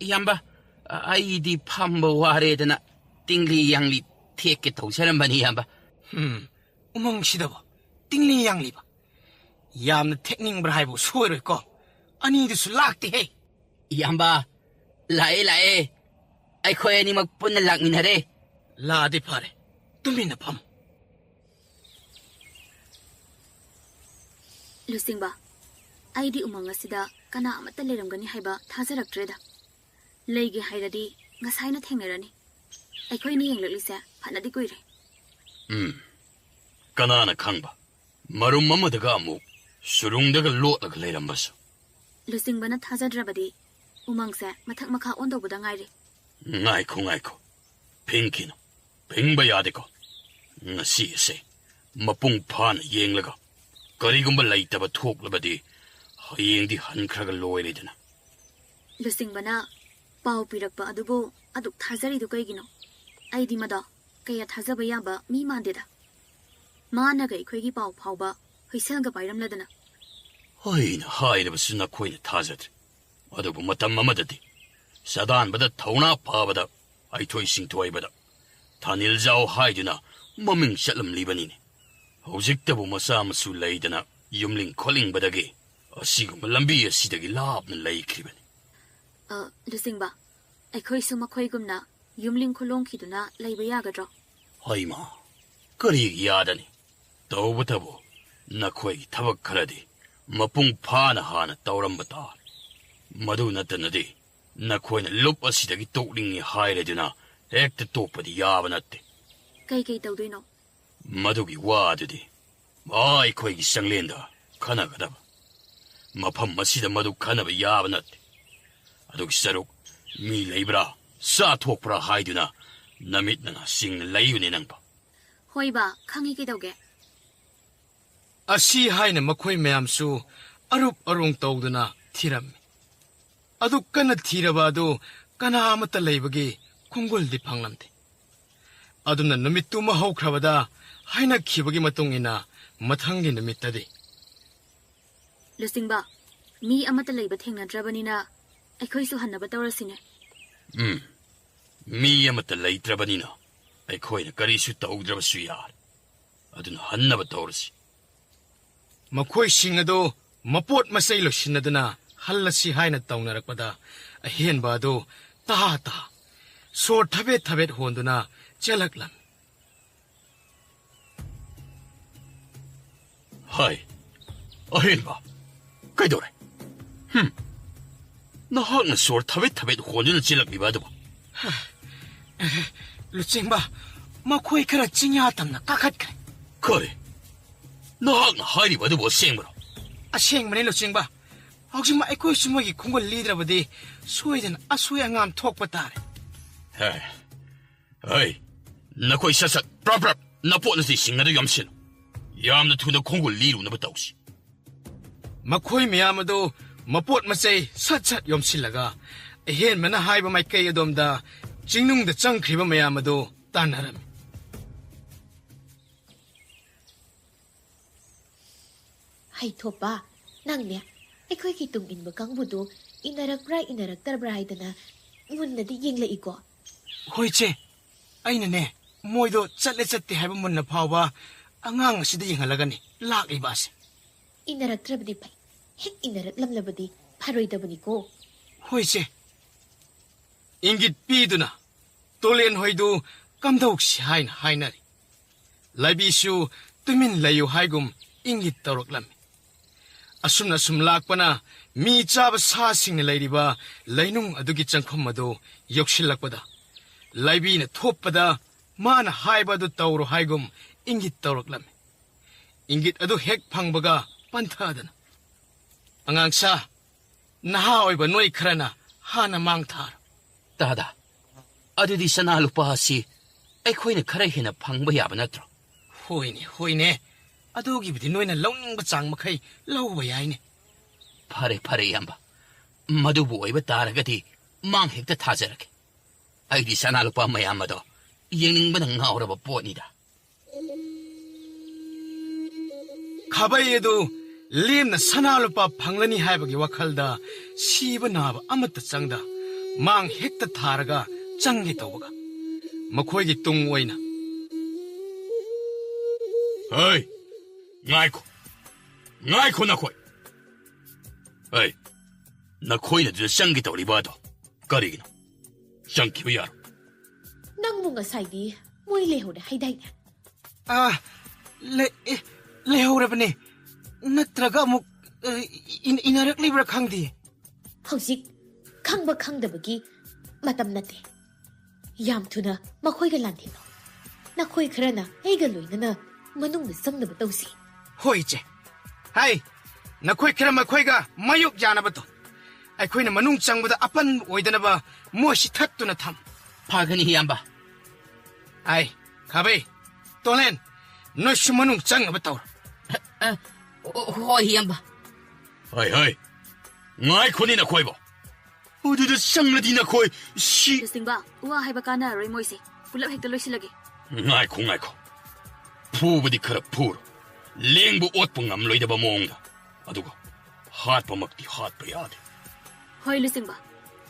[SPEAKER 2] ꯏꯌꯥꯝꯕ ꯑꯩꯗꯤ ꯐꯝꯕ ꯋꯥꯔꯦꯗꯅ ꯇꯤꯡꯂꯤ ꯌꯥꯡꯂꯤ ꯊꯦꯛꯀꯦ ꯇꯧꯖꯔꯝꯕꯅꯤ ꯏꯌꯥꯝꯕ
[SPEAKER 1] ꯎꯃꯪꯁꯤꯗꯕ ꯇꯤꯡꯂꯤ ꯌꯥꯡꯂꯤꯕ ꯌꯥꯝꯅ ꯊꯦꯛꯅꯤꯡꯕ꯭ꯔꯥ ꯍꯥꯏꯕꯨ ꯁꯣꯏꯔꯣꯏꯀꯣ ꯑꯅꯤꯗꯨꯁꯨ ꯂꯥꯛꯇꯦꯍꯦ
[SPEAKER 7] ꯏꯌꯥꯝꯕ ꯂꯥꯛꯑꯦ ꯑꯩꯈꯣꯏ ꯑꯅꯤꯃꯛ ꯄꯨꯟꯅ ꯂꯥꯛꯃꯤꯟꯅꯔꯦ
[SPEAKER 1] ꯂꯥꯛꯑꯗꯤ ꯐꯔꯦ ꯇꯨꯃꯤꯟꯅ ꯐꯝ
[SPEAKER 6] ꯂꯨꯆꯤꯡꯕ ꯑꯩꯗꯤ ꯎꯃꯪ ꯑꯁꯤꯗ ꯀꯅꯥ ꯑꯃꯠꯇ ꯂꯩꯔꯝꯒꯅꯤ ꯍꯥꯏꯕ ꯊꯥꯖꯔꯛꯇ꯭ꯔꯦꯗ ꯂꯩꯒꯦ ꯍꯥꯏꯔꯗꯤ ꯉꯁꯥꯏꯅ ꯊꯦꯡꯅꯔꯅꯤ ꯑꯩꯈꯣꯏꯅ ꯌꯦꯡꯂꯛꯂꯤꯁꯦ ꯐꯅꯗꯤ ꯀꯨꯏꯔꯦ
[SPEAKER 3] ꯀꯅꯥꯅ ꯈꯪꯕ ꯃꯔꯨꯝ ꯑꯃꯗꯒ ꯑꯃꯨꯛ ꯁꯨꯔꯨꯡꯗꯒ ꯂꯣꯠꯂꯒ ꯂꯩꯔꯝꯕꯁꯨ
[SPEAKER 6] ꯂꯨꯆꯤꯡꯕꯅ ꯊꯥꯖꯗ꯭ꯔꯕꯗꯤ ꯎꯃꯪꯁꯦ ꯃꯊꯛ ꯃꯈꯥ ꯑꯣꯟꯗꯧꯕꯗ ꯉꯥꯏꯔꯦ
[SPEAKER 3] ꯉꯥꯏꯈꯣ ꯐꯤꯡꯈꯤꯅꯨ ꯐꯤꯡꯕ ꯌꯥꯗꯦꯀꯣ ꯉꯁꯤ ꯑꯁꯦ ꯃꯄꯨꯡ ꯐꯥꯅ ꯌꯦꯡꯂꯒ ꯀꯔꯤꯒꯨꯝꯕ ꯂꯩꯇꯕ ꯊꯣꯛꯂꯕꯗꯤ ꯍꯌꯦꯡꯗꯤ ꯍꯟꯈ꯭ꯔꯒ ꯂꯣꯏꯔꯦꯗꯅ
[SPEAKER 6] ꯂꯨꯆꯤꯡꯕꯅ ꯄꯥꯎ ꯄꯤꯔꯛꯄ ꯑꯗꯨꯕꯨ ꯑꯗꯨꯛ ꯊꯥꯖꯔꯤꯗꯨ ꯀꯩꯒꯤꯅꯣ ꯑꯩꯗꯤ ꯃꯗꯣ ꯀꯌꯥ ꯊꯥꯖꯕ ꯌꯥꯕ ꯃꯤ ꯃꯥꯟꯗꯦꯗ ꯃꯥꯅꯒ ꯑꯩꯈꯣꯏꯒꯤ ꯄꯥꯎ ꯐꯥꯎꯕ ꯍꯨꯏꯁꯦꯜꯒ ꯄꯥꯏꯔꯝꯂꯗꯅ
[SPEAKER 3] ꯍꯣꯏꯅ ꯍꯥꯏꯔꯕꯁꯨ ꯅꯈꯣꯏꯅ ꯊꯥꯖꯗ꯭ꯔꯦ ꯑꯗꯨꯕꯨ ꯃꯇꯝ ꯑꯃꯗꯗꯤ ꯁꯗꯥꯟꯕꯗ ꯊꯧꯅꯥ ꯐꯕꯗ ꯑꯩꯊꯣꯏ ꯁꯤꯡꯊꯣꯏꯕꯗ ꯊꯥꯅꯤꯜꯖꯥꯎ ꯍꯥꯏꯗꯨꯅ ꯃꯃꯤꯡ ꯆꯠꯂꯝꯂꯤꯕꯅꯤꯅꯦ ꯍꯧꯖꯤꯛꯇꯕꯨ ꯃꯆꯥ ꯃꯁꯨ ꯂꯩꯗꯅ ꯌꯨꯝꯂꯤꯡ ꯈꯣꯠꯂꯤꯡꯕꯗꯒꯤ ꯑꯁꯤꯒꯨꯝꯕ ꯂꯝꯕꯤ ꯑꯁꯤꯗꯒꯤ ꯂꯥꯞꯅ ꯂꯩꯈ꯭ꯔꯤꯕꯅꯤ
[SPEAKER 6] ꯂꯨꯆꯤꯡꯕ ꯑꯩꯈꯣꯏꯁꯨ ꯃꯈꯣꯏꯒꯨꯝꯅ ꯌꯨꯝꯂꯤꯡ ꯈꯨꯂꯣꯡꯈꯤꯗꯨꯅ ꯂꯩꯕ ꯌꯥꯒꯗ꯭ꯔꯣ
[SPEAKER 3] ꯍꯩꯃꯥ ꯀꯔꯤꯒꯤ ꯌꯥꯗꯅꯤ ꯇꯧꯕꯇꯕꯨ ꯅꯈꯣꯏꯒꯤ ꯊꯕꯛ ꯈꯔꯗꯤ ꯃꯄꯨꯡ ꯐꯥꯅ ꯍꯥꯟꯅ ꯇꯧꯔꯝꯕ ꯇꯥꯔꯦ ꯃꯗꯨ ꯅꯠꯇꯅꯗꯤ ꯅꯈꯣꯏꯅ ꯂꯨꯞ ꯑꯁꯤꯗꯒꯤ ꯇꯣꯛꯅꯤꯡꯉꯤ ꯍꯥꯏꯔꯗꯨꯅ ꯍꯦꯛꯇ ꯇꯣꯛꯄꯗꯤ ꯌꯥꯕ ꯅꯠꯇꯦ
[SPEAKER 6] ꯀꯩ ꯇꯧꯗꯣꯏꯅꯣ
[SPEAKER 3] ꯃꯗꯨꯒꯤ ꯋꯥꯗꯨꯗꯤ ꯑꯩꯈꯣꯏꯒꯤ ꯆꯪꯂꯦꯟꯗ ꯈꯟꯅꯒꯗꯕ ꯃꯐꯝ ꯑꯁꯤꯗ ꯃꯗꯨ ꯈꯟꯅꯕ ꯌꯥꯕ ꯅꯠꯇꯦ ꯑꯗꯨꯒꯤ ꯁꯔꯨꯛ ꯃꯤ ꯂꯩꯕ꯭ꯔꯥ ꯆꯥꯊꯣꯛꯄ꯭ꯔꯥ ꯍꯥꯏꯗꯨꯅ ꯅꯃꯤꯠꯅ ꯁꯤꯡꯅ ꯂꯩꯌꯨꯅꯦ ꯅꯪꯕ.
[SPEAKER 6] ꯍꯣꯏꯕ ꯈꯪꯉꯤ ꯀꯩꯗꯧꯒꯦ?
[SPEAKER 1] ꯑꯁꯤ ꯍꯥꯏꯅ ꯃꯈꯣꯏ ꯃꯌꯥꯝꯁꯨ ꯑꯔꯨꯞ ꯑꯔꯣꯡ ꯇꯧꯗꯨꯅ ꯊꯤꯔꯝꯃꯤ. ꯑꯗꯨ ꯀꯟꯅ ꯊꯤꯔꯕ ꯑꯗꯨ ꯀꯅꯥ ꯑꯃꯠꯇ ꯂꯩꯕꯒꯤ ꯈꯣꯡꯒꯨꯜꯗꯤ ꯐꯪꯂꯝꯗꯦ. ꯑꯗꯨꯅ ꯅꯨꯃꯤꯠꯇꯨꯃ ꯍꯧꯈ꯭ꯔꯕꯗ ꯍꯥꯏꯅꯈꯤꯕꯒꯤ ꯃꯇꯨꯡ ꯏꯟꯅ ꯃꯊꯪꯒꯤ ꯅꯨꯃꯤꯠꯇꯗꯤ
[SPEAKER 6] ꯂꯨꯆꯤꯡꯕ, ꯃꯤ ꯑꯃꯠꯇ ꯂꯩꯕ ꯊꯦꯡꯅꯗ꯭ꯔꯕꯅꯤꯅ ꯑꯩꯈꯣꯏꯁꯨ ꯍꯟꯅꯕ ꯇꯧꯔꯁꯤꯅꯦ.
[SPEAKER 3] ꯃꯤ ꯑꯃꯠꯇ ꯂꯩꯇ꯭ꯔꯕꯅꯤꯅ ꯑꯩꯈꯣꯏꯅ ꯀꯔꯤꯁꯨ ꯇꯧꯗ꯭ꯔꯕꯁꯨ ꯌꯥꯔꯦ. ꯑꯗꯨꯅ ꯍꯟꯅꯕ ꯇꯧꯔꯁꯤ.
[SPEAKER 1] ꯃꯈꯣꯏꯁꯤꯡ ꯑꯗꯨ ꯃꯄꯣꯠ ꯃꯆꯩ ꯂꯣꯏꯁꯤꯟꯅꯗꯨꯅ ꯍꯜꯂꯁꯤ ꯍꯥꯏꯅ ꯇꯧꯅꯔꯛꯄꯗ ꯑꯍꯦꯟꯕ ꯑꯗꯨ ꯇꯥ ꯁꯣꯔ ꯊꯕꯦꯠ ꯊꯕꯦꯠ ꯍꯣꯟꯗꯨꯅ ꯆꯦꯜꯂꯛꯂꯝꯃꯤ.
[SPEAKER 3] ꯍꯥꯏ, ꯑꯍꯦꯟꯕ, ꯀꯩꯗꯧꯔꯦ? ꯅꯍꯥꯛꯅ ꯁꯣꯔ ꯊꯕꯦꯠ ꯊꯕꯦꯠ ꯍꯣꯟꯗꯨꯅ ꯆꯦꯜꯂꯛꯂꯤꯕ ꯑꯗꯨꯕꯨ?
[SPEAKER 1] ꯂꯨꯆꯤꯡꯕ, ꯃꯈꯣꯏ ꯈꯔ ꯆꯤꯡꯌꯥ ꯇꯝꯅ ꯀꯥꯈꯠꯈ꯭ꯔꯦ.
[SPEAKER 3] ꯀꯔꯤ? ꯅꯍꯥꯛꯅ ꯍꯥꯏꯔꯤꯕ ꯑꯗꯨꯕꯨ ꯑꯁꯦꯡꯕꯔꯣ?
[SPEAKER 1] ꯑꯁꯦꯡꯕꯅꯤ ꯂꯨꯆꯤꯡꯕ. ꯍꯧꯖꯤꯛꯃꯛ ꯑꯩꯈꯣꯏꯁꯨ ꯃꯣꯏꯒꯤ ꯈꯣꯡꯒꯨꯜ ꯂꯤꯗ꯭ꯔꯕꯗꯤ ꯁꯣꯏꯗꯅ ꯑꯁꯣꯏ ꯑꯉꯥꯝ ꯊꯣꯛꯄ ꯇꯥꯔꯦ.
[SPEAKER 3] ꯍꯩ, ꯅꯈꯣꯏ ꯁꯠ ꯄ꯭ꯔꯞ ꯅꯄꯣꯠꯅꯆꯩ ꯁꯤꯡ ꯑꯗꯨ ꯌꯣꯝꯁꯤꯜꯂꯨ. ꯌꯥꯝꯅ ꯊꯨꯅ ꯈꯣꯡꯒꯨꯜ ꯂꯤꯔꯨꯅꯕ ꯇꯧꯁꯤ.
[SPEAKER 1] ꯃꯈꯣꯏ ꯃꯌꯥꯝ ꯑꯗꯨ ꯃꯄꯣꯠ ꯃꯆꯩ ꯁꯠ ꯌꯣꯝꯁꯤꯜꯂꯒ ꯑꯍꯦꯟꯕꯅ ꯍꯥꯏꯕ ꯃꯥꯏꯀꯩ ꯑꯗꯣꯝꯗ ꯆꯤꯡꯅꯨꯡꯗ ꯆꯪꯈ꯭ꯔꯤꯕ ꯃꯌꯥꯝ ꯑꯗꯨ ꯇꯥꯟꯅꯔꯝꯃꯤ.
[SPEAKER 8] ꯍꯩꯊꯣꯛꯄ, ꯅꯪꯅꯦ ꯑꯩꯈꯣꯏꯒꯤ ꯇꯨꯡ 인ꯕ ꯀꯥꯡꯕꯨꯗꯨ 이나ꯔꯛꯄ꯭ꯔꯥ 이나ꯔꯛꯇꯕ꯭ꯔꯥ ꯍꯥꯏꯗꯅ ꯃꯨꯟꯅꯗꯤ ꯌꯦꯡꯂꯛꯏꯀꯣ?
[SPEAKER 1] ꯍꯣꯏ ꯆꯦ, ꯑꯩꯅꯅꯦ ꯃꯣꯏꯗꯣ ꯆꯠꯂꯦ ꯆꯠꯇꯦ ꯍꯥꯏꯕ ꯃꯨꯟꯅ ꯐꯥꯎꯕ ꯑꯉꯥꯡ ꯑꯁꯤꯗ ꯌꯦꯡꯍꯜꯂꯒꯅꯤ ꯂꯥꯛꯂꯤꯕ ꯑꯁꯦ.
[SPEAKER 8] 이나ꯔꯛꯇ꯭ꯔꯕꯗꯤ ꯐꯩ. ꯍꯦꯛ 이나ꯔꯛꯂꯝꯂꯕꯗꯤ ꯐꯔꯣꯏꯗꯕꯅꯤꯀꯣ.
[SPEAKER 1] ꯍꯣꯏ ꯆꯦ. ꯏꯪꯒꯤꯠ ꯄꯤꯗꯨꯅ ꯇꯣꯂꯦꯟ ꯍꯣꯏꯗꯨ ꯀꯝꯗꯧꯁꯤ ꯍꯥꯏꯅ ꯍꯥꯏꯅꯔꯤ. ꯂꯥꯏꯕꯤꯁꯨ ꯇꯨꯃꯤꯟ ꯂꯩꯌꯨ ꯍꯥꯏꯒꯨꯝ ꯏꯪꯒꯤꯠ ꯇꯧꯔꯛꯂꯝꯃꯤ. ꯑꯁꯨꯝꯅ ꯁꯨꯝ ꯂꯥꯛꯄꯅ ꯃꯤ ꯆꯥꯕ ꯁꯥꯁꯤꯡꯅ ꯂꯩꯔꯤꯕ ꯂꯩꯅꯨꯡ ꯑꯗꯨꯒꯤ ꯆꯪꯐꯝ ꯑꯗꯨ ꯌꯧꯁꯤꯜꯂꯛꯄꯗ ꯂꯥꯏꯕꯤꯅ ꯊꯣꯞꯄꯗ ꯃꯥꯅ ꯍꯥꯏꯕ ꯑꯗꯨ ꯇꯧꯔꯣ ꯍꯥꯏꯒꯨꯝ ꯏꯪꯒꯤꯠ ꯇꯧꯔꯛꯂꯝꯃꯤ. ꯏꯪꯒꯤꯠ ꯑꯗꯨ ꯍꯦꯛ ꯐꯪꯕꯒ ꯄꯟꯊꯗꯅ, ꯑꯉꯥꯡꯁꯥ, ꯅꯍꯥ ꯑꯣꯏꯕ ꯅꯣꯏ ꯈꯔꯅ ꯍꯥꯟꯅ ꯃꯥꯡ ꯊꯥꯔꯣ.
[SPEAKER 2] ꯗꯥꯗꯥ, ꯑꯗꯨꯗꯤ ꯁꯅꯥ ꯂꯨꯄꯥ ꯑꯁꯤ ꯑꯩꯈꯣꯏꯅ ꯈꯔ ꯍꯦꯟꯅ ꯐꯪꯕ ꯌꯥꯕ ꯅꯠꯇ꯭ꯔꯣ?
[SPEAKER 1] ꯍꯣꯏꯅꯦ. ꯑꯗꯨꯒꯤꯕꯨꯗꯤ ꯅꯣꯏꯅ ꯂꯧꯅꯤꯡꯕ ꯆꯥꯡ ꯃꯈꯩ ꯂꯧꯕ ꯌꯥꯏꯅꯦ.
[SPEAKER 2] ꯐꯔꯦ ꯏꯌꯥꯝꯕ. ꯃꯗꯨꯕꯨ ꯑꯣꯏꯕ ꯇꯥꯔꯒꯗꯤ ꯃꯥꯡ ꯍꯦꯛꯇ ꯊꯥꯖꯔꯒꯦ. ꯑꯩꯗꯤ ꯁꯅꯥ ꯂꯨꯄꯥ ꯃꯌꯥꯝ ꯑꯗꯣ ꯌꯦꯡꯅꯤꯡꯕꯅ ꯉꯥꯎꯔꯕ ꯄꯣꯠꯅꯤꯗ.
[SPEAKER 1] ꯈꯥꯕꯩ ꯑꯗꯨ ꯂꯦꯝꯅ ꯁꯅꯥ ꯂꯨꯄꯥ ꯐꯪꯂꯅꯤ ꯍꯥꯏꯕꯒꯤ ꯋꯥꯈꯜꯗ ꯁꯤꯕ ꯅꯥꯕ ꯑꯃꯠꯇ ꯆꯪꯗ ꯃꯥꯡ ꯍꯦꯛꯇ ꯊꯥꯔꯒ ꯆꯪꯒꯦ ꯇꯧꯕꯒ ꯃꯈꯣꯏꯒꯤ ꯇꯨꯡ ꯑꯣꯏꯅ,
[SPEAKER 3] ꯍꯩ, ꯉꯥꯏꯈꯣ ꯅꯈꯣꯏ. ꯍꯩ, ꯅꯈꯣꯏꯅ ꯑꯗꯨꯗ ꯆꯪꯒꯦ ꯇꯧꯔꯤꯕ ꯑꯗꯣ ꯀꯔꯤꯒꯤꯅꯣ? ꯆꯪꯈꯤꯕ ꯌꯥꯔꯣ.
[SPEAKER 8] ꯅꯪꯕꯨ ꯉꯁꯥꯏꯗꯤ ꯃꯣꯏ ꯂꯩꯍꯧꯔꯦ ꯍꯥꯏꯗꯥꯏꯅꯦ?
[SPEAKER 1] ꯂꯩꯍꯧꯔꯕꯅꯦ. ꯅꯠꯇ꯭ꯔꯒ ꯑꯃꯨꯛ ꯏꯅꯔꯛꯂꯤꯕ꯭ꯔꯥ ꯈꯪꯗꯦ.
[SPEAKER 8] ꯍꯧꯖꯤꯛ ꯈꯪꯕ ꯈꯪꯗꯕꯒꯤ ꯃꯇꯝ ꯅꯠꯇꯦ. ꯌꯥꯝ ꯊꯨꯅ ꯃꯈꯣꯏꯒ ꯂꯥꯟꯊꯦꯡꯅꯧ. ꯅꯈꯣꯏ ꯈꯔꯅ ꯑꯩꯒ ꯂꯣꯏꯅꯅ ꯃꯅꯨꯡꯗ ꯆꯪꯅꯕ ꯇꯧꯁꯤ.
[SPEAKER 1] ꯍꯣꯏ ꯏꯆꯦ. ꯍꯥꯏ, ꯅꯈꯣꯏ ꯈꯔ ꯃꯈꯣꯏꯒ ꯃꯥꯌꯣꯛ ꯌꯥꯅꯕ ꯇꯧ. ꯑꯩꯈꯣꯏꯅ ꯃꯅꯨꯡ ꯆꯪꯕꯗ ꯑꯄꯟꯕ ꯑꯣꯏꯗꯅꯕ ꯃꯣꯏꯁꯤ ꯊꯠꯇꯨꯅ ꯊꯝ.
[SPEAKER 2] ꯐꯒꯅꯤ ꯏꯌꯥꯝꯕ.
[SPEAKER 1] ꯍꯥꯏ, ꯈꯥꯕꯩ, ꯇꯣꯂꯦꯟ, ꯅꯣꯏꯁꯨ ꯃꯅꯨꯡ ꯆꯪꯅꯕ ꯇꯧꯔꯣ.
[SPEAKER 4] ꯍꯣꯏ ꯏꯌꯥꯝꯕ.
[SPEAKER 3] ꯍꯩ, ꯉꯥꯏꯈꯣꯅꯦ ꯅꯈꯣꯏꯕꯣ. ꯑꯗꯨꯗ ꯆꯪꯂꯗꯤ ꯅꯈꯣꯏ
[SPEAKER 6] ꯂꯨꯆꯤꯡꯕ, ꯋꯥ ꯍꯥꯏꯕ ꯀꯥꯟꯅꯔꯔꯣꯏ ꯃꯣꯏꯁꯦ. ꯄꯨꯂꯞ ꯍꯦꯛꯇ ꯂꯣꯏꯁꯤꯜꯂꯒꯦ.
[SPEAKER 3] ꯉꯥꯏꯈꯣ. ꯐꯨꯕꯗꯤ ꯈꯔ ꯐꯨꯔꯣ. ꯂꯦꯡꯕ ꯑꯣꯠꯄ ꯉꯝꯂꯣꯏꯗꯕ ꯃꯑꯣꯡꯗ. ꯑꯗꯨꯒ ꯍꯥꯠꯄꯃꯛꯇꯤ ꯍꯥꯠꯄ ꯌꯥꯗꯦ.
[SPEAKER 6] ꯍꯣꯏ ꯂꯨꯆꯤꯡꯕ,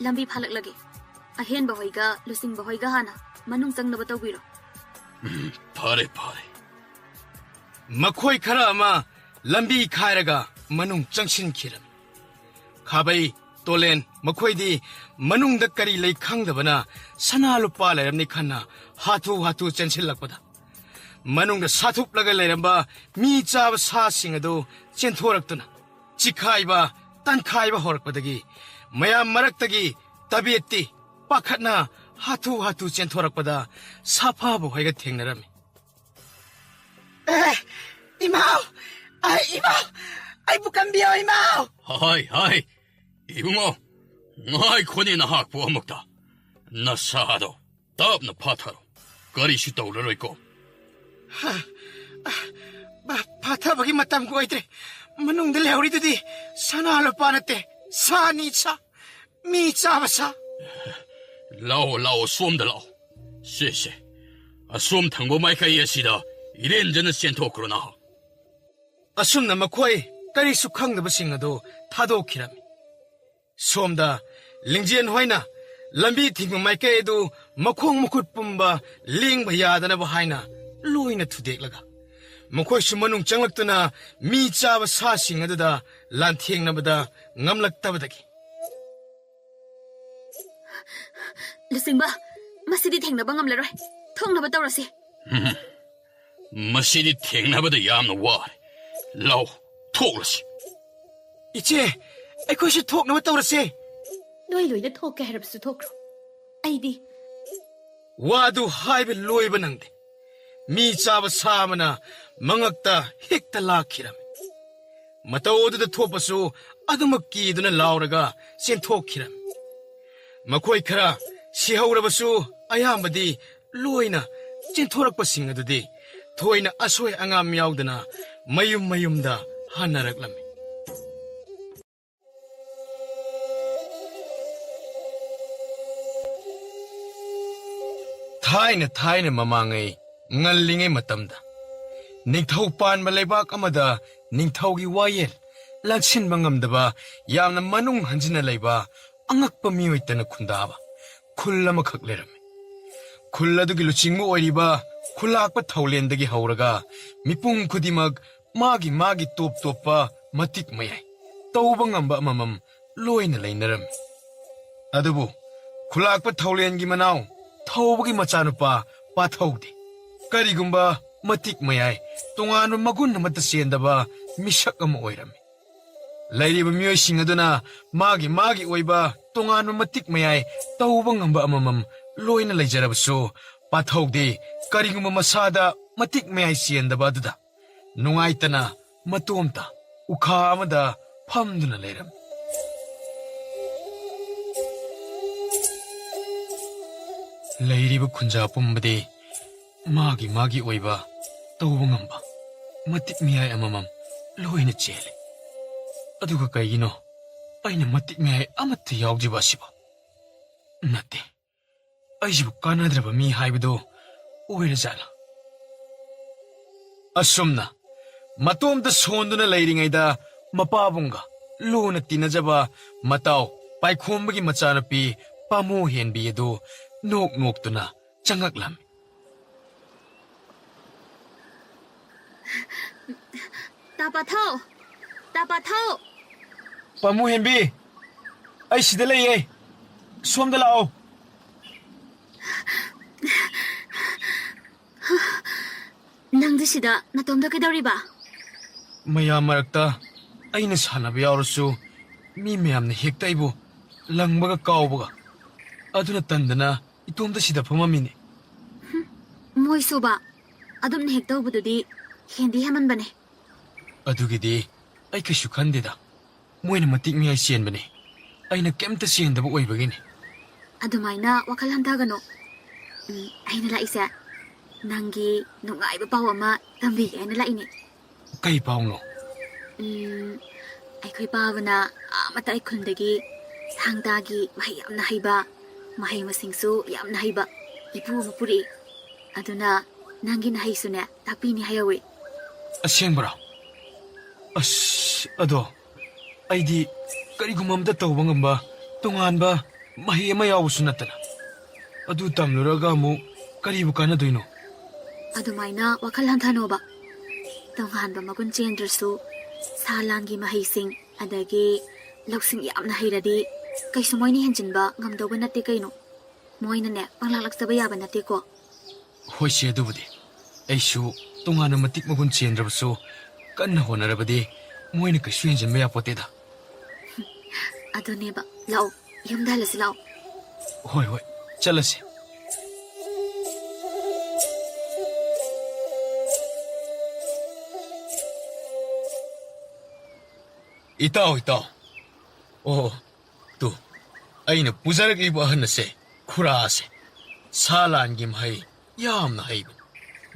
[SPEAKER 6] ꯂꯝꯕꯤ ꯐꯥꯂꯛꯂꯒꯦ. ꯑꯍꯦꯟꯕ ꯍꯣꯏꯒ ꯂꯨꯆꯤꯡꯕ ꯍꯣꯏꯒ ꯍꯥꯟꯅ ꯃꯅꯨꯡ ꯆꯪꯅꯕ ꯇꯧꯕꯤꯔꯣ.
[SPEAKER 3] ꯐꯔꯦ.
[SPEAKER 1] ꯃꯈꯣꯏ ꯈꯔ ꯑꯃ ꯂꯝꯕꯤ ꯈꯥꯏꯔꯒ ꯃꯅꯨꯡ ꯆꯪꯁꯤꯟꯈꯤꯔꯝꯃꯤ. ꯈꯥꯕꯩ, ꯇꯣꯂꯦꯟ, ꯃꯈꯣꯏꯗꯤ ꯃꯅꯨꯡꯗ ꯀꯔꯤ ꯂꯩ ꯈꯪꯗꯕꯅ ꯁꯅꯥ ꯂꯨꯄꯥ ꯂꯩꯔꯝꯅꯤ ꯈꯟꯅ ꯍꯥꯊꯨ ꯆꯦꯟꯁꯤꯜꯂꯛꯄꯗ ꯃꯅꯨꯡꯗ ꯁꯥꯊꯨꯞꯂꯒ ꯂꯩꯔꯝꯕ ꯃꯤ ꯆꯥꯕ ꯁꯥꯁꯤꯡ ꯑꯗꯨ ꯆꯦꯟꯊꯣꯔꯛꯇꯨꯅ ꯆꯤꯈꯥꯏꯕ ꯇꯥꯟꯈꯥꯏꯕ ꯍꯧꯔꯛꯄꯗꯒꯤ ꯃꯌꯥꯝ ꯃꯔꯛꯇꯒꯤ ꯇꯕꯦꯠꯇꯤ ꯄꯥꯈꯠꯅ ꯍꯥꯊꯨ ꯆꯦꯟꯊꯣꯔꯛꯄꯗ ꯁꯥꯐꯥꯕ ꯍꯣꯏꯒ ꯊꯦꯡꯅꯔꯝꯃꯤ. ꯏꯃꯥꯎ, ꯑꯩꯕꯨ ꯀꯟꯕꯤꯌꯣ ꯏꯃꯥꯎ.
[SPEAKER 3] ꯍꯥꯏ, ꯏꯕꯨꯡꯉꯣ, ꯉꯥꯏꯈꯣꯅꯦ ꯅꯍꯥꯛꯄꯨ ꯑꯃꯨꯛꯇ. ꯅꯁꯥꯗꯣ ꯇꯞꯅ ꯐꯥꯊꯔꯣ ꯀꯔꯤꯁꯨ ꯇꯧꯔꯔꯣꯏꯀꯣ
[SPEAKER 1] ꯐꯥꯊꯕꯒꯤ ꯃꯇꯝꯒ ꯑꯣꯏꯗ꯭ꯔꯦ ꯃꯅꯨꯡꯗ ꯂꯩꯍꯧꯔꯤꯗꯨꯗꯤ ꯁꯅꯥ ꯂꯨꯄꯥ ꯅꯠꯇꯦ ꯁꯥꯅꯤ ꯁꯥ ꯃꯤ ꯆꯥꯕ ꯁꯥ
[SPEAKER 3] ꯂꯥꯛꯑꯣ ꯂꯥꯛꯑꯣ ꯁꯣꯝꯗ ꯂꯥꯛꯑꯣ ꯁꯦ ꯑꯁꯣꯝ ꯊꯪꯕ ꯃꯥꯏꯀꯩ ꯑꯁꯤꯗ ꯏꯔꯦꯟꯖꯅ ꯆꯦꯟꯊꯣꯛꯈ꯭ꯔꯣ ꯅꯍꯥꯛ
[SPEAKER 1] ꯑꯁꯨꯝꯅ ꯃꯈꯣꯏ ꯀꯔꯤꯁꯨ ꯈꯪꯗꯕꯁꯤꯡ ꯑꯗꯨ ꯊꯥꯗꯣꯛꯈꯤꯔꯝꯃꯤ ꯁꯣꯝꯗ ꯂꯤꯡꯖꯦꯟ ꯍꯣꯏꯅ ꯂꯝꯕꯤ ꯊꯤꯡꯕ ꯃꯥꯏꯀꯩ ꯑꯗꯨ ꯃꯈꯣꯡ ꯃꯈꯨꯠ ꯄꯨꯝꯕ ꯂꯦꯡꯕ ꯌꯥꯗꯅꯕ ꯍꯥꯏꯅ ꯂꯣꯏꯅ ꯊꯨꯗꯦꯛꯂꯒ ꯃꯈꯣꯏꯁꯨ ꯃꯅꯨꯡ ꯆꯪꯂꯛꯇꯨꯅ ꯃꯤ ꯆꯥꯕ ꯁꯥꯁꯤꯡ ꯑꯗꯨꯗ ꯂꯥꯟꯊꯦꯡꯅꯕꯗ ꯉꯝꯂꯛꯇꯕꯗꯒꯤ
[SPEAKER 6] ꯂꯨꯆꯤꯡꯕ ꯃꯁꯤꯗꯤ ꯊꯦꯡꯅꯕ ꯉꯝꯂꯔꯣꯏ ꯊꯣꯡꯅꯕ ꯇꯧꯔꯁꯤ
[SPEAKER 3] ꯃꯁꯤꯗꯤ ꯊꯦꯡꯅꯕꯗ ꯌꯥꯝꯅ ꯋꯥꯔꯦ ꯂꯥꯛꯑꯣ ꯊꯣꯛꯂꯁꯤ
[SPEAKER 1] ꯏꯆꯦ ꯑꯩꯈꯣꯏꯁꯨ ꯊꯣꯛꯅꯕ ꯇꯧꯔꯁꯦ
[SPEAKER 8] ꯅꯣꯏ ꯂꯣꯏꯅ ꯊꯣꯛꯀꯦ ꯍꯥꯏꯔꯕꯁꯨ ꯊꯣꯛꯈ꯭ꯔꯣ ꯑꯩꯗꯤ
[SPEAKER 1] ꯋꯥꯗꯨ ꯍꯥꯏꯕ ꯂꯣꯏꯕ ꯅꯪꯗꯦ ꯃꯤ ꯆꯥꯕ ꯁꯥ ꯑꯃꯅ ꯃꯉꯛꯇ ꯍꯦꯛꯇ ꯂꯥꯛꯈꯤꯔꯝꯃꯤ ꯃꯇꯧ ꯑꯗꯨꯗ ꯊꯣꯛꯄꯁꯨ ꯑꯗꯨꯃꯛ ꯀꯤꯗꯨꯅ ꯂꯥꯎꯔꯒ ꯆꯦꯟꯊꯣꯛꯈꯤꯔꯝꯃꯤ ꯃꯈꯣꯏ ꯈꯔ ꯁꯤꯍꯧꯔꯕꯁꯨ ꯑꯌꯥꯝꯕꯗꯤ ꯂꯣꯏꯅ ꯆꯦꯟꯊꯣꯔꯛꯄꯁꯤꯡ ꯑꯗꯨꯗꯤ ꯊꯣꯏꯅ ꯑꯁꯣꯏ ꯑꯉꯥꯝ ꯌꯥꯎꯗꯅ ꯃꯌꯨꯝ ꯃꯌꯨꯝꯗ ꯍꯟꯅꯔꯛꯂꯝꯃꯤ ꯊꯥꯏꯅ ꯃꯃꯥꯡꯉꯩ ꯉꯜꯂꯤꯉꯩ ꯃꯇꯝꯗ ꯅꯤꯡꯊꯧ ꯄꯥꯟꯕ ꯂꯩꯕꯥꯛ ꯑꯃꯗ ꯅꯤꯡꯊꯧꯒꯤ ꯋꯥꯌꯦꯜ ꯂꯥꯛꯁꯤꯟꯕ ꯉꯝꯗꯕ ꯌꯥꯝꯅ ꯃꯅꯨꯡ ꯍꯟꯖꯤꯟꯅ ꯂꯩꯕ ꯑꯉꯛꯄ ꯃꯤꯑꯣꯏꯇꯅ ꯈꯨꯟꯗꯥꯕ ꯈꯨꯜ ꯑꯃꯈꯛ ꯂꯩꯔꯝꯃꯤ ꯈꯨꯜ ꯑꯗꯨꯒꯤ ꯂꯨꯆꯤꯡꯕ ꯑꯣꯏꯔꯤꯕ ꯈꯨꯜꯂꯥꯛꯄ ꯊꯧꯂꯦꯟꯗꯒꯤ ꯍꯧꯔꯒ ꯃꯤꯄꯨꯝ ꯈꯨꯗꯤꯡꯃꯛ ꯃꯥꯒꯤ ꯇꯣꯞ ꯇꯣꯞꯄ ꯃꯇꯤꯛ ꯃꯌꯥꯏ ꯇꯧꯕ ꯉꯝꯕ ꯑꯃꯃꯝ ꯂꯣꯏꯅ ꯂꯩꯅꯔꯝꯃꯤ ꯑꯗꯨꯕꯨ ꯈꯨꯜꯂꯥꯛꯄ ꯊꯧꯂꯦꯟꯒꯤ ꯃꯅꯥꯎ ꯊꯧꯕꯒꯤ ꯃꯆꯥꯅꯨꯄꯥ ꯄꯥꯊꯧꯗꯤ ꯀꯔꯤꯒꯨꯝꯕ ꯃꯇꯤꯛ ꯃꯌꯥꯏ ꯇꯣꯉꯥꯟꯕ ꯃꯒꯨꯟ ꯑꯃꯠꯇ ꯆꯦꯟꯗꯕ ꯃꯤꯁꯛ ꯑꯃ ꯑꯣꯏꯔꯝꯃꯤ ꯂꯩꯔꯤꯕ ꯃꯤꯑꯣꯏꯁꯤꯡ ꯑꯗꯨꯅ ꯃꯥꯒꯤ ꯑꯣꯏꯕ ꯇꯣꯉꯥꯟꯕ ꯃꯇꯤꯛ ꯃꯌꯥꯏ ꯇꯧꯕ ꯉꯝꯕ ꯑꯃꯃꯝ ꯂꯣꯏꯅ ꯂꯩꯖꯔꯕꯁꯨ ꯄꯥꯊꯧꯗꯤ ꯀꯔꯤꯒꯨꯝꯕ ꯃꯁꯥꯗ ꯃꯇꯤꯛ ꯃꯌꯥꯏ ꯆꯦꯟꯗꯕ ꯑꯗꯨꯗ ꯅꯨꯡꯉꯥꯏꯇꯅ ꯃꯇꯣꯝꯇ ꯎꯈꯥ ꯑꯃꯗ ꯐꯝꯗꯨꯅ ꯂꯩꯔꯝꯃꯤ ꯂꯩꯔꯤꯕ ꯈꯨꯟꯖꯥ ꯄꯨꯝꯕꯗꯤ ꯃꯥꯒꯤ ꯑꯣꯏꯕ ꯇꯧꯕ ꯉꯝꯕ ꯃꯇꯤꯛ ꯃꯌꯥꯏ ꯑꯃꯃꯝ ꯂꯣꯏꯅ ꯆꯦꯜꯂꯤ ꯑꯗꯨꯒ ꯀꯩꯒꯤꯅꯣ ꯑꯩꯅ ꯃꯇꯤꯛ ꯃꯌꯥꯏ ꯑꯃꯠꯇ ꯌꯥꯎꯖꯕ ꯑꯁꯤꯕꯨ ꯅꯠꯇꯦ ꯑꯩꯁꯤꯕꯨ ꯀꯥꯟꯅꯗ꯭ꯔꯕ ꯃꯤ ꯍꯥꯏꯕꯗꯨ ꯑꯣꯏꯔꯖꯥꯠꯂ ꯑꯁꯨꯝꯅ ꯃꯇꯣꯝꯇ ꯁꯣꯟꯗꯨꯅ ꯂꯩꯔꯤꯉꯩꯗ ꯃꯄꯥꯕꯨꯡꯒ ꯂꯨꯅ ꯇꯤꯟꯅꯖꯕ ꯃꯇꯥꯎ ꯄꯥꯏꯈꯣꯝꯕꯒꯤ ꯃꯆꯥꯅꯨꯄꯤ ꯄꯥꯃꯨ ꯍꯦꯟꯕꯤ ꯑꯗꯨ ꯅꯣꯛꯇꯨꯅ ꯆꯪꯉꯛꯂꯝꯃꯤ
[SPEAKER 6] ꯇꯥꯄꯥꯊꯧ
[SPEAKER 1] ꯄꯥꯃꯨ ꯍꯦꯟꯕꯤ ꯑꯩ ꯁꯤꯗ ꯂꯩꯌꯦ ꯁꯣꯝꯗ ꯂꯥꯛꯑꯣ
[SPEAKER 6] ꯅꯪꯗꯤ ꯁꯤꯗ ꯅꯇꯣꯝꯗ ꯀꯩꯗꯧꯔꯤꯕ
[SPEAKER 1] ꯃꯌꯥꯝ ꯃꯔꯛꯇ ꯑꯩꯅ ꯁꯥꯟꯅꯕ ꯌꯥꯎꯔꯁꯨ ꯃꯤ ꯃꯌꯥꯝꯅ ꯍꯦꯛꯇ ꯑꯩꯕꯨ ꯂꯪꯕꯒ ꯀꯥꯎꯕꯒ ꯑꯗꯨꯅ ꯇꯟꯗꯅ ꯏꯇꯣꯝꯇ ꯁꯤꯗ ꯐꯝꯃꯝꯃꯤꯅꯦ
[SPEAKER 6] ꯃꯣꯏꯁꯨꯕ ꯑꯗꯨꯝꯅ ꯍꯦꯛ ꯇꯧꯕꯗꯨꯗꯤ ꯍꯦꯟꯗꯤ ꯍꯦꯟꯃꯟꯕꯅꯦ
[SPEAKER 1] ꯑꯗꯨꯒꯤꯗꯤ ꯑꯩ ꯀꯩꯁꯨ ꯈꯟꯗꯦꯗ ꯃꯣꯏꯅ ꯃꯇꯤꯛ ꯃꯌꯥꯏ ꯆꯦꯟꯕꯅꯦ ꯑꯩꯅ ꯀꯩꯝꯇ ꯆꯦꯟꯗꯕ ꯑꯣꯏꯕꯒꯤꯅꯤ
[SPEAKER 6] ꯑꯗꯨꯃꯥꯏꯅ ꯋꯥꯈꯜ ꯍꯟꯊꯒꯅꯣ ꯑꯩꯅ ꯂꯥꯛꯏꯁꯦ ꯅꯪꯒꯤ ꯅꯨꯡꯉꯥꯏꯕ ꯄꯥꯎ ꯑꯃ ꯇꯝꯕꯤꯒꯦ ꯍꯥꯏꯅ ꯂꯥꯛꯏꯅꯦ
[SPEAKER 1] ꯀꯩ ꯄꯥꯎꯅꯣ
[SPEAKER 6] ꯑꯩꯈꯣꯏ ꯄꯥꯕꯅ ꯃꯇꯥꯏ ꯈꯨꯟꯗꯒꯤ ꯊꯥꯡ ꯇꯥꯒꯤ ꯃꯍꯩ ꯌꯥꯝꯅ ꯍꯩꯕ ꯃꯍꯩ ꯃꯁꯤꯡꯁꯨ ꯌꯥꯝꯅ ꯍꯩꯕ ꯏꯄꯨ ꯑꯃ ꯄꯨꯔꯛꯏ ꯑꯗꯨꯅ ꯅꯪꯒꯤ ꯅꯍꯩꯁꯨꯅꯦ ꯇꯥꯛꯄꯤꯅꯤ ꯍꯥꯏꯍꯧꯏ
[SPEAKER 1] ꯑꯁꯦꯡꯕꯔꯣ ꯑꯁ ꯑꯗꯣ ꯑꯩꯗꯤ ꯀꯔꯤꯒꯨꯝꯕ ꯑꯝꯇ ꯇꯧꯕ ꯉꯝꯕ ꯇꯣꯉꯥꯟꯕ ꯃꯍꯩ ꯑꯃ ꯌꯥꯎꯕꯁꯨ ꯅꯠꯇꯅ ꯑꯗꯨ ꯇꯝꯂꯨꯔꯒ ꯑꯃꯨꯛ ꯀꯔꯤꯕꯨ ꯀꯥꯟꯅꯗꯣꯏꯅꯣ
[SPEAKER 6] ꯑꯗꯨꯃꯥꯏꯅ ꯋꯥꯈꯜ ꯍꯟꯊꯅꯣꯕ ꯇꯣꯉꯥꯟꯕ ꯃꯒꯨꯟ ꯆꯦꯟꯗ꯭ꯔꯁꯨ ꯁꯥ ꯂꯥꯟꯒꯤ ꯃꯍꯩꯁꯤꯡ ꯑꯗꯒꯤ ꯂꯧꯁꯤꯡ ꯌꯥꯝꯅ ꯍꯩꯔꯗꯤ ꯀꯩꯁꯨ ꯃꯣꯏꯅ ꯍꯦꯟꯖꯤꯟꯕ ꯉꯝꯗꯧꯕ ꯅꯠꯇꯦ ꯀꯩꯅꯣ ꯃꯣꯏꯅꯅꯦ ꯄꯪꯂꯥꯛꯂꯛꯆꯕ ꯌꯥꯕ ꯅꯠꯇꯦꯀꯣ
[SPEAKER 1] ꯍꯣꯏꯁꯦ ꯑꯗꯨꯕꯨꯗꯤ ꯑꯩꯁꯨ ꯇꯣꯉꯥꯟꯅ ꯃꯇꯤꯛ ꯃꯒꯨꯟ ꯆꯦꯟꯗ꯭ꯔꯕꯁꯨ ꯀꯟꯅ ꯍꯣꯠꯅꯔꯕꯗꯤ ꯃꯣꯏꯅ ꯀꯩꯁꯨ ꯍꯦꯟꯖꯤꯟꯕ ꯌꯥꯄꯣꯠꯇꯦꯗ
[SPEAKER 6] ꯑꯗꯨꯅꯦꯕ ꯂꯥꯛꯑꯣ ꯌꯨꯝꯗ ꯍꯜꯂꯁꯤ ꯂꯥꯛꯑꯣ
[SPEAKER 1] ꯍꯣꯏ ꯆꯠꯂꯁꯤ ꯏꯇꯥꯎ ꯑꯣ ꯇꯨ ꯑꯩꯅ ꯄꯨꯖꯔꯛꯂꯤꯕ ꯑꯍꯟ ꯑꯁꯦ ꯈꯨꯔꯥꯁꯦ ꯁꯥ ꯂꯥꯟꯒꯤ ꯃꯍꯩ ꯌꯥꯝꯅ ꯍꯩꯕꯅꯤ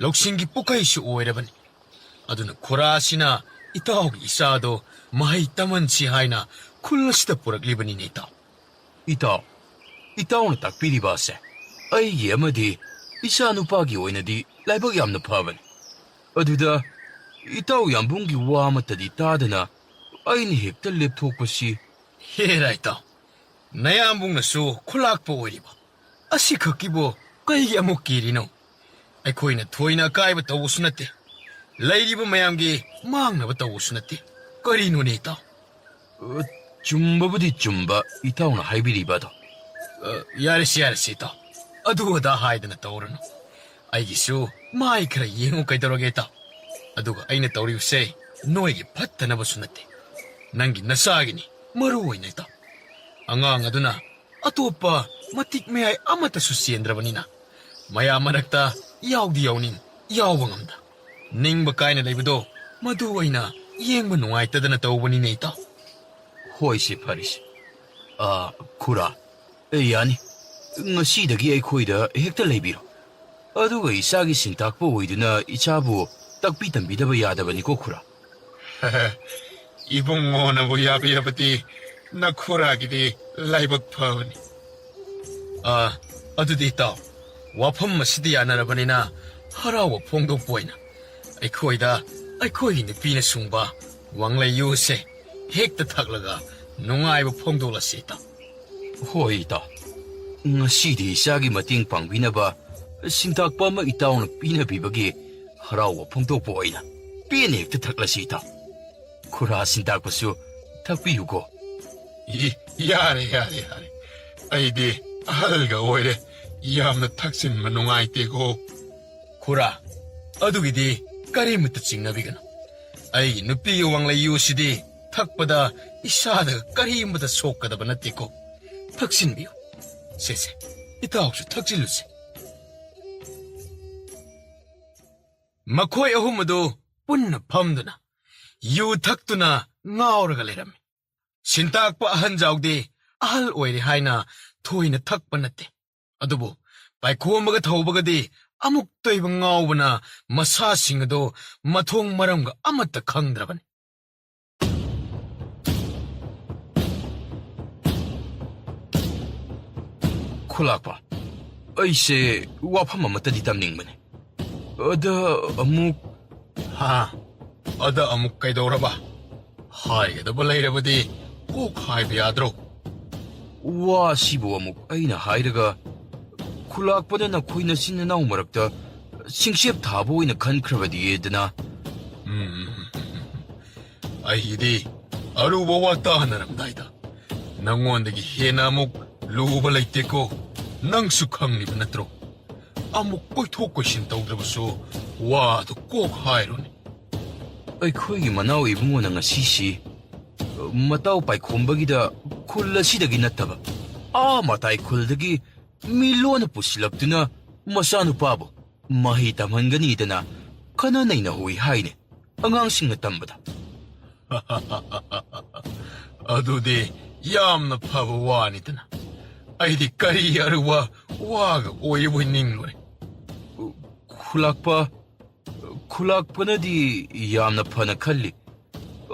[SPEAKER 1] ꯂꯧꯁꯤꯡꯒꯤ ꯄꯨꯈꯩꯁꯨ ꯑꯣꯏꯔꯕꯅꯤ ꯑꯗꯨꯅ ꯈꯨꯔꯥꯁꯤꯅ ꯏꯇꯥꯎꯒꯤ ꯏꯆꯥꯗꯣ ꯃꯍꯩ ꯇꯝꯍꯟꯁꯤ ꯍꯥꯏꯅ ꯈꯨꯜ ꯑꯁꯤꯗ ꯄꯨꯔꯛꯂꯤꯕꯅꯤꯅꯦ ꯏꯇꯥꯎ
[SPEAKER 3] ꯏꯇꯥꯎꯅ ꯇꯥꯛꯄꯤꯔꯤꯕ ꯑꯁꯦ ꯑꯩꯒꯤ ꯑꯃꯗꯤ ꯏꯆꯥ ꯅꯨꯄꯥꯒꯤ ꯑꯣꯏꯅꯗꯤ ꯂꯥꯏꯕꯛ ꯌꯥꯝꯅ ꯐꯕꯅꯤ ꯑꯗꯨꯗ ꯏꯇꯥꯎ ꯌꯥꯝꯕꯨꯡꯒꯤ ꯋꯥ ꯑꯃꯠꯇꯗꯤ ꯇꯥꯗꯅ ꯑꯩꯅ ꯍꯦꯛꯇ ꯂꯦꯞꯊꯣꯛꯄꯁꯤ
[SPEAKER 1] ꯍꯦꯔꯥ ꯏꯇꯥꯎ ꯅꯌꯥꯝꯕꯨꯡꯅꯁꯨ ꯈꯨꯂꯥꯛꯄ ꯑꯣꯏꯔꯤꯕ ꯑꯁꯤꯈꯛꯀꯤꯕꯨ ꯀꯩꯒꯤ ꯑꯃꯨꯛ ꯀꯤꯔꯤꯅꯣ ꯑꯩꯈꯣꯏꯅ ꯊꯣꯏꯅ ꯑꯀꯥꯏꯕ ꯇꯧꯕꯁꯨ ꯅꯠꯇꯦ ꯂꯩꯔꯤꯕ ꯃꯌꯥꯝꯒꯤ ꯃꯥꯡꯅꯕ ꯇꯧꯕꯁꯨ ꯅꯠꯇꯦ ꯀꯔꯤꯅꯣꯅꯦ ꯏꯇꯥꯎ
[SPEAKER 3] ꯆꯨꯝꯕꯕꯨꯗꯤ ꯆꯨꯝꯕ ꯏꯇꯥꯎꯅ ꯍꯥꯏꯕꯤꯔꯤꯕ ꯑꯗꯣ
[SPEAKER 1] ꯌꯥꯔꯦꯁꯤ ꯏꯇꯥꯎ ꯑꯗꯨ ꯑꯗꯥ ꯍꯥꯏꯗꯅ ꯇꯧꯔꯅꯨ ꯑꯩꯒꯤꯁꯨ ꯃꯥꯏ ꯈꯔ ꯌꯦꯡꯉꯨ ꯀꯩꯗꯧꯔꯒꯦ ꯏꯇꯥꯎ ꯑꯗꯨꯒ ꯑꯩꯅ ꯇꯧꯔꯤꯕꯁꯦ ꯅꯣꯏꯒꯤ ꯐꯠꯇꯅꯕꯁꯨ ꯅꯠꯇꯦ ꯅꯪꯒꯤ ꯅꯆꯥꯒꯤꯅꯤ ꯃꯔꯨ ꯑꯣꯏꯅ ꯏꯇꯥꯎ ꯑꯉꯥꯡ ꯑꯗꯨꯅ ꯑꯇꯣꯞꯄ ꯃꯇꯤꯛ ꯃꯌꯥꯏ ꯑꯃꯠꯇꯁꯨ ꯆꯦꯟꯗ꯭ꯔꯕꯅꯤꯅ ꯃꯌꯥꯝ ꯃꯔꯛꯇ ꯌꯥꯎꯗꯤ ꯌꯥꯎꯅꯤꯡ ꯌꯥꯎꯕ ꯉꯝꯗ ꯅꯤꯡꯕ ꯀꯥꯏꯅ ꯂꯩꯕꯗꯣ ꯃꯗꯨ ꯑꯣꯏꯅ ꯌꯦꯡꯕ ꯅꯨꯡꯉꯥꯏꯇꯗꯅ ꯇꯧꯕꯅꯤꯅꯦ ꯏꯇꯥꯎ
[SPEAKER 3] ꯍꯣꯏꯁꯦ ꯐꯔꯤꯁꯦ ꯈꯨꯔꯥ ꯌꯥꯅꯤ ꯉꯁꯤꯗꯒꯤ ꯑꯩꯈꯣꯏꯗ ꯍꯦꯛꯇ ꯂꯩꯕꯤꯔꯣ ꯑꯗꯨꯒ ꯏꯆꯥꯒꯤ ꯁꯤꯟꯇꯥꯛꯄ ꯑꯣꯏꯗꯨꯅ ꯏꯆꯥꯕꯨ ꯇꯥꯛꯄꯤ ꯇꯝꯕꯤꯗꯕ ꯌꯥꯗꯕꯅꯤꯀꯣ ꯈꯨꯔꯥ
[SPEAKER 1] 이봉원하고 야비야버디 나코라기디 라이벅 파우니 어두디 있다 와펌 마시디 아나라버니나 하라워 봉독 보이나 아이코이다 아이코이 느끼는 숭바 왕래 요새 핵다 탁라가 농아이버 봉독라시 있다
[SPEAKER 3] 호이다 ngasi디 이샤기 마팅 방비나바 신탁바 마 이따오나 비나비버기 하라워 봉독 보이나 비니 핵다 탁라시다 쿠라 신탁바수 탁비유고
[SPEAKER 1] 야래 아이디 아들가 오히려 야무나 탁신만 농아이떼고 쿠라 어두기디 까리무트 찡나비가나 아이 누삐 왕래 요시디 탁보다 이샤다 까리무다 속가다바 나띠고 탁신비요 세세 이따 혹시 탁질루세 마코이 어후무도 뿐나 밤두나 유탁두나 나오르가 레람이 신탁바 한자옥디 ahal oire haina thoina thakpa natte adubu pai khomaga thobagadi amuk toiba ngaubana masa singado mathong maramga amatta khangdrabani
[SPEAKER 3] ꯈꯨꯂꯥꯛꯄ ꯑꯩꯁꯦ ꯋꯥꯐꯝ ꯑꯃꯠꯇꯗꯤ ꯇꯝꯅꯤꯡꯕꯅꯤ
[SPEAKER 1] ꯑꯗ ꯑꯃꯨꯛ ꯀꯩꯗꯧꯔꯕ ꯍꯥꯏꯒꯗꯕ ꯂꯩꯔꯕꯗꯤ ꯀꯣꯛ ꯍꯥꯏꯕ ꯌꯥꯗ꯭ꯔꯣ
[SPEAKER 3] ꯋꯥꯁꯤꯕꯨ ꯑꯃꯨꯛ ꯑꯩꯅ ꯍꯥꯏꯔꯒ ꯈꯨꯂꯥꯛꯄꯅ ꯅꯈꯣꯏ ꯅꯆꯤꯟ ꯅꯅꯥꯎ ꯃꯔꯛꯇ ꯁꯤꯡꯆꯦꯞ ꯊꯥꯕ ꯑꯣꯏꯅ ꯈꯟꯈ꯭ꯔꯕꯗꯤꯗꯅ
[SPEAKER 1] ꯑꯩꯒꯤꯗꯤ ꯑꯔꯨꯕ ꯋꯥ ꯇꯥꯍꯟꯅꯔꯝꯗꯥꯏꯗ ꯅꯪꯉꯣꯟꯗꯒꯤ ꯍꯦꯟꯅ ꯑꯃꯨꯛ ꯂꯨꯕ ꯂꯩꯇꯦꯀꯣ ꯅꯪꯁꯨ ꯈꯪꯂꯤꯕ ꯅꯠꯇ꯭ꯔꯣ ꯑꯃꯨꯛ ꯀꯣꯏꯊꯣꯛ ꯀꯣꯏꯁꯤꯟ ꯇꯧꯗ꯭ꯔꯕꯁꯨ ꯋꯥꯗꯨ ꯀꯣꯛ ꯍꯥꯏꯔꯣꯅꯦ
[SPEAKER 3] ꯑꯩꯈꯣꯏꯒꯤ ꯃꯅꯥꯎ ꯏꯕꯨꯡꯉꯣꯅ ꯉꯁꯤꯁꯤ ꯃꯇꯥꯎ ꯄꯥꯏꯈꯣꯝꯕꯒꯤꯗ ꯈꯨꯜ ꯑꯁꯤꯗꯒꯤ ꯅꯠꯇꯕ ꯃꯇꯥꯏ ꯈꯨꯜꯗꯒꯤ ꯃꯤ ꯂꯣꯟꯅ ꯄꯨꯁꯤꯜꯂꯛꯇꯨꯅ ꯃꯆꯥꯅꯨꯄꯥꯕꯨ ꯃꯍꯩ ꯇꯝꯍꯟꯒꯅꯤꯗꯅ ꯈꯟꯅ ꯅꯩꯅꯍꯧꯏ ꯍꯥꯏꯅꯦ ꯑꯉꯥꯡꯁꯤꯡꯅ ꯇꯝꯕꯗ
[SPEAKER 1] ꯑꯗꯨꯗꯤ ꯌꯥꯝꯅ ꯐꯕ ꯋꯥꯅꯤꯗꯅ ꯑꯩꯗꯤ ꯀꯔꯤ ꯑꯔꯨꯕ ꯋꯥꯒ ꯑꯣꯏꯕꯣꯏ ꯅꯤꯡꯂꯨꯔꯦ
[SPEAKER 3] ꯈꯨꯂꯥꯛꯄꯅꯗꯤ ꯌꯥꯝꯅ ꯐꯅ ꯈꯜꯂꯤ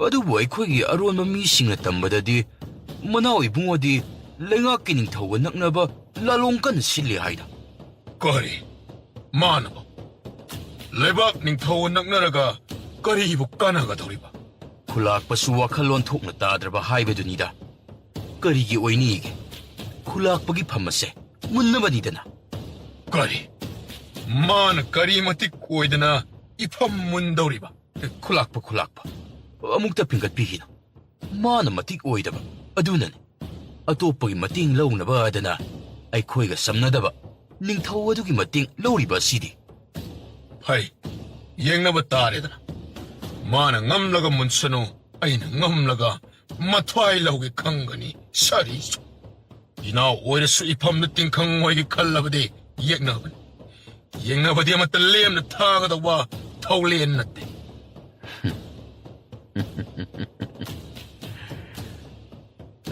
[SPEAKER 3] ꯑꯗꯨꯕꯨ ꯑꯩꯈꯣꯏꯒꯤ ꯑꯔꯣꯟꯕ ꯃꯤꯁꯤꯡꯅ ꯇꯝꯕꯗꯗꯤ ꯃꯅꯥꯎ ꯏꯕꯨꯡꯉꯣꯗꯤ ꯂꯩꯉꯥꯛꯀꯤ ꯅꯤꯡꯊꯧꯒ ꯅꯛꯅꯕ ꯂꯥꯂꯣꯡ ꯀꯟꯅ ꯁꯤꯜꯂꯤ ꯍꯥꯏꯗ
[SPEAKER 1] ꯀꯔꯤ ꯃꯥꯅꯕ ꯂꯩꯕꯥꯛ ꯅꯤꯡꯊꯧꯒ ꯅꯛꯅꯔꯒ ꯀꯔꯤꯕꯨ ꯀꯥꯟꯅꯒꯗꯧꯔꯤꯕ
[SPEAKER 3] ꯈꯨꯂꯥꯛꯄꯁꯨ ꯋꯥꯈꯜꯂꯣꯟ ꯊꯣꯛꯅ ꯇꯥꯗ꯭ꯔꯕ ꯍꯥꯏꯕꯗꯨꯅꯤꯗ ꯀꯔꯤꯒꯤ ꯑꯣꯏꯅꯤꯒꯦ ꯈꯨꯂꯥꯛꯄꯒꯤ ꯐꯝ ꯑꯁꯦ ꯃꯨꯟꯅꯕꯅꯤꯗꯅ
[SPEAKER 1] ꯀꯔꯤ ꯃꯥꯅ ꯀꯔꯤ ꯃꯇꯤꯛ ꯑꯣꯏꯗꯅ ꯏꯐꯝ ꯃꯨꯟꯗꯧꯔꯤꯕ
[SPEAKER 3] ꯈꯨꯂꯥꯛꯄ ꯑꯃꯨꯛꯇ ꯄꯤꯡꯒꯠꯄꯤꯈꯤꯅꯨ ꯃꯥꯅ ꯃꯇꯤꯛ ꯑꯣꯏꯗꯕ ꯑꯗꯨꯅꯅꯤ ꯑꯇꯣꯞꯄꯒꯤ ꯃꯇꯦꯡ ꯂꯧꯅꯕ ꯑꯗꯅ ꯑꯩꯈꯣꯏꯒ ꯁꯝꯅꯗꯕ ꯅꯤꯡꯊꯧ ꯑꯗꯨꯒꯤ ꯃꯇꯦꯡ ꯂꯧꯔꯤꯕ ꯑꯁꯤꯗꯤ
[SPEAKER 1] ꯐꯩ ꯌꯦꯡꯅꯕ ꯇꯥꯔꯦꯗꯅ ꯃꯥꯅ ꯉꯝꯂꯒ ꯃꯨꯟꯁꯅꯨ ꯑꯩꯅ ꯉꯝꯂꯒ ꯃꯊ꯭ꯋꯥꯏ ꯂꯧꯒꯦ ꯈꯪꯒꯅꯤ ꯁꯥꯔꯤꯁꯨ ꯏꯅꯥꯎ ꯑꯣꯏꯔꯁꯨ ꯏꯐꯝꯗ ꯇꯤꯡꯈꯪ ꯑꯣꯏꯒꯦ ꯈꯜꯂꯕꯗꯤ ꯌꯦꯛꯅꯕꯅꯤ ꯌꯦꯡꯅꯕꯗꯤ ꯑꯃꯠꯇ ꯂꯦꯝꯅ ꯊꯥꯒꯗꯧꯕ ꯊꯧꯂꯦꯟ ꯅꯠꯇꯦ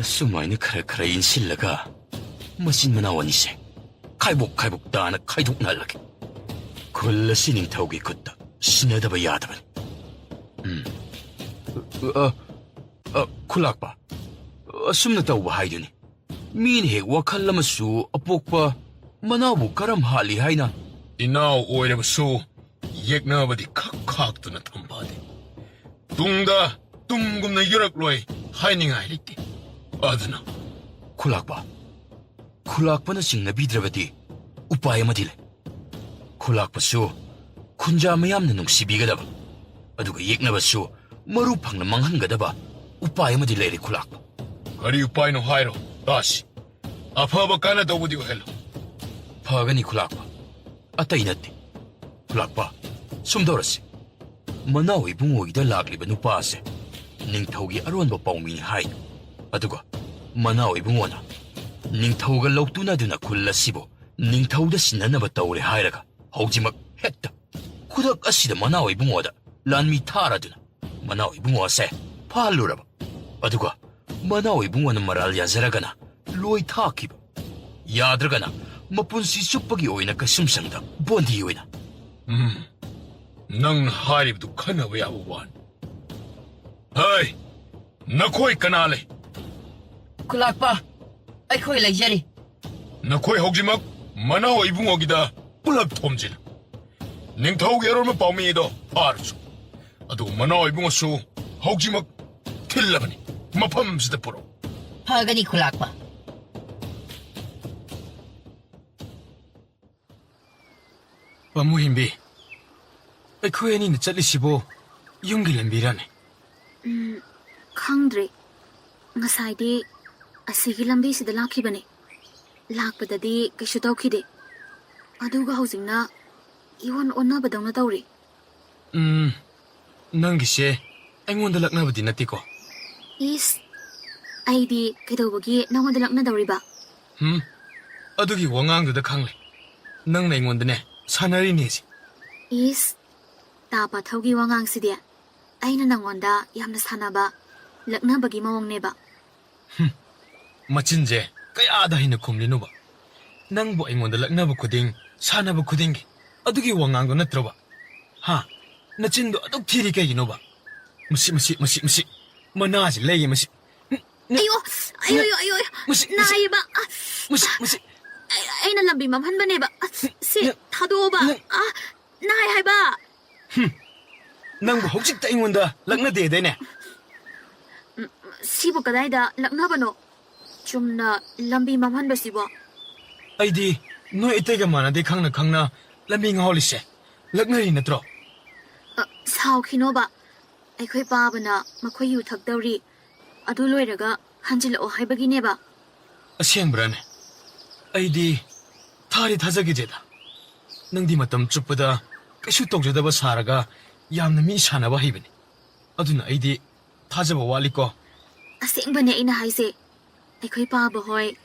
[SPEAKER 3] ꯑꯁꯨꯃꯥꯏꯅ ꯈꯔ ꯏꯟꯁꯤꯜꯂꯒ ꯃꯆꯤꯟ ꯃꯅꯥꯎ ꯑꯅꯤꯁꯦ 칼복 따나 칼독날라게. 굴러시 닝타오기 걷다 신에다바 야다바니. 쿨락바. 숨나 따오바 하이드니. 민핵 와칼라마수 아복바 만나부 가람 할리 하이나.
[SPEAKER 9] 이나오 오이레바수 옅나바디 칵칵드나 탐바디. 둥다 둥금나 유락로이 하이닝아이리띠. 아드나.
[SPEAKER 3] 쿨락바. 쿨락바나 싱나 비드라바디 우파이 마딜레. 쿨락바수 군자 마얌나 농시비가다바. 아두가 옅나바수 마루 팡나 망한가다바 우파이 마딜레리 쿨락바.
[SPEAKER 9] 가리 우파이노 하이로 다시. 아파바 까나 도부디고 헬로.
[SPEAKER 3] 파가니 쿨락바. 아따이 나띠. 쿨락바. 숨돌았지. 만나오이 붕오이다 락리바 누파세. 닝타오기 아론바 파우미니 하이. 아두가 만나오이 붕오나. 닝타오가 럭두나두나 굴라시보. 닝타오다 신나나바 따오레 하이라가. 하우지막 했다. 쿠닥 아시다 만나오이 붕오다. 란미 타라두나. 만나오이 붕오세. 파할루라바. 아두가 만나오이 붕오는 말알 야자라가나. 로이 타키바. 야드라가나. 마푼시 supagi oina ka sumsangda bondi oina.
[SPEAKER 9] năng 하이리브도 카나왜 아우완. 하이, 나코이 카나레.
[SPEAKER 7] 쿨락바, 아이코이 레이저리.
[SPEAKER 9] 나코이 혹지막 마나오 이붕어기다 뿔랍 톰진. 닝타오기 여러분 빠미이도 파르수. 아도 마나오 이붕어수 혹지막 틸라바니 마팜스다 포로.
[SPEAKER 7] 파가니 쿨락바.
[SPEAKER 1] Pamuhimbi. Aikoy ani na chatlisibо yunggi lambirane.
[SPEAKER 6] Khangdre. Ngasaydi asigi lambi sida lakhibane. Lakpadadi kaishu tawkhide. Aduga hausingna iwan onna badawna tawri.
[SPEAKER 1] Nangise aingwonda laknabadi natiko.
[SPEAKER 6] Is aidi kaidawbagi nangonda lakna dawriba.
[SPEAKER 1] Adugi wangangduda khangle. Nangna aingwondane sanari nesi.
[SPEAKER 6] Is tapa thawgi wangang sidia. Aina nangonda yamna sanaba laknabagi mawongneba.
[SPEAKER 1] Machinje kayada hina kumlinuba. Nangbo aingwonda laknaba khuding sanaba khudingi. Adugi wangangdo natroba. Ha, nachindo aduk thiri kayinoba. Masi. Manaji leye masi.
[SPEAKER 6] Ayo. Naiba.
[SPEAKER 1] Masi.
[SPEAKER 6] Aina lambi mamhanbaneba. Si thadoba. Nai haiba.
[SPEAKER 1] Nangbo hojik ta aingwonda lakna dedene.
[SPEAKER 6] Sibu kadaida laknabano. Chumna lambi mamhanbasibo.
[SPEAKER 1] Aidi noi itega manade khangna lambi ngawlise. Laknari natro.
[SPEAKER 6] Sao khinoba. Aikhoi pabana makhoi yu thakdawri. Adu loiraga hanjilo haibagineba.
[SPEAKER 1] Asengrane. Aidi thari thajagi jeda. Nangdi matam chuppada kaishu tawjadaba saraga yamna mi sanaba haibani. Aduna aidi thajaba waliko.
[SPEAKER 6] Asengbane ina haise. Aikhoi paba hoi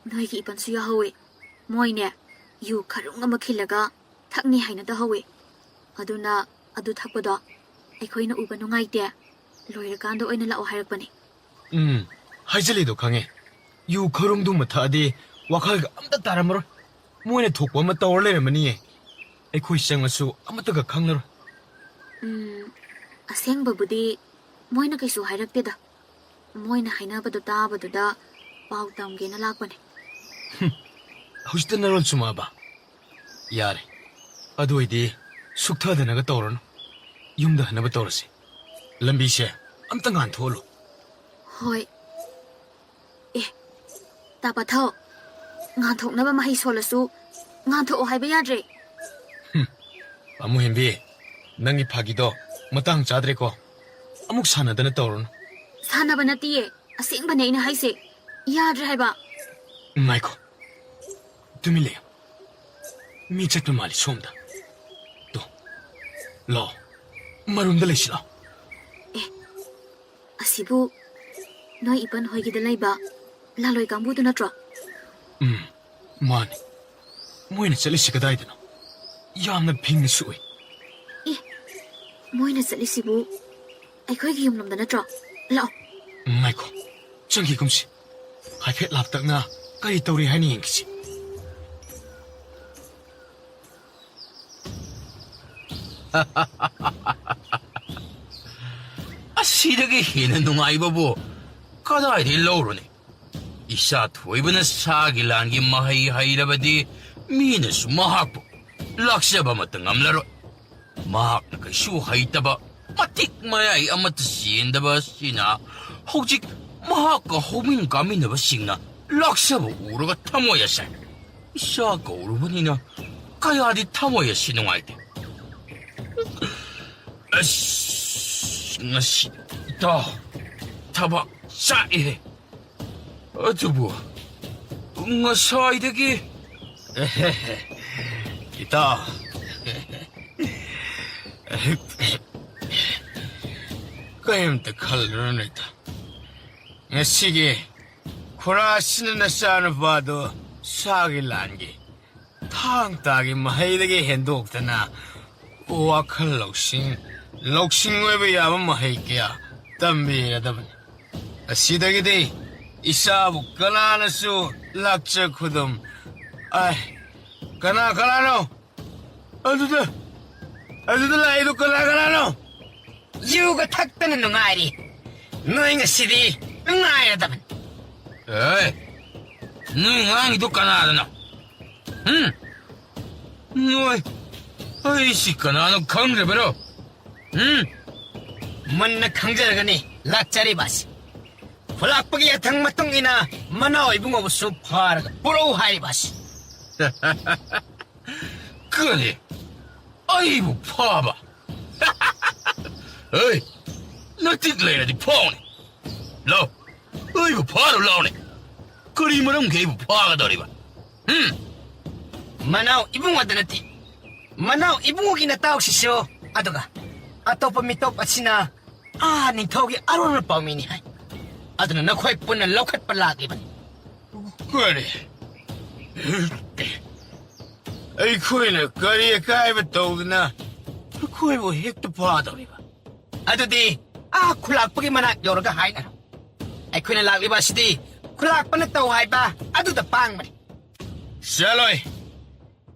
[SPEAKER 6] noigi ipansu yahawe. Moine yu kharunga makhilaga thakni haina da hawe. Aduna adu thakpada aikoina uba nungaite loirakando oina lao hairakpani.
[SPEAKER 1] Haijalido khange. Yu kharungdu mathadi wakhalga amta taramaro. Moine thokpa ma tawr lermani. Aikoi sangmasu amataga khangnaro.
[SPEAKER 6] Asengbabudi moina kaisu hairakpeda. Moina hainabadu tabaduda pau tamgena lakpani.
[SPEAKER 1] Hujta narol sumaba. Yare. Adu idi sukthadanaga tawrano. Yumda hanaba tawrasi. Lambi se amta ngan tholo.
[SPEAKER 6] Hoi. Tapa thao. Ngan thoknaba mahi solasu ngan thok haiba yadre.
[SPEAKER 1] Pamuhimbi. Nangi phagido matang chadre ko. Amuk sanadana tawrano.
[SPEAKER 6] Sanaba natiye asengbane ina haise yadre haiba.
[SPEAKER 1] Maiko. Tumile. Mi chatna mali somda. To. Lo. Marunda leishla.
[SPEAKER 6] Asibu noi ipan hoigida laiba laloi kambudu natro.
[SPEAKER 1] Mani. Moina chalisi kadaidana. Yamna phingni suwi.
[SPEAKER 6] Moina chalisibu aikhoigi yumlamda natro. Lao.
[SPEAKER 1] Maiko. Changi kumsi. Haifet laptakna kari tawri hani yengkisi.
[SPEAKER 2] ꯑꯁꯤꯗꯒꯤ ꯍꯦꯟꯅ ꯅꯨꯡꯉꯥꯏꯕꯕꯨ ꯀꯗꯥꯏꯗꯒꯤ ꯂꯧꯔꯨꯅꯤ? ꯏꯆꯥ ꯊꯣꯏꯕꯅ ꯁꯥꯒꯤ ꯂꯥꯟꯒꯤ ꯃꯍꯩ ꯍꯩꯔꯕꯗꯤ ꯃꯤꯅꯁꯨ ꯃꯍꯥꯛꯄꯨ ꯂꯥꯛꯆꯕ ꯑꯃꯠꯇ ꯉꯝꯂꯔꯣꯏ. ꯃꯍꯥꯛꯅ ꯀꯩꯁꯨ ꯍꯩꯇꯕ ꯃꯇꯤꯛ ꯃꯌꯥꯏ ꯑꯃꯠꯇ ꯆꯦꯟꯗꯕ ꯑꯁꯤꯅ ꯍꯧꯖꯤꯛ ꯃꯍꯥꯛꯀ ꯍꯧꯃꯤꯟ ꯀꯥꯃꯤꯟꯅꯕꯁꯤꯡꯅ ꯂꯥꯛꯆꯕ ꯎꯔꯒ ꯊꯃꯣꯏ ꯑꯁꯦ ꯏꯆꯥ ꯀꯧꯔꯨꯕꯅꯤꯅ ꯀꯌꯥꯗꯤ ꯊꯃꯣꯏ ꯑꯁꯤ ꯅꯨꯡꯉꯥꯏꯇꯦ. ꯑꯁ ꯉꯁꯤ ꯏꯇꯥꯎ ꯊꯕꯛ ꯆꯥꯛꯏꯍꯦ. ꯑꯗꯨꯕꯨ ꯉꯁꯥꯏꯗꯒꯤ
[SPEAKER 1] 이따 그임도 칼로는이다. 시기 쿠라시는 나사는 봐도 사기란기 탕따기 마해되게 hen독드나 우아칼 록신 외비 야만 마해기야 담비야다분 시덕이디 이사부 까나나수 락자 쿠듬 아이 까나노 아두들 라이도 까나노
[SPEAKER 4] 유가 탁드는 농아리 너희가 시디 농아야다만
[SPEAKER 2] 에이 너희 랑이도 까나하나? 응? 너희 아이씨 까나노 강제버려. 응?
[SPEAKER 4] 만나 강자르가니 락자리 바시 훌락박이 야탕마똥이나 만나와 이붕어부수 파라가 뿌로우 하이 바시
[SPEAKER 2] 그래 아이고 파봐. 에이 너 띠들레야지 파오네. 너 아이고 파로 나오네. 그림을 게이브 파가 더리봐. 응?
[SPEAKER 4] 만나와 이붕어드나티 만나와 이붕어기나 따오시쇼 아도가 아토파 미토 빠치나 닝토기 아론을 ป้미니 하이 아도나 너코이 뿌는 로켓 빨라기반
[SPEAKER 1] 그래 에이 코이는 거리에 가입을 떠오드나 코이 뭐 핵도 봐더리봐.
[SPEAKER 4] 아도디 쿨락박이 만나 여러가 하이나 아이쿠나 락리바시디 쿨락박나 따오 하이바 아도다 빵마리
[SPEAKER 1] 샬로이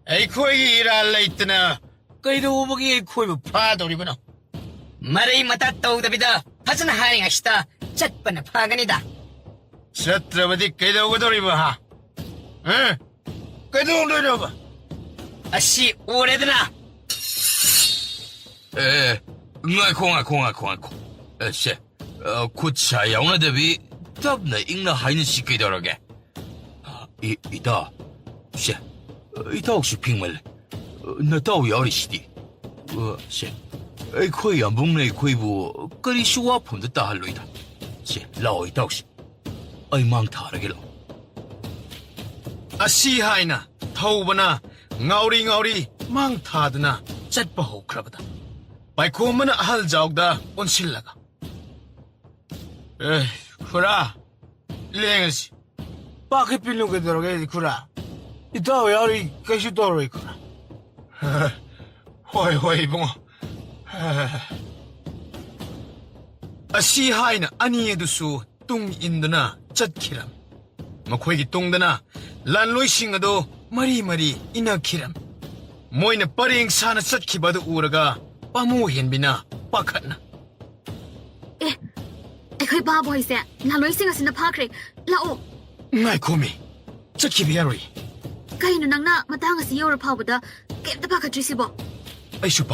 [SPEAKER 1] 에이 코이 일할래 있더나 그이도 오복이 코이 뭐 봐더리구나.
[SPEAKER 4] 마레이 마타 따오다비다 파전 하잉하시다 잣바나 파가니다
[SPEAKER 1] 셔트라바디 그이도 오거더리봐 하. 응? 그이도 오거더리봐.
[SPEAKER 4] 아씨 오래드나
[SPEAKER 2] 에, ngài khô. Sẽ, cô chạy ông là đợi tập này in là hai người sĩ cái đó rồi. 이다, sẽ, 이다 혹시 핑말, 나 따오 야리 시디. sẽ, 거의 안 먹네 거의 뭐 거리 수와 폰도 다 할로이다. sẽ, 라오 이다 혹시, 망 타라게로.
[SPEAKER 1] 아시 하이나 타오바나 ngauri mang thadna chatpa hokrabada bai komana ahal jawda onsillaga khura lengas pakhe piluge doroge khura itaw yari kaishu doroi khura hoi bungo ashi haina ani edusu tung induna chatkiram makhoi gi tungdana lanloi ado mari inakhiram moina paring sana chatkibadu uraga pamu henbina pakhatna
[SPEAKER 6] ꯑꯩꯈꯣꯏ ꯕꯥꯕ ꯍꯣꯏꯁꯦ ꯂꯥꯂꯣꯏꯁꯤꯡ ꯑꯁꯤꯅ ꯐꯥꯈ꯭ꯔꯦ ꯂꯥꯛꯑꯣ
[SPEAKER 1] ngaikhomi chatkibi yaroi
[SPEAKER 6] ꯀꯩꯅꯣ ꯅꯪꯅ ꯃꯇꯥꯡ ꯑꯁꯤ ꯌꯧꯔ ꯐꯥꯎꯕꯗ ꯀꯩꯝꯇ ꯄꯥꯈꯠꯇ꯭ꯔꯤꯁꯤꯕꯣ
[SPEAKER 1] aishu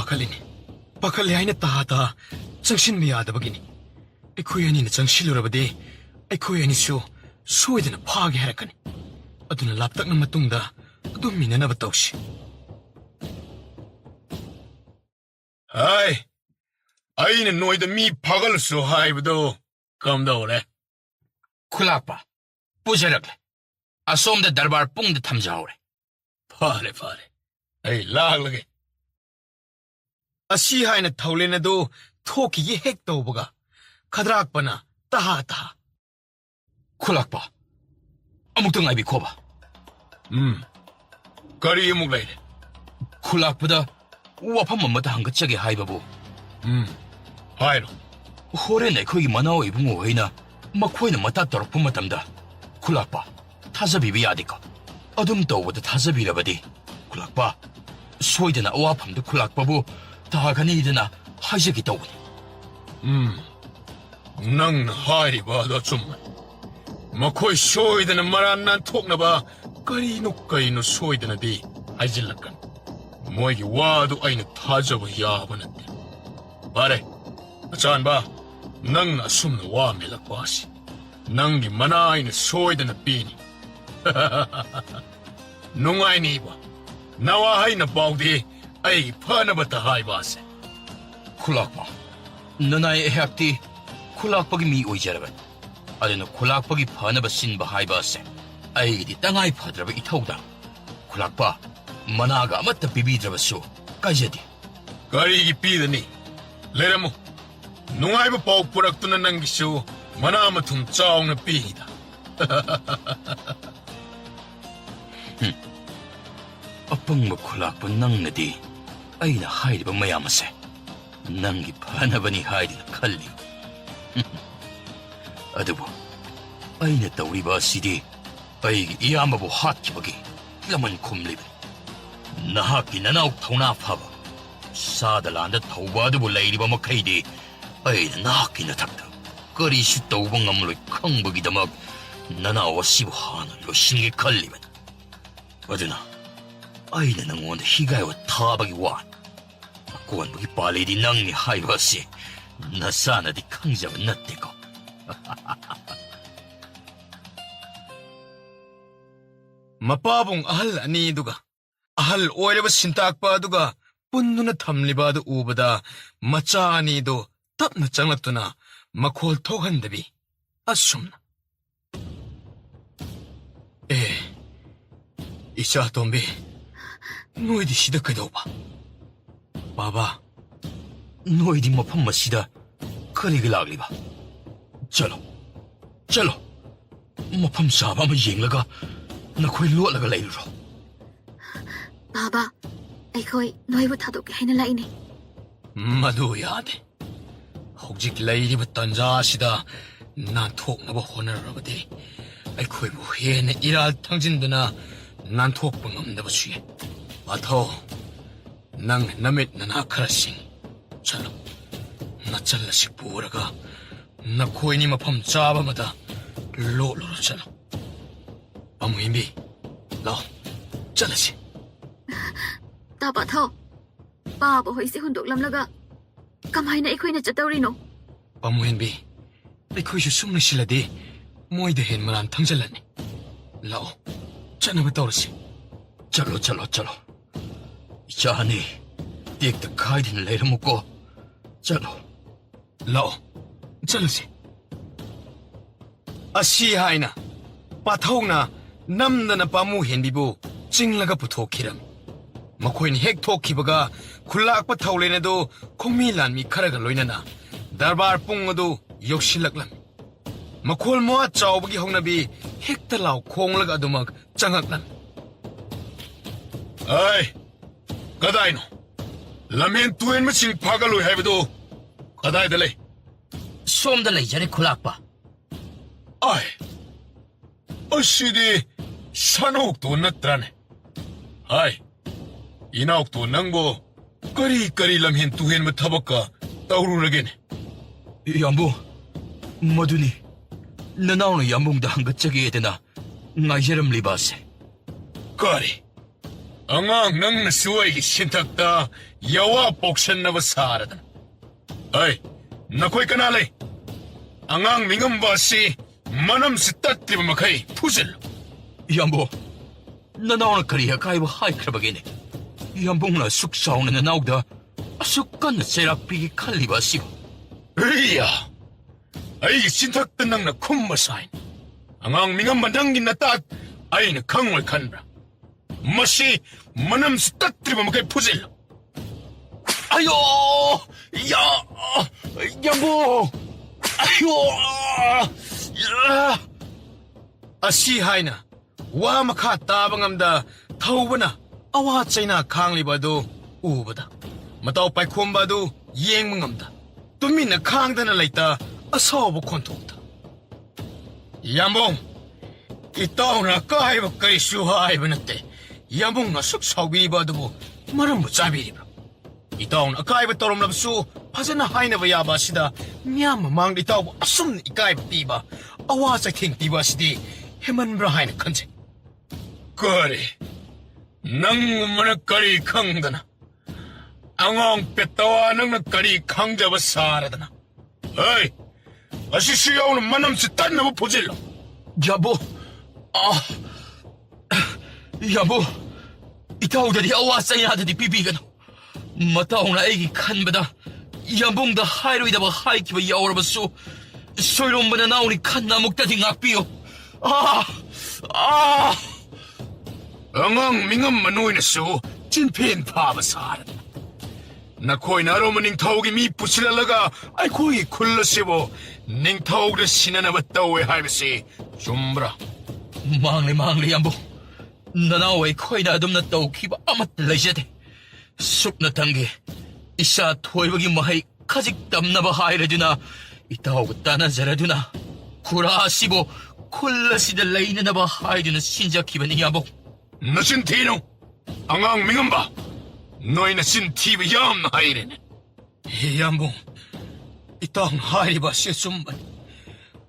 [SPEAKER 1] pakhalle haina ta changshinbi yadabagini aikhoi ani na changshilurabadi aikhoi ani su soidana phage harakani aduna laptakna matungda adum minanaba tawsi hai aina noida mi phagalsu haibado kamdawre
[SPEAKER 2] 쿨락바, 부셔력래. 아솜다 달바르 뿡드 탐자오래.
[SPEAKER 1] fare ai laglage asi haina thaulenado thoki hek tawbaga khadrakpana taha
[SPEAKER 2] 쿨락바, 아무튼 아이비 코바.
[SPEAKER 1] kari amuk leire
[SPEAKER 2] 쿨락보다 와파 mamata 한것짝에 하이바부.
[SPEAKER 1] hairo
[SPEAKER 2] 호레네 거기 만나오 이붕어 회나 막코이는 맞다 떨어품 맞담다. 쿨락바, 타자비비 야디까. 어둠 떠오보다 타자비라바디. 쿨락바, 소이드나 오아팜도 쿨락바부 ꯇꯥꯒꯅꯤꯗꯅ ꯍꯥꯏꯖꯒꯦ ꯇꯧꯕꯅꯤ.
[SPEAKER 9] ꯅꯪꯅ ꯍꯥꯏꯔꯤꯕꯗꯣ ꯆꯨꯝꯃꯦ. ꯃꯈꯣꯏ ꯁꯣꯏꯗꯅ ꯃꯔꯥꯟ ꯅꯥꯟꯊꯣꯛꯅꯕ ꯀꯔꯤꯅꯣ ꯁꯣꯏꯗꯅꯗꯤ ꯍꯥꯏꯖꯤꯜꯂꯛꯀꯅꯤ. ꯃꯣꯏꯒꯤ ꯋꯥꯗꯨ ꯑꯩꯅ ꯊꯥꯖꯕ ꯌꯥꯕ ꯅꯠꯇꯦ. ꯐꯔꯦ, ꯑꯆꯥꯟꯕ, ꯅꯪꯅ ꯑꯁꯨꯝꯅ ꯋꯥ ꯃꯦꯜꯂꯛꯄ ꯑꯁꯤ ꯅꯪꯒꯤ ꯃꯅꯥ ꯑꯩꯅ ꯁꯣꯏꯗꯅ ꯄꯤꯅꯤ. ꯅꯨꯡꯉꯥꯏꯅꯤꯕ. ꯅꯋꯥ ꯍꯩꯅ ꯄꯥꯎꯗꯤ ꯑꯩꯒꯤ ꯐꯅꯕꯇ ꯍꯥꯏꯕ ꯑꯁꯦ.
[SPEAKER 2] ꯈꯨꯂꯥꯛꯄ, ꯅꯅꯥꯏ ꯑꯩꯍꯥꯛꯇꯤ ꯈꯨꯂꯥꯛꯄꯒꯤ ꯃꯤ ꯑꯣꯏꯖꯔꯕꯅꯤ. ꯑꯗꯨꯅ ꯈꯨꯂꯥꯛꯄꯒꯤ ꯐꯅꯕ ꯁꯤꯟꯕ ꯍꯥꯏꯕ ꯑꯁꯦ ꯑꯩꯒꯤꯗꯤ ꯇꯉꯥꯏ ꯐꯗ꯭ꯔꯕ ꯏꯊꯧꯗꯥꯡ. ꯈꯨꯂꯥꯛꯄ, ꯃꯅꯥꯒ ꯑꯃꯠꯇ ꯄꯤꯕꯤꯗ꯭ꯔꯕꯁꯨ ꯀꯥꯏꯖꯗꯦ.
[SPEAKER 9] ꯀꯔꯤꯒꯤ ꯄꯤꯗꯅꯤ? ꯂꯩꯔꯝꯃꯨ. ꯅꯨꯡꯉꯥꯏꯕ ꯄꯥꯎ ꯄꯨꯔꯛꯇꯨꯅ ꯅꯪꯒꯤꯁꯨ ꯃꯅꯥ ꯃꯊꯨꯝ ꯆꯥꯎꯅ ꯄꯤꯈꯤꯗ.
[SPEAKER 2] ꯑꯄꯪꯕ ꯈꯨꯂꯥꯛꯄ ꯅꯪꯅꯗꯤ ꯑꯩꯅ ꯍꯥꯏꯔꯤꯕ ꯃꯌꯥꯝ ꯑꯁꯦ ꯅꯪꯒꯤ ꯐꯅꯕꯅꯤ ꯍꯥꯏꯗꯨꯅ ꯈꯜꯂꯤ. ꯑꯗꯨꯕꯨ ꯑꯩꯅ ꯇꯧꯔꯤꯕ ꯑꯁꯤꯗꯤ ꯑꯩꯒꯤ ꯏꯌꯥꯝꯕꯕꯨ ꯍꯥꯠꯈꯤꯕꯒꯤ ꯂꯃꯟ ꯈꯨꯝꯂꯤꯕꯅꯤ. ꯅꯍꯥꯛꯀꯤ ꯅꯅꯥꯎ ꯊꯧꯅꯥ ꯐꯕ, ꯁꯥꯗ ꯂꯥꯟꯗ ꯊꯧꯕ ꯑꯗꯨꯕꯨ ꯂꯩꯔꯤꯕ ꯃꯈꯩꯗꯤ ꯑꯩꯅ ꯅꯍꯥꯛꯀꯤ ꯅꯊꯛꯇ ꯀꯔꯤꯁꯨ ꯇꯧꯕ ꯉꯝꯂꯣꯏ ꯈꯪꯕꯒꯤꯗꯃꯛ ꯅꯅꯥꯎ ꯑꯁꯤꯕꯨ ꯍꯥꯟꯅ ꯂꯣꯏꯁꯤꯟꯒꯦ ꯈꯜꯂꯤꯕꯅꯤ. ꯑꯗꯨꯅ ꯑꯩꯅ ꯅꯉꯣꯟꯗ ꯍꯤꯒꯥꯏꯋ ꯊꯥꯕꯒꯤ ꯋꯥꯅꯤ. ꯑꯀꯣꯟꯕꯒꯤ ꯄꯥꯜꯂꯤꯗꯤ ꯅꯪꯅꯤ ꯍꯥꯏꯕ ꯑꯁꯤ ꯅꯁꯥꯅꯗꯤ ꯈꯪꯖꯕ ꯅꯠꯇꯦꯀꯣ.
[SPEAKER 1] ꯃꯄꯥꯕꯨꯡ ꯑꯍꯜ ꯑꯅꯤꯗꯨꯒ ꯑꯍꯜ ꯑꯣꯏꯔꯕ ꯁꯤꯟꯇꯥꯛꯄ ꯑꯗꯨꯒ ꯄꯨꯟꯗꯨꯅ ꯊꯝꯂꯤꯕ ꯑꯗꯨ ꯎꯕꯗ ꯃꯆꯥ ꯑꯅꯤꯗꯨ ꯇꯞꯅ ꯆꯪꯂꯛꯇꯨꯅ ꯃꯈꯣꯜ ꯊꯣꯛꯍꯟꯗꯕꯤ ꯑꯁꯨꯝꯅ, ꯏꯆꯥ ꯇꯣꯝꯕꯤ, ꯅꯣꯏꯗꯤ ꯁꯤꯗ ꯀꯩꯗꯧꯕ?
[SPEAKER 2] ꯕꯥꯕꯥ, ꯅꯣꯏꯗꯤ ꯃꯐꯝ ꯑꯁꯤꯗ ꯀꯔꯤꯒꯤ ꯂꯥꯛꯂꯤꯕ? ꯆꯠꯂꯣ. ꯃꯐꯝ ꯆꯥꯕ ꯑꯃ ꯌꯦꯡꯂꯒ ꯅꯈꯣꯏ ꯂꯣꯠꯂꯒ ꯂꯩꯔꯨꯔꯣ.
[SPEAKER 6] ꯕꯥꯕꯥ, ꯑꯩꯈꯣꯏ ꯅꯣꯏꯕꯨ ꯊꯥꯗꯣꯛꯀꯦ ꯍꯥꯏꯅ ꯂꯥꯛꯏꯅꯦ.
[SPEAKER 1] ꯃꯗꯨ ꯌꯥꯗꯦ. ꯍꯧꯖꯤꯛ ꯂꯩꯔꯤꯕ ꯇꯟꯖꯥ ꯑꯁꯤꯗ ꯅꯥꯟꯊꯣꯛꯅꯕ ꯍꯣꯠꯅꯔꯕꯗꯤ ꯑꯩꯈꯣꯏꯕꯨ ꯍꯦꯟꯅ ꯏꯔꯥꯜ ꯊꯥꯡꯖꯤꯟꯗꯨꯅ ꯅꯥꯟꯊꯣꯛꯄ ꯉꯝꯗꯕꯁꯨ ꯌꯥꯏ. ꯃꯊꯧ, ꯅꯪ ꯅꯃꯤꯠ ꯅꯅꯥ ꯈꯔ ꯁꯤꯡ. ꯆꯠꯂꯣ. ꯅꯆꯜ ꯑꯁꯤ ꯄꯨꯔꯒ ꯅꯈꯣꯏꯅꯤ ꯃꯐꯝ ꯆꯥꯕ ꯑꯃꯗ ꯂꯣꯠꯂꯨꯔꯣ. ꯆꯠꯂꯣ. ꯄꯥꯃꯨꯍꯤꯡꯕꯤ, ꯂꯥꯛꯑꯣ, ꯆꯠꯂꯁꯤ.
[SPEAKER 6] ꯇꯥꯄꯥꯊꯧ, ꯄꯥꯕ ꯍꯣꯏꯁꯦ ꯍꯨꯟꯗꯣꯛꯂꯝꯂꯒ ꯀꯃꯥꯏꯅ ꯑꯩꯈꯣꯏꯅ ꯆꯠꯇꯧꯔꯤꯅꯣ?
[SPEAKER 1] ꯄꯥꯃꯨꯍꯤꯡꯕꯤ, ꯑꯩꯈꯣꯏꯁꯨ ꯁꯨꯝ ꯂꯩꯁꯤꯜꯂꯗꯤ ꯃꯣꯏꯗ ꯍꯦꯟ ꯃꯔꯥꯟ ꯊꯪꯖꯜꯂꯅꯤ. ꯂꯥꯛꯑꯣ, ꯆꯠꯅꯕ ꯇꯧꯔꯁꯤ.
[SPEAKER 2] ꯆꯠꯂꯣ. ꯏꯆꯥꯅꯤ, ꯇꯦꯛꯇ ꯈꯥꯏꯗꯅ ꯂꯩꯔꯝꯃꯨꯀꯣ. ꯆꯠꯂꯣ.
[SPEAKER 1] ꯂꯥꯛꯑꯣ, ꯆꯠꯂꯁꯤ. ꯑꯁꯤ ꯍꯥꯏꯅ ꯄꯥꯊꯧꯅ ꯅꯝꯗꯅ ꯄꯥꯃꯨꯍꯦꯟꯕꯤꯕꯨ ꯆꯤꯡꯂꯒ ꯄꯨꯊꯣꯛꯈꯤꯔꯝꯃꯤ. ꯃꯈꯣꯏꯅ ꯍꯦꯛ ꯊꯣꯛꯈꯤꯕꯒ ꯈꯨꯜꯂꯥꯛꯄ ꯊꯧꯂꯦꯟ ꯑꯗꯨ ꯈꯣꯡꯃꯤ ꯂꯥꯟꯃꯤ ꯈꯔꯒ ꯂꯣꯏꯅꯅ ꯗꯔꯕꯥꯔ ꯄꯨꯡ ꯑꯗꯨ ꯌꯧꯁꯤꯜꯂꯛꯂꯝꯃꯤ. ꯃꯈꯣꯜ ꯃꯋꯥ ꯆꯥꯎꯕꯒꯤ ꯍꯧꯅꯕꯤ ꯍꯦꯛꯇ ꯂꯥꯎ ꯈꯣꯡꯂꯒ ꯑꯗꯨꯃꯛ ꯆꯪꯉꯛꯂꯝꯃꯤ.
[SPEAKER 9] ꯑꯩ, ꯀꯗꯥꯏꯅꯣ? ꯂꯝꯍꯦꯟ ꯇꯨꯍꯦꯟꯕꯁꯤꯡ ꯐꯥꯒꯠꯂꯣꯏ ꯍꯥꯏꯕꯗꯨ ꯀꯗꯥꯏꯗ ꯂꯩ?
[SPEAKER 4] ꯁꯣꯝꯗ ꯂꯩꯖꯔꯦ ꯈꯨꯂꯥꯛꯄ.
[SPEAKER 9] ꯑꯥꯏ, ꯑꯁꯤꯗꯤ ꯁꯅꯥꯎꯇꯣ ꯅꯠꯇ꯭ꯔꯥꯅꯦ? ꯍꯥꯏ, ꯏꯅꯥꯎꯇꯣ, ꯅꯪꯕꯨ ꯀꯔꯤ ꯂꯝꯍꯦꯟ ꯇꯨꯍꯦꯟꯕ ꯊꯕꯛꯀ ꯇꯧꯔꯨꯔꯒꯦꯅꯦ?
[SPEAKER 2] ꯌꯥꯝꯕꯨ, ꯃꯗꯨꯅꯤ ꯅꯅꯥꯎꯅ ꯌꯥꯝꯕꯨꯡꯗ ꯍꯪꯒꯠꯆꯒꯦꯗꯅ ꯉꯥꯏꯖꯔꯝꯂꯤꯕ ꯑꯁꯦ.
[SPEAKER 9] ꯀꯔꯤ? ꯑꯉꯥꯡ ꯅꯪꯅꯁꯨ ꯑꯩꯒꯤ ꯁꯤꯟꯊꯛꯇ ꯌꯥꯋꯥ ꯄꯣꯛꯁꯟꯅꯕ ꯁꯥꯔꯗꯅ? ꯑꯩ, ꯅꯈꯣꯏ ꯀꯅꯥ ꯂꯩ? ꯑꯉꯥꯡ ꯃꯤꯉꯝꯕ ꯑꯁꯤ ꯃꯅꯝꯁꯤ ꯇꯠꯇ꯭ꯔꯤꯕ ꯃꯈꯩ ꯐꯨꯖꯜꯂꯨ.
[SPEAKER 2] ꯌꯥꯝꯕꯨ, ꯅꯅꯥꯎꯅ ꯀꯔꯤ ꯑꯀꯥꯏꯕ ꯍꯥꯏꯈ꯭ꯔꯕꯒꯦꯅꯦ? ꯌꯥꯝꯕꯨꯡꯅ ꯑꯁꯨꯛ ꯆꯥꯎꯅ ꯅꯅꯥꯎꯗ ꯑꯁꯨꯛ ꯀꯟꯅ ꯆꯩꯔꯥꯛ ꯄꯤꯒꯦ ꯈꯜꯂꯤꯕ ꯑꯁꯤꯕꯨ?
[SPEAKER 9] ꯔꯤꯌꯥ, ꯑꯩꯒꯤ ꯆꯤꯟꯊꯛꯇ ꯅꯪꯅ ꯈꯨꯝꯕ ꯁꯥꯏꯅꯤ. ꯑꯉꯥꯡ ꯃꯤꯉꯝꯕ ꯅꯪꯒꯤ ꯅꯇꯥꯠ ꯑꯩꯅ ꯈꯪꯉꯣꯏ ꯈꯟꯕ꯭ꯔꯥ? ꯃꯁꯤ ꯃꯅꯝꯁꯤ ꯇꯠꯇ꯭ꯔꯤꯕ ꯃꯈꯩ ꯐꯨꯖꯜꯂꯨ.
[SPEAKER 2] ꯑꯌꯣ! ꯌꯥꯝꯕꯨ! ꯑꯌꯣ!
[SPEAKER 1] ꯑꯁꯤ ꯍꯥꯏꯅ ꯋꯥ ꯃꯈꯥ ꯇꯥꯕ ꯉꯝꯗ ꯊꯧꯕꯅ ꯑꯋꯥ ꯆꯩꯅꯥ ꯈꯥꯡꯂꯤꯕ ꯑꯗꯨ ꯎꯕꯗ ꯃꯇꯥꯎ ꯄꯥꯏꯈꯣꯝꯕ ꯑꯗꯨ ꯌꯦꯡꯕ ꯉꯝꯗ ꯇꯨꯃꯤꯟꯅ ꯈꯥꯡꯗꯅ ꯂꯩꯇ ꯑꯁꯥꯎꯕ ꯈꯣꯟꯊꯣꯛꯇ, ꯌꯥꯝꯕꯨꯡ, ꯏꯇꯥꯎꯅ ꯑꯀꯥꯏꯕ ꯀꯔꯤꯁꯨ ꯍꯥꯏꯕ ꯅꯠꯇꯦ. ꯌꯥꯝꯕꯨꯡꯅ ꯑꯁꯨꯛ ꯁꯥꯎꯕꯤꯕ ꯑꯗꯨꯕꯨ ꯃꯔꯝꯕꯨ ꯆꯥꯕꯤꯔꯤꯕ꯭ꯔꯥ? ꯏꯇꯥꯎꯅ ꯑꯀꯥꯏꯕ ꯇꯧꯔꯝꯂꯕꯁꯨ ꯐꯖꯅ ꯍꯥꯏꯅꯕ ꯌꯥꯕ ꯑꯁꯤꯗ ꯃꯤꯌꯥꯝ ꯃꯃꯥꯡꯗ ꯏꯇꯥꯎꯕꯨ ꯑꯁꯨꯝꯅ ꯏꯀꯥꯏꯕ ꯄꯤꯕ ꯑꯋꯥ ꯆꯩꯊꯦꯡ ꯄꯤꯕ ꯑꯁꯤꯗꯤ ꯍꯦꯃꯟꯕ꯭ꯔꯥ ꯍꯥꯏꯅ ꯈꯟꯖꯩ
[SPEAKER 9] ꯀꯔꯤ ꯅꯪꯒꯨꯝꯕꯅ ꯀꯔꯤ ꯈꯪꯗꯅ ꯑꯉꯥꯡ ꯄꯦꯠꯇꯋꯥ ꯅꯪꯅ ꯀꯔꯤ ꯈꯪꯖꯕ ꯁꯥꯔꯗꯅ ꯍꯩ ꯑꯁꯤꯁꯨ ꯌꯥꯎꯅ ꯃꯅꯝꯁꯤ ꯇꯟꯅꯕ ꯐꯨꯖꯤꯜꯂꯣ
[SPEAKER 2] ꯌꯥꯝꯕꯨ ꯌꯥꯝꯕꯨ ꯏꯇꯥꯎꯗꯗꯤ ꯑꯋꯥ ꯆꯩꯅꯥꯗꯗꯤ ꯄꯤꯕꯤꯒꯅꯨ ꯃꯇꯥꯎꯅ ꯑꯩꯒꯤ ꯈꯟꯕꯗ ꯌꯥꯝꯕꯨꯡꯗ ꯍꯥꯏꯔꯣꯏꯗꯕ ꯍꯥꯏꯈꯤꯕ ꯌꯥꯎꯔꯕꯁꯨ ꯁꯣꯏꯔꯣꯝꯕ ꯅꯅꯥꯎꯅꯤ ꯈꯟꯅ ꯑꯃꯨꯛꯇꯗꯤ ꯉꯥꯛꯄꯤꯌꯨ
[SPEAKER 9] ꯑꯉꯥꯡ ꯃꯤꯉꯝꯕ ꯅꯣꯏꯅꯁꯨ ꯆꯤꯟꯐꯦꯟ ꯐꯥꯕ ꯁꯥꯔꯗꯅ ꯅꯈꯣꯏꯅ ꯑꯔꯣꯝꯕ ꯅꯤꯡꯊꯧꯒꯤ ꯃꯤ ꯄꯨꯁꯤꯜꯍꯜꯂꯒ ꯑꯩꯈꯣꯏꯒꯤ ꯈꯨꯜ ꯑꯁꯤꯕꯨ ꯅꯤꯡꯊꯧꯗ ꯁꯤꯟꯅꯅꯕ ꯇꯧꯋꯦ ꯍꯥꯏꯕꯁꯤ ꯆꯨꯝꯕ꯭ꯔꯥ
[SPEAKER 2] ꯃꯥꯡꯂꯦ ꯌꯥꯝꯕꯨ ꯅꯅꯥꯎ ꯑꯩꯈꯣꯏꯅ ꯑꯗꯨꯝꯅ ꯇꯧꯈꯤꯕ ꯑꯃꯠꯇ ꯂꯩꯖꯗꯦ ꯁꯨꯞꯅꯇꯪꯒꯤ ꯏꯁꯥ ꯊꯣꯏꯕꯒꯤ ꯃꯍꯩ ꯈꯖꯤꯛ ꯇꯝꯅꯕ ꯍꯥꯏꯔꯗꯨꯅ ꯏꯇꯥꯎꯒ ꯇꯥꯟꯅꯖꯔꯗꯨꯅ ꯈꯨꯔꯥ ꯑꯁꯤꯕꯨ ꯈꯨꯜ ꯑꯁꯤꯗ ꯂꯩꯅꯅꯕ ꯍꯥꯏꯗꯨꯅ ꯁꯤꯟꯖꯈꯤꯕꯅꯤ ꯌꯥꯝꯕꯨ
[SPEAKER 9] ꯅꯆꯤꯟ ꯊꯤꯅꯨ ꯑꯉꯥꯡ ꯃꯤꯉꯝꯕ ꯅꯣꯏ ꯅꯆꯤꯟ ꯊꯤꯕ ꯌꯥꯝꯅ ꯍꯩꯔꯦꯅꯦ
[SPEAKER 1] ꯌꯥꯝꯕꯨꯡ ꯏꯇꯥꯎꯅ ꯍꯥꯏꯔꯤꯕ ꯑꯁꯤ ꯑꯆꯨꯝꯕꯅꯤ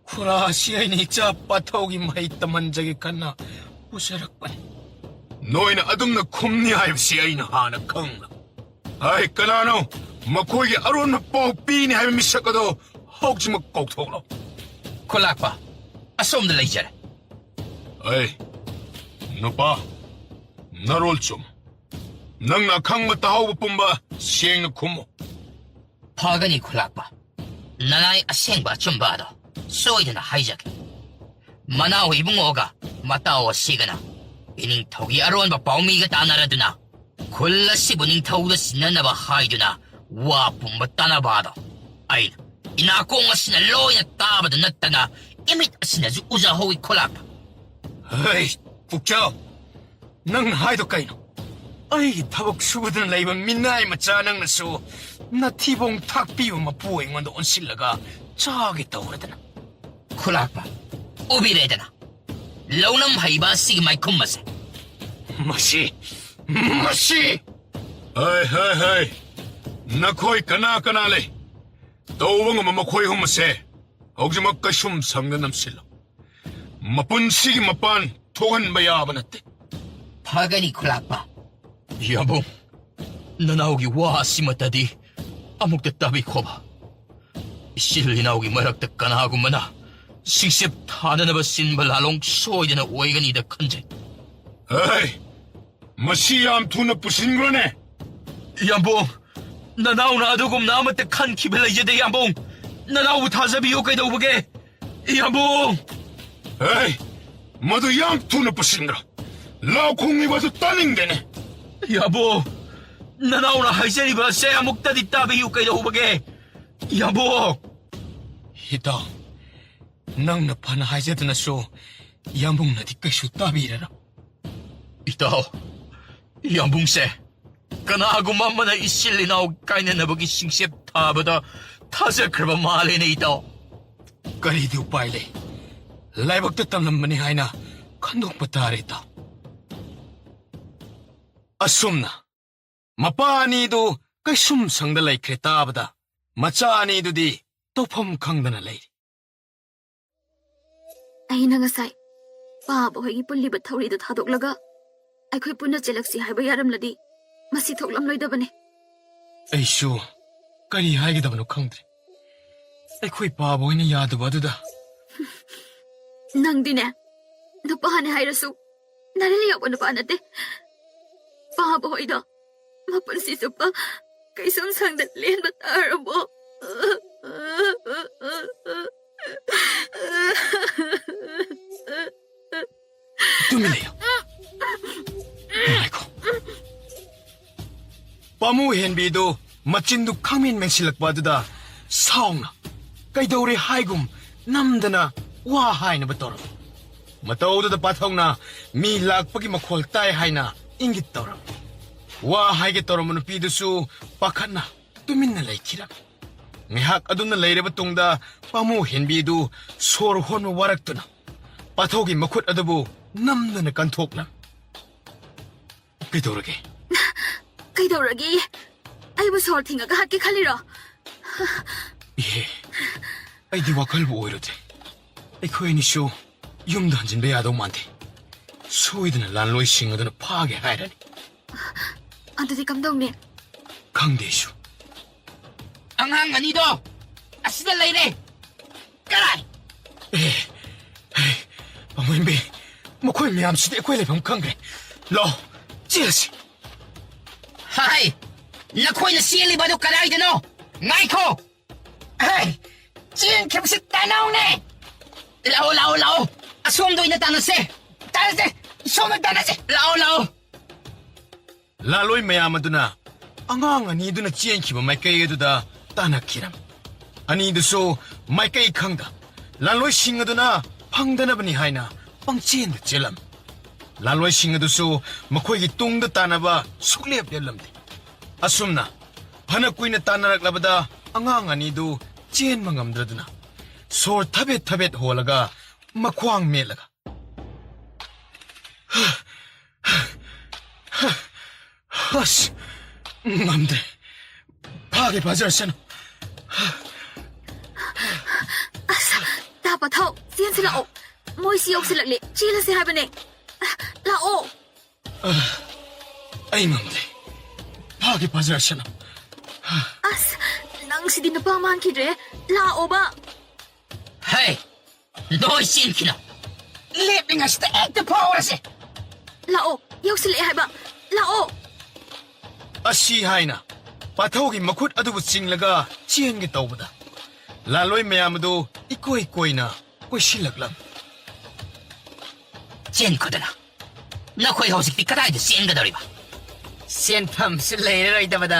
[SPEAKER 1] ꯈꯨꯔꯥ ꯑꯁꯤ ꯑꯩꯅ ꯏꯆꯥ ꯄꯥꯊꯧꯒꯤ ꯃꯍꯩ ꯇꯝꯍꯟꯖꯒꯦ ꯈꯟꯅ ꯄꯨꯖꯔꯛꯄꯅꯤ
[SPEAKER 9] ꯅꯣꯏꯅ ꯑꯗꯨꯝꯅ ꯈꯨꯝꯅꯤ ꯍꯥꯏꯕꯁꯤ ꯑꯩꯅ ꯍꯥꯟꯅ ꯈꯪꯂ ꯍꯥꯏ ꯀꯅꯥꯅꯣ ꯃꯈꯣꯏꯒꯤ ꯑꯔꯣꯟꯕ ꯄꯥꯎ ꯄꯤꯅꯤ ꯍꯥꯏꯕ ꯃꯤꯁꯛ ꯑꯗꯣ ꯍꯧꯖꯤꯛꯃꯛ ꯀꯧꯊꯣꯛꯂꯣ
[SPEAKER 2] ꯈꯨꯂꯥꯛꯄ ꯑꯁꯣꯝꯗ ꯂꯩꯖꯔꯦ
[SPEAKER 9] ꯑꯩ ꯅꯨꯄꯥ ꯅꯔꯣꯜ ꯆꯨꯝ ꯅꯪꯅ ꯑꯈꯪꯕ ꯇꯥꯍꯧꯕ ꯄꯨꯝꯕ ꯁꯦꯡꯅ ꯈꯨꯝꯃꯨ
[SPEAKER 2] ꯐꯒꯅꯤ ꯈꯨꯂꯥꯛꯄ ꯅꯅꯥꯏ ꯑꯁꯦꯡꯕ ꯑꯆꯨꯝꯕ ꯑꯗꯣ ꯁꯣꯏꯗꯅ ꯍꯥꯏꯖꯒꯦ ꯃꯅꯥꯎ ꯏꯕꯨꯡꯉꯣꯒ ꯃꯇꯥꯎ ꯑꯁꯤꯒꯅ ꯏꯅꯤꯡꯊꯧꯒꯤ ꯑꯔꯣꯟꯕ ꯄꯥꯎꯃꯤꯒ ꯇꯥꯟꯅꯔꯗꯨꯅ ꯈꯨꯜ ꯑꯁꯤꯕꯨ ꯅꯤꯡꯊꯧꯗ ꯁꯤꯟꯅꯅꯕ ꯍꯥꯏꯗꯨꯅ ꯋꯥ ꯄꯨꯝꯕ ꯇꯥꯟꯅꯕ ꯑꯗꯣ ꯑꯩꯅ ꯏꯅꯥꯀꯣꯡ ꯑꯁꯤꯅ ꯂꯣꯏꯅ ꯇꯥꯕꯗ ꯅꯠꯇꯅ ꯏꯃꯤꯠ ꯑꯁꯤꯅꯁꯨ ꯎꯖꯍꯧꯏ ꯈꯨꯂꯥꯛꯄ
[SPEAKER 1] ꯍꯩ ꯄꯨꯛꯆꯥꯎ ꯅꯪꯅ ꯍꯥꯏꯗꯣ ꯀꯩꯅꯣ ꯑꯩꯒꯤ ꯊꯕꯛ ꯁꯨꯗꯅ ꯂꯩꯕ ꯃꯤꯅꯥꯏ ꯃꯆꯥ ꯅꯪꯅꯁꯨ ꯅꯊꯤꯕꯣꯡ ꯊꯥꯛꯄꯤꯕ ꯃꯄꯨ ꯑꯩꯉꯣꯟꯗ ꯑꯣꯟꯁꯤꯜꯂꯒ ꯆꯥꯒꯦ ꯇꯧꯔꯗꯅ
[SPEAKER 2] ꯈꯨꯂꯥꯛꯄ ꯎꯕꯤꯔꯦꯗꯅ ꯂꯧꯅꯝ ꯍꯩꯕ ꯑꯁꯤꯒꯤ ꯃꯥꯏꯈꯨꯝ ꯑꯁꯦ
[SPEAKER 9] ꯃꯁꯤ ꯍꯩ ꯅꯈꯣꯏ ꯀꯅꯥ ꯂꯩ ꯇꯧꯕ ꯉꯝꯕ ꯃꯈꯣꯏ ꯑꯍꯨꯝ ꯑꯁꯦ ꯍꯧꯖꯤꯛꯃꯛ ꯀꯩꯁꯨꯝ ꯁꯪꯗ ꯅꯝꯁꯤꯜꯂꯣ ꯃꯄꯨꯟꯁꯤꯒꯤ ꯃꯄꯥꯟ ꯊꯣꯛꯍꯟꯕ ꯌꯥꯕ ꯅꯠꯇꯦ
[SPEAKER 2] ꯐꯒꯅꯤ ꯈꯨꯂꯥꯛꯄ ꯌꯥꯝꯕꯨꯡ ꯅꯅꯥꯎꯒꯤ ꯋꯥ ꯑꯁꯤꯃꯇꯗꯤ ꯑꯃꯨꯛꯇ ꯇꯥꯕꯤꯈꯣꯕ ꯏꯆꯤꯜ ꯏꯅꯥꯎꯒꯤ ꯃꯔꯛꯇ ꯀꯅꯥꯒꯨꯝꯕꯅ ꯁꯤꯡꯆꯦꯞ ꯊꯥꯅꯅꯕ ꯁꯤꯟꯕ ꯂꯥꯂꯣꯡ ꯁꯣꯏꯗꯅ ꯑꯣꯏꯒꯅꯤꯗ ꯈꯟꯖꯩ
[SPEAKER 9] ꯍꯩ ꯃꯁꯤ ꯌꯥꯝ ꯊꯨꯅ ꯄꯨꯁꯤꯟꯈ꯭ꯔꯣꯅꯦ
[SPEAKER 2] ꯌꯥꯝꯕꯨꯡ ꯅꯅꯥꯎꯅ ꯑꯗꯨꯒꯨꯝꯅ ꯑꯃꯠꯇ ꯈꯟꯈꯤꯕ ꯂꯩꯖꯗꯦ ꯌꯥꯝꯕꯨꯡ ꯅꯅꯥꯎꯕꯨ ꯊꯥꯖꯕꯤꯌꯨ ꯀꯩꯗꯧꯕꯒꯦ ꯌꯥꯝꯕꯨꯡ
[SPEAKER 9] ꯍꯩ ꯃꯗꯨ ꯌꯥꯝ ꯊꯨꯅ ꯄꯨꯁꯤꯟꯈ꯭ꯔꯣ ꯂꯥꯎ ꯈꯣꯡꯂꯤꯕꯗꯨ ꯇꯥꯅꯤꯡꯗꯦꯅꯦ
[SPEAKER 2] ꯌꯥꯝꯕꯨꯡ ꯅꯅꯥꯎꯅ ꯍꯥꯏꯖꯔꯤꯕ ꯑꯁꯦ ꯑꯃꯨꯛꯇꯗꯤ ꯇꯥꯕꯤꯌꯨ ꯀꯩꯗꯧꯕꯒꯦ ꯌꯥꯝꯕꯨꯡ
[SPEAKER 1] ꯏꯇꯥꯎ ꯅꯪꯅ ꯐꯅ ꯍꯥꯏꯖꯗꯅꯁꯨ ꯌꯥꯝꯕꯨꯡꯅꯗꯤ ꯀꯩꯁꯨ ꯇꯥꯕꯤꯔꯔꯣꯏ
[SPEAKER 2] ꯏꯇꯥꯎ ꯌꯥꯝꯕꯨꯡꯁꯦ ꯀꯅꯥꯒꯨꯝꯕ ꯑꯃꯅ ꯏꯆꯤꯜ ꯏꯅꯥꯎ ꯀꯥꯏꯅꯅꯕꯒꯤ ꯁꯤꯡꯆꯦꯞ ꯊꯥꯕꯗ ꯊꯥꯖꯈ꯭ꯔꯕ ꯃꯥꯜꯂꯦꯅꯦ ꯏꯇꯥꯎ
[SPEAKER 1] ꯀꯔꯤꯗꯤ ꯎꯄꯥꯏ ꯂꯩ ꯂꯥꯏꯕꯛꯇ ꯇꯝꯂꯝꯕꯅꯤ ꯍꯥꯏꯅ ꯈꯟꯗꯣꯛꯄ ꯇꯥꯔꯦ ꯏꯇꯥꯎ ꯑꯁꯨꯝꯅ ꯃꯄꯥ ꯑꯅꯤꯗꯨ ꯀꯩꯁꯨꯝ ꯁꯪꯗ ꯂꯩꯈ꯭ꯔꯦ ꯇꯥꯕꯗ ꯃꯆꯥ ꯑꯅꯤꯗꯨꯗꯤ ꯇꯧꯐꯝ ꯈꯪꯗꯅ ꯂꯩꯔꯤ
[SPEAKER 6] ꯑꯩꯅ ꯉꯁꯥꯏ ꯄꯥꯕ ꯍꯣꯏꯒꯤ ꯄꯨꯜꯂꯤꯕ ꯊꯧꯔꯤꯗꯨ ꯊꯥꯗꯣꯛꯂꯒ ꯑꯩꯈꯣꯏ ꯄꯨꯟꯅ ꯆꯦꯜꯂꯛꯁꯤ ꯍꯥꯏꯕ ꯌꯥꯔꯝꯂꯗꯤ ꯃꯁꯤ ꯊꯣꯛꯂꯝꯂꯣꯏꯗꯕꯅꯤ
[SPEAKER 1] ꯑꯩꯁꯨ ꯀꯔꯤ ꯍꯥꯏꯒꯗꯕꯅꯣ ꯈꯪꯗ꯭ꯔꯦ ꯑꯩꯈꯣꯏ ꯄꯥꯕ ꯍꯣꯏꯅ ꯌꯥꯗꯕ ꯑꯗꯨꯗ
[SPEAKER 6] ꯅꯪꯗꯤꯅꯦ ꯅꯨꯄꯥꯅꯦ ꯍꯥꯏꯔꯁꯨ ꯅꯔꯦꯜ ꯌꯥꯎꯕ ꯅꯨꯄꯥ ꯅꯠꯇꯦ ꯄꯥꯕ ꯍꯣꯏꯗꯣ ꯃꯄꯨꯟꯁꯤ ꯆꯨꯞꯄ ꯀꯩꯁꯨꯝ ꯁꯪꯗ ꯂꯦꯟꯕ ꯇꯥꯔꯕꯣ
[SPEAKER 1] ꯇꯨꯃꯤꯟ ꯂꯩꯌꯨ ꯉꯥꯏꯈꯣ ꯄꯥꯃꯨ ꯍꯦꯟꯕꯤꯗꯨ ꯃꯆꯤꯟꯗꯨ ꯈꯪꯃꯦꯟ ꯃꯦꯟꯁꯤꯜꯂꯛꯄ ꯑꯗꯨꯗ ꯁꯥꯎꯅ ꯀꯩꯗꯧꯔꯦ ꯍꯥꯏꯒꯨꯝ ꯅꯝꯗꯅ ꯋꯥ ꯍꯥꯏꯅꯕ ꯇꯧꯔꯝꯃꯤ ꯃꯇꯧꯗꯨꯗ ꯄꯥꯊꯧꯅ ꯃꯤ ꯂꯥꯛꯄꯒꯤ ꯃꯈꯣꯜ ꯇꯥꯏ ꯍꯥꯏꯅ ꯏꯪꯒꯤꯠ ꯇꯧꯔꯝꯃꯤ ꯋꯥ ꯍꯥꯏꯒꯦ ꯇꯧꯔꯝꯕ ꯅꯨꯄꯤꯗꯨꯁꯨ ꯄꯥꯈꯠꯅ ꯇꯨꯃꯤꯟꯅ ꯂꯩꯈꯤꯔꯝꯃꯤ ꯉꯥꯏꯍꯥꯛ ꯑꯗꯨꯝꯅ ꯂꯩꯔꯕ ꯇꯨꯡꯗ ꯄꯥꯃꯨ ꯍꯦꯟꯕꯤꯗꯨ ꯁꯣꯔ ꯍꯣꯟꯕ ꯋꯥꯔꯛꯇꯨꯅ ꯄꯥꯊꯧꯒꯤ ꯃꯈꯨꯠ ꯑꯗꯨꯕꯨ ꯅꯝꯗꯅ ꯀꯟꯊꯣꯛꯂꯝꯃꯤ ꯀꯩꯗꯧꯔꯒꯦ
[SPEAKER 6] ꯀꯩꯗꯧꯔꯒꯦ ꯑꯩꯕꯨ ꯁꯣꯔ ꯊꯤꯡꯉꯒ ꯍꯥꯠꯀꯦ ꯈꯜꯂꯤꯔꯣ?
[SPEAKER 1] ꯏꯍꯦ, ꯑꯩꯗꯤ ꯋꯥꯈꯜꯕꯨ ꯑꯣꯏꯔꯨꯗꯦ. ꯑꯩꯈꯣꯏ ꯑꯅꯤꯁꯨ ꯌꯨꯝꯗ ꯍꯟꯖꯤꯟꯕ ꯌꯥꯗꯧ ꯃꯥꯟꯗꯦ. ꯁꯣꯏꯗꯅ ꯂꯥꯟꯂꯣꯏꯁꯤꯡ ꯑꯗꯨꯅ ꯐꯥꯒꯦ ꯍꯥꯏꯔꯅꯤ.
[SPEAKER 6] ꯑꯗꯨꯗꯤ ꯀꯝꯗꯧꯅꯤ?
[SPEAKER 1] ꯈꯪꯗꯦ ꯑꯩꯁꯨ.
[SPEAKER 4] ꯑꯉꯥꯡ ꯑꯅꯤꯗꯣ ꯑꯁꯤꯗ ꯂꯩꯔꯦ. ꯀꯔꯥꯏ?
[SPEAKER 1] ꯄꯥꯃꯣꯏꯟꯕꯤ, ꯃꯈꯣꯏ ꯃꯌꯥꯝꯁꯤꯗꯤ ꯑꯩꯈꯣꯏ ꯂꯩꯐꯝ ꯈꯪꯈ꯭ꯔꯦ. ꯂꯥꯛꯑꯣ, ꯆꯦꯜꯂꯁꯤ.
[SPEAKER 4] ꯍꯥꯏ, ꯅꯈꯣꯏꯅ ꯆꯦꯜꯂꯤꯕꯗꯨ ꯀꯗꯥꯏꯗꯅꯣ? ꯉꯥꯏꯈꯣ! ꯍꯥꯏ, ꯆꯦꯟꯈꯤꯕꯁꯤ ꯇꯥꯟꯅꯧꯅꯦ! ꯂꯥꯛꯑꯣ, ꯂꯥꯛꯑꯣ, ꯂꯥꯛꯑꯣ! ꯑꯁꯣꯝꯗ ꯑꯣꯏꯅ ꯇꯥꯟꯅꯁꯦ! ꯇꯥꯟꯅꯁꯦ! ꯁꯣꯝꯗ ꯇꯥꯟꯅꯁꯦ! ꯂꯥꯛꯑꯣ, ꯂꯥꯛꯑꯣ!
[SPEAKER 1] ꯂꯥꯂꯣꯏ ꯃꯌꯥꯝ ꯑꯗꯨꯅ ꯑꯉꯥꯡ ꯑꯅꯤꯗꯨꯅ ꯆꯦꯟꯈꯤꯕ ꯃꯥꯏꯀꯩ ꯑꯗꯨꯗ ꯇꯥꯟꯅꯈꯤꯔꯝ. ꯑꯅꯤꯗꯨꯁꯨ ꯃꯥꯏꯀꯩ ꯈꯪꯗ ꯂꯥꯂꯣꯏꯁꯤꯡ ꯑꯗꯨꯅ ꯐꯪꯗꯅꯕꯅꯤ ꯍꯥꯏꯅ ꯄꯪꯆꯦꯟꯗ ꯆꯦꯜꯂꯝ. ꯂꯥꯂꯣꯏꯁꯤꯡ ꯑꯗꯨꯁꯨ ꯃꯈꯣꯏꯒꯤ ꯇꯨꯡꯗ ꯇꯥꯟꯅꯕ ꯁꯨꯛꯂꯦꯞ ꯂꯦꯞꯂꯝꯗꯦ. ꯑꯁꯨꯝꯅ ꯐꯅ ꯀꯨꯏꯅ ꯇꯥꯟꯅꯔꯛꯂꯕꯗ ꯑꯉꯥꯡ ꯑꯅꯤꯗꯨ ꯆꯦꯟꯕ ꯉꯝꯗ꯭ꯔꯗꯨꯅ ꯁꯣꯔ ꯊꯕꯦꯠ ꯊꯕꯦꯠ ꯍꯣꯜꯂꯒ ꯃꯈ꯭ꯋꯥꯡ ꯃꯦꯠꯂꯒ ꯑꯁ, ꯉꯝꯗ꯭ꯔꯦ. ꯐꯥꯒꯦ ꯐꯥꯖꯔꯁꯅꯨ.
[SPEAKER 6] ꯑꯁ, ꯇꯥꯄꯊꯧ, ꯆꯦꯟꯁꯤꯜꯂꯛꯑꯣ. ꯃꯣꯏꯁꯤ ꯌꯧꯁꯤꯜꯂꯛꯂꯦ. ꯆꯦꯜꯂꯁꯦ ꯍꯥꯏꯕꯅꯦ. ꯂꯥꯛꯑꯣ.
[SPEAKER 1] ꯑꯩ ꯉꯝꯗ꯭ꯔꯦ. ꯐꯥꯒꯦ ꯐꯥꯖꯔꯁꯅꯨ.
[SPEAKER 6] ꯑꯁ, ꯅꯪꯁꯤꯗꯤ ꯅꯨꯄꯥ ꯃꯥꯟꯈꯤꯗ꯭ꯔꯦ. ꯂꯥꯛꯑꯣꯕ.
[SPEAKER 4] ꯍꯥꯏ, ꯅꯣꯏ ꯆꯦꯟꯈꯤꯅꯣ. ꯂꯦꯞꯂꯤꯉꯩꯁꯤꯗ ꯍꯦꯛꯇ ꯐꯥꯎꯔꯁꯦ.
[SPEAKER 6] ꯂꯥꯛꯑꯣ, ꯌꯧꯁꯤꯜꯂꯛꯑꯦ ꯍꯥꯏꯕ. ꯂꯥꯛꯑꯣ.
[SPEAKER 1] ꯑꯁꯤ ꯍꯥꯏꯅ ꯄꯥꯊꯧꯒꯤ ꯃꯈꯨꯠ ꯑꯗꯨꯕꯨ ꯆꯤꯡꯂꯒ ꯆꯦꯟꯒꯦ ꯇꯧꯕꯗ ꯂꯥꯂꯣꯏ ꯃꯌꯥꯝ ꯑꯗꯨ ꯏꯀꯣꯏ ꯀꯣꯏꯅ ꯀꯣꯏꯁꯤꯜꯂꯛꯂꯝ.
[SPEAKER 4] ꯆꯦꯟꯈꯣꯗꯅ. ꯅꯈꯣꯏ ꯍꯧꯖꯤꯛꯇꯤ ꯀꯗꯥꯏꯗ ꯆꯦꯟꯒꯗꯧꯔꯤꯕ? ꯆꯦꯟꯐꯝꯁꯨ ꯂꯩꯔꯔꯣꯏꯗꯕꯗ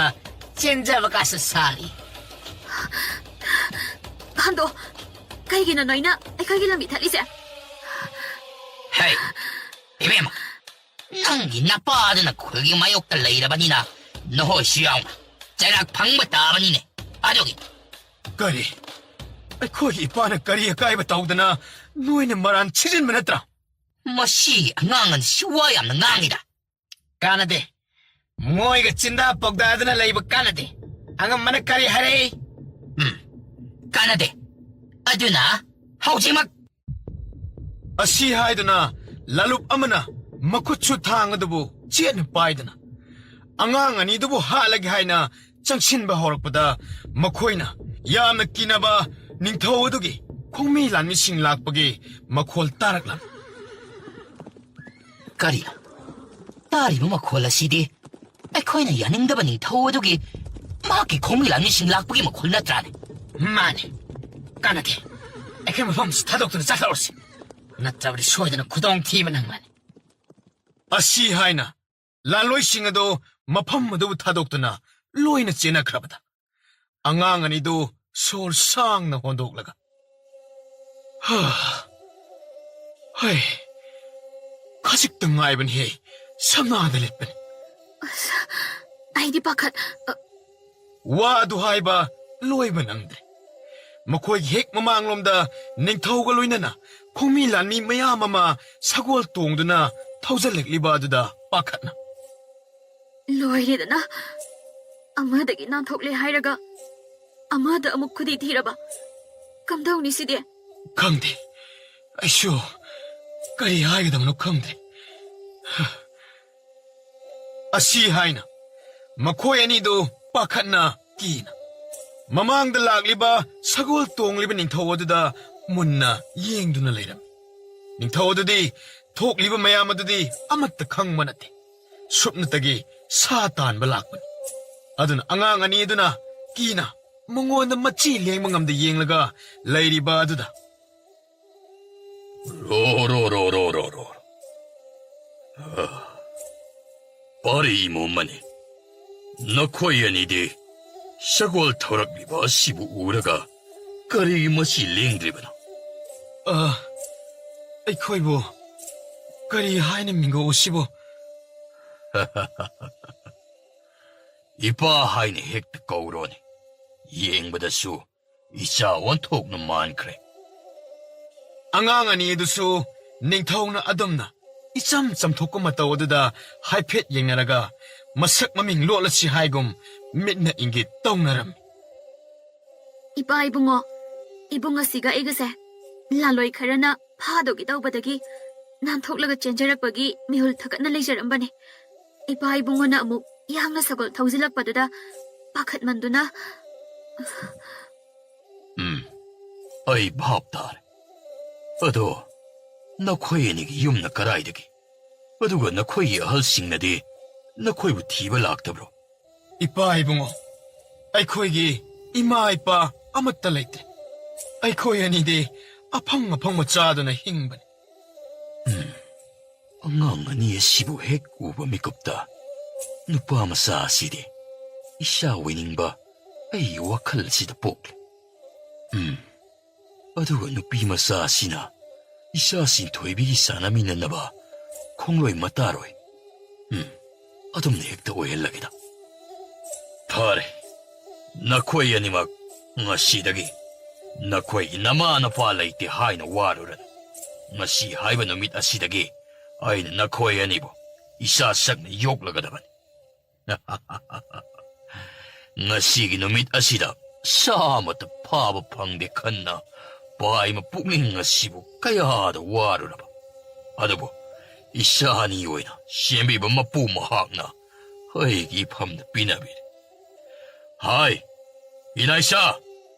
[SPEAKER 4] ꯆꯦꯟꯖꯕ ꯀꯥꯁꯨ ꯁꯥꯔꯤ.
[SPEAKER 6] ꯍꯟꯗꯣ, ꯀꯩꯒꯤꯅꯣ ꯅꯣꯏꯅ ꯑꯩꯈꯣꯏꯒꯤ ꯂꯝꯕꯤ ꯊꯠꯂꯤꯁꯦ?
[SPEAKER 4] ꯍꯦ, ꯏꯕꯦꯝꯃ, ꯅꯪꯒꯤ ꯅꯄꯥꯗꯨꯅ ꯈꯨꯜꯒꯤ ꯃꯥꯌꯣꯛꯇ ꯂꯩꯔꯕꯅꯤꯅ ꯅꯈꯣꯏꯁꯨ ꯌꯥꯎꯅ ꯆꯩꯔꯥꯛ ꯐꯪꯕ ꯇꯥꯕꯅꯤꯅꯦ. ꯑꯗꯨꯒꯤ
[SPEAKER 1] ꯀꯔꯤ? ꯑꯩꯈꯣꯏꯒꯤ ꯏꯄꯥꯅ ꯀꯔꯤ ꯑꯀꯥꯏꯕ ꯇꯧꯗꯅ ꯅꯣꯏꯅ ꯃꯔꯥꯟ ꯁꯤꯖꯤꯟꯕ ꯅꯠꯇ꯭ꯔꯥ?
[SPEAKER 4] ꯃꯁꯤꯒꯤ ꯑꯉꯥꯡ ꯑꯅꯤꯁꯤ ꯋꯥ ꯌꯥꯝꯅ ꯉꯥꯡꯉꯤꯗ. ꯀꯥꯟꯅꯗꯦ. ꯃꯣꯏꯒ ꯆꯤꯟꯗꯥ ꯄꯥꯎꯗꯥꯗꯅ ꯂꯩꯕ ꯀꯥꯟꯅꯗꯦ. ꯑꯉꯝꯕꯅ ꯀꯔꯤ ꯍꯥꯏꯔꯛꯏ? ꯀꯥꯟꯅꯗꯦ. ꯑꯗꯨꯅ ꯍꯧꯖꯤꯛꯃꯛ
[SPEAKER 1] ꯑꯁꯤ ꯍꯥꯏꯗꯨꯅ ꯂꯥꯂꯨꯞ ꯑꯃꯅ ꯃꯈꯨꯠꯁꯨ ꯊꯥꯡ ꯑꯗꯨꯕꯨ ꯆꯦꯠꯅ ꯄꯥꯏꯗꯅ ꯑꯉꯥꯡ ꯑꯅꯤꯗꯨꯕꯨ ꯍꯥꯠꯂꯒꯦ ꯍꯥꯏꯅ ꯆꯪꯁꯤꯟꯕ ꯍꯧꯔꯛꯄꯗ ꯃꯈꯣꯏꯅ ꯌꯥꯝꯅ ꯀꯤꯅꯕ ꯅꯤꯡꯊꯧ ꯑꯗꯨꯒꯤ ꯈꯣꯡꯃꯤ ꯂꯥꯟꯃꯤꯁꯤꯡ ꯂꯥꯛꯄꯒꯤ ꯃꯈꯣꯜ ꯇꯥꯔꯛꯂꯝ.
[SPEAKER 4] ꯀꯔꯤꯅꯣ? ꯇꯥꯔꯤꯕ ꯃꯈꯣꯜ ꯑꯁꯤꯗꯤ ꯑꯩꯈꯣꯏꯅ ꯌꯥꯅꯤꯡꯗꯕ ꯅꯤꯡꯊꯧ ꯑꯗꯨꯒꯤ ꯃꯍꯥꯛꯀꯤ ꯈꯣꯡꯃꯤ ꯂꯥꯟꯃꯤꯁꯤꯡ ꯂꯥꯛꯄꯒꯤ ꯃꯈꯣꯜ ꯅꯠꯇ꯭ꯔꯥꯅꯦ? ꯃꯥꯅꯦ. ꯀꯥꯟꯅꯗꯦ. ꯑꯩꯈꯣꯏ ꯃꯐꯝꯁꯤ ꯊꯥꯗꯣꯛꯇꯨꯅ ꯆꯠꯈ꯭ꯔꯁꯤ. ꯅꯠꯇ꯭ꯔꯕꯗꯤ ꯁꯣꯏꯗꯅ ꯈꯨꯗꯣꯡ ꯊꯤꯕ ꯅꯪꯒꯅꯤ.
[SPEAKER 1] ꯑꯁꯤ ꯍꯥꯏꯅ ꯂꯥꯂꯣꯏꯁꯤꯡ ꯑꯗꯨ ꯃꯐꯝ ꯑꯗꯨꯕꯨ ꯊꯥꯗꯣꯛꯇꯨꯅ ꯂꯣꯏꯅ ꯆꯦꯟꯅꯈ꯭ꯔꯕꯗ ꯑꯉꯥꯡ ꯑꯅꯤꯗꯨ ꯁꯣꯔ ꯁꯥꯡꯅ ꯍꯣꯟꯗꯣꯛꯂꯒ ꯍꯩ, ꯈꯖꯤꯛꯇ ꯉꯥꯏꯕꯅꯤꯍꯦ. ꯁꯝꯅꯥꯗ ꯂꯦꯞꯄꯅꯤ.
[SPEAKER 6] ꯑꯁ, ꯑꯩꯗꯤ ꯄꯥꯈꯠ...
[SPEAKER 1] ꯋꯥ ꯑꯗꯨ ꯍꯥꯏꯕ ꯂꯣꯏꯕ ꯅꯪꯗ꯭ꯔꯦ. ꯃꯈꯣꯏꯒꯤ ꯍꯦꯛ ꯃꯃꯥꯡꯂꯣꯝꯗ ꯅꯤꯡꯊꯧꯒ ꯂꯣꯏꯅꯅ ꯈꯣꯡꯃꯤ ꯂꯥꯟꯃꯤ ꯃꯌꯥꯝ ꯑꯃ ꯁꯒꯣꯜ ꯇꯣꯡꯗꯨꯅ ꯊꯧꯖꯜꯂꯛꯂꯤꯕ ꯑꯗꯨꯗ ꯄꯥꯈꯠꯅ
[SPEAKER 6] ꯂꯣꯏꯔꯦꯗꯅ. ꯑꯃꯗꯒꯤ ꯅꯥꯟꯊꯣꯛꯂꯦ ꯍꯥꯏꯔꯒ ꯑꯃꯗ ꯑꯃꯨꯛ ꯈꯨꯗꯤ ꯊꯤꯔꯕ. ꯀꯝꯗꯧꯅꯤ ꯁꯤꯗꯤ?
[SPEAKER 1] ꯈꯪꯗꯦ. ꯑꯩꯁꯨ ꯀꯔꯤ ꯍꯥꯏꯒꯗꯕꯅꯣ ꯈꯪꯗ꯭ꯔꯦ. ꯑꯁꯤ ꯍꯥꯏꯅ ꯃꯈꯣꯏ ꯑꯅꯤꯗꯨ ꯄꯥꯈꯠꯅ ꯀꯤꯅ ꯃꯃꯥꯡꯗ ꯂꯥꯛꯂꯤꯕ ꯁꯒꯣꯜ ꯇꯣꯡꯂꯤꯕ ꯅꯤꯡꯊꯧ ꯑꯗꯨꯗ ꯃꯨꯟꯅ ꯌꯦꯡꯗꯨꯅ ꯂꯩꯔꯝꯃꯤ. ꯅꯤꯡꯊꯧ ꯑꯗꯨꯗꯤ ꯊꯣꯛꯂꯤꯕ ꯃꯌꯥꯝ ꯑꯗꯨꯗꯤ ꯑꯃꯠꯇ ꯈꯪꯕ ꯅꯠꯇꯦ. ꯁꯨꯞꯅꯇꯒꯤ ꯁꯥ ꯇꯥꯟꯕ ꯂꯥꯛꯄꯅꯤ. ꯑꯗꯨꯅ ꯑꯉꯥꯡ ꯑꯅꯤ ꯑꯗꯨꯅ ꯀꯤꯅ ꯃꯉꯣꯟꯗ ꯃꯆꯤ ꯂꯦꯡꯕ ꯉꯝꯗ ꯌꯦꯡꯂꯒ ꯂꯩꯔꯤꯕ ꯑꯗꯨꯗ
[SPEAKER 3] रो पारी मोमनी नखोई अनिदि सगोल थौरक्लिबा सिबु उरगा करी मसी लेंद्रिबनो
[SPEAKER 1] ꯑꯩꯈꯣꯏꯕꯨ ꯀꯔꯤ ꯍꯥꯏꯅ ꯃꯤꯡꯒꯧꯁꯤꯕꯨ?
[SPEAKER 3] इपा हाइने हेक्ट कौरोनी येंबदसु इचा वंथोकन मानख्रे.
[SPEAKER 1] ꯑꯉꯥꯡ ꯑꯅꯤ ꯑꯗꯨꯁꯨ ꯅꯤꯡꯊꯧꯅ ꯑꯗꯨꯝꯅ 이짬 짬ꯊꯣꯛꯄ ꯃꯇꯧ ꯑꯗꯨꯗ ꯍꯥꯏꯐꯦꯠ ꯌꯦꯡꯅꯔꯒ ꯃꯁꯛ ꯃꯃꯤꯡ ꯂꯣꯠꯂꯁꯤ ꯍꯥꯏꯒꯨꯝ ꯃꯤꯠꯅ ꯏꯪꯒꯤꯠ ꯇꯧꯅꯔꯝꯃꯤ.
[SPEAKER 6] ꯏꯄꯥ ꯏꯕꯨꯡꯉꯣ, ꯏꯕꯨꯡ ꯑꯁꯤꯒ ꯑꯩꯒꯁꯦ ꯂꯥꯂꯣꯏ ꯈꯔꯅ ꯐꯥꯗꯧꯒꯤ ꯇꯧꯕꯗꯒꯤ ꯅꯥꯟꯊꯣꯛꯂꯒ ꯆꯦꯟꯖꯔꯛꯄꯒꯤ ꯃꯤꯍꯨꯜ ꯊꯛꯀꯠꯅ ꯂꯩꯖꯔꯝꯕꯅꯤ. ꯏꯄꯥ ꯏꯕꯨꯡꯉꯣꯅ ꯑꯃꯨꯛ ꯌꯥꯡꯅ ꯁꯒꯣꯜ ꯊꯧꯖꯤꯜꯂꯛꯄꯗꯨꯗ ꯄꯥꯈꯠꯃꯟꯗꯨꯅ
[SPEAKER 3] ꯑꯩ ꯚꯥꯞ ꯇꯥꯔꯦ. ꯑꯗꯣ ꯅꯈꯣꯏ ꯑꯅꯤꯒꯤ ꯌꯨꯝꯅ ꯀꯔꯥꯏꯗꯒꯤ? ꯑꯗꯨꯒ ꯅꯈꯣꯏꯒꯤ ꯑꯍꯜꯁꯤꯡꯅꯗꯤ ꯅꯈꯣꯏꯕꯨ ꯊꯤꯕ ꯂꯥꯛꯇꯕ꯭ꯔꯣ?
[SPEAKER 1] ꯏꯄꯥ ꯏꯕꯨꯡꯉꯣ, ꯑꯩꯈꯣꯏꯒꯤ ꯏꯃꯥ ꯏꯄꯥ ꯑꯃꯠꯇ ꯂꯩꯇꯦ. ꯑꯩꯈꯣꯏ ꯑꯅꯤꯗꯤ ꯑꯐꯪ ꯑꯐꯪꯕ ꯆꯥꯗꯨꯅ ꯍꯤꯡꯕꯅꯤ.
[SPEAKER 3] ꯑꯉꯥꯡ ꯑꯅꯤ ꯑꯁꯤꯕꯨ ꯍꯦꯛ ꯎꯕ ꯃꯤꯀꯨꯞꯇ ꯅꯨꯄꯥ ꯃꯆꯥ ꯑꯁꯤꯗꯤ ꯏꯆꯥ ꯑꯣꯏꯅꯤꯡꯕ ꯑꯩꯒꯤ ꯋꯥꯈꯜ ꯑꯁꯤꯗ ꯄꯣꯛꯂꯦ. ꯑꯗꯨꯒ ꯅꯨꯄꯤ ꯃꯆꯥ ꯑꯁꯤꯅ ꯏꯆꯥ ꯁꯤꯟꯊꯣꯏꯕꯤꯒꯤ ꯁꯥꯟꯅꯃꯤꯟꯅꯅꯕ ꯈꯣꯡꯂꯣꯏ ꯃꯇꯥꯔꯣꯏ. ꯑꯗꯨꯝꯅ ꯍꯦꯛꯇ ꯑꯣꯏꯍꯜꯂꯒꯦꯗ. ꯐꯔꯦ, ꯅꯈꯣꯏ ꯑꯅꯤꯃꯛ ꯉꯁꯤꯗꯒꯤ ꯅꯈꯣꯏꯒꯤ ꯅꯃꯥ ꯅꯄꯥ ꯂꯩꯇꯦ ꯍꯥꯏꯅ ꯋꯥꯔꯨꯔꯅꯨ. ꯉꯁꯤ ꯍꯥꯏꯕ ꯅꯨꯃꯤꯠ ꯑꯁꯤꯗꯒꯤ ꯑꯩꯅ ꯅꯈꯣꯏ ꯑꯅꯤꯕꯨ ꯏꯆꯥ ꯁꯛꯅ ꯌꯣꯛꯂꯒꯗꯕꯅꯤ. ꯉꯁꯤꯒꯤ ꯅꯨꯃꯤꯠ ꯑꯁꯤꯗ ꯁꯥ ꯑꯃꯠꯇ ꯐꯥꯕ ꯐꯪꯗꯦ ꯈꯟꯅ ꯄꯥꯏꯃ ꯄꯨꯛꯅꯤꯡ ꯑꯁꯤꯕꯨ ꯀꯌꯥꯗ ꯋꯥꯔꯨꯔꯕ. ꯑꯗꯨꯕꯨ ꯏꯆꯥ ꯑꯅꯤ ꯑꯣꯏꯅ ꯁꯦꯝꯕꯤꯕ ꯃꯄꯨ ꯃꯍꯥꯛꯅ ꯑꯩꯒꯤ ꯏꯐꯝꯗ ꯄꯤꯅꯕꯤꯔꯦ. ꯍꯥꯏ ꯏꯂꯥꯏꯁꯥ,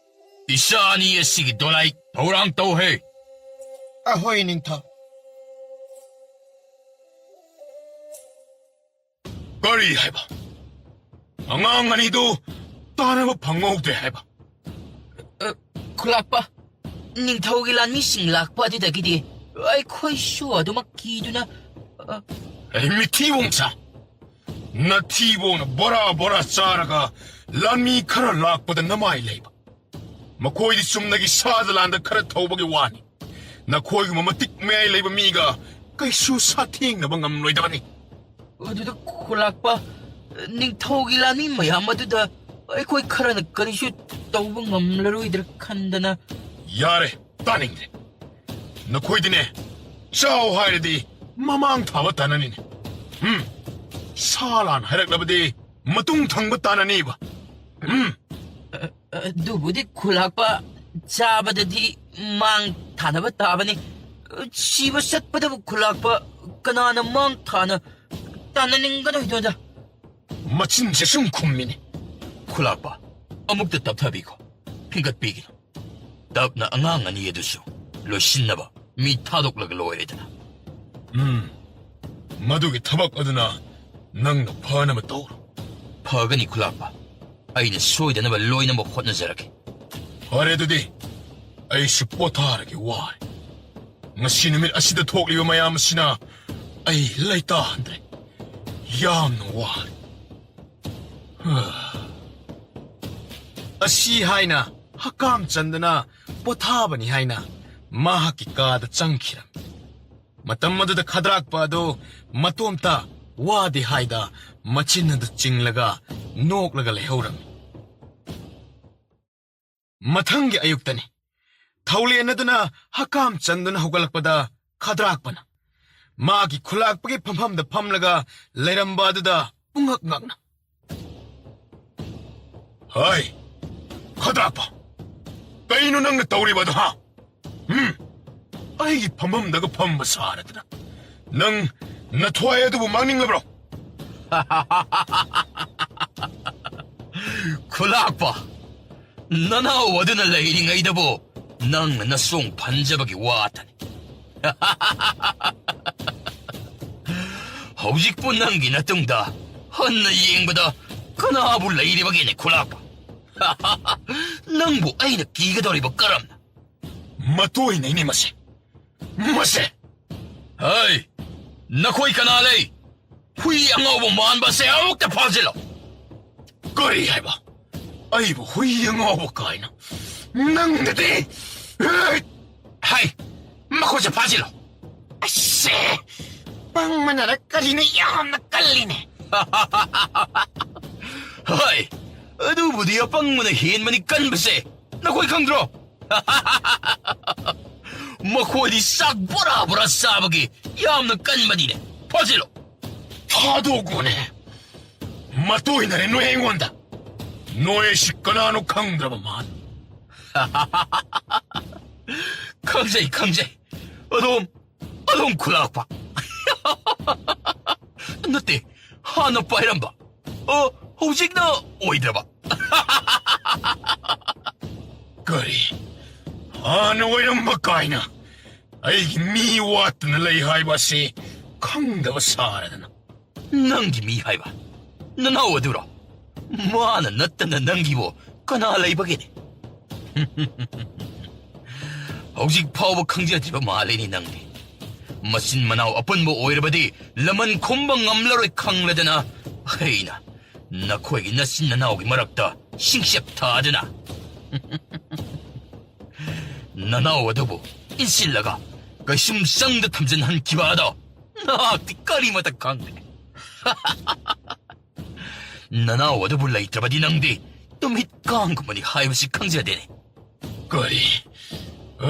[SPEAKER 3] ꯏꯆꯥ ꯑꯅꯤ ꯑꯁꯤꯒꯤ ꯗꯣꯂꯥꯏ ꯊꯧꯔꯥꯡ ꯇꯧꯍꯦ.
[SPEAKER 1] ꯑꯍꯣꯏ ꯅꯤꯡꯊꯧ.
[SPEAKER 9] ꯀꯔꯤ ꯍꯥꯏꯕ? ꯑꯉꯥꯡ ꯑꯅꯤꯗꯨ ꯇꯥꯅꯕ ꯐꯪꯍꯧꯗꯦ ꯍꯥꯏꯕ?
[SPEAKER 2] ꯈꯨꯂꯥꯛꯄ, ꯅꯤꯡꯊꯧꯒꯤ ꯂꯥꯟꯃꯤꯁꯤꯡ ꯂꯥꯛꯄ ꯑꯗꯨꯗꯒꯤꯗꯤ ꯑꯩꯈꯣꯏꯁꯨ ꯑꯗꯨꯃꯛ ꯀꯤꯗꯨꯅ
[SPEAKER 9] ꯃꯤꯊꯤꯕꯣꯡ ꯆꯥ, ꯅꯊꯤꯕꯣꯡꯅ ꯕꯣꯔꯥ ꯕꯣꯔꯥ ꯆꯥꯔꯒ ꯂꯥꯟꯃꯤ ꯈꯔ ꯂꯥꯛꯄꯗ ꯅꯃꯥꯏ ꯂꯩꯕ. ꯃꯈꯣꯏꯗꯤ ꯆꯨꯝꯅꯒꯤ ꯁꯥꯗ ꯂꯥꯟꯗ ꯈꯔ ꯊꯧꯕꯒꯤ ꯋꯥꯅꯤ. ꯅꯈꯣꯏꯒꯨꯝꯕ ꯃꯇꯤꯛ ꯃꯌꯥꯏ ꯂꯩꯕ ꯃꯤꯒ ꯀꯩꯁꯨ ꯁꯥꯊꯦꯡꯅꯕ ꯉꯝꯂꯣꯏꯗꯕꯅꯤ.
[SPEAKER 2] ꯑꯗꯨꯗ ꯈꯨꯂꯥꯛꯄ, ꯅꯤꯡꯊꯧꯒꯤ ꯂꯥꯟꯃꯤ ꯃꯌꯥꯝ ꯑꯗꯨꯗ ꯑꯩꯈꯣꯏ ꯈꯔꯅ ꯀꯔꯤꯁꯨ ꯇꯧꯕ ꯉꯝꯂꯔꯣꯏꯗ꯭ꯔꯥ ꯈꯟꯗꯅ.
[SPEAKER 9] ꯌꯥꯔꯦ, ꯇꯥꯅꯤꯡꯗ꯭ꯔꯦ. ꯅꯈꯣꯏꯗꯤꯅꯦ, ꯆꯥꯎ ꯍꯥꯏꯔꯗꯤ ꯃꯃꯥꯡ ꯊꯥꯕ ꯇꯥꯅꯅꯤꯅꯦ. ꯁꯥ ꯂꯥꯟ ꯍꯥꯏꯔꯛꯂꯕꯗꯤ ꯃꯇꯨꯡ ꯊꯪꯕ ꯇꯥꯅꯅꯤꯕ.
[SPEAKER 2] ꯑꯗꯨꯕꯨꯗꯤ ꯈꯨꯂꯥꯛꯄ, ꯆꯥꯕꯗꯗꯤ ꯃꯥꯡ ꯊꯥꯅꯕ ꯇꯥꯕꯅꯤ. ꯁꯤꯕ ꯆꯠꯄꯗꯕꯨ ꯈꯨꯂꯥꯛꯄ, ꯀꯅꯥꯅ ꯃꯥꯡ ꯊꯥꯅ ꯇꯥꯅꯅꯤꯡꯒꯗꯣꯏꯗꯣꯗ?
[SPEAKER 9] ꯃꯆꯤꯟꯁꯦ ꯁꯨꯝ ꯈꯨꯝꯃꯤꯅꯦ.
[SPEAKER 3] ꯈꯨꯂꯥꯛꯄ, ꯑꯃꯨꯛꯇ ꯇꯞꯊꯕꯤꯈꯣ. ꯐꯤꯡꯒꯠꯄꯤꯒꯅꯨ. ꯇꯞꯅ ꯑꯉꯥꯡ ꯑꯅꯤ ꯑꯗꯨꯁꯨ ꯂꯣꯏꯁꯤꯟꯅꯕ ꯃꯤ ꯊꯥꯗꯣꯛꯂꯒ ꯂꯣꯏꯔꯦꯗꯅ.
[SPEAKER 9] ꯃꯗꯨꯒꯤ ꯊꯕꯛ ꯑꯗꯨꯅ ꯅꯪꯅ ꯐꯅꯕ ꯇꯧꯔꯣ.
[SPEAKER 3] ꯐꯒꯅꯤ ꯈꯨꯂꯥꯛꯄ. ꯑꯩꯅ ꯁꯣꯏꯗꯅꯕ ꯂꯣꯏꯅꯃꯛ ꯍꯣꯠꯅꯖꯔꯒꯦ.
[SPEAKER 9] ꯐꯔꯦ ꯑꯗꯨꯗꯤ ꯑꯩꯁꯨ ꯄꯣꯊꯥꯔꯒꯦ, ꯋꯥꯔꯦ. ꯉꯁꯤ ꯅꯨꯃꯤꯠ ꯑꯁꯤꯗ ꯊꯣꯛꯂꯤꯕ ꯃꯌꯥꯝ ꯑꯁꯤꯅ ꯑꯩ ꯂꯩꯇꯥꯍꯟꯗ꯭ꯔꯦ. ꯌꯥꯝꯅ ꯋꯥꯔꯦ.
[SPEAKER 1] ꯑꯁꯤ ꯍꯥꯏꯅ ꯍꯀꯥꯝ ꯆꯟꯗꯨꯅ ꯄꯣꯊꯥꯕꯅꯤ ꯍꯥꯏꯅ ꯃꯍꯥꯛꯀꯤ ꯀꯥꯗ ꯆꯪꯈꯤꯔꯝꯃꯤ. ꯃꯇꯝ ꯑꯗꯨꯗ ꯈꯗ꯭ꯔꯥꯛꯄ ꯑꯗꯨ ꯃꯇꯣꯝꯇ ꯋꯥꯗꯦ ꯍꯥꯏꯗ ꯃꯆꯤꯟ ꯑꯗꯨ ꯆꯤꯡꯂꯒ ꯅꯣꯛꯂꯒ ꯂꯩꯍꯧꯔꯝꯃꯤ. ꯃꯊꯪꯒꯤ ꯑꯌꯨꯛꯇꯅꯤ. ꯊꯧꯂꯦꯟ ꯑꯗꯨꯅ ꯍꯀꯥꯝ ꯆꯟꯗꯨꯅ ꯍꯧꯒꯠꯂꯛꯄꯗ ꯈꯗ꯭ꯔꯥꯛꯄꯅ ꯃꯥꯒꯤ ꯈꯨꯂꯥꯛꯄꯒꯤ ꯐꯝꯐꯝꯗ ꯐꯝꯂꯒ ꯂꯩꯔꯝꯕ ꯑꯗꯨꯗ ꯄꯨꯡꯉꯛ ꯉꯛꯅ,
[SPEAKER 9] ꯍꯥꯏ ꯈꯗ꯭ꯔꯥꯛꯄ, ꯀꯩꯅꯣ ꯅꯪꯅ ꯇꯧꯔꯤꯕꯗꯣ, ꯍꯥ? ꯑꯩꯒꯤ ꯐꯝꯐꯝꯗꯒ ꯐꯝꯕ ꯁꯥꯔꯗꯅ ꯅꯪ ꯅꯊ꯭ꯋꯥꯏ ꯑꯗꯨꯕꯨ ꯃꯥꯡꯅꯤꯡꯂꯕ꯭ꯔꯣ?
[SPEAKER 3] ꯈꯨꯂꯥꯛꯄ, ꯅꯅꯥꯎ ꯑꯗꯨꯅ ꯂꯩꯔꯤꯉꯩꯗꯕꯨ ꯅꯪꯅ ꯅꯁꯣꯡ ꯐꯟꯖꯕꯒꯤ ꯋꯥꯇꯅꯤ. ꯍꯧꯖꯤꯛꯄꯨ ꯅꯪꯒꯤ ꯅꯇꯨꯡꯗ ꯍꯟꯅ ꯌꯦꯡꯕꯗ ꯀꯅꯥꯕꯨ ꯂꯩꯔꯤꯕꯒꯦꯅꯦ ꯈꯨꯂꯥꯛꯄ? ꯅꯪꯕꯨ ꯑꯩꯅ ꯀꯤꯒꯗꯧꯔꯤꯕ ꯀꯔꯝꯅ?
[SPEAKER 9] ꯃꯇꯣꯏꯅꯩꯅꯦ ꯃꯁꯦ.
[SPEAKER 3] ꯍꯩ, ꯅꯈꯣꯏ ꯀꯅꯥ ꯂꯩ? ꯍꯨꯏ ꯑꯉꯧꯕ ꯃꯥꯟꯕꯁꯦ ꯑꯃꯨꯛꯇ ꯐꯥꯖꯤꯜꯂꯣ.
[SPEAKER 9] ꯀꯔꯤ ꯍꯥꯏꯕ? ꯑꯩꯕꯨ ꯍꯨꯏ ꯑꯉꯧꯕ ꯀꯥꯏꯅ? ꯅꯪꯅꯗꯤ
[SPEAKER 3] ꯍꯩ, ꯃꯈꯣꯏꯁꯦ ꯐꯥꯖꯤꯜꯂꯣ.
[SPEAKER 9] ꯑꯁꯦ ꯄꯪꯃꯅꯔ ꯀꯔꯤꯅ ꯌꯥꯝꯅ ꯀꯜꯂꯤꯅꯦ.
[SPEAKER 3] ꯍꯩ, ꯑꯗꯨꯕꯨꯗꯤ ꯑꯄꯪꯕꯅ ꯍꯦꯟꯕꯅꯤ ꯀꯟꯕꯁꯦ. ꯅꯈꯣꯏ ꯈꯪꯗ꯭ꯔꯣ?
[SPEAKER 2] ꯃꯈꯣꯏꯗꯤ ꯆꯥꯛ ꯕꯣꯔꯥ ꯕꯣꯔꯥ ꯆꯥꯕꯒꯤ ꯌꯥꯝꯅ ꯀꯟꯕꯅꯤꯅꯦ ꯐꯥꯖꯤꯜꯂꯣ
[SPEAKER 9] ꯊꯥꯗꯣꯛꯑꯣꯅꯦ ꯃꯇꯣꯏꯅꯔꯦ ꯅꯣꯏ ꯑꯩꯉꯣꯟꯗ ꯅꯣꯏꯁꯤ ꯀꯅꯥꯅꯣ ꯈꯪꯗ꯭ꯔꯕ ꯃꯥꯜ
[SPEAKER 2] ꯈꯪꯖꯩ ꯑꯗꯣꯝ ꯈꯨꯂꯥꯛꯄ ꯅꯠꯇꯦ ꯍꯥꯟꯅ ꯄꯥꯏꯔꯝꯕ ꯍꯧꯖꯤꯛꯅ ꯑꯣꯏꯗ꯭ꯔꯕ
[SPEAKER 9] ꯀꯔꯤ ꯍꯥꯟꯅ ꯑꯣꯏꯔꯝꯕ ꯀꯥꯏꯅ ꯑꯩꯒꯤ ꯃꯤ ꯋꯥꯠꯇꯅ ꯂꯩ ꯍꯥꯏꯕ ꯑꯁꯤ ꯈꯪꯗꯕ ꯁꯥꯔꯗꯅ
[SPEAKER 2] ꯅꯪꯒꯤ ꯃꯤ ꯍꯥꯏꯕ ꯅꯅꯥꯎ ꯑꯗꯨꯔꯣ ꯃꯥꯅ ꯅꯠꯇꯅ ꯅꯪꯒꯤꯕꯨ ꯀꯅꯥ ꯂꯩꯕꯒꯦꯅꯦ ꯍꯧꯖꯤꯛ ꯐꯥꯎꯕ ꯈꯪꯖꯗ꯭ꯔꯤꯕ ꯃꯥꯜꯂꯤꯅꯤ ꯅꯪꯗꯤ ꯃꯆꯤꯟ ꯃꯅꯥꯎ ꯑꯄꯨꯟꯕ ꯑꯣꯏꯔꯕꯗꯤ ꯂꯃꯟ ꯈꯨꯝꯕ ꯉꯝꯂꯔꯣꯏ ꯈꯪꯂꯗꯅ ꯑꯩꯅ ꯅꯈꯣꯏꯒꯤ ꯅꯆꯤꯟ ꯅꯅꯥꯎꯒꯤ ꯃꯔꯛꯇ ꯁꯤꯡꯆꯞ ꯊꯥꯗꯨꯅ ꯅꯅꯥꯎ ꯑꯗꯨꯕꯨ ꯏꯟꯁꯤꯜꯂꯒ ꯀꯩꯁꯨꯝ ꯆꯪꯗ ꯊꯝꯖꯤꯟꯍꯟꯈꯤꯕ ꯑꯗꯣ ꯅꯍꯥꯛꯇꯤ ꯀꯔꯤꯃꯇ ꯈꯪꯗꯦ ꯅꯅꯥꯎ ꯑꯗꯨꯕꯨ ꯂꯩꯇ꯭ꯔꯕꯗꯤ ꯅꯪꯗꯤ ꯇꯨꯃꯤꯠ ꯀꯥꯡꯒꯨꯝꯕꯅꯤ ꯍꯥꯏꯕꯁꯤ ꯈꯪꯖꯗꯦꯅꯦ
[SPEAKER 9] ꯀꯔꯤ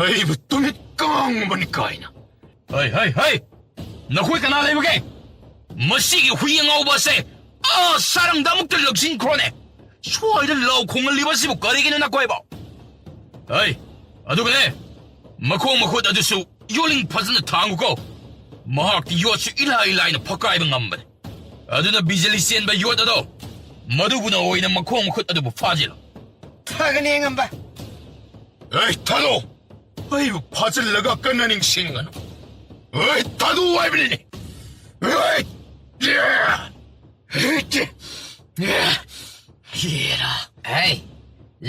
[SPEAKER 9] ꯑꯩꯕꯨ ꯇꯨꯃꯤꯠ ꯀꯥꯡꯒꯨꯝꯕꯅꯤ ꯀꯥꯏꯅ
[SPEAKER 2] ꯍꯩ ꯅꯈꯣꯏ ꯀꯅꯥ ꯂꯩꯕꯒꯦ ꯃꯁꯤꯒꯤ ꯍꯨꯏ ꯑꯉꯥꯎꯕ ꯑꯁꯦ ꯁꯥꯔꯪꯗ ꯑꯃꯨꯛꯇ ꯂꯛꯁꯤꯟꯈ꯭ꯔꯣꯅꯦ ꯁ꯭ꯋꯥꯏꯗ ꯂꯥꯎ ꯈꯣꯡꯍꯜꯂꯤꯕꯁꯤꯕꯨ ꯀꯔꯤꯒꯤꯅꯣ ꯅꯈꯣꯏꯕꯣ ꯑꯗꯨꯒꯅꯦ ꯃꯈꯣꯡ ꯃꯈꯨꯠ ꯑꯗꯨꯁꯨ ꯌꯣꯠꯂꯤꯡ ꯐꯖꯅ ꯊꯥꯡꯉꯨꯀꯣ ꯃꯍꯥꯛꯇꯤ ꯌꯣꯠꯁꯨ ꯏꯂꯥꯏ ꯂꯥꯏꯅ ꯐꯛꯀꯥꯏꯕ ꯉꯝꯕꯅꯦ ꯑꯗꯨꯅ ꯕꯤꯖꯂꯤ ꯆꯦꯟꯕ ꯌꯣꯠ ꯑꯗꯣ ꯃꯗꯨꯕꯨꯅ ꯑꯣꯏꯅ ꯃꯈꯣꯡ ꯃꯈꯨꯠ ꯑꯗꯨꯕꯨ ꯐꯥꯖꯤꯜꯂꯣ
[SPEAKER 1] ꯊꯥꯒꯅꯤ ꯑꯉꯝꯕ
[SPEAKER 9] ꯊꯥꯗꯣ ꯑꯩꯕꯨ ꯐꯥꯖꯤꯜꯂꯒ ꯀꯟꯅ ꯅꯤꯡꯁꯤꯡꯒꯅꯨ ꯊꯥꯗꯣ ꯍꯥꯏꯕꯅꯤꯅꯦ
[SPEAKER 1] ꯌꯦꯔꯥ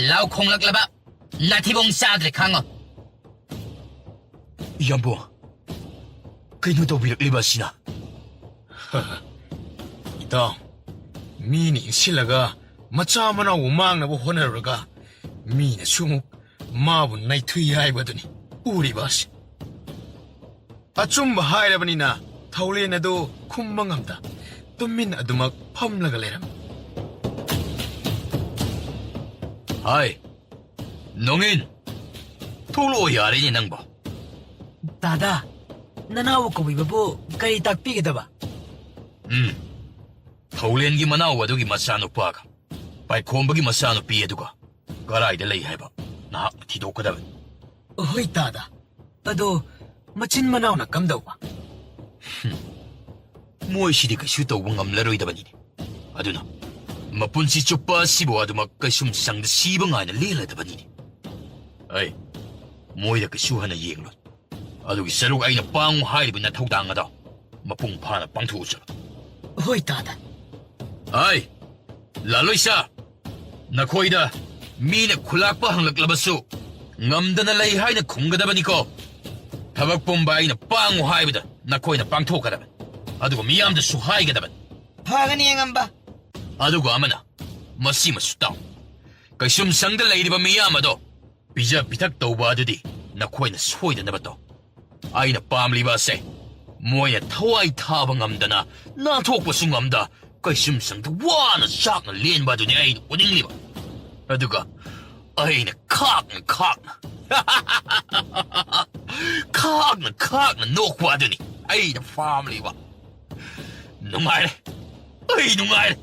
[SPEAKER 4] ꯂꯥꯎ ꯈꯣꯡꯂꯛꯂꯕ ꯅꯥꯊꯤꯕꯣꯡ ꯆꯥꯗ꯭ꯔꯦ ꯈꯪꯉꯣ
[SPEAKER 2] ꯏꯌꯥꯝꯕ ꯀꯩꯅꯣ ꯇꯧꯕꯤꯔꯛꯂꯤꯕ ꯑꯁꯤꯅ
[SPEAKER 9] ꯏꯇꯥꯎ ꯃꯤꯅ ꯏꯟꯁꯤꯜꯂꯒ ꯃꯆꯥ ꯃꯅꯥꯎꯕꯨ ꯃꯥꯡꯅꯕ ꯍꯣꯠꯅꯔꯨꯔꯒ ꯃꯤꯅꯁꯨ ꯑꯃꯨꯛ 마부 나이 투이 하이거든니 우리 바시 아좀 하이라버니나 타울리에나도 쿰망함다 뚠민 아두막 펌라가 레람
[SPEAKER 2] 아이 농인 톨로 야리니 낭보
[SPEAKER 7] 다다 나나오 거비바부 까이 딱비게다바
[SPEAKER 2] 타울렌기 마나오 와두기 마사노 빠가 바이 콤버기 마사노 삐에두가 가라이데 레이 하이바 나 티도카다벤
[SPEAKER 7] 어이 다다 아도 마친 마나오나 감다오바
[SPEAKER 2] 무엇이디 그슈 떠고 ngamlaroidabani aduna mapunsi chupa sibo aduma kasum sangda sibang ana leladabani ai moida kashu hana yenglot adugi saruk aina pang hairibu na thodang ada mapung phana pangthu cha
[SPEAKER 7] 어이 다다
[SPEAKER 2] ai laloisa nakhoida mina khulakpa hanglaklabasu ngamdana lei haina khunggadabani ko tabak pombaina pang haibida nakhoina pangthokadaba adugo miyamda suhaigadaban
[SPEAKER 1] 파가니 앵암바
[SPEAKER 2] adugo amana masimasu taw kaisum sangda leiriba miyam ado bija bitak tawba adudi nakhoina soidanaba to aina pamliba se moya thawai thaba ngamdana na thokpasu ngamda kaisum sangda wana sakna lenba aduni ai uningliba aduga aina khakna nokwa aduni aina famliba nungaire ai nungaire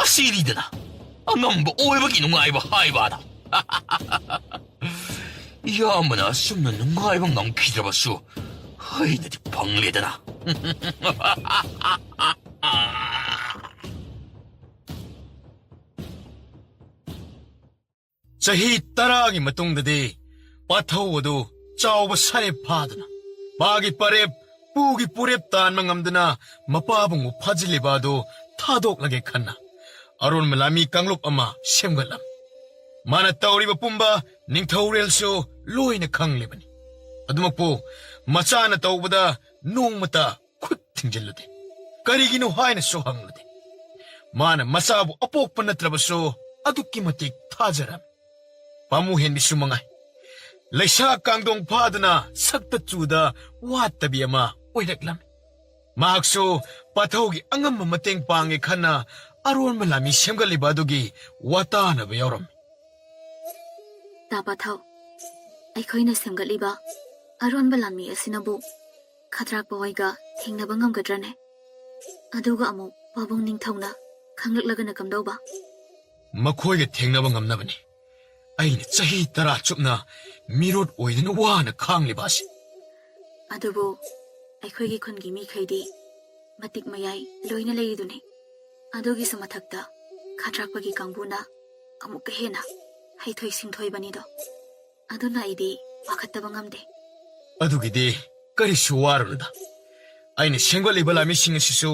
[SPEAKER 2] asiridana angamba oibagi nungaiba haibada yamana sumna nungaiba ngamkhidrabasu hainadi phangledana
[SPEAKER 9] chahi taragi matungdadi pathawadu chawba sare phadana magi parep pugi purep tanma ngamdana mapabung phajilibadu thadok khanna aron malami kanglop ama semgalam mana tawriba pumba ningthaurelsu loina khanglibani adumakpo machana tawbada nongmata khut thingjellude karigino haina so hanglude mana masabu apokpa natrabaso adukki matik thajaram pamu henbi sumangai leisa kangdong phadana sakta chuda wattabi ama oiraklam mahakso pathaugi angam mateng pange khana aron malami semgaliba dugi watana ba yoram
[SPEAKER 6] Tapathau ꯑꯩꯈꯣꯏꯅ ꯁꯦꯝꯒꯠꯂꯤꯕ ꯑꯔꯣꯟꯕ ꯂꯥꯟꯃꯤ ꯑꯁꯤꯅꯕꯨ ꯈꯗ꯭ꯔꯥꯛꯄ ꯍꯣꯏꯒ ꯊꯦꯡꯅꯕ ꯉꯝꯒꯗ꯭ꯔꯅꯦ? ꯑꯗꯨꯒ ꯑꯃꯨꯛ ꯄꯥꯕꯨꯡ ꯅꯤꯡꯊꯧꯅ ꯈꯪꯂꯛꯂꯒꯅ ꯀꯝꯗꯧꯕ?
[SPEAKER 9] ꯃꯈꯣꯏꯒ ꯊꯦꯡꯅꯕ ꯉꯝꯅꯕꯅꯤ ꯑꯩꯅ ꯆꯍꯤ 10 ꯆꯨꯞꯅ ꯃꯤꯔꯣꯠ ꯑꯣꯏꯗꯨꯅ ꯋꯥꯅ ꯈꯥꯡꯂꯤꯕ ꯑꯁꯤ.
[SPEAKER 6] ꯑꯗꯨꯕꯨ ꯑꯩꯈꯣꯏꯒꯤ ꯈꯨꯟꯒꯤ ꯃꯤꯈꯩꯗꯤ ꯃꯇꯤꯛ ꯃꯌꯥꯏ ꯂꯣꯏꯅ ꯂꯩꯔꯤꯗꯨꯅꯤ. ꯑꯗꯨꯒꯤꯁꯨ ꯃꯊꯛꯇ ꯈꯗ꯭ꯔꯥꯛꯄꯒꯤ ꯀꯥꯡꯕꯨꯅ ꯑꯃꯨꯛꯀ ꯍꯦꯟꯅ ꯍꯩꯊꯣꯏ ꯁꯤꯡꯊꯣꯏꯕꯅꯤꯗꯣ. ꯑꯗꯨꯅ ꯑꯩꯗꯤ ꯄꯥꯈꯠꯇꯕ ꯉꯝꯗꯦ.
[SPEAKER 9] ꯑꯗꯨꯒꯤꯗꯤ ꯀꯔꯤꯁꯨ ꯋꯥꯔꯨꯅꯨꯗ. ꯑꯩꯅ ꯁꯦꯝꯒꯠꯂꯤꯕ ꯂꯥꯟꯃꯤꯁꯤꯡ ꯑꯁꯤꯁꯨ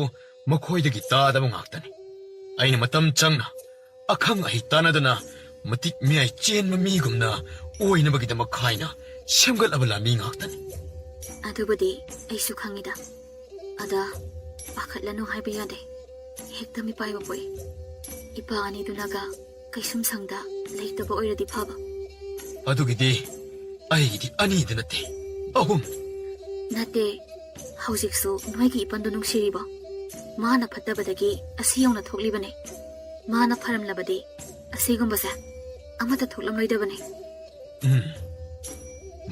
[SPEAKER 9] ꯃꯈꯣꯏꯗꯒꯤ ꯇꯥꯗꯕ ꯉꯥꯛꯇꯅꯤ. ꯑꯩꯅ ꯃꯇꯝ ꯆꯪꯅ ꯑꯈꯪ ꯑꯍꯩ ꯇꯥꯟꯅꯗꯅ ꯃꯇꯤꯛ ꯃꯌꯥꯏ ꯆꯦꯟꯕ ꯃꯤꯒꯨꯝꯅ ꯑꯣꯏꯅꯕꯒꯤꯗꯃꯛ ꯈꯥꯏꯅ ꯁꯦꯝꯒꯠꯂꯕ ꯂꯥꯟꯃꯤ ꯉꯥꯛꯇꯅꯤ.
[SPEAKER 6] ꯑꯗꯨꯕꯨꯗꯤ ꯑꯩꯁꯨ ꯈꯪꯉꯤꯗ. ꯑꯗ ꯄꯥꯈꯠꯂꯅꯨ ꯍꯥꯏꯕ ꯌꯥꯗꯦ. ꯍꯦꯛꯇ ꯃꯤꯄꯥꯏꯕ ꯄꯣꯛꯏ. ꯏꯄꯥ ꯑꯅꯤꯗꯨꯅꯒ ꯀꯩꯁꯨꯝꯁꯪꯗ ꯂꯩꯇꯕ ꯑꯣꯏꯔꯗꯤ ꯐꯕ.
[SPEAKER 9] ꯑꯗꯨꯒꯤꯗꯤ ꯑꯩꯒꯤꯗꯤ ꯑꯅꯤꯗ ꯅꯠꯇꯦ 3.
[SPEAKER 6] ꯅꯠꯇꯦ, ꯍꯧꯖꯤꯛꯁꯨ ꯅꯣꯏꯒꯤ ꯏꯄꯟꯗꯨ ꯅꯨꯡꯁꯤꯔꯤꯕꯣ? ꯃꯥꯅ ꯐꯠꯇꯕꯗꯒꯤ ꯑꯁꯤ ꯌꯧꯅ ꯊꯣꯛꯂꯤꯕꯅꯦ. ꯃꯥꯅ ꯐꯔꯝꯂꯕꯗꯤ ꯑꯁꯤꯒꯨꯝꯕꯁꯦ ꯑꯃꯠꯇ ꯊꯣꯛꯂꯝꯂꯣꯏꯗꯕꯅꯦ.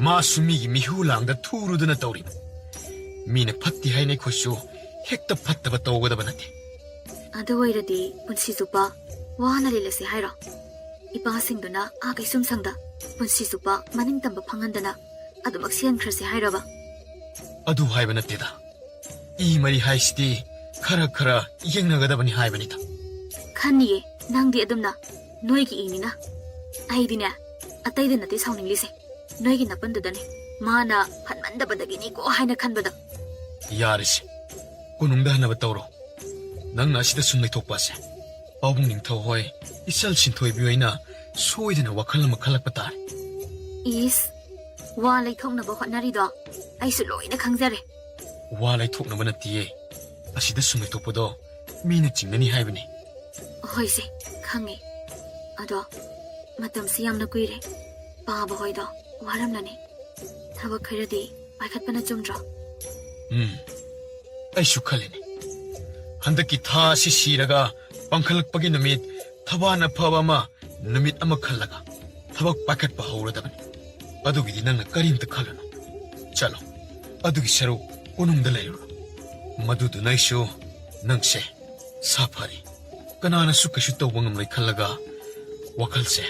[SPEAKER 9] 마수 미기 미후랑다 투루드나 떠오리고 미네 팟디 하이네 코쇼 헥다 팟다바 떠오고다바 나티.
[SPEAKER 6] ꯑꯗꯨ ꯑꯣꯏꯔꯗꯤ ꯄꯨꯟꯁꯤ ꯆꯨꯞꯄ ꯋꯥꯅ ꯂꯩꯂꯁꯤ ꯍꯥꯏꯔꯣ? ꯏꯄꯥꯁꯤꯡꯗꯨꯅ ꯀꯩꯁꯨꯝꯁꯪꯗ ꯄꯨꯟꯁꯤ ꯆꯨꯞꯄ ꯃꯅꯤꯡ ꯇꯝꯕ ꯐꯪꯍꯟꯗꯅ ꯑꯗꯨꯃꯛ ꯁꯦꯟꯈ꯭ꯔꯁꯤ ꯍꯥꯏꯔꯕ?
[SPEAKER 9] ꯑꯗꯨ ꯍꯥꯏꯕ ꯅꯠꯇꯦꯗ. 이 말이 하이시디 khara ꯌꯦꯡꯅꯒꯗꯕꯅꯤ ꯍꯥꯏꯕꯅꯤꯗ.
[SPEAKER 6] ꯈꯟꯅꯤꯌꯦ ꯅꯪꯗꯤ ꯑꯗꯨꯝꯅ ꯅꯣꯏꯒꯤ ꯏꯅꯤꯅ. ꯑꯩꯗꯤꯅꯦ ꯑꯇꯩꯗ ꯅꯠꯇꯦ ꯁꯥꯎꯅꯤꯡꯂꯤꯁꯦ. ꯅꯣꯏꯒꯤ ꯅꯄꯟꯗꯨꯗꯅꯦ. ꯃꯥꯅ ꯐꯟꯃꯟꯗꯕꯗꯒꯤꯅꯤꯀꯣ ꯍꯥꯏꯅ ꯈꯟꯕꯗ.
[SPEAKER 9] ꯌꯥꯔꯤꯁꯤ. ꯀꯣꯅꯨꯡꯗ ꯍꯟꯅꯕ ꯇꯧꯔꯣ. ꯅꯪꯅ ꯑꯁꯤꯗ ꯁꯨꯝ ꯂꯩꯊꯣꯛꯄꯁꯦ ꯄꯥꯕꯨꯡ ꯅꯤꯡꯊꯧ ꯍꯣꯏ ꯏꯆꯜ ꯁꯤꯟꯊꯣꯏꯕꯤ ꯍꯣꯏꯅ ꯁꯣꯏꯗꯅ ꯋꯥꯈꯜ ꯑꯃ ꯈꯜꯂꯛꯄ ꯇꯥꯔꯦ.
[SPEAKER 6] ꯏꯁ ꯋꯥ ꯂꯩꯊꯣꯛꯅꯕ ꯍꯣꯠꯅꯔꯤꯗꯣ ꯑꯩꯁꯨ ꯂꯣꯏꯅ ꯈꯪꯖꯔꯦ.
[SPEAKER 9] ꯋꯥ ꯂꯩꯊꯣꯛꯅꯕ ꯅꯠꯇꯤꯌꯦ. ꯑꯁꯤꯗ ꯁꯨꯝ ꯂꯩꯊꯣꯛꯄꯗꯣ ꯃꯤꯅ ꯆꯤꯡꯅꯅꯤ ꯍꯥꯏꯕꯅꯤ.
[SPEAKER 6] ꯍꯣꯏꯁꯦ ꯈꯪꯉꯦ. ꯑꯗꯣ ꯃꯇꯝꯁꯤ ꯌꯥꯝꯅ ꯀꯨꯏꯔꯦ. ꯄꯥꯕ ꯍꯣꯏꯗꯣ ꯋꯥꯔꯝꯂꯅꯤ. ꯊꯕꯛ ꯈꯔꯗꯤ ꯄꯥꯏꯈꯠꯄꯅ ꯆꯨꯝꯗ꯭ꯔꯣ?
[SPEAKER 9] ꯑꯩꯁꯨ ꯈꯜꯂꯤꯅꯤ. ꯍꯟꯗꯛꯀꯤ ꯊꯥ ꯑꯁꯤ ꯁꯤꯔꯒ ꯄꯥꯡꯈꯠꯂꯛꯄꯒꯤ ꯅꯨꯃꯤꯠ ꯊꯕꯥꯅ ꯐꯕ ꯑꯃ ꯅꯨꯃꯤꯠ ꯑꯃ ꯈꯜꯂꯒ ꯊꯕꯛ ꯄꯥꯏꯈꯠꯄ ꯍꯧꯔꯗꯕꯅꯤ. ꯑꯗꯨꯒꯤꯗꯤ ꯅꯪꯅ ꯀꯔꯤꯝꯇ ꯈꯜꯂꯨꯅꯨ. ꯆꯠꯂꯣ. ꯑꯗꯨꯒꯤ ꯁꯔꯨꯛ ꯀꯣꯅꯨꯡꯗ ꯂꯩꯔꯨꯔꯣ. ꯃꯗꯨꯗꯨꯅ ꯑꯩꯁꯨ ꯅꯪꯁꯦ ꯁꯥꯐꯔꯤ ꯀꯅꯥꯅꯁꯨ ꯀꯩꯁꯨ ꯇꯧꯕ ꯉꯝꯂꯣꯏ ꯈꯜꯂꯒ ꯋꯥꯈꯜꯁꯦ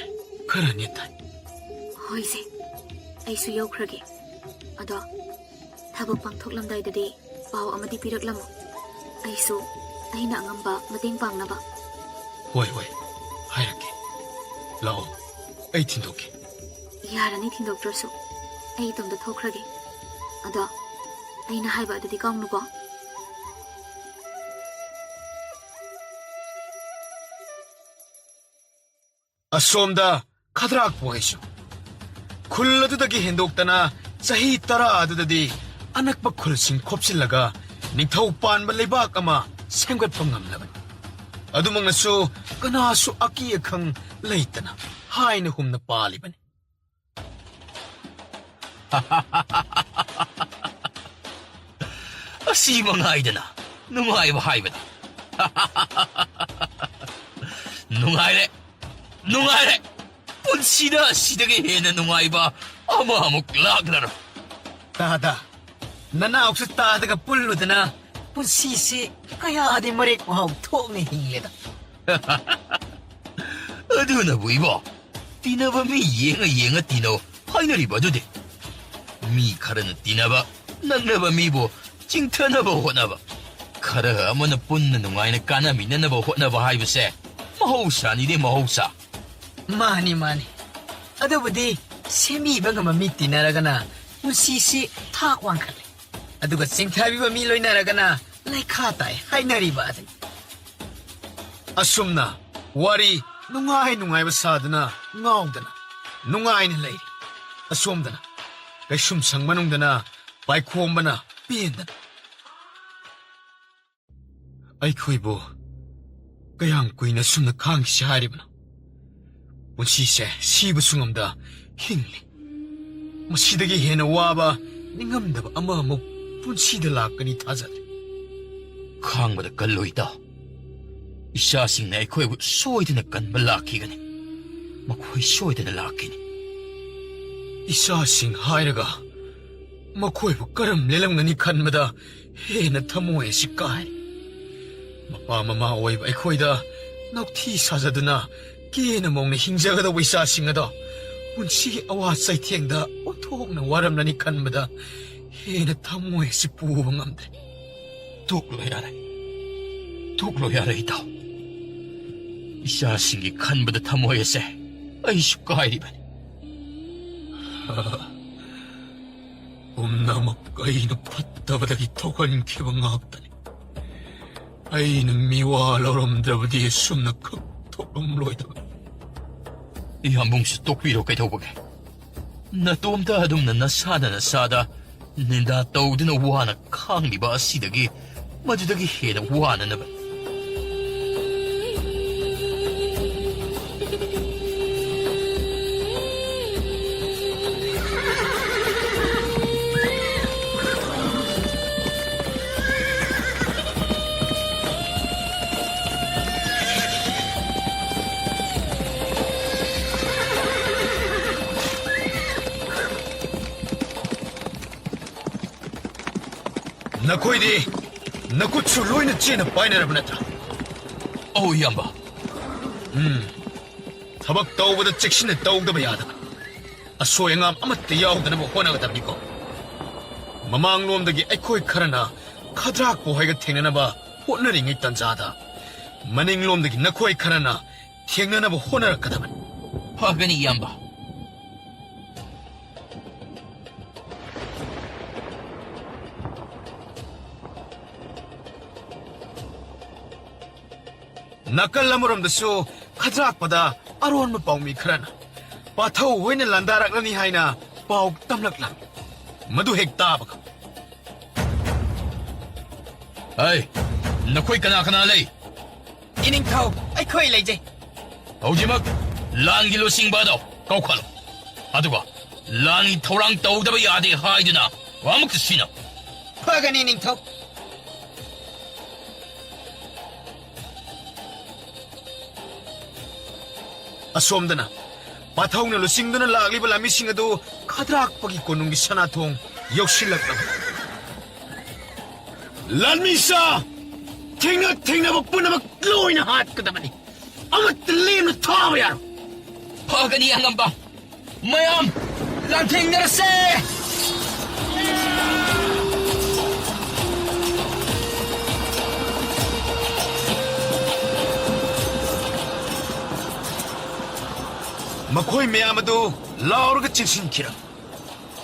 [SPEAKER 9] ꯈꯔ ꯅꯦꯠꯊꯥꯏ.
[SPEAKER 6] ꯍꯣꯏꯁꯦ ꯑꯩꯁꯨ ꯌꯧꯈ꯭ꯔꯒꯦ. ꯑꯗꯣ ꯊꯕꯛ ꯄꯥꯡꯊꯣꯛꯂꯝꯗꯥꯏꯗꯗꯤ ꯄꯥꯎ ꯑꯃꯗꯤ ꯄꯤꯔꯛꯂꯝꯃꯨ. ꯑꯩꯁꯨ ꯑꯩꯅ ꯑꯉꯝꯕ ꯃꯇꯦꯡ ꯄꯥꯡꯅꯕ.
[SPEAKER 9] ꯍꯣꯏ ꯍꯥꯏꯔꯛꯀꯦ. ꯂꯥꯛꯑꯣ ꯑꯩ ꯊꯤꯟꯗꯣꯛꯀꯦ.
[SPEAKER 6] ꯌꯥꯔꯅꯤ ꯊꯤꯟꯗꯣꯛꯇ꯭ꯔꯁꯨ ꯑꯩ ꯏꯇꯣꯝꯇ ꯊꯣꯛꯈ꯭ꯔꯒꯦ. ꯑꯗꯣ ꯑꯩꯅ ꯍꯥꯏꯕ ꯑꯗꯨꯗꯤ ꯀꯥꯎꯅꯨꯀꯣ.
[SPEAKER 9] ꯑꯁꯣꯝꯗ ꯈꯗ꯭ꯔꯥꯛꯄꯨ ꯍꯥꯏꯁꯨ ꯈꯨꯜ ꯑꯗꯨꯗꯒꯤ ꯍꯦꯟꯗꯣꯛꯇꯅ ꯆꯍꯤ 10 ꯑꯗꯨꯗꯗꯤ ꯑꯅꯛꯄ ꯈꯨꯜꯁꯤꯡ ꯈꯣꯞꯆꯤꯜꯂꯒ ꯅꯤꯡꯊꯧ ꯄꯥꯟꯕ ꯂꯩꯕꯥꯛ ꯑꯃ ꯁꯦꯝꯒꯠꯄ ꯉꯝꯂꯕꯅꯤ. ꯑꯗꯨꯃꯛꯅꯁꯨ ꯀꯅꯥꯁꯨ ꯑꯀꯤ ꯑꯈꯪ ꯂꯩꯇꯅ ꯍꯥꯏꯅ ꯍꯨꯝꯅ ꯄꯥꯜꯂꯤꯕꯅꯤ.
[SPEAKER 2] ꯑꯁꯤ ꯃꯉꯥꯏꯗꯅ ꯅꯨꯡꯉꯥꯏꯕ ꯍꯥꯏꯕꯅꯤ. ꯅꯨꯡꯉꯥꯏꯔꯦ. ꯄꯨꯟꯁꯤꯗ ꯑꯁꯤꯗꯒꯤ ꯍꯦꯟꯅ ꯅꯨꯡꯉꯥꯏꯕ ꯑꯃꯨꯛ ꯂꯥꯛꯂꯔꯣꯏ.
[SPEAKER 1] ꯇꯥꯗ ꯅꯅꯥꯎꯁꯨ ꯇꯥꯗꯒ ꯄꯨꯜꯂꯨꯗꯅ ꯄꯨꯟꯁꯤꯁꯤ ꯀꯌꯥꯗꯤ ꯃꯔꯦꯛ ꯃꯍꯥꯎ ꯊꯣꯛꯅ ꯍꯤꯡꯂꯦꯗ.
[SPEAKER 2] ꯑꯗꯨꯅꯕꯨ ꯏꯕꯣ ꯇꯤꯟꯅꯕ ꯃꯤ ꯌꯦꯡꯉ ꯇꯤꯟꯅꯧ ꯍꯥꯏꯅꯔꯤꯕ ꯑꯗꯨꯗꯤ. ꯃꯤ ꯈꯔꯅ ꯇꯤꯟꯅꯕ ꯅꯛꯅꯕ ꯃꯤꯕꯨ ꯆꯤꯡꯊꯅꯕ ꯍꯣꯠꯅꯕ, ꯈꯔ ꯑꯃꯅ ꯄꯨꯟꯅ ꯅꯨꯡꯉꯥꯏꯅ ꯀꯥꯟꯅꯃꯤꯟꯅꯅꯕ ꯍꯣꯠꯅꯕ ꯍꯥꯏꯕꯁꯦ ꯃꯍꯧꯁꯥꯅꯤꯗꯤ ꯃꯍꯧꯁꯥ.
[SPEAKER 1] ꯃꯥꯅꯤ ꯑꯗꯨꯕꯨꯗꯤ ꯁꯦꯝꯕꯤꯕ ꯉꯝꯕ ꯃꯤ ꯇꯤꯟꯅꯔꯒꯅ ꯄꯨꯟꯁꯤꯁꯤ ꯊꯥꯛ ꯋꯥꯡꯈꯠꯂꯦ. ꯑꯗꯨꯒ ꯆꯤꯡꯊꯕꯤꯕ ꯃꯤ ꯂꯣꯏꯅꯔꯒꯅ ꯂꯩꯈꯥ ꯇꯥꯏ ꯍꯥꯏꯅꯔꯤꯕ ꯑꯗꯨꯅꯤ.
[SPEAKER 9] ꯑꯁꯨꯝꯅ ꯋꯥꯔꯤ ꯅꯨꯡꯉꯥꯏꯕ ꯁꯥꯗꯨꯅ ꯉꯥꯎꯗꯅ ꯅꯨꯡꯉꯥꯏꯅ ꯂꯩꯔꯤ. ꯑꯁꯣꯝꯗꯅ ꯀꯩꯁꯨꯝꯁꯪ ꯃꯅꯨꯡꯗꯅ ꯄꯥꯏꯈꯣꯝꯕꯅ ꯄꯦꯟꯗꯅ. ꯑꯩꯈꯣꯏꯕꯨ ꯀꯌꯥꯝ ꯀꯨꯏꯅ ꯁꯨꯝꯅ ꯈꯥꯡꯈꯤꯁꯤ ꯍꯥꯏꯔꯤꯕꯅꯣ? ꯄꯨꯟꯁꯤꯁꯦ ꯁꯤꯕꯁꯨ ꯉꯝꯗ ꯍꯤꯡꯂꯤ. ꯃꯁꯤꯗꯒꯤ ꯍꯦꯟꯅ ꯋꯥꯕ ꯅꯤꯡꯉꯝꯗꯕ ꯑꯃꯃꯨꯛ ꯄꯨꯟꯁꯤꯗ ꯂꯥꯛꯀꯅꯤ ꯊꯥꯖꯗ꯭ꯔꯦ.
[SPEAKER 2] ꯈꯥꯡꯕꯗ ꯀꯜꯂꯣ ꯏꯇꯥꯎ. ꯏꯆꯥꯁꯤꯡꯅ ꯑꯩꯈꯣꯏꯕꯨ ꯁꯣꯏꯗꯅ ꯀꯟꯕ ꯂꯥꯛꯈꯤꯒꯅꯤ. ꯃꯈꯣꯏ ꯁꯣꯏꯗꯅ ꯂꯥꯛꯈꯤꯅꯤ.
[SPEAKER 1] 이사싱 하이르가 마코이부 까름 렐랑나니 칸마다 헤나 타모에 시까이 마파 마마 오이바 이코이다 넉티 사자드나 끼에나 먹는 흰자가다 이사싱하다 운치 아와 사이티행다 오톡나 와람나니 칸마다 헤나 타모에 시 부방암데
[SPEAKER 2] 독로야래 이다. 이사싱이 칸마다 타모에세 아이슈 까이리바니.
[SPEAKER 1] umnamak ay napattabadagi tokan kibang agtani. Ay namiwa laramdabadi sumnakak tokamloidaga.
[SPEAKER 2] 이한봉수 똑비로 깨도보게. 나 똠다 dum나 나사나 사다 닌다 떠우드나 와나 캉리바 시덕이 마주덕이 해나 와나 나바.
[SPEAKER 1] Nakoidi, nakutsu loina china painera banatra.
[SPEAKER 2] 어우 이한바.
[SPEAKER 1] Tabak tawbada chekshine tawdaba yada. Asoyangam amatte yawdana mo honagadabniko. Mamang lomdagi aikoi karana kadrak bo hoiga thengnana ba hotnaring itan jada. Maning lomdagi nakoi karana thengnana ba honarakadaban.
[SPEAKER 2] 파가니 이한바.
[SPEAKER 1] Nakalamuramdasu kadrakpada aron mapawmi karana. Pathaw wena landaraklani haina paw tamlaklan. Madu hektabaka.
[SPEAKER 2] 아이, 너코이 까나까나래.
[SPEAKER 4] 이닝타오 아이코이 레이제
[SPEAKER 2] 오지막 란길로 싱바도 가오카노. 아두가 란이 토랑 떠우다바 야데 하이드나 와먹스 시나.
[SPEAKER 4] 파간 이닝타오
[SPEAKER 1] Asomdana. Pathaw na lusingdana lagliba lamising ado kadrakpagi konungi sanatong yoksilaklam. Lanmisa! Tingna ba punamak loy na hat kadamani. Amat talim na tawa yaro.
[SPEAKER 2] 파가니 양감방. 마얌 란팅 나라세.
[SPEAKER 1] Makoy mayamado lauraga chinsinkira.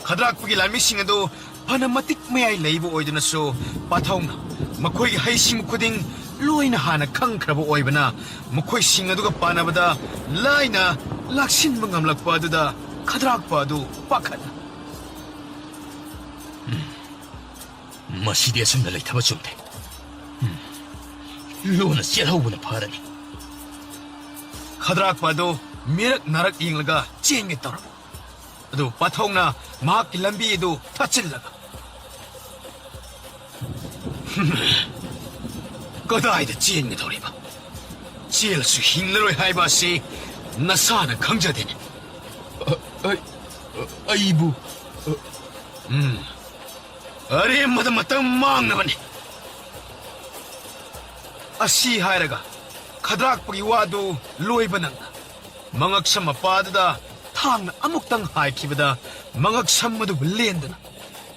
[SPEAKER 1] Kadrakpagi lamising ado panamatik mayay laibo oidana so pathaw na. Makoy haising kuding loy na hana kangkrabo oibana. Makoy singaduga panabada lay na laksin mangamlakpa aduda kadrakpa adu pakat.
[SPEAKER 2] 마시디에 숨달래 타바 좀대. 로나 셀하우나 파라니.
[SPEAKER 1] Kadrakpa adu mirak narak inglaga chengi tarab. Adu pathaw na mahak lambi adu tachillaga. Kadayda chengi toriba. Chelsu hinglaroy haibasi nasana kangjadeni.
[SPEAKER 2] 아이부.
[SPEAKER 1] Are matang mang naman. Asi hairaga. Kadrakpagi wadu loy banang. Mangaksam mapadada tang amuktang haikibada mangaksam madu lendana.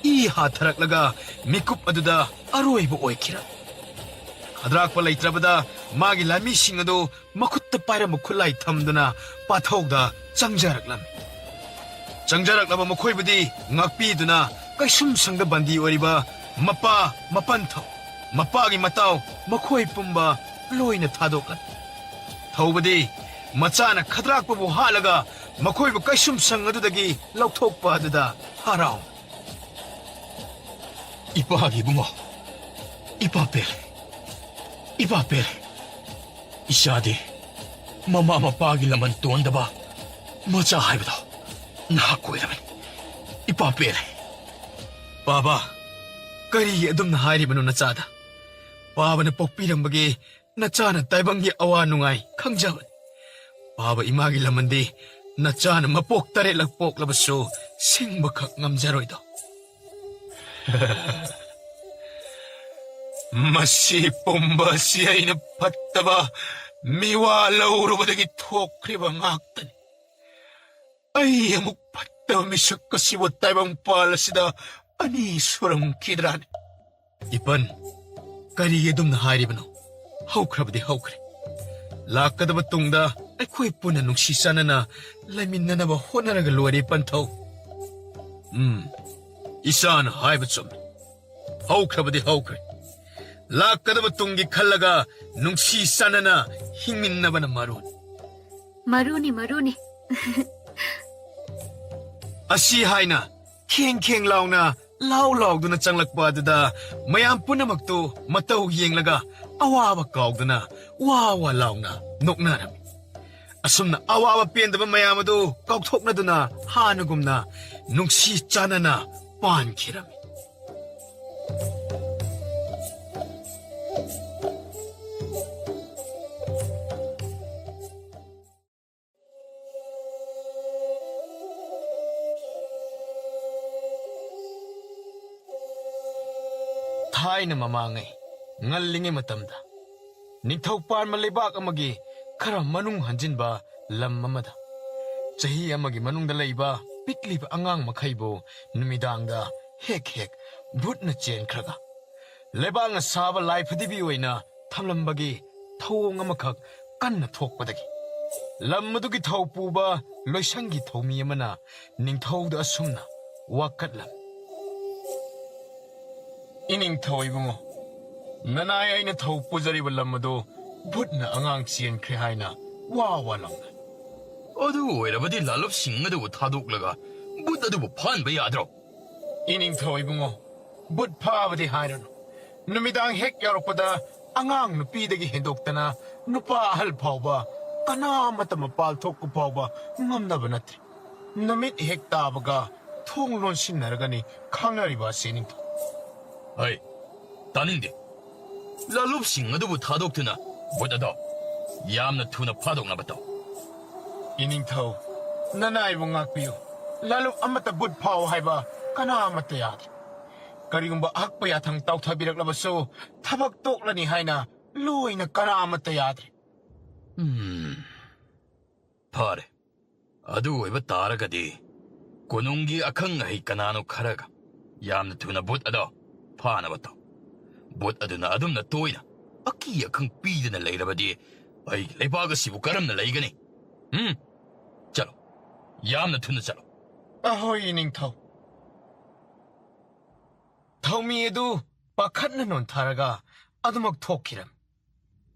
[SPEAKER 1] Iha taraklaga mikup aduda aroy bo oikira. Kadrakpa laitrabada magi lami singado makutta paira mukulay tamdana pathawda changjaraklam. Changjaraklaba mukoybudi ngakpiduna kaisum sangda bandi oriba mapa mapantaw mapagi mataw makoy pumba loy na thadoklan. Thawbadi machana kadrakpabu halaga makoybu kaisum sangadudagi lauthokpa aduda haraw.
[SPEAKER 2] 이빠하기 붕어. 이빠벨. 이빠벨. 이샤디. 마마마 빠길라만 또한다바. 뭐자 하이브다. 나하고이라면. 이빠벨.
[SPEAKER 1] Baba, kari adum na hari banu na chada. Baba na pokpirambagi na chana taibanggi awa nungay kangjawan. Baba imagi lamandi na chana mapok tare lagpok labaso 생각학 남자로이다. 마시 뽐바시 아이는 받다바 미와 라우로바데기 토크리바 막다니. 아이 아묵 받다바 미석거 시보 따이방 빨라시다. 아니 소름 기드라네. 이번 까리게 둠나 하이리바노. 하우크라바디 하우크레. 라까다바 똥다 아이코이 뿌나 농시사나나 라민나나바 호나나가 로아리 빤타우. 이사나 하이바 좀. 하우크라바디 하우크레. 라까다바 똥기 칼라가 농시사나나 힝민나바나 마룬.
[SPEAKER 6] 마루니.
[SPEAKER 1] 아시 하이나 캥캥 라우나 라우라우드나 짱락바드다 마얌 푸나막도 마타우 옌라가 아와바 가우드나 와와 라우나 녹나람 asumna awawa pendaba mayamadu kaukthoknaduna hanugumna nungsi chanana pankirami. Thayna mamangai ngallingi matamda ningthaupan malibak amagi khara manung hanjinba lam amada chahi amagi manungda leiba pikliba angang makhaibo numidangda hek bhutna chen khraga lebang saba lai phadibi oina thamlambagi thong amakhak kanna thokpadagi lammadugi thaupuba loisangi thomi amana ningthauda asumna wakatlam ining thoibungo nanay ay na thaupu jari lamado bhutna angang chen khre haina wa lamna
[SPEAKER 3] 어두 오이라버디 랄럽 싱어도 타독라가 무다도 판바 야드로
[SPEAKER 1] ining thoibungo but phabadi hairano numidang hek yaropada angang nupidagi hendoktana nupa ahal phawba kana mata mapal thokku phawba ngamnaba natri numit hek tabaga thonglon sinnaragani khangnariba sening tho
[SPEAKER 3] 아이 따닌데 랄럽 싱어도 타독드나 무다도 얌나 투나 파독나 바도
[SPEAKER 1] ining tho nanay mo ngakpiyo lalo amata bud phaw haiba kana amata yad karigumba akpaya thang taw thabirak labaso thabak toklani haina loina kana amata yad
[SPEAKER 3] 파레 아두 오이바 따라가디 고농기 아캉 아이 까나노 카라가 얌나 투나 붓아도 파나바도 붓아두나 아둠나 또이나 아키 아캉 삐드나 레이라바디 아이 레바가 시부 까람나 레이가니 चलो याम न थुन चलो
[SPEAKER 1] ahoy ining tho thomi edu pakhatna non tharaga adumak thokkiram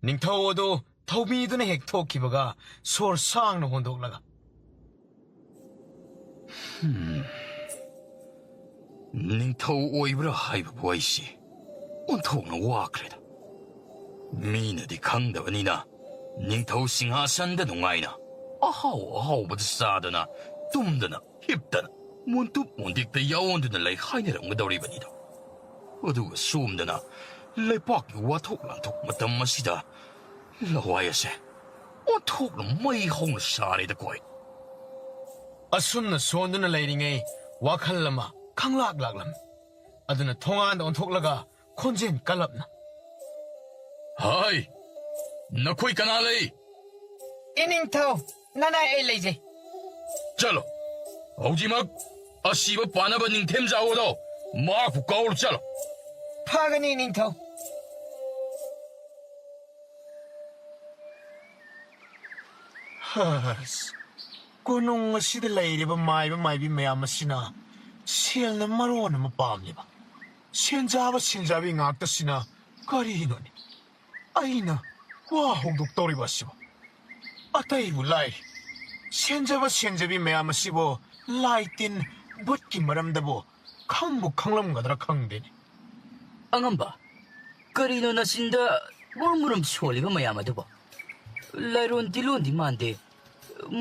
[SPEAKER 1] ning tho odu thomi edu ne hek thokkibaga sor sang na hondoklaga
[SPEAKER 3] 닝터 오이브라 하이브 보이시 온통나 와크레다 미나디 강다바니나 닝터 싱하산다 농아이나 아하우 버드 싸드나 둠드나 힙드나 문득 문득다 야원드나 레이 하이네랑 거더리바니다 어두가 숨드나 레박이 와톡란톡 마담마시다 라와야세 오톡나 마이 홍 사리다 거이
[SPEAKER 1] asumna sonduna leiringai wakhal lama khanglak laklam aduna thongan on thoklaga khonjen kalapna
[SPEAKER 3] 하이 너코이 까나레이
[SPEAKER 4] ining tho nanay ay leje
[SPEAKER 3] चलो औजि막 아시바 바나바 닝템 자오도 막 부까올 चलो
[SPEAKER 4] phagani ining tho
[SPEAKER 1] has konong asida leiriba maibi mayam asina selna maron ma pamliba sinjabi ngakta sina kari hinoni aina wa hongduk toriba siba atai bulai senjabi mayam asibo laitin butki maramdabo khangbu khanglam gadra khangdeni
[SPEAKER 7] angamba karino nasinda murmurum soliba mayamadubo lairon tilon dimande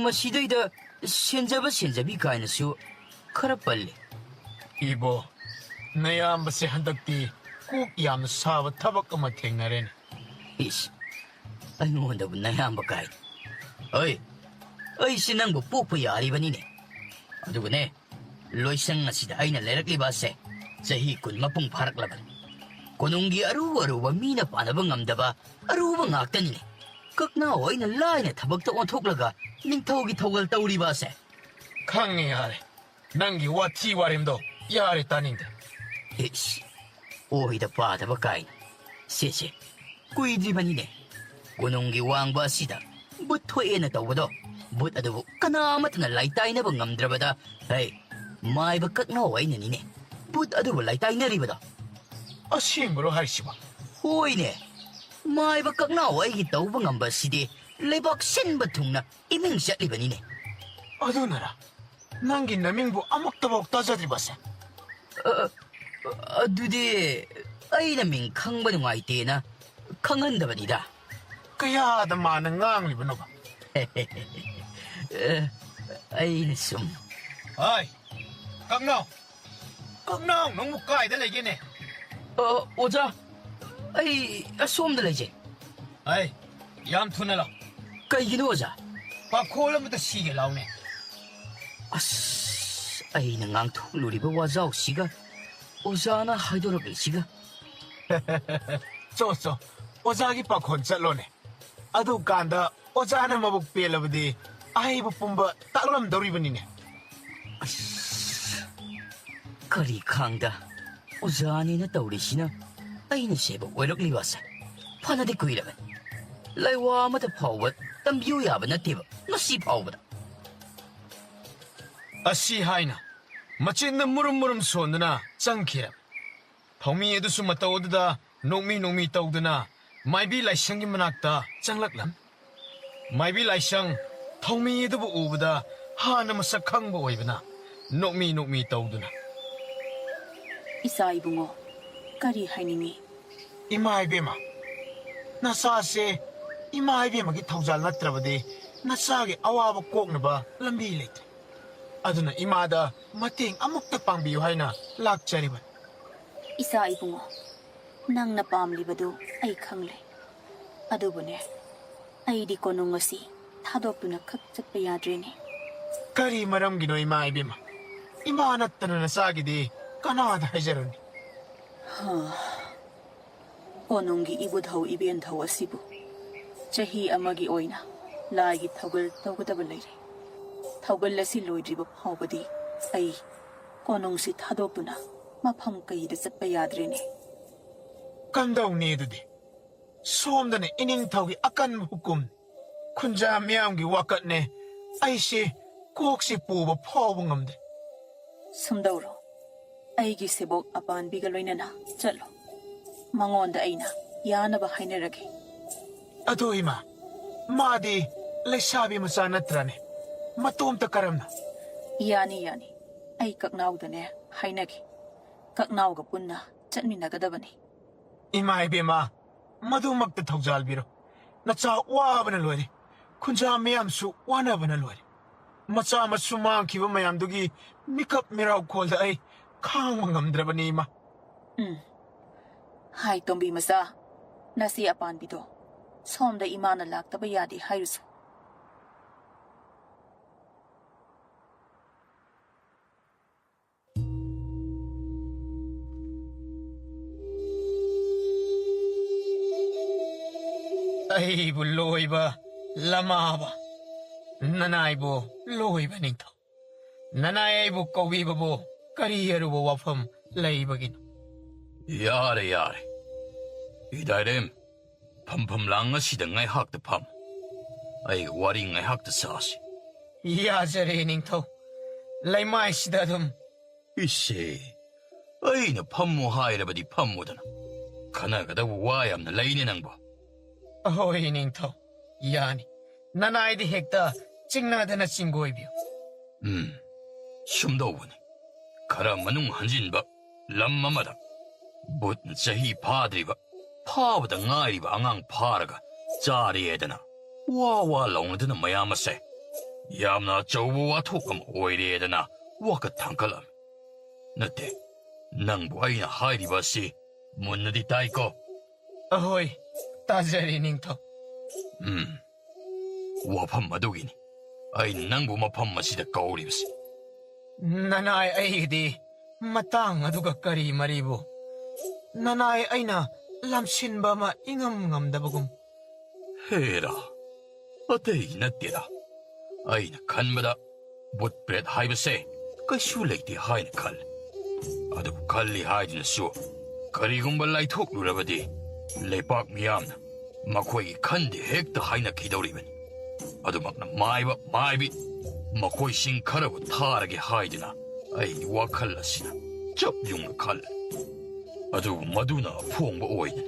[SPEAKER 7] masidaida senjabi kainasu kharapalle
[SPEAKER 1] ibo nayam base handakti kuk yam sawa thabak ama thengnaren
[SPEAKER 7] is aingonda bunayamba kai oi sinangbu pokpa yaribanine adugune
[SPEAKER 4] loisang asida ay nalarakibase sahi kun mapung paraklaban. Kununggi aru-aruba mina panabang amdaba aruba ngaktanine. Kaknao ay nalay na tabag taon toklaga ning tawgi tawgal tauribase.
[SPEAKER 1] 강이 하래. 난기 와티 와림도 야래 따닌데.
[SPEAKER 4] Ish, oida pataba kain. Sese, kuidribanine. Kununggi wangba asida buthoy na tawado. But adabu kanamat na laytay na bang amdrabada. Hey, may bakat na way na nine. But adabu laytay na ribada.
[SPEAKER 1] 아심으로 할시바.
[SPEAKER 4] Hoy ne, may bakat na way hitaw bang ambaside. Lebak sen batung na iming siya libanine.
[SPEAKER 1] 어두나라. 난기 남ing부 아목다복 따자드리바세.
[SPEAKER 4] Adude, ay naming kang ba nung ay na? Kanganda ba nida?
[SPEAKER 1] 그야 다 많은 강리브노가.
[SPEAKER 4] Ay nasum.
[SPEAKER 1] 아이, 깡나오 너무 까이다 레기네.
[SPEAKER 4] 오자. Ay, asum dalaje.
[SPEAKER 1] 아이, 얌투네라.
[SPEAKER 4] Kay ginoza.
[SPEAKER 1] 바코람부터 시게 나오네.
[SPEAKER 4] Ay nangang tuluri ba wazaw siga? Ozana haidorabay siga?
[SPEAKER 1] 좋소. 오자기 바콘 짤로네. 아두 간다. 오자나 마복 벨라브디. 아이부 뿜바 따그람 도리브니네.
[SPEAKER 4] Kari kangda. Ozani na taurisina. Ay naseba warak liwasa. Panadi kuiraban. Laywa mata pawat. Tambiyo yaban na tiba. Nasi pawat.
[SPEAKER 1] 아시 하이나. 마치는 무름무름 손드나 짱키라. 펑미에도 숨었다 오드다. 농미 떠오드나. 마이비 라이샹기 만악다. 짱락람. 마이비 라이샹. 펑미에도 우브다. 하나 마삭항보 오이브나. 농미 떠오드나.
[SPEAKER 6] Isa ibungo, kari hainimi.
[SPEAKER 1] 이마이베마. 나사세. 이마이베마기 타우잘 나트라바디. 나사게 아와바 꼭나바 람비 레트. aduna imada mating amukta pangbiyo hay na lakchariba.
[SPEAKER 6] Isa ibungo, nang napamlibado ay kangle. Adubone, ay di ko nung ngasi, tadok na kakchat payadrini.
[SPEAKER 1] Kari maram gino ima ibima. Imanat na nasagi di kanada hajaruni.
[SPEAKER 6] Kononggi ibudhaw ibiyanthaw asibu. Chahi amagi oina, laagi tawgal tawgadabalay. Tawgal si loidriba pawbadi ay konong si tadok na mapam kayi da satpayadrini.
[SPEAKER 1] Kandaw nido di. Somda ne ining tawgi akan hukum. Kunja miyamgi wakat ne ay si kuk si puba pawbungamde.
[SPEAKER 6] Sumdawro, ay gisibok apan bigaloy na chalo. Mangonda ay na, yana ba hainaragi.
[SPEAKER 1] Ato ima, madi laysabi mo sa natrane. Matum ta karam na.
[SPEAKER 6] Yani, ay kaknaw da ne, hainagi. Kaknaw ga punna, chatmi nagadabani.
[SPEAKER 1] Ima ibima, madumag ta tawjal biro. Natsa waba na luwari. Kunja miyam su wana ba na luwari. Matsa matsumang kiba mayam dugi mikap miraw kolda ay kang mangamdra ba ni ima.
[SPEAKER 6] Hay tombi masa, nasi apan bito. Somda imana lakta ba yadi hayruso.
[SPEAKER 1] Ay bu loy ba, lama ba. Nanay bo, loy ba nito. Nanay bu kawi ba bo, kariyer bo wafam lay bagin.
[SPEAKER 3] Yare. Idairem, pam lang asida ngay hakta pam. Ay wari ngay hakta sasi.
[SPEAKER 1] Yajare nito. Lay may sidadum.
[SPEAKER 3] Isi, ay na pam mo hayra ba di pam mo dana. Kanagada wayam na laynin ang ba.
[SPEAKER 1] Ahoy nito. Yani. Nanay di hekta, chingna na chingoy biyo.
[SPEAKER 3] 숨도 가라 만ung 한진 바 람마마다 봇 자히 파드리바 파보다 nga이바 앙앙 파라가 자리에 되나 와와 롱드나 마야마세 얌나 저우와 토금 오이리에 되나 와가 탕칼람 너때 낭부 아이나 하이리바시 문나디 따이코
[SPEAKER 1] Ahoy. Tajari nito.
[SPEAKER 3] 와판 마도기니 아이 낭부 마판 마시다 까오리바시
[SPEAKER 1] Nanay aigdi matang aduga kari maribu. Nanay ay na lamsinba ma ingam ngamdabagum.
[SPEAKER 3] Hera, atay natira. Ay na kanbada, butbred haibase, kasu leiti hay na kal. Adu kalli hay na su, karigumba lay tok lurabadi, lepak miyam na, makoy kandi hekta hay na kidauriban. Adu makna maibi, makoy sing karabu taragi hay na, ay wakalla sina, chap yung kal. Adu maduna puong ba oy na.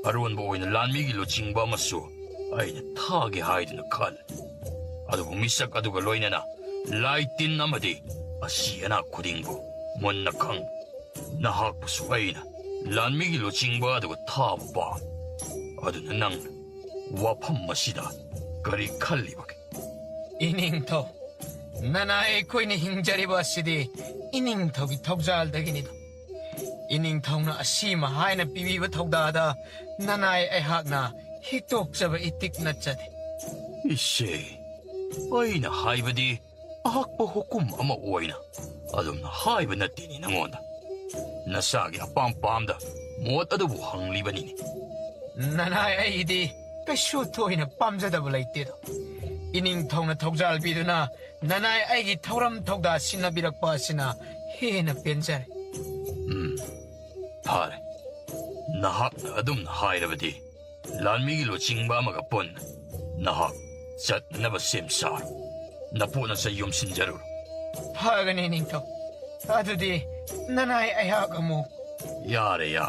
[SPEAKER 3] Aron ba oy na lanmigi lo chingba masu, ay na tagi hay na kal. Adugo misak aduga loy na laitin namadi asiyana kudinggo mon nakang nahak pusuay na lanmigi lo chingba aduga tabo ba adu na nang wapam masida kari kalibak
[SPEAKER 1] Ining to. Nanay ko'y ni hingjariba sidi ining togi togjal daginido. Ining tong na asima hay na pibiba togdada nanay ay hak na hitok saba itik na chade.
[SPEAKER 3] Ise ay na haibadi ahakpa hukum ama oy na adum na haiba na tini nangonda nasagi apampamda mot adubu hangliba nini
[SPEAKER 1] Nanay ay di kaso to'y na pamjadaba laytido. Ining tong na togjal biduna nanay ay gi tauram togda sinabirakpa sina hena pensare.
[SPEAKER 3] Pare nahak na adum na hairabadi lanmigi lo chingba magapon nahak sat na ba simsar napo na sa iyong sinjaruro
[SPEAKER 1] Pagan ining to. Ado di nanay ay hak mo.
[SPEAKER 3] yare ya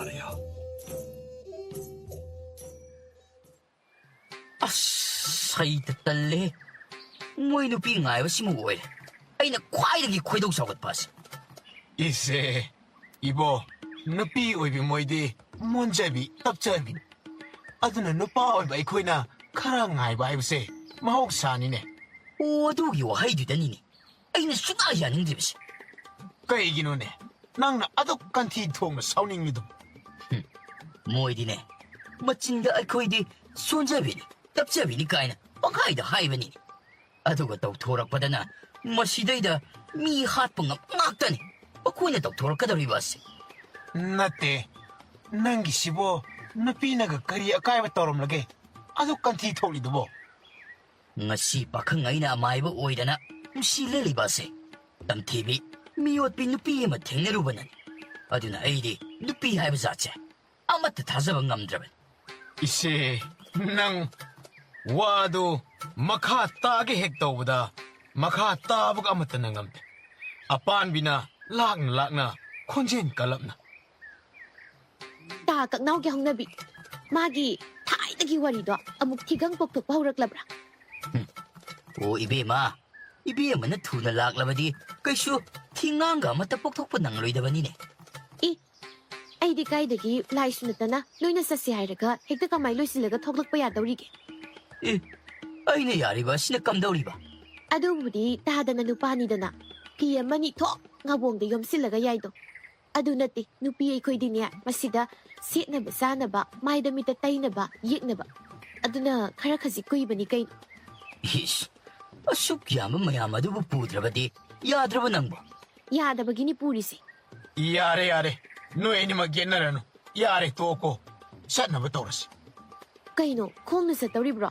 [SPEAKER 7] Asay tatali. Mo'y nupi nga ay si Muoy. Ay nakway lagi kway daw sagot pas.
[SPEAKER 1] Ise, ibo, napi oy bi moy di monjabi tapjabi. Aduna nupa oy ba ikoy na karangay ba ibse mahok sani ne.
[SPEAKER 7] O adugi wa hay duda nini. Ay na sunaya ng dibis.
[SPEAKER 1] Kay gino ne. Nang na adok kanti tong sauning nido.
[SPEAKER 7] Mo'y di ne. Machinda ay koy di sunjabi ni. Tapjabi ni kaya na panghay da hay ba nini. Aduga daw torak pa da na masiday da mi hat pang ngakta ni. Ako na daw torak ka daw ribas.
[SPEAKER 1] Nate, nangi sibo napi nagakari akay ba torom lagi. Adok kanti tong nido mo.
[SPEAKER 7] Nga si pakangay na amay ba oy da na si lilibas eh. Tamtibi, miyot pinupi mateng na rubanan. Aduna ay di nupi hay ba zatse. Amat tataza bang ngamdraban.
[SPEAKER 1] Ise, nang wado makatagi hektaw da makatabog amata na ngamte. Apan bina lakna konjen kalap na.
[SPEAKER 8] Ta kaknaw ki hong nabi. Magi, taay nagi warido, amuk tigang poktok pahurak labra.
[SPEAKER 7] O ibe ma, ibe man na tuna laklabadi. Kayso, tinganga matapok-tok pa nang loy daban nini.
[SPEAKER 8] Ay di kay dagi lai sunat na loy na sa siyayraga, hekta kamay loy silaga toklak pa yadaw rige.
[SPEAKER 7] Ay nayari ba? Sinakam daw riba?
[SPEAKER 8] Adubudi, tahada na nupa ni dana. Kaya manito, nga buong da yom silaga yaydo. Adu nati, nupi ay ko'y din niya, masida, sit na ba, sana ba, may damit tay na ba, yik na ba. Adu na, kara kasi ko'y ba ni kayo.
[SPEAKER 7] Is, asuk yama mayama do pudra ba di? Yadra ba nang ba?
[SPEAKER 8] Yada ba ginipuri si?
[SPEAKER 1] Yare. No any magyan na rano. Yare to ko. Saan na ba toras?
[SPEAKER 8] Kayo no, kung nasa tawri bro.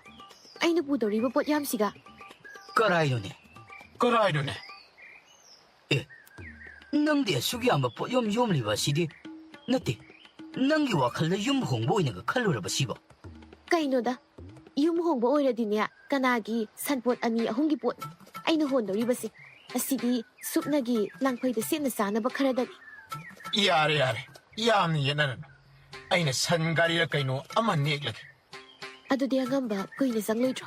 [SPEAKER 8] Ay napudaw rin po yam siga.
[SPEAKER 7] Karay no ni.
[SPEAKER 1] Karay no ne.
[SPEAKER 7] Nang di asuk yama po yom liba si di. Nati, nang iwakal na yung hongboy nagkakalura ba siba?
[SPEAKER 8] Kayo no da, yung muhong ba oira din niya, kanagi, sanpot ani ahong gipot. Ay nahon daw rin ba si? Asidi, sup nagi, langpay da sin na sana ba karadali.
[SPEAKER 1] Yare. Yam ni yan na rano. Ay na sangari na kayo no aman niglag.
[SPEAKER 8] Ado di agam ba, ko'y nasang loydro.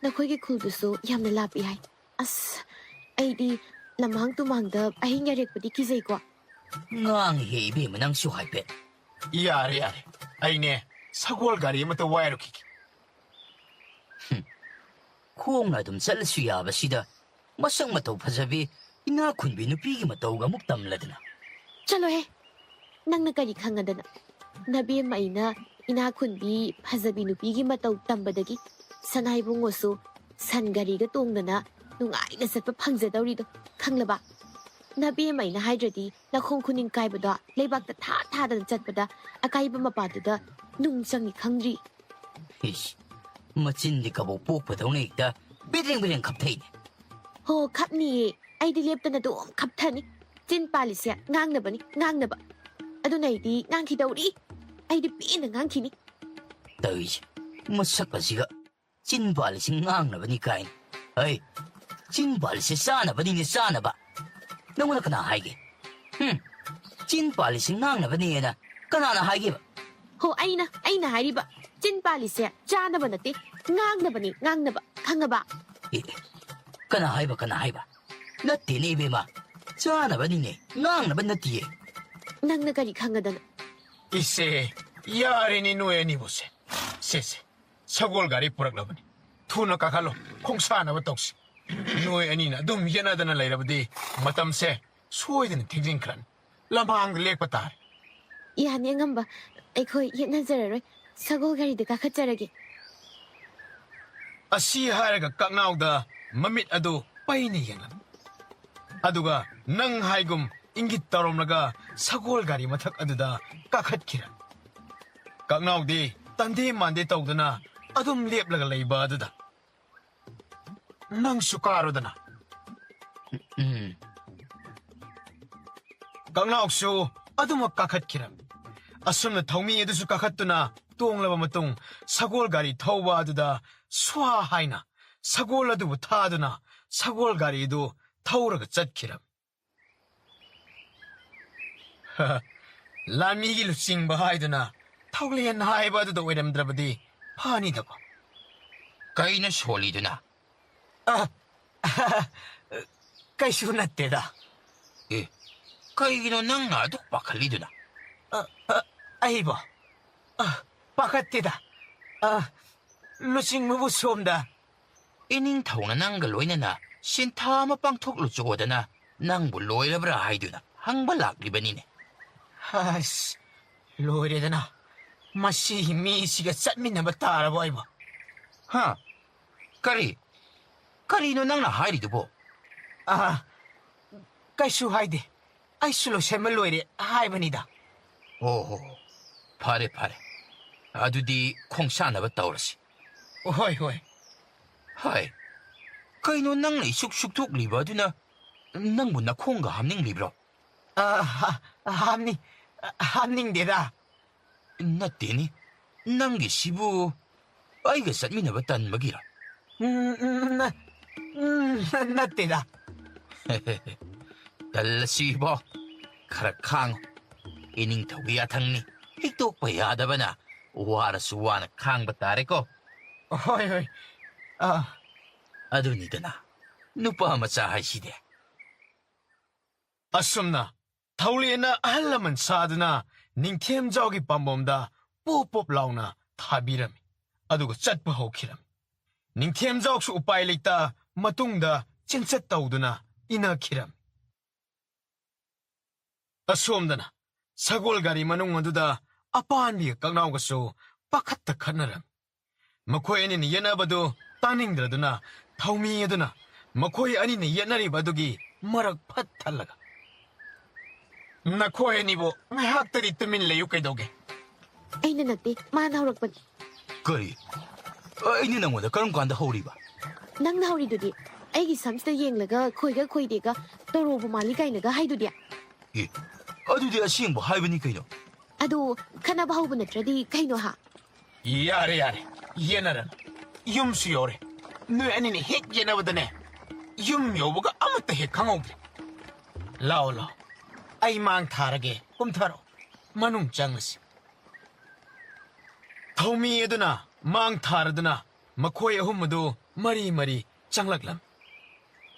[SPEAKER 8] Na ko'y kikulduso, yam na lapi ay. As, ay di, lamang tumangdab, ay hingarik pa di kizay ko.
[SPEAKER 7] Ngang hebe mo nang suhay pet.
[SPEAKER 1] Yare. Ay ne, sagwal gari mata wayro kiki.
[SPEAKER 7] Kung na dum sal suya ba sida, masang mataw pa sabi, inakun binupigi mataw gamuk tamlad na.
[SPEAKER 8] Chalo he, nang nagarik hanga dana. Nabi may na, inakunbi, hazabi nupigi mataw tambadagi. Sanay bungoso, san gari gatong na nung ay nasat pa pangza daw rito. Kang laba, ꯅꯕꯦꯝꯃꯩꯅ ꯍꯥꯏꯗ꯭ꯔꯗꯤ ꯅꯈꯣꯡ ꯈꯨꯅꯤꯡ ꯀꯥꯏꯕꯗꯣ ꯂꯩꯕꯥꯛꯇ ꯊꯥꯗꯅ ꯆꯠꯄꯗ ꯑꯀꯥꯏꯕ ꯃꯄꯥꯗꯨꯗ ꯅꯨꯡ ꯆꯪꯉꯤ ꯈꯪꯗ꯭ꯔꯤ.
[SPEAKER 7] ꯏꯁ, ꯃꯆꯤꯟꯗꯤ ꯀꯕꯣꯛ ꯄꯣꯛꯄꯗꯧꯅ ꯍꯦꯛꯇ ꯕꯤꯗ꯭ꯔꯦꯡ ꯕꯤꯗ꯭ꯔꯦꯡ ꯈꯞꯊꯩꯅꯦ.
[SPEAKER 8] ꯍꯣ ꯈꯞꯅꯤꯌꯦ. ꯑꯩꯗꯤ ꯂꯦꯞꯇꯅ ꯑꯗꯨꯝ ꯈꯞꯊꯅꯤ. ꯆꯤꯟ ꯄꯥꯜꯂꯤꯁꯦ ꯉꯥꯡꯅꯕꯅꯤ, ꯉꯥꯡꯅꯕ. ꯑꯗꯨꯅ ꯑꯩꯗꯤ ꯉꯥꯡꯈꯤꯗꯧꯔꯤ. ꯑꯩꯗꯤ ꯄꯦꯟꯅ ꯉꯥꯡꯈꯤꯅꯤ.
[SPEAKER 7] ꯇꯧꯏꯁꯦ, ꯃꯁꯛ ꯑꯁꯤꯒ ꯆꯤꯟ ꯄꯥꯜꯂꯤꯁꯤ ꯉꯥꯡꯅꯕꯅꯤ ꯀꯥꯏꯅ. ꯍꯩ, ꯆꯤꯟ ꯄꯥꯜꯂꯤꯁꯤ ꯆꯥꯅꯕꯅꯤꯅꯦ, ꯆꯥꯅꯕ. ꯅꯪꯉꯣꯟꯗ ꯀꯅꯥ ꯍꯥꯏꯒꯦ? ꯆꯤꯟ ꯄꯥꯜꯂꯤꯁꯤ ꯉꯥꯡꯅꯕꯅꯦꯅ ꯀꯅꯥꯅ ꯍꯥꯏꯒꯦꯕ?
[SPEAKER 8] ꯍꯣ ꯑꯩꯅ ꯍꯥꯏꯔꯤꯕ. ꯆꯤꯟ ꯄꯥꯜꯂꯤꯁꯦ ꯆꯥꯅꯕ ꯅꯠꯇꯦ, ꯉꯥꯡꯅꯕꯅꯤ, ꯉꯥꯡꯅꯕ. ꯈꯪꯉꯕ?
[SPEAKER 7] ꯑꯦ, ꯀꯅꯥ ꯍꯥꯏꯕ? ꯅꯠꯇꯦꯅꯦ 이베마. ꯆꯥꯅꯕꯅꯤꯅꯦ, ꯉꯥꯡꯅꯕ ꯅꯠꯇꯤꯌꯦ.
[SPEAKER 8] ꯅꯪꯅ ꯀꯔꯤ ꯈꯪꯉꯗꯅ?
[SPEAKER 1] 이세 야리니 노예니보세 세세 서골가리 뿌락라버니 투나 까칼로 콩사나버 떡시 노예니나 좀 예나다나 라이라버디 마땀세 소이드는 팅징크란 람항 렉바타르
[SPEAKER 8] ꯌꯥꯅꯤ ꯑꯉꯝꯕ. ꯑꯩꯈꯣꯏ ꯌꯦꯠꯅꯖꯔꯔꯣꯏ. ꯁꯒꯣꯜ ꯒꯥꯔꯤꯗ ꯀꯥꯈꯠꯆꯔꯒꯦ.
[SPEAKER 1] ꯑꯁꯤ ꯍꯥꯏꯔꯒ ꯀꯛꯅꯥꯎꯗ ꯃꯃꯤꯠ ꯑꯗꯨ ꯄꯩꯅ ꯌꯦꯡꯂꯝ. ꯑꯗꯨꯒ ꯅꯪ ꯍꯥꯏꯒꯨꯝ ꯏꯪꯒꯤꯠ ꯇꯧꯔꯝꯂꯒ ꯁꯒꯣꯜ ꯒꯥꯔꯤ ꯃꯊꯛ ꯑꯗꯨꯗ ꯀꯥꯈꯠꯈꯤꯔꯝ. ꯀꯛꯅꯥꯎꯗꯤ ꯇꯟꯗꯦ ꯃꯥꯟꯗꯦ ꯇꯧꯗꯅ ꯑꯗꯨꯝ ꯂꯦꯞꯂꯒ ꯂꯩꯕ ꯑꯗꯨꯗ ꯅꯪꯁꯨ ꯀꯥꯔꯣꯗꯅ. ꯀꯛꯅꯥꯎꯁꯨ ꯑꯗꯨꯃꯛ ꯀꯥꯈꯠꯈꯤꯔꯝ. ꯑꯁꯨꯝꯅ ꯊꯧꯃꯤ ꯑꯗꯨꯁꯨ ꯀꯥꯈꯠꯇꯨꯅ ꯇꯣꯡꯂꯕ ꯃꯇꯨꯡ ꯁꯒꯣꯜ ꯒꯥꯔꯤ ꯊꯧꯕ ꯑꯗꯨꯗ ꯁ꯭ꯋꯥ ꯍꯥꯏꯅ ꯁꯒꯣꯜ ꯑꯗꯨꯕꯨ ꯊꯥꯗꯨꯅ ꯁꯒꯣꯜ ꯒꯥꯔꯤ ꯑꯗꯨ ꯊꯧꯔꯒ ꯆꯠꯈꯤꯔꯝ. ꯂꯥꯟꯃꯤꯒꯤ ꯂꯨꯆꯤꯡꯕ ꯍꯥꯏꯗꯨꯅ ꯊꯧꯂꯦꯟ ꯍꯥꯏꯕ ꯑꯗꯨꯗ ꯑꯣꯏꯔꯝꯗ꯭ꯔꯕꯗꯤ ꯐꯅꯤꯗꯀꯣ.
[SPEAKER 2] ꯀꯩꯅ ꯁꯣꯜꯂꯤꯗꯨꯅ?
[SPEAKER 1] ꯀꯩꯁꯨ ꯅꯠꯇꯦꯗ.
[SPEAKER 2] ꯑꯦ, ꯀꯩꯒꯤꯅꯣ ꯅꯪꯅ ꯑꯗꯨꯛ ꯄꯥꯈꯠꯂꯤꯗꯨꯅ?
[SPEAKER 1] ꯑꯩꯕꯣ ꯄꯥꯈꯠꯇꯦꯗ. ꯂꯨꯆꯤꯡꯕꯕꯨ ꯁꯣꯝꯗ
[SPEAKER 2] ꯏꯅꯤꯡꯊꯧꯅ ꯅꯪꯒ ꯂꯣꯏꯅꯅ ꯁꯤꯟꯊꯥ ꯑꯃ ꯄꯥꯡꯊꯣꯛꯂꯨꯆꯣꯗꯅ ꯅꯪꯕꯨ ꯂꯣꯏꯔꯕ꯭ꯔꯥ ꯍꯥꯏꯗꯨꯅ ꯍꯪꯕ ꯂꯥꯛꯂꯤꯕꯅꯤꯅꯦ.
[SPEAKER 1] ꯑꯁ ꯂꯣꯏꯔꯦꯗꯅ. ꯃꯁꯤꯒꯤ ꯃꯤꯁꯤꯒ ꯆꯠꯃꯤꯟꯅꯕ ꯇꯥꯔꯕꯣ ꯑꯩꯕꯣ?
[SPEAKER 2] ꯍꯥ? ꯀꯔꯤꯅꯣ ꯅꯪꯅ ꯍꯥꯏꯔꯤꯗꯨꯕꯣ?
[SPEAKER 1] ꯀꯩꯁꯨ ꯍꯥꯏꯗꯦ. ꯑꯩꯁꯨ ꯂꯣꯏꯁꯟꯕ ꯂꯣꯏꯔꯦ ꯍꯥꯏꯕꯅꯤꯗ.
[SPEAKER 2] ꯑꯣꯍꯣ, ꯐꯔꯦ. ꯑꯗꯨꯗꯤ ꯈꯣꯡꯁꯥꯟꯅꯕ ꯇꯧꯔꯁꯤ.
[SPEAKER 1] ꯍꯣꯏ.
[SPEAKER 2] ꯍꯥꯏ, ꯀꯩꯅꯣ ꯅꯪꯅ ꯏꯁꯨꯛ ꯁꯨꯛꯊꯣꯛꯂꯤꯕ ꯑꯗꯨꯅ ꯅꯪꯕꯨ ꯅꯈꯣꯡꯒ ꯍꯥꯝꯅꯤꯡꯂꯤꯕ꯭ꯔꯣ?
[SPEAKER 1] ꯍꯥꯝꯅꯤꯡꯗꯦꯗ.
[SPEAKER 2] ꯅꯠꯇꯦꯅꯤ, ꯅꯪꯒꯤꯁꯤꯕꯨ ꯑꯩꯒ ꯆꯠꯃꯤꯟꯅꯕ ꯇꯟꯕꯒꯤꯔ?
[SPEAKER 1] ꯅꯠꯇꯦꯗ.
[SPEAKER 2] ꯇꯜꯂꯁꯤꯕꯣ, ꯈꯔ ꯈꯥꯡꯉꯨ. ꯏꯅꯤꯡꯊꯧꯒꯤ ꯌꯥꯊꯪꯅꯤ, ꯍꯤꯛꯇꯣꯛꯄ ꯌꯥꯗꯕꯅ ꯋꯥꯔꯁꯨ ꯋꯥꯅ ꯈꯥꯡꯕ ꯇꯥꯔꯦꯀꯣ.
[SPEAKER 1] ꯍꯣꯏ.
[SPEAKER 2] ꯑꯗꯨꯅꯤꯗꯅ ꯅꯨꯄꯥ ꯃꯆꯥ ꯍꯥꯏꯁꯤꯗꯤ.
[SPEAKER 1] ꯑꯁꯨꯝꯅ ꯊꯧꯂꯦꯟꯅ ꯑꯍꯜ ꯂꯃꯟ ꯁꯥꯗꯨꯅ ꯅꯤꯡꯊꯦꯝꯖꯥꯎꯒꯤ ꯄꯥꯝꯕꯣꯝꯗ ꯄꯣꯞ ꯂꯥꯎꯅ ꯊꯥꯕꯤꯔꯝꯃꯤ. ꯑꯗꯨꯒ ꯆꯠꯄ ꯍꯧꯈꯤꯔꯝꯃꯤ. ꯅꯤꯡꯊꯦꯝꯖꯥꯎꯁꯨ ꯎꯄꯥꯏ ꯂꯩꯇ ꯃꯇꯨꯡꯗ ꯆꯤꯟꯆꯠ ꯇꯧꯗꯨꯅ ꯏꯅꯈꯤꯔꯝꯃꯤ. ꯑꯁꯣꯝꯗꯅ ꯁꯒꯣꯜ ꯒꯥꯔꯤ ꯃꯅꯨꯡ ꯑꯗꯨꯗ ꯑꯄꯥꯟꯕꯤꯒ ꯀꯛꯅꯥꯎꯒꯁꯨ ꯄꯥꯈꯠꯇ ꯈꯠꯅꯔꯝꯃꯤ. ꯃꯈꯣꯏ ꯑꯅꯤꯅ ꯌꯦꯠꯅꯕꯗꯨ ꯇꯥꯅꯤꯡꯗ꯭ꯔꯗꯨꯅ ꯊꯧꯃꯤ ꯑꯗꯨꯅ ꯃꯈꯣꯏ ꯑꯅꯤꯅ ꯌꯦꯠꯅꯔꯤꯕ ꯑꯗꯨꯒꯤ ꯃꯔꯛ ꯐꯠ ꯊꯜꯂꯒ, ꯅꯈꯣꯏ ꯑꯅꯤꯕꯨ ꯉꯥꯏꯍꯥꯛꯇꯗꯤ ꯇꯨꯃꯤꯟ ꯂꯩꯌꯨ ꯀꯩꯗꯧꯒꯦ?
[SPEAKER 8] ꯑꯩꯅ ꯅꯠꯇꯦ, ꯃꯥꯅ ꯍꯧꯔꯛꯄꯅꯤ.
[SPEAKER 2] ꯀꯔꯤ? ꯑꯩꯅ ꯅꯪꯉꯣꯟꯗ ꯀꯔꯝ ꯀꯥꯟꯗ ꯍꯧꯔꯤꯕ?
[SPEAKER 8] ꯅꯪꯅ ꯍꯧꯔꯤꯗꯨꯗꯤ. ꯑꯩꯒꯤ ꯁꯝꯁꯤꯗ ꯌꯦꯡꯂꯒ ꯈꯣꯏꯒ ꯈꯣꯏꯗꯦꯒ ꯇꯧꯔꯣꯕ ꯃꯥꯜꯂꯤ ꯀꯥꯏꯅꯒ ꯍꯥꯏꯗꯨꯗꯤ.
[SPEAKER 2] ꯑꯦ, ꯑꯗꯨꯗꯤ ꯑꯁꯦꯡꯕ ꯍꯥꯏꯕꯅꯤ ꯀꯩꯅꯣ.
[SPEAKER 8] ꯑꯗꯨ ꯈꯟꯅꯕ ꯍꯧꯕ ꯅꯠꯇ꯭ꯔꯗꯤ ꯀꯩꯅꯣ ꯍꯥ?
[SPEAKER 1] ꯌꯥꯔꯦ. ꯌꯦꯠꯅꯔꯅ ꯌꯨꯝꯁꯨ ꯌꯧꯔꯦ. ꯅꯣꯏ ꯑꯅꯤꯅ ꯍꯦꯛ ꯌꯦꯠꯅꯕꯗꯅꯦ ꯌꯨꯝ ꯌꯧꯕꯒ ꯑꯃꯠꯇ ꯍꯦꯛ ꯈꯪꯍꯧꯗ꯭ꯔꯦ. ꯂꯥꯛꯑꯣ. ꯑꯩ ꯃꯥꯡ ꯊꯥꯔꯒꯦ. ꯀꯨꯝꯊꯔꯣ, ꯃꯅꯨꯡ ꯆꯪꯂꯁꯤ. ꯊꯧꯃꯤ ꯑꯗꯨꯅ ꯃꯥꯡ ꯊꯥꯔꯗꯨꯅ ꯃꯈꯣꯏ ꯑꯍꯨꯝ ꯑꯗꯨ ꯃꯔꯤ ꯆꯪꯂꯛꯂꯝ.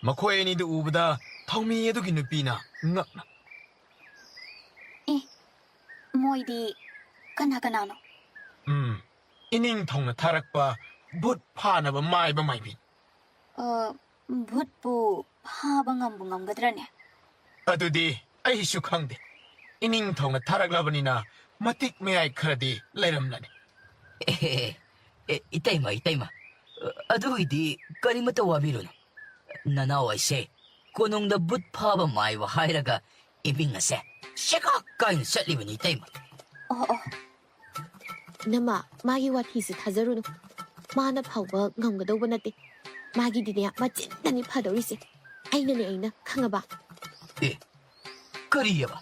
[SPEAKER 1] ꯃꯈꯣꯏ ꯑꯅꯤꯗꯨ ꯎꯕꯗ ꯊꯧꯃꯤ ꯑꯗꯨꯒꯤ ꯅꯨꯄꯤꯅ ꯉꯛꯅ,
[SPEAKER 6] ꯃꯣꯏꯗꯤ ꯀꯅꯥꯅꯣ?
[SPEAKER 1] ꯏꯅꯤꯡꯊꯧꯅ ꯊꯥꯔꯛꯄ ꯚꯨꯠ ꯐꯥꯅꯕ ꯃꯥꯏꯕ ꯃꯥꯏꯕꯤ.
[SPEAKER 6] ꯚꯨꯠꯄꯨ ꯐꯥꯕ ꯉꯝꯒꯗ꯭ꯔꯅꯦ?
[SPEAKER 1] ꯑꯗꯨꯗꯤ ꯑꯩꯁꯨ ꯈꯪꯗꯦ. ꯏꯅꯤꯡꯊꯧꯅ ꯊꯥꯔꯛꯂꯕꯅꯤꯅ ꯃꯇꯤꯛ ꯃꯌꯥꯏ ꯈꯔꯗꯤ ꯂꯩꯔꯝꯂꯅꯤ.
[SPEAKER 7] 이따이마. ꯑꯗꯨꯒꯤꯗꯤ ꯀꯔꯤꯃꯇ ꯋꯥꯕꯤꯔꯨꯅꯨ. ꯅꯅꯥꯎ ꯑꯩꯁꯦ ꯀꯣꯅꯨꯡꯗ ꯕꯨꯠ ꯐꯥꯕ ꯃꯥꯏꯕ ꯍꯥꯏꯔꯒ ꯏꯃꯤꯡ ꯑꯁꯦ ꯁꯦꯀꯥꯛ ꯀꯥꯏꯅ ꯆꯠꯂꯤꯕꯅꯤ ꯏꯇꯩꯃ.
[SPEAKER 8] ꯅꯃꯥ ꯃꯥꯒꯤ ꯋꯥꯊꯤꯁꯤ ꯊꯥꯖꯔꯨꯅꯨ. ꯃꯥꯅ ꯐꯥꯎꯕ ꯉꯝꯒꯗꯧꯕ ꯅꯠꯇꯦ. ꯃꯥꯒꯤꯗꯤꯅꯦ ꯃꯆꯤꯟꯇꯅꯤ ꯐꯗꯧꯔꯤꯁꯦ. ꯑꯩꯅ ꯈꯪꯉꯕ?
[SPEAKER 7] ꯑꯦ, ꯀꯔꯤꯌꯦꯕ?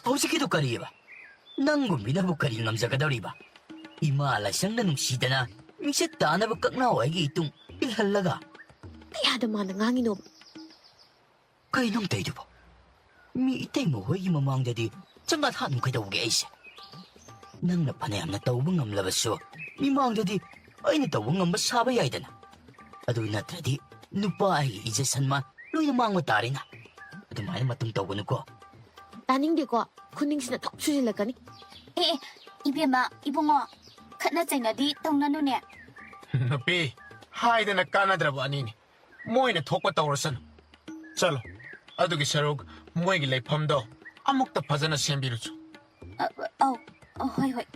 [SPEAKER 7] ꯍꯧꯖꯤꯛꯀꯤꯗꯨ ꯀꯔꯤꯌꯦꯕ? ꯅꯪꯒꯨꯝꯕꯤꯅꯕꯨ ꯀꯔꯤ ꯉꯝꯖꯒꯗꯧꯔꯤꯕ? ꯏꯃꯥ ꯂꯥꯏꯁꯪꯅ ꯅꯨꯡꯁꯤꯗꯅ ꯃꯤꯡꯆꯠ ꯇꯥꯅꯕ ꯀꯛꯅꯥꯎ ꯑꯩꯒꯤ ꯏꯇꯨꯡ ꯏꯜꯍꯜꯂꯒ
[SPEAKER 8] ꯀꯌꯥꯗ ꯃꯥꯅ ꯉꯥꯡꯉꯤꯅꯣꯕ?
[SPEAKER 7] ꯀꯩꯅꯣꯝ ꯇꯧꯏꯗꯨꯕꯣ? ꯃꯤ ꯏꯇꯩꯃ ꯍꯣꯏꯒꯤ ꯃꯃꯥꯡꯗꯗꯤ ꯆꯪꯒꯥꯊꯥꯠꯅꯨ ꯀꯩꯗꯧꯒꯦ ꯑꯩꯁꯦ? ꯅꯪꯅ ꯐꯅꯌꯥꯝꯅ ꯇꯧꯕ ꯉꯝꯂꯕꯁꯨ ꯃꯤꯃꯥꯡꯗꯗꯤ ꯑꯩꯅ ꯇꯧꯕ ꯉꯝꯕ ꯁꯥꯕ ꯌꯥꯏꯗꯅ. ꯑꯗꯨ ꯅꯠꯇ꯭ꯔꯗꯤ ꯅꯨꯄꯥ ꯑꯩꯒꯤ ꯏꯖꯠ ꯁꯟꯃꯥꯟ ꯂꯣꯏꯅ ꯃꯥꯡꯕ ꯇꯥꯔꯦꯅ. ꯑꯗꯨꯃꯥꯏꯅ ꯃꯇꯨꯡ ꯇꯧꯒꯅꯨꯀꯣ.
[SPEAKER 8] ꯇꯥꯅꯤꯡꯗꯦꯀꯣ. ꯈꯨꯅꯤꯡꯁꯤꯅ ꯊꯣꯛ ꯁꯨꯖꯤꯜꯂꯛꯀꯅꯤ.
[SPEAKER 6] 이베마 이봉어 칸나 쟁나디 똥나누네.
[SPEAKER 1] ꯅꯨꯄꯤ ꯍꯥꯏꯗꯅ ꯀꯥꯟꯅꯗ꯭ꯔꯕ ꯑꯅꯤꯅꯤ. ꯃꯣꯏꯅ ꯊꯣꯛꯄ ꯇꯧꯔꯁꯅꯨ. ꯆꯠꯂꯣ, ꯑꯗꯨꯒꯤ ꯁꯔꯨꯛ ꯃꯣꯏꯒꯤ ꯂꯩꯐꯝꯗꯣ ꯑꯃꯨꯛꯇ ꯐꯖꯅ ꯁꯦꯝꯕꯤꯔꯨꯆꯣ.
[SPEAKER 6] ꯍꯣꯏ ꯍꯣꯏ.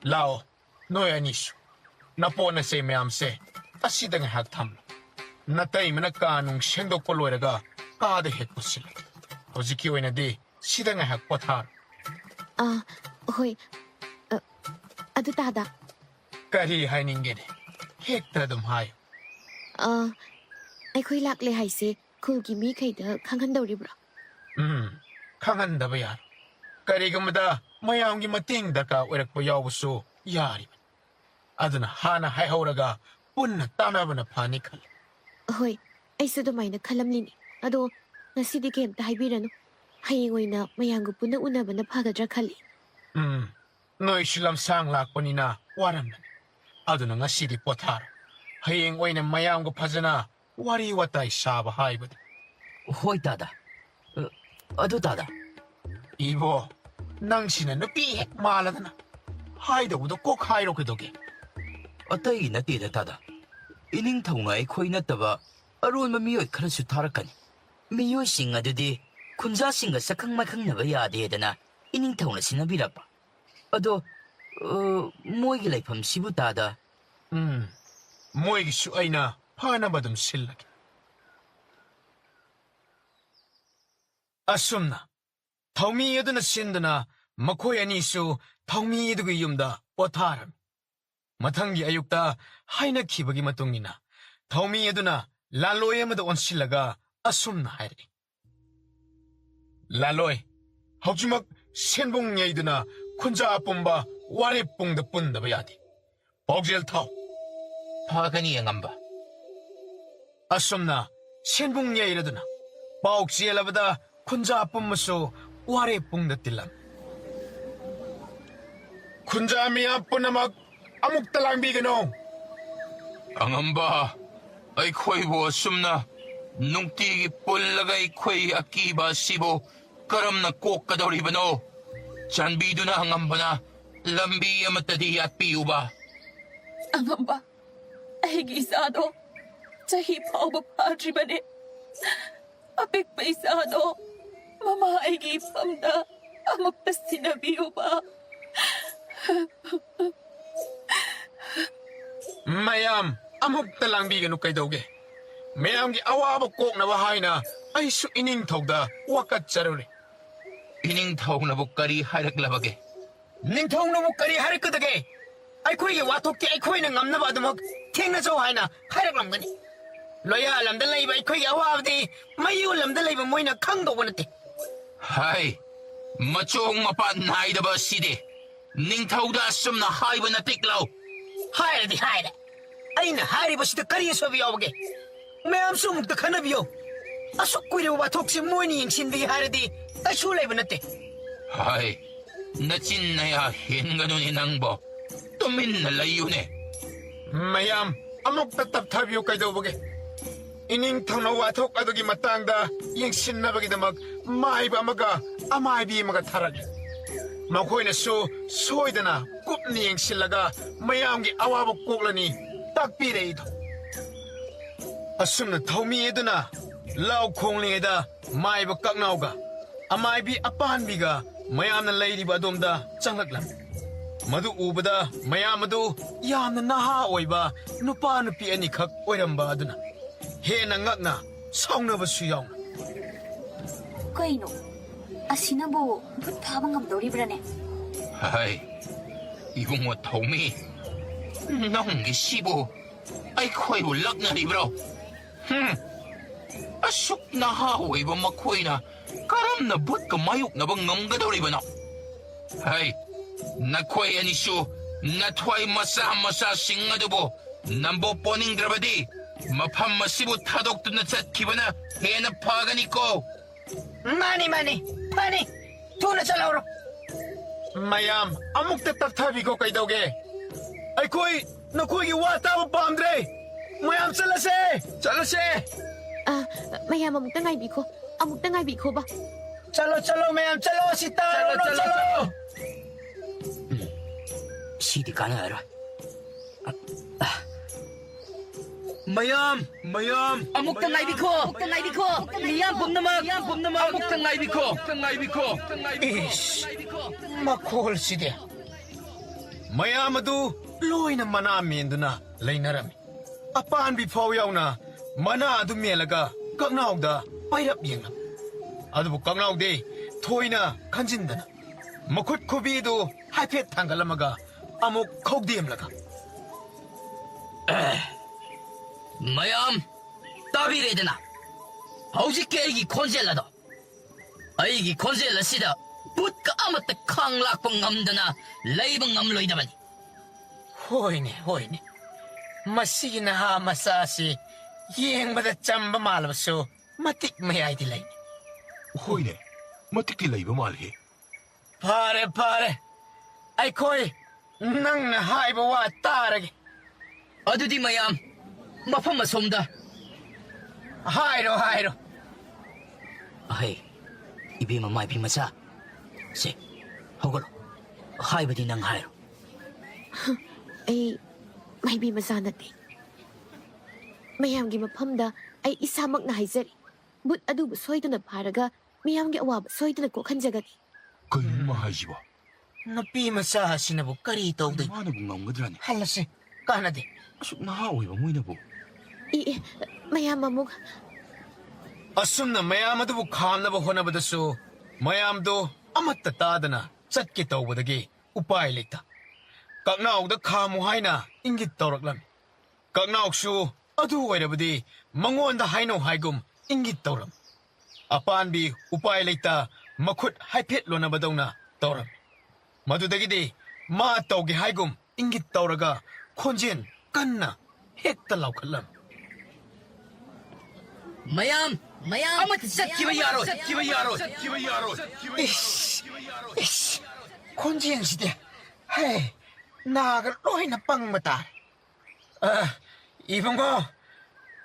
[SPEAKER 1] ꯂꯥꯛꯑꯣ, ꯅꯣꯏ ꯑꯅꯤꯁꯨ. ꯅꯄꯣꯠ ꯅꯆꯩ ꯃꯌꯥꯝꯁꯦ ꯑꯁꯤꯗ ꯉꯥꯏꯍꯥꯛ ꯊꯝꯂꯣ. ꯅꯇꯩꯃꯅ ꯀꯥ ꯅꯨꯡ ꯁꯦꯡꯗꯣꯛꯄ ꯂꯣꯏꯔꯒ ꯀꯥꯗ ꯍꯦꯛ ꯄꯨꯁꯤꯜꯂꯨ. ꯍꯧꯖꯤꯛꯀꯤ ꯑꯣꯏꯅꯗꯤ ꯁꯤꯗ ꯉꯥꯏꯍꯥꯛ ꯄꯣꯊꯥꯔꯣ.
[SPEAKER 8] ꯍꯣꯏ. ꯑꯗꯨ ꯇꯥꯗ.
[SPEAKER 1] ꯀꯔꯤ ꯍꯥꯏꯅꯤꯡꯒꯦꯅꯦ? ꯍꯦꯛꯇ ꯑꯗꯨꯝ ꯍꯥꯏꯌꯨ.
[SPEAKER 8] ꯑꯩꯈꯣꯏ ꯂꯥꯛꯂꯦ ꯍꯥꯏꯁꯦ ꯈꯨꯜꯒꯤ ꯃꯤꯈꯩꯗ ꯈꯪꯍꯟꯗꯧꯔꯤꯕ꯭ꯔꯣ?
[SPEAKER 1] ꯈꯪꯍꯟꯗꯕ ꯌꯥꯔꯣꯏ. ꯀꯔꯤꯒꯨꯝꯕꯗ ꯃꯌꯥꯝꯒꯤ ꯃꯇꯦꯡ ꯗꯔꯀꯥꯔ ꯑꯣꯏꯔꯛꯄ ꯌꯥꯎꯕꯁꯨ ꯌꯥꯔꯤꯕꯅꯤ. ꯑꯗꯨꯅ ꯍꯥꯟꯅ ꯍꯥꯏꯍꯧꯔꯒ ꯄꯨꯟꯅ ꯇꯥꯟꯅꯕꯅ ꯐꯅꯤ ꯈꯜꯂꯤ.
[SPEAKER 8] ꯍꯣꯏ, ꯑꯩꯁꯨ ꯑꯗꯨꯃꯥꯏꯅ ꯈꯜꯂꯝꯂꯤꯅꯤ. ꯑꯗꯣ ꯉꯁꯤꯗꯤ ꯀꯩꯝꯇ ꯍꯥꯏꯕꯤꯔꯅꯨ. ꯍꯌꯦꯡ ꯑꯣꯏꯅ ꯃꯌꯥꯝꯒ ꯄꯨꯟꯅ ꯎꯅꯕꯅ ꯐꯒꯗ꯭ꯔꯥ ꯈꯜꯂꯤ.
[SPEAKER 1] ꯅꯣꯏꯁꯨ ꯂꯝꯁꯥꯡ ꯂꯥꯛꯄꯅꯤꯅ ꯋꯥꯔꯝꯒꯅꯤ. ꯑꯗꯨꯅ ꯉꯁꯤꯗꯤ ꯄꯣꯊꯥꯔꯣ. ꯍꯌꯦꯡ ꯑꯣꯏꯅ ꯃꯌꯥꯝꯒ ꯐꯖꯅ ꯋꯥꯔꯤ ꯋꯥꯇꯥꯏ ꯁꯥꯕ ꯍꯥꯏꯕꯗꯨ.
[SPEAKER 7] ꯍꯣꯏ ꯇꯥꯗ. ꯑꯗꯨ ꯇꯥꯗ.
[SPEAKER 1] 이보, 낭신은 누삐 핵 말하더나. 하이더구도 꼭 하이로 그도게.
[SPEAKER 7] ꯑꯇꯩ ꯅꯠꯇꯦꯗ ꯇꯥꯗ. ꯏꯅꯤꯡꯊꯧꯅ ꯑꯩꯈꯣꯏ ꯅꯠꯇꯕ ꯑꯔꯣꯟꯕ ꯃꯤꯑꯣꯏ ꯈꯔꯁꯨ ꯊꯥꯔꯛꯀꯅꯤ. ꯃꯤꯑꯣꯏꯁꯤꯡ ꯑꯗꯨꯗꯤ ꯈꯨꯟꯖꯥꯁꯤꯡꯒ ꯁꯛꯈꯪ ꯃꯥꯏꯈꯪꯅꯕ ꯌꯥꯗꯦꯗꯅ ꯏꯅꯤꯡꯊꯧꯅ ꯁꯤꯟꯅꯕꯤꯔꯛꯄ. ꯑꯗꯣ ꯃꯣꯏꯒꯤ ꯂꯩꯐꯝꯁꯤꯕꯨ ꯇꯥꯗ.
[SPEAKER 1] 모이기슈 아이나 파나바듬 실라게. 아숨나. 타우미 여드나 신드나 마코이 아니수 타우미 여드그 이음다 오타람. 마탕기 아육다 하이나 키버기 마똥이나 타우미 여드나 랄로에마도 온실라가 아숨나 하이리. 랄로이 하우주막 센봉 예이드나 콘자 아뽐바 와레 뽕다 뿐다바 야디. 복젤 타우.
[SPEAKER 2] 파가니 양암바.
[SPEAKER 1] 아썸나 센봉 예이르드나 바옥지엘라보다 콘자 아픔무소 와레 뽕다틸람. 콘자 미아 뿌나막 아묵달랑비게노.
[SPEAKER 2] 양암바. 아이코이보 숨나. 뭉띠기 뿔라가 이코이 아끼바 시보. 까람나 꼭가더리바노. 잔비두나 양암바나. 람비 아마따디 아삐우바.
[SPEAKER 6] Angamba, aigi isado, chahi pauba padribane. Apik pa isado, mama aigi pamda, amukta sinabiyo ba?
[SPEAKER 1] mayam 아묵달랑비게노 까이도게. mayam기 아와바 꼭나바 하이나 아이수 이닝턱다 와까짜르리.
[SPEAKER 2] 이닝타오나보 까리 하락라바게.
[SPEAKER 1] 닝턱나무 까리 하르끄드게. 아이코이게 와토끼 아이코이는 남나바드먹 탱나저 하이나 하락람가니. 로야 람달라이바 아이코이게 아와바디 마이오 람달라이바 모이나 강도보는데.
[SPEAKER 2] 하이. 마총 마판 하이다바 시디. 닝타오다 숨나 하이바나 틱라우.
[SPEAKER 1] 하이라디 하이라. 아이나 하이리버시드 까리에 소비여보게. 매암수 묵다 카나비요. 아속구이레 와토끼 모이니 잉신비기 하이라디 아이쇼라이바나때.
[SPEAKER 2] 하이. 나찐나야 흰가눈이 낭보. 또민나 라이오네.
[SPEAKER 1] mayam amok tatap tabiyo kaidoboge. Ining tangna watok adogi matangda yengsin nabagidamag maiba amaga amaibi amaga tarag. Makoy na soydana kupni yengsilaga mayamgi awabok koklani takpire ito. Asum na taumi eduna lau kongling eda maiba kaknauga amaibi apanbiga mayam na layriba adomda changlaklam. मधु उबदा मयामदु यामना नहा ओइबा नुपा नुपी अनिखक ओइरंबा अदुना हेना ngakna ꯁꯥꯎꯅꯕꯁꯨ ꯌꯥꯎꯅ.
[SPEAKER 6] ꯀꯩꯅꯣ ꯑꯁꯤꯅꯕꯨ ꯚꯨꯠ ꯐꯥꯕ ꯉꯝꯗꯧꯔꯤꯕ꯭ꯔꯥꯅꯦ?
[SPEAKER 2] ꯍꯥꯏ 이봉호 ꯊꯧꯃꯤ ꯅꯪꯒꯤ 시부 ꯑꯩꯈꯣꯏꯕꯨ ꯂꯛꯅꯔꯤꯕ꯭ꯔꯣ? ꯑꯁꯨꯛ ꯅꯍꯥ ꯑꯣꯏꯕ ꯃꯈꯣꯏꯅ ꯀꯔꯝꯅ ꯚꯨꯠꯀ ꯃꯥꯌꯣꯛꯅꯕ ꯉꯝꯒꯗꯧꯔꯤꯕꯅꯣ? ꯍꯩ ꯅꯈꯣꯏ ꯑꯅꯤꯁꯨ ꯅꯊ꯭ꯋꯥꯏ ꯃꯆꯥ ꯃꯆꯥꯁꯤꯡ ꯑꯗꯨꯕꯨ ꯅꯝꯕꯣ ꯄꯣꯅꯤꯡꯗ꯭ꯔꯕꯗꯤ ꯃꯐꯝ ꯑꯁꯤꯕꯨ ꯊꯥꯗꯣꯛꯇꯨꯅ ꯆꯠꯈꯤꯕꯅ ꯍꯦꯟꯅ ꯐꯒꯅꯤꯀꯣ.
[SPEAKER 4] ꯃꯥꯅꯤ ꯐꯅꯤ ꯊꯨꯅ ꯆꯠꯍꯧꯔꯣ.
[SPEAKER 1] ꯃꯌꯥꯝ ꯑꯃꯨꯛꯇ ꯇꯞꯊꯕꯤꯈꯣ ꯀꯩꯗꯧꯒꯦ? ꯑꯩꯈꯣꯏ ꯅꯈꯣꯏꯒꯤ ꯋꯥ ꯇꯥꯕ ꯄꯥꯝꯗ꯭ꯔꯦ. ꯃꯌꯥꯝ ꯆꯠꯂꯁꯦ.
[SPEAKER 8] ꯃꯌꯥꯝ ꯑꯃꯨꯛꯇ ꯉꯥꯏꯕꯤꯈꯣꯕ.
[SPEAKER 1] ꯆꯠꯂꯣ ꯃꯌꯥꯝ ꯆꯠꯂꯣ. ꯁꯤ ꯇꯥꯔꯣ ꯆꯠꯂꯣ.
[SPEAKER 7] ꯁꯤꯗꯤ ꯀꯥꯟꯅꯔꯣꯏ.
[SPEAKER 1] ꯃꯌꯥꯝ
[SPEAKER 4] ꯑꯃꯨꯛꯇ ꯉꯥꯏꯕꯤꯈꯣ. ꯃꯤꯌꯥꯝ ꯄꯨꯝꯅꯃꯛ
[SPEAKER 2] ꯑꯃꯨꯛꯇ ꯉꯥꯏꯕꯤꯈꯣ.
[SPEAKER 1] 이씨, ꯃꯈꯣꯜꯁꯤꯗꯤ. ꯃꯌꯥꯝ ꯑꯗꯨ ꯂꯣꯏꯅ ꯃꯅꯥ ꯃꯦꯟꯗꯨꯅ ꯂꯩꯅꯔꯝꯃꯤ. ꯑꯄꯥꯟꯕꯤ ꯐꯥꯎ ꯌꯥꯎꯅ ꯃꯅꯥ ꯑꯗꯨ ꯃꯦꯜꯂꯒ ꯀꯛꯅꯥꯎꯗ ꯄꯩꯔꯞ ꯌꯦꯡꯂꯝꯃꯤ. ꯑꯗꯨꯕꯨ ꯀꯛꯅꯥꯎꯗꯤ ꯊꯣꯏꯅ ꯈꯟꯖꯤꯟꯗꯅ ꯃꯈꯨꯠ ꯈꯨꯕꯤꯗꯨ ꯍꯥꯏꯐꯦꯠ ꯊꯥꯡꯒꯠꯂꯝꯃꯒ ꯑꯃꯨꯛ ꯈꯧꯗꯦꯝꯂꯒ
[SPEAKER 7] ꯃꯌꯥꯝ ꯇꯥꯕꯤꯔꯦꯗꯅ ꯍꯧꯖꯤꯛꯀꯤ ꯑꯩꯒꯤ ꯈꯣꯟꯖꯦꯜ ꯑꯗꯣ. ꯑꯩꯒꯤ ꯈꯣꯟꯖꯦꯜ ꯑꯁꯤꯗ ꯚꯨꯠꯀ ꯑꯃꯠꯇ ꯈꯥꯡ ꯂꯥꯛꯄ ꯉꯝꯗꯅ ꯂꯩꯕ ꯉꯝꯂꯣꯏꯗꯕꯅꯤ.
[SPEAKER 1] ꯍꯣꯏꯅꯦ. ꯃꯁꯤꯒꯤ ꯅꯍꯥ ꯃꯆꯥꯁꯤ ꯌꯦꯡꯕꯗ ꯆꯝꯕ ꯃꯥꯜꯂꯕꯁꯨ ꯃꯇꯤꯛ ꯃꯌꯥꯏꯗꯤ ꯂꯩꯅꯤ.
[SPEAKER 9] ꯍꯣꯏꯅꯦ, ꯃꯇꯤꯛꯇꯤ ꯂꯩꯕ ꯃꯥꯜꯂꯤ.
[SPEAKER 1] ꯐꯔꯦ. ꯑꯩꯈꯣꯏ ꯅꯪꯅ ꯍꯥꯏꯕ ꯋꯥ ꯇꯥꯔꯒꯦ.
[SPEAKER 7] ꯑꯗꯨꯗꯤ ꯃꯌꯥꯝ ꯃꯐꯝ ꯑꯁꯣꯝꯗ
[SPEAKER 1] ꯍꯥꯏꯔꯣ.
[SPEAKER 7] ꯑꯍꯩ 이베마 마이비 마차 세 ꯍꯧꯒꯠꯂꯣ. ꯍꯥꯏꯕꯗꯤ ꯅꯪ ꯍꯥꯏꯔꯣ.
[SPEAKER 8] ꯑꯩ ꯃꯥꯏꯕꯤ ꯃꯆꯥ ꯅꯠꯇꯦ. ꯃꯌꯥꯝꯒꯤ ꯃꯐꯝꯗ ꯑꯩ ꯏꯁꯥꯃꯛꯅ ꯍꯥꯏꯖꯔꯤ. ꯚꯨꯠ ꯑꯗꯨꯕꯨ ꯁꯣꯏꯗꯅ ꯐꯥꯔꯒ ꯃꯤꯌꯥꯝꯒꯤ ꯑꯋꯥꯕ ꯁꯣꯏꯗꯅ ꯀꯣꯛꯍꯟꯖꯒꯅꯤ.
[SPEAKER 9] ꯀꯩꯅꯣ ꯍꯥꯏꯁꯤꯕꯣ?
[SPEAKER 1] ꯅꯨꯄꯤ ꯃꯆꯥ ꯑꯁꯤꯅꯕꯨ ꯀꯔꯤ ꯇꯧꯗꯣꯏꯅꯣ?
[SPEAKER 3] ꯃꯥꯅꯕꯨ ꯉꯝꯒꯗ꯭ꯔꯥꯅꯦ?
[SPEAKER 1] ꯍꯜꯂꯁꯤ, ꯀꯥꯟꯅꯗꯦ.
[SPEAKER 3] ꯑꯁꯨꯛ ꯅꯍꯥ ꯑꯣꯏꯕ ꯃꯣꯏꯅꯕꯨ.
[SPEAKER 8] ꯃꯌꯥꯝ ꯑꯃꯨꯛ
[SPEAKER 1] ꯑꯁꯨꯝꯅ ꯃꯌꯥꯝ ꯑꯗꯨꯕꯨ ꯈꯥꯝꯅꯕ ꯍꯣꯠꯅꯕꯗꯁꯨ ꯃꯌꯥꯝꯗꯣ ꯑꯃꯠꯇ ꯇꯥꯗꯅ ꯆꯠꯀꯦ ꯇꯧꯕꯗꯒꯤ ꯎꯄꯥꯏ ꯂꯩꯇ ꯀꯛꯅꯥꯎꯗ ꯈꯥꯝꯃꯨ ꯍꯥꯏꯅ ꯏꯪꯒꯤꯠ ꯇꯧꯔꯛꯂꯝꯃꯤ. ꯀꯛꯅꯥꯎꯁꯨ ꯑꯗꯨ ꯑꯣꯏꯔꯕꯗꯤ ꯃꯉꯣꯟꯗ ꯍꯥꯏꯅꯧ ꯍꯥꯏꯒꯨꯝ ꯏꯪꯒꯤꯠ ꯇꯧꯔꯝ. ꯑꯄꯥꯟꯕꯤ ꯎꯄꯥꯏ ꯂꯩꯇ ꯃꯈꯨꯠ ꯍꯥꯏꯐꯦꯠ ꯂꯣꯟꯅꯕꯗꯧꯅ ꯇꯧꯔꯝꯃꯤ. ꯃꯗꯨꯗꯒꯤꯗꯤ ꯃꯥ ꯇꯧꯒꯦ ꯍꯥꯏꯒꯨꯝ ꯏꯪꯒꯤꯠ ꯇꯧꯔꯒ ꯈꯣꯟꯖꯦꯜ ꯀꯟꯅ ꯍꯦꯛꯇ ꯂꯥꯎꯈꯠꯂꯝꯃꯤ.
[SPEAKER 7] ꯃꯌꯥꯝ ꯑꯃꯠꯇ ꯆꯠꯈꯤꯕ ꯌꯥꯔꯣꯏ.
[SPEAKER 1] 이씨, 콘지엔시대. 헤이, 나가 로이나 빵마다. 이봉고,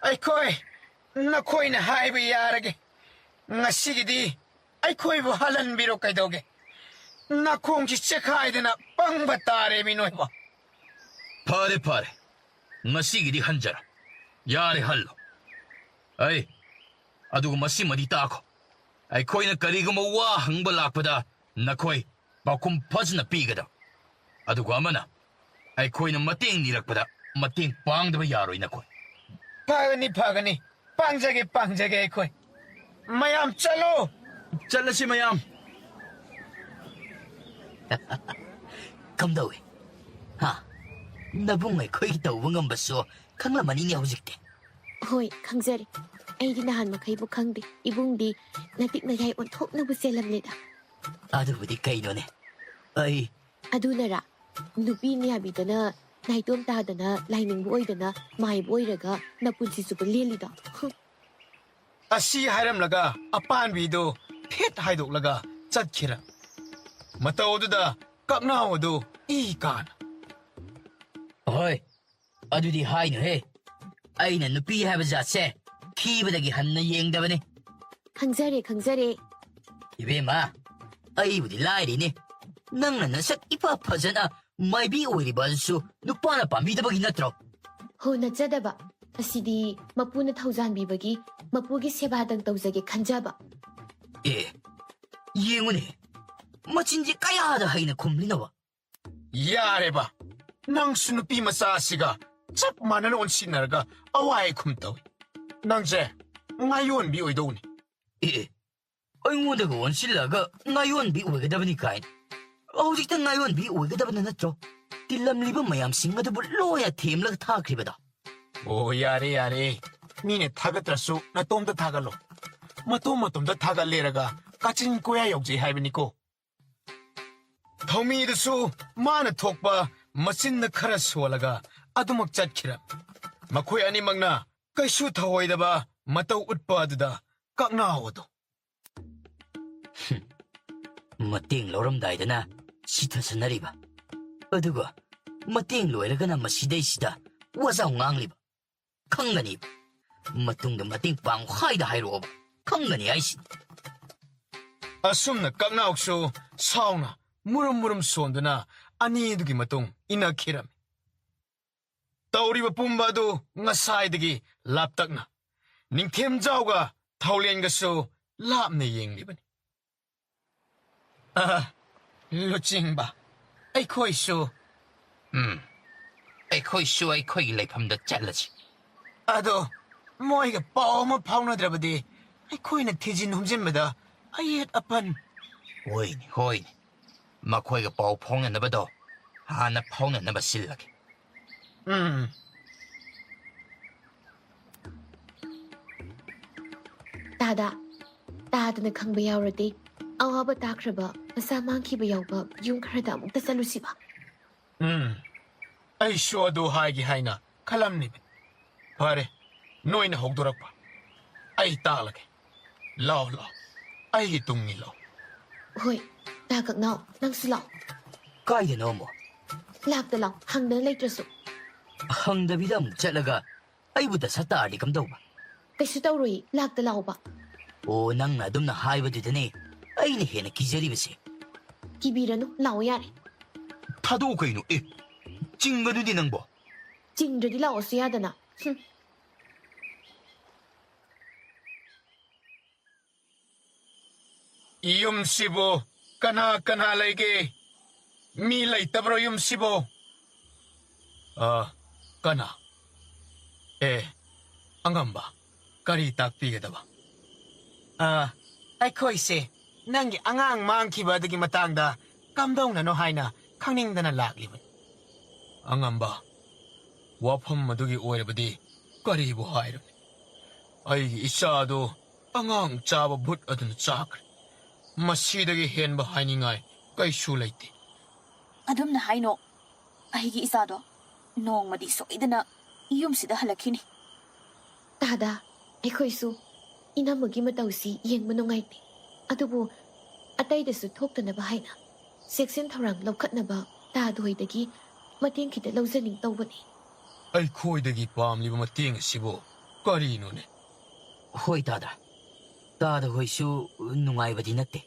[SPEAKER 1] 아이코이, 나 코이나 하이브 야라게. 나 시기디, 아이코이브 할란 비로 까이도게. 나 콩지 체카이드나 빵바따레 미노이바.
[SPEAKER 2] ꯐꯔꯦ ꯉꯁꯤꯒꯤꯗꯤ ꯍꯟꯖꯔ. ꯌꯥꯔꯦ ꯍꯜꯂꯣ. ꯑꯩ ꯑꯗꯨꯒ ꯃꯁꯤꯃꯗꯤ ꯇꯥꯈꯣ. ꯑꯩꯈꯣꯏꯅ ꯀꯔꯤꯒꯨꯝꯕ ꯋꯥ ꯍꯪꯕ ꯂꯥꯛꯄꯗ ꯅꯈꯣꯏ ꯄꯥꯎꯈꯨꯝ ꯐꯖꯅ ꯄꯤꯒꯗꯕ. ꯑꯗꯨꯒ ꯑꯃꯅ ꯑꯩꯈꯣꯏꯅ ꯃꯇꯦꯡ ꯅꯤꯔꯛꯄꯗ ꯃꯇꯦꯡ ꯄꯥꯡꯗꯕ ꯌꯥꯔꯣꯏ ꯅꯈꯣꯏ.
[SPEAKER 1] 파가니. 빵자게 아이코이. 마얌 짤로.
[SPEAKER 3] ꯆꯠꯂꯁꯤ ꯃꯌꯥꯝ.
[SPEAKER 7] ꯀꯝꯗꯧꯏ? ꯅꯕꯨꯡ ꯑꯩꯈꯣꯏꯒꯤ ꯇꯧꯕ ꯉꯝꯕꯁꯨ ꯈꯪꯂꯝꯃꯅꯤꯅꯦ ꯍꯧꯖꯤꯛꯇꯤ.
[SPEAKER 8] ꯍꯣꯏ ꯈꯪꯖꯔꯦ. ꯑꯩꯗꯤ ꯅꯍꯥꯟ ꯃꯈꯩꯕꯨ ꯈꯪꯗꯦ. ꯏꯕꯨꯡꯗꯤ ꯅꯇꯤꯛ ꯅꯌꯥꯏ ꯑꯣꯟꯊꯣꯛꯅꯕꯨ ꯆꯦꯜꯂꯝꯂꯦꯗ.
[SPEAKER 7] ꯑꯗꯨꯕꯨꯗꯤ ꯀꯩꯅꯣꯅꯦ ꯑꯩ
[SPEAKER 8] ꯑꯗꯨꯅꯔꯥ ꯅꯨꯄꯤꯅ ꯌꯥꯕꯤꯗꯅ ꯅꯥꯏꯇꯣꯝ ꯇꯥꯗꯅ ꯂꯥꯏꯅꯤꯡꯕ ꯑꯣꯏꯗꯅ ꯃꯥꯏꯕ ꯑꯣꯏꯔꯒ ꯅꯄꯨꯟꯁꯤ ꯆꯨꯞꯄ ꯂꯦꯜꯂꯤꯗꯣ.
[SPEAKER 1] ꯑꯁꯤ ꯍꯥꯏꯔꯝꯂꯒ ꯑꯄꯥꯟꯕꯤꯗꯨ ꯐꯦꯠ ꯍꯥꯏꯗꯣꯛꯂꯒ ꯆꯠꯈꯤꯔ. ꯃꯇꯧ ꯑꯗꯨꯗ ꯀꯛꯅꯥꯎ ꯑꯗꯨ ꯏ ꯀꯥꯅ.
[SPEAKER 7] ꯍꯣꯏ ꯑꯗꯨꯗꯤ ꯍꯥꯏꯅꯨꯍꯦ. ꯑꯩꯅ ꯅꯨꯄꯤ ꯍꯥꯏꯕ ꯖꯥꯠꯁꯦ ꯊꯤꯕꯗꯒꯤ ꯍꯟꯅ ꯌꯦꯡꯗꯕꯅꯤ.
[SPEAKER 8] ꯈꯪꯖꯔꯦ.
[SPEAKER 7] 이베마 ꯑꯩꯕꯨꯗꯤ ꯂꯥꯏꯔꯤꯅꯦ. ꯅꯪꯅ ꯅꯁꯛ 이파ꯐꯖꯅ ꯃꯥꯏꯕꯤ ꯑꯣꯏꯔꯤꯕ ꯑꯗꯨꯁꯨ ꯅꯨꯄꯥꯅ ꯄꯥꯝꯕꯤꯗꯕꯒꯤ ꯅꯠꯇ꯭ꯔꯣ?
[SPEAKER 8] ꯍꯣ ꯅꯠꯆꯗꯕ. ꯑꯁꯤꯗꯤ ꯃꯄꯨꯅ ꯊꯧꯖꯥꯟꯕꯤꯕꯒꯤ ꯃꯄꯨꯒꯤ ꯁꯦꯕꯥꯗꯪ ꯇꯧꯖꯒꯦ ꯈꯟꯖꯕ.
[SPEAKER 7] ꯌꯦꯡꯉꯨꯅꯦ. ꯃꯆꯤꯟꯁꯦ ꯀꯌꯥꯗ ꯍꯩꯅ ꯈꯨꯝꯂꯤꯅꯣꯕ?
[SPEAKER 1] 야레바, 낭수 누피 마사시가 짭 많은 온시나르가 아와이 쿰떠. 낭제 ngayon bi oidoni.
[SPEAKER 7] ꯑꯩꯉꯣꯟꯗꯒ ꯑꯣꯟꯁꯤꯜꯂꯒ ꯉꯥꯌꯣꯟꯕꯤ ꯑꯣꯏꯒꯗꯕꯅꯤ ꯀꯥꯏꯅ ꯍꯧꯖꯤꯛꯇ ꯉꯥꯌꯣꯟꯕꯤ ꯑꯣꯏꯒꯗꯕꯅ ꯅꯠꯇ꯭ꯔꯣ ꯇꯤꯜꯂꯝꯂꯤꯕ ꯃꯌꯥꯝꯁꯤꯡ ꯑꯗꯨꯕꯨ ꯂꯣꯏꯅ ꯊꯦꯝꯂꯒ ꯊꯥꯈ꯭ꯔꯤꯕꯗꯣ
[SPEAKER 1] Oh, yare. Mine thagatrasu na tomda thagalo. Matomda thagaleraga kachin koya yogji haibniko. Thomi dasu mana thokpa machin na khara swalaga adumak chatkhira. Makhoi ani magna kaisu thawoidaba matau utpa aduda kakna hodo.
[SPEAKER 7] ꯃꯇꯦꯡ ꯂꯧꯔꯝꯗꯥꯏꯗꯅ ꯁꯤꯊꯁꯟꯅꯔꯤꯕ ꯑꯗꯨꯒ ꯃꯇꯦꯡ ꯂꯣꯏꯔꯒꯅ ꯃꯁꯤꯗꯩꯁꯤꯗ ꯋꯥꯖꯥꯎ ꯉꯥꯡꯂꯤꯕ ꯈꯪꯒꯅꯤꯕ ꯃꯇꯨꯡꯗ ꯃꯇꯦꯡ ꯄꯥꯡꯉꯨ ꯍꯥꯏꯗ ꯍꯥꯏꯔꯛꯑꯣꯕ ꯈꯪꯒꯅꯤ ꯍꯥꯏꯁꯤꯅꯤ
[SPEAKER 1] Asumna kaknaoksu sauna murum sonduna ani dugi matung inakhiram. Tauriba pumba du ngasaidagi laptakna. Ningthem jawga thaulenga su lapne yenglibani. Luchingba. Aikhoi su.
[SPEAKER 2] ꯑꯩꯈꯣꯏ ꯁꯨ ꯑꯩꯈꯣꯏꯒꯤ ꯂꯩꯐꯝꯗ ꯆꯠꯂꯁꯤ
[SPEAKER 1] Ado moiga pawma phaunadrabadi aikhoina thijin humjinbada ayet apan.
[SPEAKER 2] ꯍꯣꯏꯅꯦ ꯃꯈꯣꯏꯒ ꯄꯥꯎ ꯐꯥꯎꯅꯅꯕꯗꯣ ꯍꯥꯟꯅ ꯐꯥꯎꯅꯅꯕ ꯁꯤꯜꯂꯒꯦ
[SPEAKER 8] ꯇꯥꯗꯅ ꯈꯪꯕ ꯌꯥꯎꯔꯗꯤ ꯑꯋꯥꯕ ꯇꯥꯈ꯭ꯔꯕ ꯃꯁꯥ ꯃꯥꯡꯈꯤꯕ ꯌꯥꯎꯕ ꯌꯨꯝ ꯈꯔꯗ ꯑꯃꯨꯛꯇ ꯆꯠꯂꯨꯁꯤꯕ
[SPEAKER 1] ꯑꯩꯁꯨ ꯑꯗꯨ ꯍꯥꯏꯒꯦ ꯍꯥꯏꯅ ꯈꯜꯂꯝꯅꯤꯕ. ꯐꯔꯦ, ꯅꯣꯏꯅ ꯍꯧꯗꯣꯔꯛꯄ. ꯑꯩ ꯇꯥꯛꯂꯒꯦ. ꯂꯥꯎ. ꯑꯩꯒꯤ ꯇꯨꯡ ꯏꯜꯂꯣ.
[SPEAKER 8] ꯍꯣꯏ, ꯇꯥ ꯀꯛꯅꯥꯎ, ꯅꯪꯁꯨ ꯂꯥꯎ.
[SPEAKER 7] ꯀꯥꯏꯗꯅꯣ ꯑꯃꯨꯛ
[SPEAKER 8] ꯂꯥꯛꯇ ꯂꯥꯎ, ꯍꯪꯗꯅ ꯂꯩꯇ꯭ꯔꯁꯨ.
[SPEAKER 7] ꯍꯪꯗꯕꯤꯗ ꯑꯃꯨꯛ ꯆꯠꯂꯒ ꯑꯩꯕꯨ ꯗꯁꯥ ꯇꯥꯔꯗꯤ ꯀꯝꯗꯧꯕ
[SPEAKER 8] ꯀꯩꯁꯨ ꯇꯧꯔꯣꯏ, ꯂꯥꯛꯇ ꯂꯥꯎꯕ.
[SPEAKER 7] ꯑꯣ ꯅꯪꯅ ꯑꯗꯨꯝꯅ ꯍꯥꯏꯕꯗꯨꯗꯅꯦ ꯑꯩꯅ ꯍꯦꯟꯅ ꯀꯤꯖꯔꯤꯕꯁꯦ.
[SPEAKER 8] ꯀꯤꯕꯤꯔꯅꯨ, ꯂꯥꯛꯑꯣ ꯌꯥꯔꯦ.
[SPEAKER 2] ꯊꯥꯗꯣꯛꯎ ꯀꯩꯅꯣ ꯆꯤꯡꯒꯗꯨꯗꯤ ꯅꯪꯕꯣ
[SPEAKER 8] ꯆꯤꯡꯗ꯭ꯔꯗꯤ ꯂꯥꯛꯑꯣꯁꯨ ꯌꯥꯗꯅ.
[SPEAKER 1] ꯌꯨꯝꯁꯤꯕꯨ ꯀꯅꯥ ꯂꯩꯒꯦ? ꯃꯤ ꯂꯩꯇꯕ꯭ꯔꯣ ꯌꯨꯝꯁꯤꯕꯨ? ꯀꯅꯥ? ꯑꯉꯝꯕ, ꯀꯔꯤ ꯇꯥꯛꯄꯤꯒꯗꯕ? ꯑꯩꯈꯣꯏꯁꯦ ꯅꯪꯒꯤ ꯑꯉꯥꯡ ꯃꯥꯡꯈꯤꯕ ꯑꯗꯨꯒꯤ ꯃꯇꯥꯡꯗ ꯀꯝꯗꯧꯅꯅꯣ ꯍꯥꯏꯅ ꯈꯪꯅꯤꯡꯗꯅ ꯂꯥꯛꯂꯤꯕꯅꯤ. ꯑꯉꯝꯕ, ꯋꯥꯐꯝ ꯑꯗꯨꯒꯤ ꯑꯣꯏꯔꯕꯗꯤ ꯀꯔꯤꯕꯨ ꯍꯥꯏꯔꯨꯅꯤ? ꯑꯩꯒꯤ ꯏꯆꯥꯗꯨ ꯑꯉꯥꯡ ꯆꯥꯕ ꯚꯨꯠ ꯑꯗꯨꯅ ꯆꯥꯈ꯭ꯔꯦ. ꯃꯁꯤꯗꯒꯤ ꯍꯦꯟꯕ ꯍꯥꯏꯅꯤꯡꯉꯥꯏ ꯀꯩꯁꯨ ꯂꯩꯇꯦ.
[SPEAKER 6] ꯑꯗꯨꯝꯅ ꯍꯥꯏꯅꯣ ꯑꯩꯒꯤ ꯏꯆꯥꯗꯣ ꯅꯣꯡꯃꯗꯤ ꯁꯣꯏꯗꯅ ꯌꯨꯝꯁꯤꯗ ꯍꯜꯂꯛꯈꯤꯅꯤ.
[SPEAKER 8] ꯇꯥꯗ, ꯑꯩꯈꯣꯏꯁꯨ ꯏꯅꯝꯃꯒꯤ ꯃꯇꯧꯁꯤ ꯌꯦꯡꯕ ꯅꯨꯡꯉꯥꯏꯇꯦ. ꯑꯗꯨꯕꯨ ꯑꯇꯩꯗꯁꯨ ꯊꯣꯛꯇꯅꯕ ꯍꯥꯏꯅ ꯆꯦꯛꯁꯤꯟ ꯊꯧꯔꯥꯡ ꯂꯧꯈꯠꯅꯕ ꯇꯥꯗꯣꯏꯗꯒꯤ ꯃꯇꯦꯡ ꯈꯤꯇ ꯂꯧꯖꯅꯤꯡ ꯇꯧꯕꯅꯤ.
[SPEAKER 1] ꯑꯩꯈꯣꯏꯗꯒꯤ ꯄꯥꯝꯂꯤꯕ ꯃꯇꯦꯡ ꯑꯁꯤꯕꯨ ꯀꯔꯤꯅꯣꯅꯦ?
[SPEAKER 7] ꯍꯣꯏ ꯇꯥꯗ ꯍꯣꯏꯁꯨ ꯅꯨꯡꯉꯥꯏꯕꯗꯤ ꯅꯠꯇꯦ.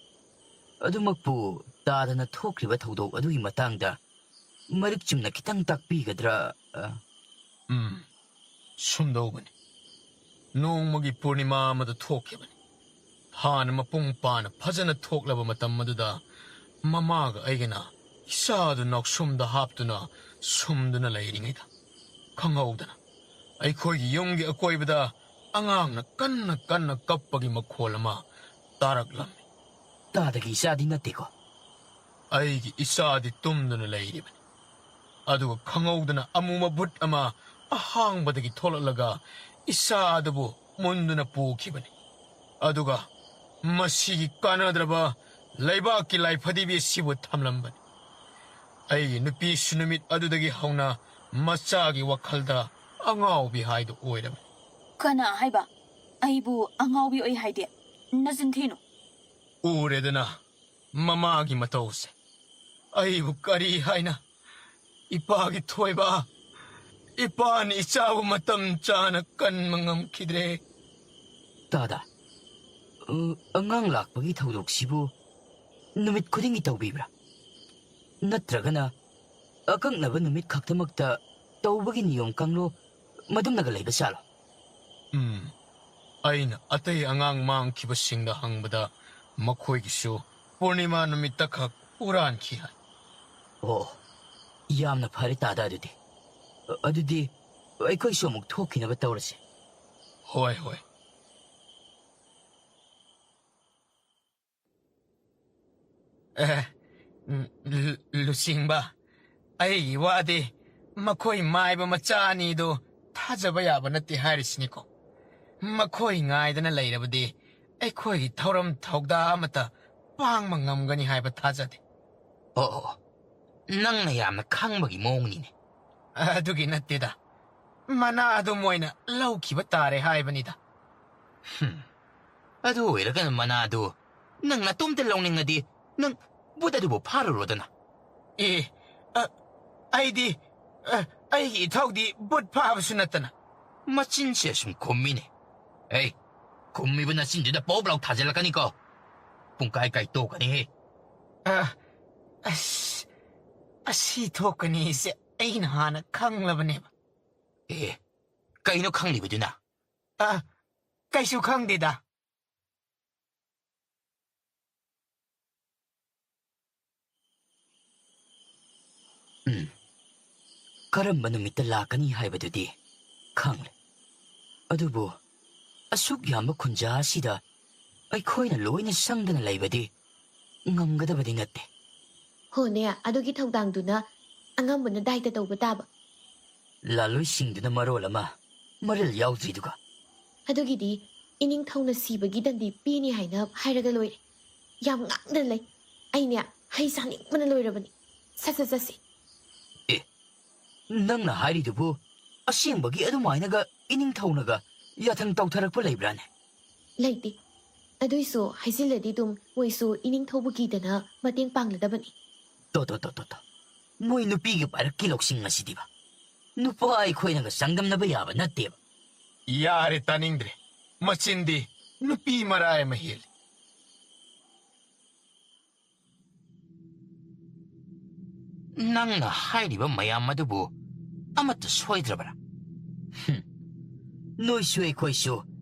[SPEAKER 7] ꯑꯗꯨꯃꯛꯄꯨ ꯇꯥꯗꯅ ꯊꯣꯛꯈ꯭ꯔꯤꯕ ꯊꯧꯗꯣꯛ ꯑꯗꯨꯒꯤ ꯃꯇꯥꯡꯗ ꯃꯔꯤꯛ ꯆꯨꯝꯅ ꯈꯤꯇꯪ ꯇꯥꯛꯄꯤꯒꯗ꯭ꯔꯥ?
[SPEAKER 1] ꯁꯨꯝꯗꯧꯕꯅꯤ. ꯅꯣꯡꯃꯒꯤ ꯄꯨꯔꯅꯤꯃꯥ ꯑꯃꯗ ꯊꯣꯛꯈꯤꯕꯅꯤ. ꯍꯥꯟꯅ ꯃꯄꯨꯡ ꯐꯥꯅ ꯐꯖꯅ ꯊꯣꯛꯂꯕ ꯃꯇꯝ ꯑꯗꯨꯗ ꯃꯃꯥꯒ ꯑꯩꯒꯅ ꯏꯆꯥꯗꯨ ꯅꯥꯎꯁꯨꯝꯗ ꯍꯥꯞꯇꯨꯅ ꯁꯨꯝꯗꯨꯅ ꯂꯩꯔꯤꯉꯩꯗ ꯈꯪꯍꯧꯗꯅ ꯑꯩꯈꯣꯏꯒꯤ ꯌꯨꯝꯒꯤ ꯑꯀꯣꯏꯕꯗ ꯑꯉꯥꯡꯅ ꯀꯟꯅ ꯀꯞꯄꯒꯤ ꯃꯈꯣꯜ ꯑꯃ ꯇꯥꯔꯛꯂꯝꯃꯤ.
[SPEAKER 7] ꯇꯥꯗꯒꯤ ꯏꯆꯥꯗꯤ ꯅꯠꯇꯦꯀꯣ?
[SPEAKER 1] ꯑꯩꯒꯤ ꯏꯆꯥꯗꯤ ꯇꯨꯝꯗꯨꯅ ꯂꯩꯔꯤꯕꯅꯤ. ꯑꯗꯨꯒ ꯈꯪꯍꯧꯗꯅ ꯑꯃꯨꯕ ꯚꯨꯠ ꯑꯃ ꯑꯍꯥꯡꯕꯗꯒꯤ ꯊꯣꯛꯂꯛꯂꯒ ꯏꯆꯥ ꯑꯗꯨꯕꯨ ꯃꯨꯟꯗꯨꯅ ꯄꯨꯈꯤꯕꯅꯤ. ꯑꯗꯨꯒ ꯃꯁꯤꯒꯤ ꯀꯥꯟꯅꯗ꯭ꯔꯕ ꯂꯩꯕꯥꯛꯀꯤ ꯂꯥꯏꯐꯗꯤꯕꯤ ꯑꯁꯤꯕꯨ ꯊꯝꯂꯝꯕꯅꯤ. ꯑꯩꯒꯤ ꯅꯨꯄꯤꯁꯨ ꯅꯨꯃꯤꯠ ꯑꯗꯨꯗꯒꯤ ꯍꯧꯅ ꯃꯆꯥꯒꯤ ꯋꯥꯈꯜꯗ ꯑꯉꯥꯎꯕꯤ ꯍꯥꯏꯗꯨ ꯑꯣꯏꯔꯕꯅꯤ.
[SPEAKER 6] ꯀꯅꯥ ꯍꯥꯏꯕ ꯑꯩꯕꯨ ꯑꯉꯥꯎꯕꯤ ꯑꯣꯏ ꯍꯥꯏꯗꯦ? ꯅꯆꯤꯟ ꯊꯤꯅꯨ.
[SPEAKER 1] ꯎꯔꯦꯗꯅ ꯃꯃꯥꯒꯤ ꯃꯇꯧꯁꯦ. ꯑꯩꯕꯨ ꯀꯔꯤ ꯍꯥꯏꯅ ꯏꯄꯥꯒꯤ ꯊꯣꯏꯕ, ꯏꯄꯥꯅ ꯏꯆꯥꯕꯨ ꯃꯇꯝ ꯆꯥꯅ ꯀꯟꯕ ꯉꯝꯈꯤꯗ꯭ꯔꯦ.
[SPEAKER 7] ꯇꯥꯗ, ꯑꯉꯥꯡ ꯂꯥꯛꯄꯒꯤ ꯊꯧꯗꯣꯛꯁꯤꯕꯨ ꯅꯨꯃꯤꯠ ꯈꯨꯗꯤꯡꯒꯤ ꯇꯧꯕꯤꯕ꯭ꯔꯥ? ꯅꯠꯇ꯭ꯔꯒꯅ ꯑꯀꯛꯅꯕ ꯅꯨꯃꯤꯠ ꯈꯛꯇꯃꯛꯇ ꯇꯧꯕꯒꯤ ꯅꯤꯌꯣꯝ ꯀꯥꯡꯂꯣꯟ ꯃꯗꯨꯝꯅꯒ ꯂꯩꯕ ꯖꯥꯠꯂꯣ?
[SPEAKER 1] ꯑꯩꯅ ꯑꯇꯩ ꯑꯉꯥꯡ ꯃꯥꯡꯈꯤꯕꯁꯤꯡꯗ ꯍꯪꯕꯗ ꯃꯈꯣꯏꯒꯤꯁꯨ ꯄꯨꯔꯅꯤꯃꯥ ꯅꯨꯃꯤꯠꯇ ꯈꯛ ꯎꯔꯥꯟꯈꯤ ꯍꯥꯏ.
[SPEAKER 7] ꯑꯣ, ꯌꯥꯝꯅ ꯐꯔꯦ ꯇꯥꯗ. ꯑꯗꯨꯗꯤ ꯑꯩꯈꯣꯏꯁꯨ ꯑꯃꯨꯛ ꯊꯣꯛꯈꯤꯅꯕ ꯇꯧꯔꯁꯤ.
[SPEAKER 1] ꯍꯣꯏ. ꯂꯨꯆꯤꯡꯕ ꯑꯩꯒꯤ ꯋꯥꯗꯤ ꯃꯈꯣꯏ ꯃꯥꯏꯕ ꯃꯆꯥ ꯑꯅꯤꯗꯨ ꯊꯥꯖꯕ ꯌꯥꯕ ꯅꯠꯇꯦ ꯍꯥꯏꯔꯤꯁꯤꯅꯤꯀꯣ ꯃꯈꯣꯏ ꯉꯥꯏꯗꯅ ꯂꯩꯔꯕꯗꯤ ꯑꯩꯈꯣꯏꯒꯤ ꯊꯧꯔꯝ ꯊꯧꯗꯥ ꯑꯃꯠꯇ ꯄꯥꯡꯕ ꯉꯝꯒꯅꯤ ꯍꯥꯏꯕ ꯊꯥꯖꯗꯦ
[SPEAKER 2] ꯑꯣ ꯅꯪꯅ ꯌꯥꯝꯅ ꯈꯪꯕꯒꯤ ꯃꯑꯣꯡꯅꯤꯅꯦ
[SPEAKER 1] ꯑꯗꯨꯒꯤ ꯅꯠꯇꯦꯗ ꯃꯅꯥ ꯑꯗꯨ ꯃꯣꯏꯅ ꯂꯧꯈꯤꯕ ꯇꯥꯔꯦ ꯍꯥꯏꯕꯅꯤꯗ
[SPEAKER 2] ꯑꯗꯨ ꯑꯣꯏꯔꯒꯅ ꯃꯅꯥꯗꯨ ꯅꯪ ꯅꯇꯣꯝꯇ ꯂꯧꯅꯤꯡꯉꯗꯤ ꯅꯪ ꯕꯨꯠ ꯑꯗꯨꯕꯨ ꯐꯥꯔꯨꯔꯣꯗꯅ
[SPEAKER 1] ꯑꯩꯗꯤ ꯑꯩꯒꯤ ꯏꯊꯧꯗꯤ ꯕꯨꯠ ꯐꯥꯕꯁꯨ ꯅꯠꯇꯅ
[SPEAKER 2] ꯃꯆꯤꯟꯁꯦ ꯁꯨꯝ ꯈꯨꯝꯃꯤꯅꯦ ꯑꯩ ꯈꯨꯝꯃꯤꯕ ꯅꯆꯤꯟꯗꯨꯗ ꯄꯣꯞ ꯂꯥꯎ ꯊꯥꯖꯤꯜꯂꯛꯀꯅꯤꯀꯣ ꯄꯨꯡꯀꯥꯏ ꯀꯥꯏ ꯇꯣꯛꯀꯅꯤꯍꯦ
[SPEAKER 1] ꯑꯁꯤ ꯊꯣꯛꯀꯅꯤꯁꯦ ꯑꯩꯅ ꯍꯥꯟꯅ ꯈꯪꯂꯕꯅꯦꯕ
[SPEAKER 2] ꯀꯩꯅꯣ ꯈꯪꯂꯤꯕꯗꯨꯅ
[SPEAKER 1] ꯀꯩꯁꯨ ꯈꯪꯗꯦꯗ
[SPEAKER 7] ꯀꯔꯝꯕ ꯅꯨꯃꯤꯠꯇ ꯂꯥꯛꯀꯅꯤ ꯍꯥꯏꯕꯗꯨꯗꯤ ꯈꯪꯂꯦ ꯑꯗꯨꯕꯨ ꯑꯁꯨꯛ ꯌꯥꯝꯕ ꯈꯨꯟꯖꯥ ꯑꯁꯤꯗ ꯑꯩꯈꯣꯏꯅ ꯂꯣꯏꯅ ꯁꯪꯗꯅ ꯂꯩꯕꯗꯤ ꯉꯝꯒꯗꯕꯗꯤ ꯅꯠꯇꯦ
[SPEAKER 8] ꯍꯣꯅꯦ ꯑꯗꯨꯒꯤ ꯊꯧꯗꯥꯡꯗꯨꯅ ꯑꯉꯝꯕꯅ ꯗꯥꯏꯇ ꯇꯧꯕ ꯇꯥꯕ
[SPEAKER 7] ꯂꯥꯂꯣꯏꯁꯤꯡꯗꯨꯅ ꯃꯔꯣꯜ ꯑꯃ ꯃꯔꯤꯜ ꯌꯥꯎꯗ꯭ꯔꯤꯗꯨꯒ
[SPEAKER 8] ꯑꯗꯨꯒꯤꯗꯤ ꯏꯅꯤꯡꯊꯧꯅ ꯁꯤꯕꯒꯤ ꯗꯟꯗꯤ ꯄꯤꯅꯤ ꯍꯥꯏꯅ ꯍꯥꯏꯔꯒ ꯂꯣꯏꯔꯦ ꯌꯥꯝ ꯉꯥꯛꯅ ꯂꯩ ꯑꯩꯅꯦ ꯍꯩ ꯆꯥꯅꯤꯡꯕꯅ ꯂꯣꯏꯔꯕꯅꯤ ꯁꯠ ꯆꯠꯁꯤ
[SPEAKER 7] ꯅꯪꯅ ꯍꯥꯏꯔꯤꯗꯨꯕꯨ ꯑꯁꯦꯡꯕꯒꯤ ꯑꯗꯨꯃꯥꯏꯅꯒ ꯏꯅꯤꯡꯊꯧꯅꯒ ꯌꯥꯊꯪ ꯇꯧꯊꯔꯛꯄ ꯂꯩꯕ꯭ꯔꯥꯅꯦ
[SPEAKER 8] ꯂꯩꯇꯦ ꯑꯗꯨꯏꯁꯨ ꯍꯥꯏꯖꯤꯜꯂꯗꯤ ꯑꯗꯨꯝ ꯃꯣꯏꯁꯨ ꯏꯅꯤꯡꯊꯧꯕꯨ ꯀꯤꯗꯅ ꯃꯇꯦꯡ ꯄꯥꯡꯂꯗꯕꯅꯤ
[SPEAKER 7] ꯇꯣ ꯃꯣꯏ ꯅꯨꯄꯤꯒꯤ ꯄꯥꯏꯔꯛꯀꯤ ꯂꯧꯁꯤꯡ ꯑꯁꯤꯗꯤꯕ ꯅꯨꯄꯥ ꯑꯩꯈꯣꯏꯅꯒ ꯆꯥꯡꯗꯝꯅꯕ ꯌꯥꯕ ꯅꯠꯇꯦꯕ
[SPEAKER 1] ꯌꯥꯔꯦ ꯇꯥꯅꯤꯡꯗ꯭ꯔꯦ ꯃꯆꯤꯟꯗꯤ ꯅꯨꯄꯤ ꯃꯔꯥꯏ ꯑꯃ ꯍꯦꯜꯂꯤ
[SPEAKER 2] ꯅꯪꯅ ꯍꯥꯏꯔꯤꯕ ꯃꯌꯥꯝ ꯑꯗꯨꯕꯨ ꯑꯃꯠꯇ ꯁꯣꯏꯗ꯭ꯔꯕꯔꯥ
[SPEAKER 7] ꯅꯣꯏꯁꯨ ꯑꯩꯈꯣꯏꯁꯨ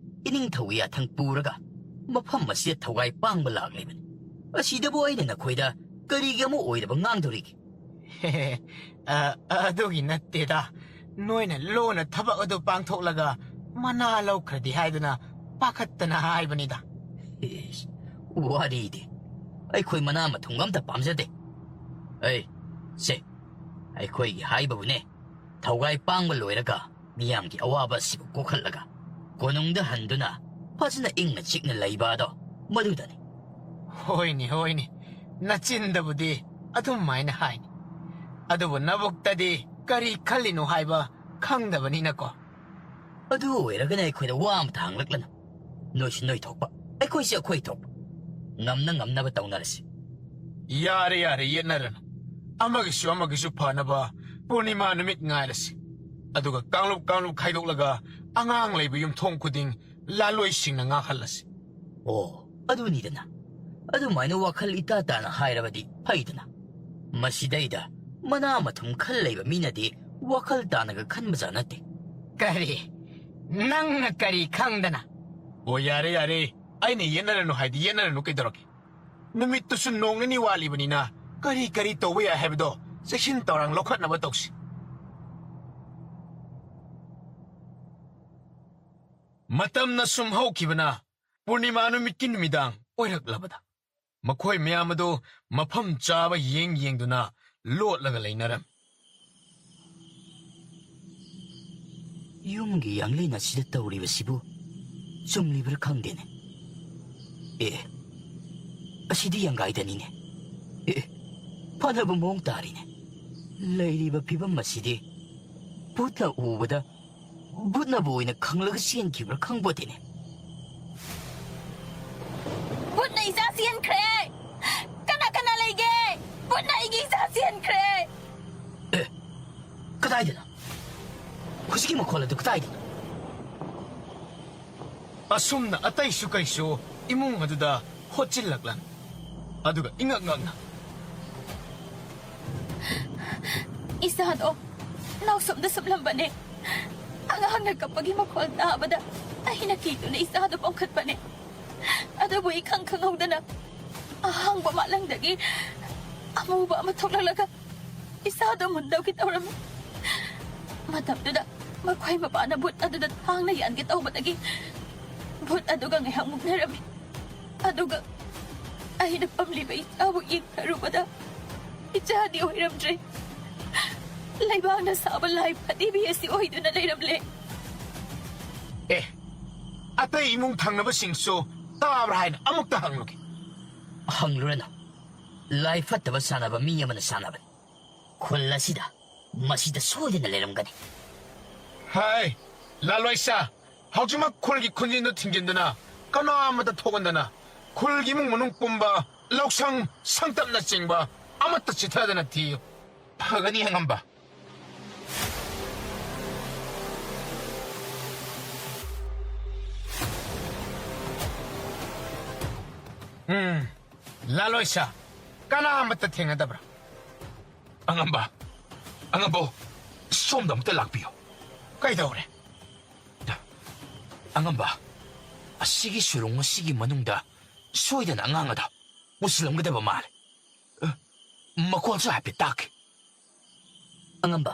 [SPEAKER 7] ꯏꯅꯤꯡꯊꯧꯒꯤ ꯌꯥꯊꯪ ꯄꯨꯔꯒ ꯃꯐꯝ ꯑꯁꯤꯗ ꯊꯧꯒꯥꯏ ꯄꯥꯡꯕ ꯂꯥꯛꯂꯤꯕꯅꯤ ꯑꯁꯤꯗꯕꯨ ꯑꯩꯅ ꯅꯈꯣꯏꯗ ꯀꯔꯤꯒꯤ ꯑꯃ ꯑꯣꯏꯗꯕ ꯉꯥꯡꯗꯧꯔꯤꯒꯦ
[SPEAKER 1] ꯑꯗꯨꯒꯤ ꯅꯠꯇꯦꯗ ꯅꯣꯏꯅ ꯂꯣꯟꯅ ꯊꯕꯛ ꯑꯗꯨ ꯄꯥꯡꯊꯣꯛꯂꯒ ꯃꯅꯥ ꯂꯧꯈ꯭ꯔꯗꯤ ꯍꯥꯏꯗꯨꯅ ꯄꯥꯈꯠꯇꯅ ꯍꯥꯏꯕꯅꯤꯗ
[SPEAKER 7] ꯋꯥꯔꯤꯗꯤ ꯑꯩꯈꯣꯏ ꯃꯅꯥ ꯃꯊꯨꯝ ꯑꯝꯇ ꯄꯥꯝꯖꯗꯦ ꯁꯦ ꯑꯩꯈꯣꯏꯒꯤ ꯍꯥꯏꯕꯕꯨꯅꯦ ꯊꯧꯒꯥꯏ ꯄꯥꯡꯕ ꯂꯣꯏꯔꯒ ꯃꯤꯌꯥꯝꯒꯤ ꯑꯋꯥꯕ ꯑꯁꯤꯕꯨ ꯀꯣꯛꯍꯜꯂꯒ ꯀꯣꯅꯨꯡꯗ ꯍꯟꯗꯨꯅ ꯐꯖꯅ ꯏꯪꯅ ꯆꯤꯛꯅ ꯂꯩꯕ ꯑꯗꯣ ꯃꯗꯨꯗꯅꯤ
[SPEAKER 1] ꯍꯣꯏꯅꯦ ꯅꯆꯤꯟꯗꯕꯨꯗꯤ ꯑꯗꯨꯃꯥꯏꯅ ꯍꯥꯏꯅꯤ ꯑꯗꯨꯕꯨ ꯅꯕꯨꯛꯇꯗꯤ ꯀꯔꯤ ꯈꯜꯂꯤꯅꯣ ꯍꯥꯏꯕ ꯈꯪꯗꯕꯅꯤꯅꯀꯣ
[SPEAKER 7] ꯑꯗꯨ ꯑꯣꯏꯔꯒꯅ ꯑꯩꯈꯣꯏꯗ ꯋꯥ ꯑꯃ ꯍꯪꯂꯛꯂꯅꯨ ꯅꯣꯏꯁꯨ ꯅꯣꯏ ꯊꯣꯛꯄ ꯑꯩꯈꯣꯏꯁꯨ ꯑꯩꯈꯣꯏ ꯊꯣꯛꯄ ꯉꯝꯅꯕ ꯇꯧꯅꯔꯁꯤ
[SPEAKER 1] ꯌꯥꯔꯦ ꯌꯦꯠꯅꯔꯅꯨ ꯑꯃꯒꯤꯁꯨ ꯐꯅꯕ ꯄꯨꯔꯅꯤꯃꯥ ꯅꯨꯃꯤꯠ ꯉꯥꯏꯔꯁꯤ ꯑꯗꯨꯒ ꯀꯥꯡꯂꯨꯞ ꯈꯥꯏꯗꯣꯛꯂꯒ ꯑꯉꯥꯡ ꯂꯩꯕ ꯌꯨꯝꯊꯣꯡ ꯈꯨꯗꯤꯡ ꯂꯥꯂꯣꯏꯁꯤꯡꯅ ꯉꯥꯛꯍꯜꯂꯁꯤ
[SPEAKER 7] ꯑꯗꯨꯅꯤꯗꯅ ꯑꯗꯨꯃꯥꯏꯅ ꯋꯥꯈꯜ ꯏꯇꯥ ꯇꯥꯅ ꯍꯥꯏꯔꯕꯗꯤ ꯐꯩꯗꯅ ꯃꯁꯤꯗꯩꯗ ꯃꯅꯥ ꯃꯊꯨꯝ ꯈꯜ ꯂꯩꯕ ꯃꯤꯅꯗꯤ ꯋꯥꯈꯜ ꯇꯥꯅꯒ ꯈꯟꯕꯖꯥ ꯅꯠꯇꯦ
[SPEAKER 1] ꯀꯔꯤ ꯅꯪꯅ ꯀꯔꯤ ꯈꯪꯗꯅ ꯌꯥꯔꯦ ꯑꯩꯅ ꯌꯦꯠꯅꯔꯅꯨ ꯍꯥꯏꯗꯤ ꯌꯦꯠꯅꯔꯅꯨ ꯀꯩꯗꯧꯔꯒꯦ ꯅꯨꯃꯤꯠꯇꯨꯁꯨ ꯅꯣꯡ ꯅꯤനി ꯋꯥꯠꯂꯤꯕꯅꯤꯅ ꯀꯔꯤ ꯇꯧꯕ ꯌꯥꯏ ꯍꯥꯏꯕꯗꯣ ꯆꯦꯛꯁꯤꯟ ꯊꯧꯔꯥꯡ ꯂꯧꯈꯠꯅꯕ ꯇꯧꯁꯤ ꯃꯇꯝꯅ ꯁꯨꯝ ꯍꯧꯈꯤꯕꯅ ꯄꯨꯔꯅꯤꯃꯥ ꯅꯨꯃꯤꯠꯀꯤ ꯅꯨꯃꯤꯗꯥꯡ ꯑꯣꯏꯔꯛꯂꯕꯗ ꯃꯈꯣꯏ ꯃꯌꯥꯝ ꯑꯗꯨ ꯃꯐꯝ ꯆꯥꯕ ꯌꯦꯡꯗꯨꯅ ꯂꯣꯠꯂꯒ ꯂꯩꯅꯔꯝꯃꯤ
[SPEAKER 7] ꯌꯨꯝꯒꯤ ꯌꯥꯡꯂꯦꯟ ꯑꯁꯤꯗ ꯇꯧꯔꯤꯕꯁꯤꯕꯨ ꯆꯨꯝꯂꯤꯕ꯭ꯔꯥ ꯈꯪꯗꯦꯅꯦ ꯑꯁꯤꯗꯤ ꯌꯥꯡꯒꯥꯏꯗꯅꯤꯅꯦ ꯐꯅꯕ ꯃꯑꯣꯡ ꯇꯥꯔꯤꯅꯦ ꯂꯩꯔꯤꯕ ꯐꯤꯕꯝ ꯑꯁꯤꯗꯤ ꯚꯨꯠꯅ ꯎꯕꯗ ꯚꯨꯠꯅꯕꯨ ꯑꯣꯏꯅ ꯈꯪꯂꯒ ꯆꯦꯟꯈꯤꯕ꯭ꯔꯥ ꯈꯪꯕꯣꯗꯦꯅꯦ
[SPEAKER 6] ꯚꯨꯠꯅ ꯏꯆꯥ ꯆꯦꯟꯈ꯭ꯔꯦ ꯀꯅꯥ ꯂꯩꯒꯦ ꯚꯨꯠꯅ ꯑꯩꯒꯤ ꯏꯆꯥ ꯆꯦꯟꯈ꯭ꯔꯦ
[SPEAKER 7] ꯀꯗꯥꯏꯗꯅꯣ ꯍꯧꯖꯤꯛꯀꯤ ꯃꯈꯣꯜ ꯑꯗꯨ ꯀꯗꯥꯏꯗꯅꯣ
[SPEAKER 1] ꯑꯁꯨꯝꯅ ꯑꯇꯩꯁꯨ ꯀꯩꯁꯨ ꯏꯃꯨꯡ ꯑꯗꯨꯗ ꯍꯣꯠꯆꯤꯜꯂꯛꯂꯅꯤ ꯑꯗꯨꯒ ꯏꯉꯛ ꯉꯛꯅ
[SPEAKER 6] ꯏꯆꯥꯗꯣ ꯅꯥꯎꯁꯣꯝꯗ ꯁꯨꯞꯂꯝꯕꯅꯦ ꯑꯉꯥꯡꯅ ꯀꯞꯄꯒꯤ ꯃꯈꯣꯜ ꯇꯥꯕꯗ ꯑꯩꯅ ꯀꯤꯗꯨꯅ ꯏꯆꯥꯗꯣ ꯄꯥꯡꯈꯠꯄꯅꯦ ꯑꯗꯨꯕꯨ ꯏꯈꯪ ꯈꯪꯍꯧꯗꯅ ꯑꯍꯥꯡꯕ ꯃꯥꯂꯪꯗꯒꯤ ꯑꯃꯨꯕ ꯑꯃ ꯊꯣꯛꯂꯛꯂꯒ ꯏꯆꯥꯗꯣ ꯃꯨꯟꯗꯧꯒꯤ ꯇꯧꯔꯝꯃꯤ ꯃꯇꯝꯗꯨꯗ ꯃꯈꯣꯏ ꯃꯄꯥꯅ ꯚꯨꯠ ꯑꯗꯨꯗ ꯊꯥꯡꯅ ꯌꯥꯟꯒꯦ ꯇꯧꯕꯗꯒꯤ ꯚꯨꯠ ꯑꯗꯨꯒ ꯉꯥꯏꯍꯥꯛ ꯃꯨꯛꯅꯔꯝꯃꯤ ꯑꯗꯨꯒ ꯑꯩꯅ ꯄꯝꯂꯤꯕ ꯏꯆꯥꯕꯨ ꯌꯦꯡꯊꯔꯨꯕꯗ ꯏꯆꯥꯗꯤ ꯑꯣꯏꯔꯝꯗ꯭ꯔꯦ ꯂꯩꯕꯥꯛꯅ ꯁꯥꯕ ꯂꯥꯏ ꯐꯗꯤꯕꯤ ꯑꯁꯤ ꯑꯣꯏꯗꯨꯅ ꯂꯩꯔꯝꯂꯦ
[SPEAKER 1] ꯑꯦ ꯑꯇꯩ ꯏꯃꯨꯡ ꯊꯪꯅꯕꯁꯤꯡꯁꯨ ꯇꯥꯕ꯭ꯔꯥ ꯍꯥꯏꯅ ꯑꯃꯨꯛꯇ ꯍꯪꯂꯨꯒꯦ
[SPEAKER 7] ꯍꯪꯂꯨꯔꯅꯨ ꯂꯥꯏ ꯐꯠꯇꯕ ꯁꯥꯟꯅꯕ ꯃꯤ ꯑꯃꯅ ꯁꯥꯟꯅꯕꯅꯤ ꯈꯨꯜ ꯑꯁꯤꯗ ꯃꯁꯤꯗ ꯁꯣꯏꯗꯅ ꯂꯩꯔꯝꯒꯅꯤ
[SPEAKER 1] ꯍꯥꯏ ꯂꯥꯂꯣꯏꯁꯥ ꯍꯧꯖꯤꯛꯃꯛ ꯈꯨꯜꯒꯤ ꯈꯨꯟꯖꯤꯟꯗꯨ ꯊꯤꯡꯖꯤꯟꯗꯨꯅ ꯀꯅꯥ ꯑꯃꯠꯇ ꯊꯣꯛꯍꯟꯗꯅ ꯈꯨꯜꯒꯤ ꯏꯃꯨꯡ ꯃꯅꯨꯡ ꯄꯨꯝꯕ ꯂꯧꯁꯪ ꯁꯪꯇꯞꯅꯆꯤꯡꯕ ꯑꯃꯠꯇ ꯆꯤꯊꯗꯅ ꯊꯤꯌꯨ
[SPEAKER 2] ꯐꯒꯅꯤ ꯑꯉꯝꯕ
[SPEAKER 1] ꯂꯥꯂꯣꯏꯁꯥ ꯀꯅꯥ ꯑꯃꯠꯇ ꯊꯦꯡꯅꯗꯕ꯭ꯔꯥ
[SPEAKER 2] ꯑꯉꯝꯕ ꯁꯣꯝꯗ ꯑꯃꯨꯛꯇ ꯂꯥꯛꯄꯤꯌꯨ
[SPEAKER 1] ꯀꯩꯗꯧꯔꯦ
[SPEAKER 2] ꯑꯉꯝꯕ ꯑꯁꯤꯒꯤ ꯁꯨꯔꯨꯡ ꯑꯁꯤꯒꯤ ꯃꯅꯨꯡꯗ ꯁꯣꯏꯗꯅ ꯑꯉꯥꯡ ꯑꯗꯣ ꯄꯨꯁꯤꯜꯂꯝꯒꯗꯕ ꯃꯥꯜꯂꯦ ꯃꯈꯣꯜꯁꯨ ꯍꯥꯏꯐꯦꯠ ꯇꯥꯈꯤ
[SPEAKER 7] ꯑꯉꯝꯕ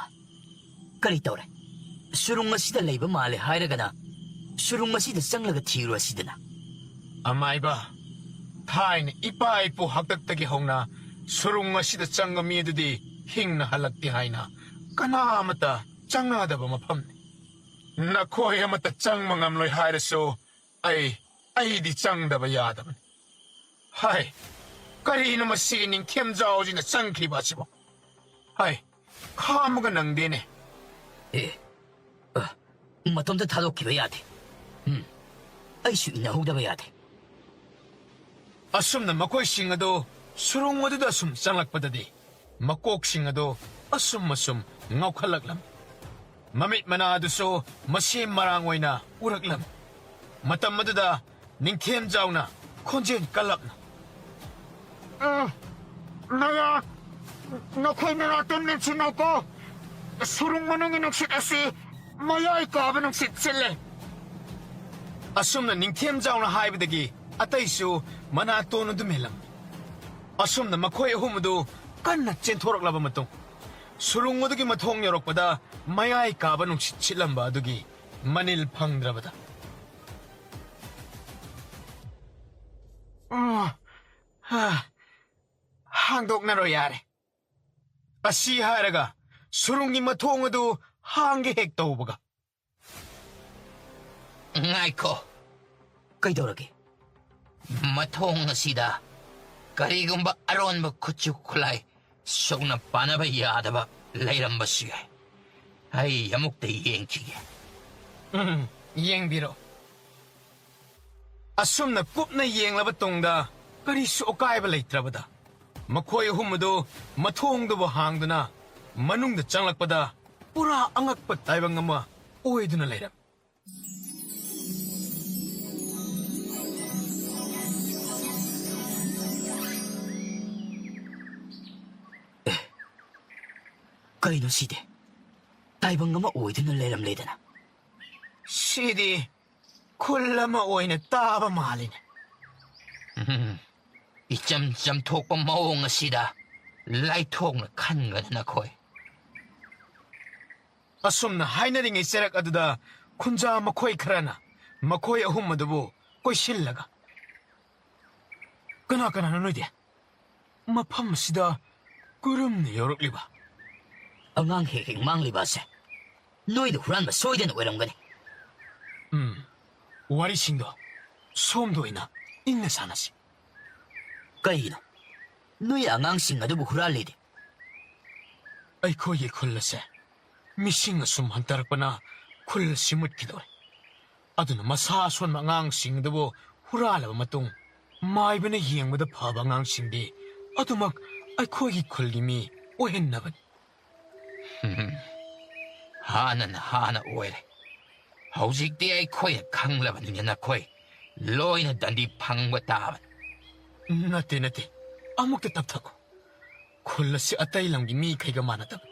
[SPEAKER 7] ꯀꯔꯤ ꯇꯧꯔꯦ ꯁꯨꯔꯨꯡ ꯑꯁꯤꯗ ꯂꯩꯕ ꯃꯥꯜꯂꯦ ꯍꯥꯏꯔꯒꯅ ꯁꯨꯔꯨꯡ ꯑꯁꯤꯗ ꯆꯪꯂꯒ ꯊꯤꯔꯨ ꯑꯁꯤꯗꯅ
[SPEAKER 1] ꯑꯃꯥꯏꯕ ꯊꯥꯏꯅ ꯏꯄꯥ ꯏꯄꯨ ꯍꯥꯛꯇꯛꯇꯒꯤ ꯍꯧꯅ ꯁꯨꯔꯨꯡ ꯑꯁꯤꯗ ꯆꯪꯕ ꯃꯤ ꯑꯗꯨꯗꯤ ꯍꯤꯡꯅ ꯍꯜꯂꯛꯇꯦ ꯍꯥꯏꯅ ꯀꯅꯥ ꯑꯃꯠꯇ ꯆꯪꯅꯗꯕ ꯃꯐꯝꯅꯤ ꯅꯈꯣꯏ ꯑꯃꯠꯇ ꯆꯪꯕ ꯉꯝꯂꯣꯏ ꯍꯥꯏꯔꯁꯨ ꯑꯩꯗꯤ ꯆꯪꯗꯕ ꯌꯥꯗꯕꯅꯤ ꯍꯥꯏ ꯀꯔꯤꯅꯣ ꯃꯁꯤ ꯅꯤꯡꯊꯦꯝꯖꯥꯎꯁꯤꯅ ꯆꯪꯈ꯭ꯔꯤꯕ ꯑꯁꯤꯕꯣ ꯍꯥꯏ ꯈꯥꯝꯃꯒ ꯅꯪꯗꯦꯅꯦ
[SPEAKER 7] ꯃꯇꯣꯝꯇ ꯊꯥꯗꯣꯛꯈꯤꯕ ꯌꯥꯗꯦ ꯑꯩꯁꯨ ꯏꯟꯅꯍꯧꯗꯕ ꯌꯥꯗꯦ
[SPEAKER 1] ꯑꯁꯨꯝꯅ ꯃꯈꯣꯏꯁꯤꯡ ꯑꯗꯨ ꯁꯨꯔꯨꯡ ꯑꯗꯨꯗ ꯑꯁꯨꯝ ꯆꯪꯂꯛꯄꯗꯗꯤ ꯃꯀꯣꯛꯁꯤꯡ ꯑꯗꯨ ꯑꯁꯨꯝ ꯉꯥꯎꯈꯠꯂꯛꯂꯝ ꯃꯃꯤꯠ ꯃꯅꯥ ꯑꯗꯨꯁꯨ ꯃꯁꯦꯝ ꯃꯔꯥꯡ ꯑꯣꯏꯅ ꯎꯔꯛꯂꯝ ꯃꯇꯝ ꯑꯗꯨꯗ ꯅꯤꯡꯊꯦꯝꯖꯥꯎꯅ ꯈꯣꯟꯖꯦꯜ ꯀꯜꯂꯞꯅ ꯅꯈꯣꯏ ꯃꯅꯥꯛꯇ ꯃꯦꯟꯁꯤꯟꯅꯧꯀꯣ ꯁꯨꯔꯨꯡ ꯃꯅꯨꯡꯒꯤ ꯅꯨꯡꯁꯤꯠ ꯑꯁꯤ ꯃꯌꯥꯏ ꯀꯥꯕ ꯅꯨꯡꯁꯤꯠ ꯁꯤꯜꯂꯦ ꯑꯁꯨꯝꯅ ꯅꯤꯡꯊꯦꯝꯖꯥꯎꯅ ꯍꯥꯏꯕꯗꯒꯤ ꯑꯇꯩꯁꯨ ꯃꯅꯥꯇꯣꯟ ꯑꯗꯨ ꯃꯦꯜꯂꯝꯃꯤ ꯑꯁꯨꯝꯅ ꯃꯈꯣꯏ ꯑꯍꯨꯝ ꯑꯗꯨ ꯀꯟꯅ ꯆꯦꯟꯊꯣꯔꯛꯂꯕ ꯃꯇꯨꯡ ꯁꯨꯔꯨꯡ ꯑꯗꯨꯒꯤ ꯃꯊꯣꯡ ꯌꯧꯔꯛꯄꯗ ꯃꯌꯥꯏ ꯀꯥꯕ ꯅꯨꯡꯁꯤꯠ ꯁꯤꯠꯂꯝꯕ ꯑꯗꯨꯒꯤ ꯃꯅꯤꯜ ꯐꯪꯗ꯭ꯔꯕꯗ ꯍꯥꯡꯗꯣꯛꯅꯔꯣ ꯌꯥꯔꯦ ꯑꯁꯤ ꯍꯥꯏꯔꯒ ꯁꯨꯔꯨꯡꯒꯤ ꯃꯊꯣꯡ ꯑꯗꯨ ꯍꯥꯡꯒꯦ ꯍꯦꯛ ꯇꯧꯕꯒ
[SPEAKER 2] ꯉꯥꯏꯈꯣ
[SPEAKER 7] ꯀꯩꯗꯧꯔꯒꯦ
[SPEAKER 2] ꯃꯊꯣꯡ ꯑꯁꯤꯗ ꯀꯔꯤꯒꯨꯝꯕ ꯑꯔꯣꯟꯕ ꯈꯨꯠꯁꯨ ꯈꯨꯠꯂꯥꯏ ꯁꯣꯛꯅ ꯄꯥꯅꯕ ꯌꯥꯗꯕ ꯂꯩꯔꯝꯕꯁꯨ ꯌꯥꯏ ꯑꯩ ꯑꯃꯨꯛꯇ ꯌꯦꯡꯈꯤꯒꯦ
[SPEAKER 1] ꯌꯦꯡꯕꯤꯔꯣ ꯑꯁꯨꯝꯅ ꯀꯨꯞꯅ ꯌꯦꯡꯂꯕ ꯇꯨꯡꯗ ꯀꯔꯤꯁꯨ ꯑꯀꯥꯏꯕ ꯂꯩꯇ꯭ꯔꯕꯗ ꯃꯈꯣꯏ ꯑꯍꯨꯝ ꯑꯗꯨ ꯃꯊꯣꯡꯗꯨꯕꯨ ꯍꯥꯡꯗꯨꯅ ꯃꯅꯨꯡꯗ ꯆꯪꯂꯛꯄꯗ ꯄꯨꯔꯥ ꯑꯉꯛꯄ ꯇꯥꯏꯕꯪ ꯑꯃ ꯑꯣꯏꯗꯨꯅ ꯂꯩꯔꯝ
[SPEAKER 7] ꯀꯩꯅꯣ ꯁꯤꯗꯤ ꯇꯥꯏꯕꯪ ꯑꯃ ꯑꯣꯏꯗꯨꯅ ꯂꯩꯔꯝꯂꯦꯗꯅ
[SPEAKER 1] ꯁꯤꯗꯤ ꯈꯨꯜ ꯑꯃ ꯑꯣꯏꯅ ꯇꯥꯕ ꯃꯥꯜꯂꯤꯅꯦ
[SPEAKER 2] ꯏꯆꯝ ꯆꯝꯊꯣꯛꯄ ꯃꯑꯣꯡ ꯑꯁꯤꯗ ꯂꯥꯏꯊꯣꯛꯅ ꯈꯟꯒꯅ ꯅꯈꯣꯏ
[SPEAKER 1] ꯑꯁꯨꯝꯅ ꯍꯥꯏꯅꯔꯤꯉꯩ ꯆꯔꯛ ꯑꯗꯨꯗ ꯈꯨꯟꯖꯥ ꯃꯈꯣꯏ ꯈꯔꯅ ꯃꯈꯣꯏ ꯑꯍꯨꯝ ꯑꯗꯨꯕꯨ ꯀꯣꯏꯁꯤꯜꯂꯒ ꯀꯅꯥꯅꯣ ꯅꯣꯏꯗꯤ ꯃꯐꯝ ꯑꯁꯤꯗ ꯀꯔꯝꯅ ꯌꯧꯔꯛꯂꯤꯕ
[SPEAKER 7] ꯑꯉꯥꯡ ꯍꯦꯛ ꯍꯦꯛ ꯃꯥꯡꯂꯤꯕ ꯑꯁꯦ ꯅꯣꯏꯗ ꯍꯨꯔꯥꯟꯕ ꯁꯣꯏꯗꯅ ꯑꯣꯏꯔꯝꯒꯅꯤ
[SPEAKER 1] ꯋꯥꯔꯤꯁꯤꯡꯗꯣ ꯁꯣꯝꯗ ꯑꯣꯏꯅ ꯏꯪꯅ ꯁꯥꯟꯅꯁꯤ
[SPEAKER 7] ꯀꯩꯒꯤꯅꯣ ꯅꯣꯏ ꯑꯉꯥꯡꯁꯤꯡ ꯑꯗꯨꯕꯨ ꯍꯨꯔꯥꯜꯂꯤꯗꯤ
[SPEAKER 1] ꯑꯩꯈꯣꯏꯒꯤ ꯈꯨꯜ ꯑꯁꯦ ꯃꯤꯁꯤꯡ ꯑꯁꯨꯝ ꯍꯟꯊꯔꯛꯄꯅ ꯈꯨꯜ ꯑꯁꯤ ꯃꯨꯠꯈꯤꯗꯧꯔꯦ ꯑꯗꯨꯅ ꯃꯁꯥ ꯑꯁꯣꯟꯕ ꯑꯉꯥꯡꯁꯤꯡ ꯑꯗꯨꯕꯨ ꯍꯨꯔꯥꯜꯂꯕ ꯃꯇꯨꯡ ꯃꯥꯏꯕꯅ ꯌꯦꯡꯕꯗ ꯐꯕ ꯑꯉꯥꯡꯁꯤꯡꯗꯤ ꯑꯗꯨꯃꯛ ꯑꯩꯈꯣꯏꯒꯤ ꯈꯨꯜꯒꯤ ꯃꯤ ꯑꯣꯏꯍꯟꯅꯕꯅꯤ
[SPEAKER 2] ꯍꯥꯟꯅ ꯑꯣꯏꯔꯦ ꯍꯧꯖꯤꯛꯇꯤ ꯑꯩꯈꯣꯏꯅ ꯈꯪꯂꯕꯅꯤꯅ ꯅꯈꯣꯏ ꯂꯣꯏꯅ ꯗꯟꯗꯤ ꯐꯪꯕ ꯇꯥꯕꯅꯤ
[SPEAKER 1] ꯅꯠꯇꯦ ꯑꯃꯨꯛꯇ ꯇꯞꯊꯈꯣ ꯈꯨꯜ ꯑꯁꯤ ꯑꯇꯩ ꯂꯝꯒꯤ ꯃꯤꯈꯩꯒ ꯃꯥꯟꯅꯗꯕ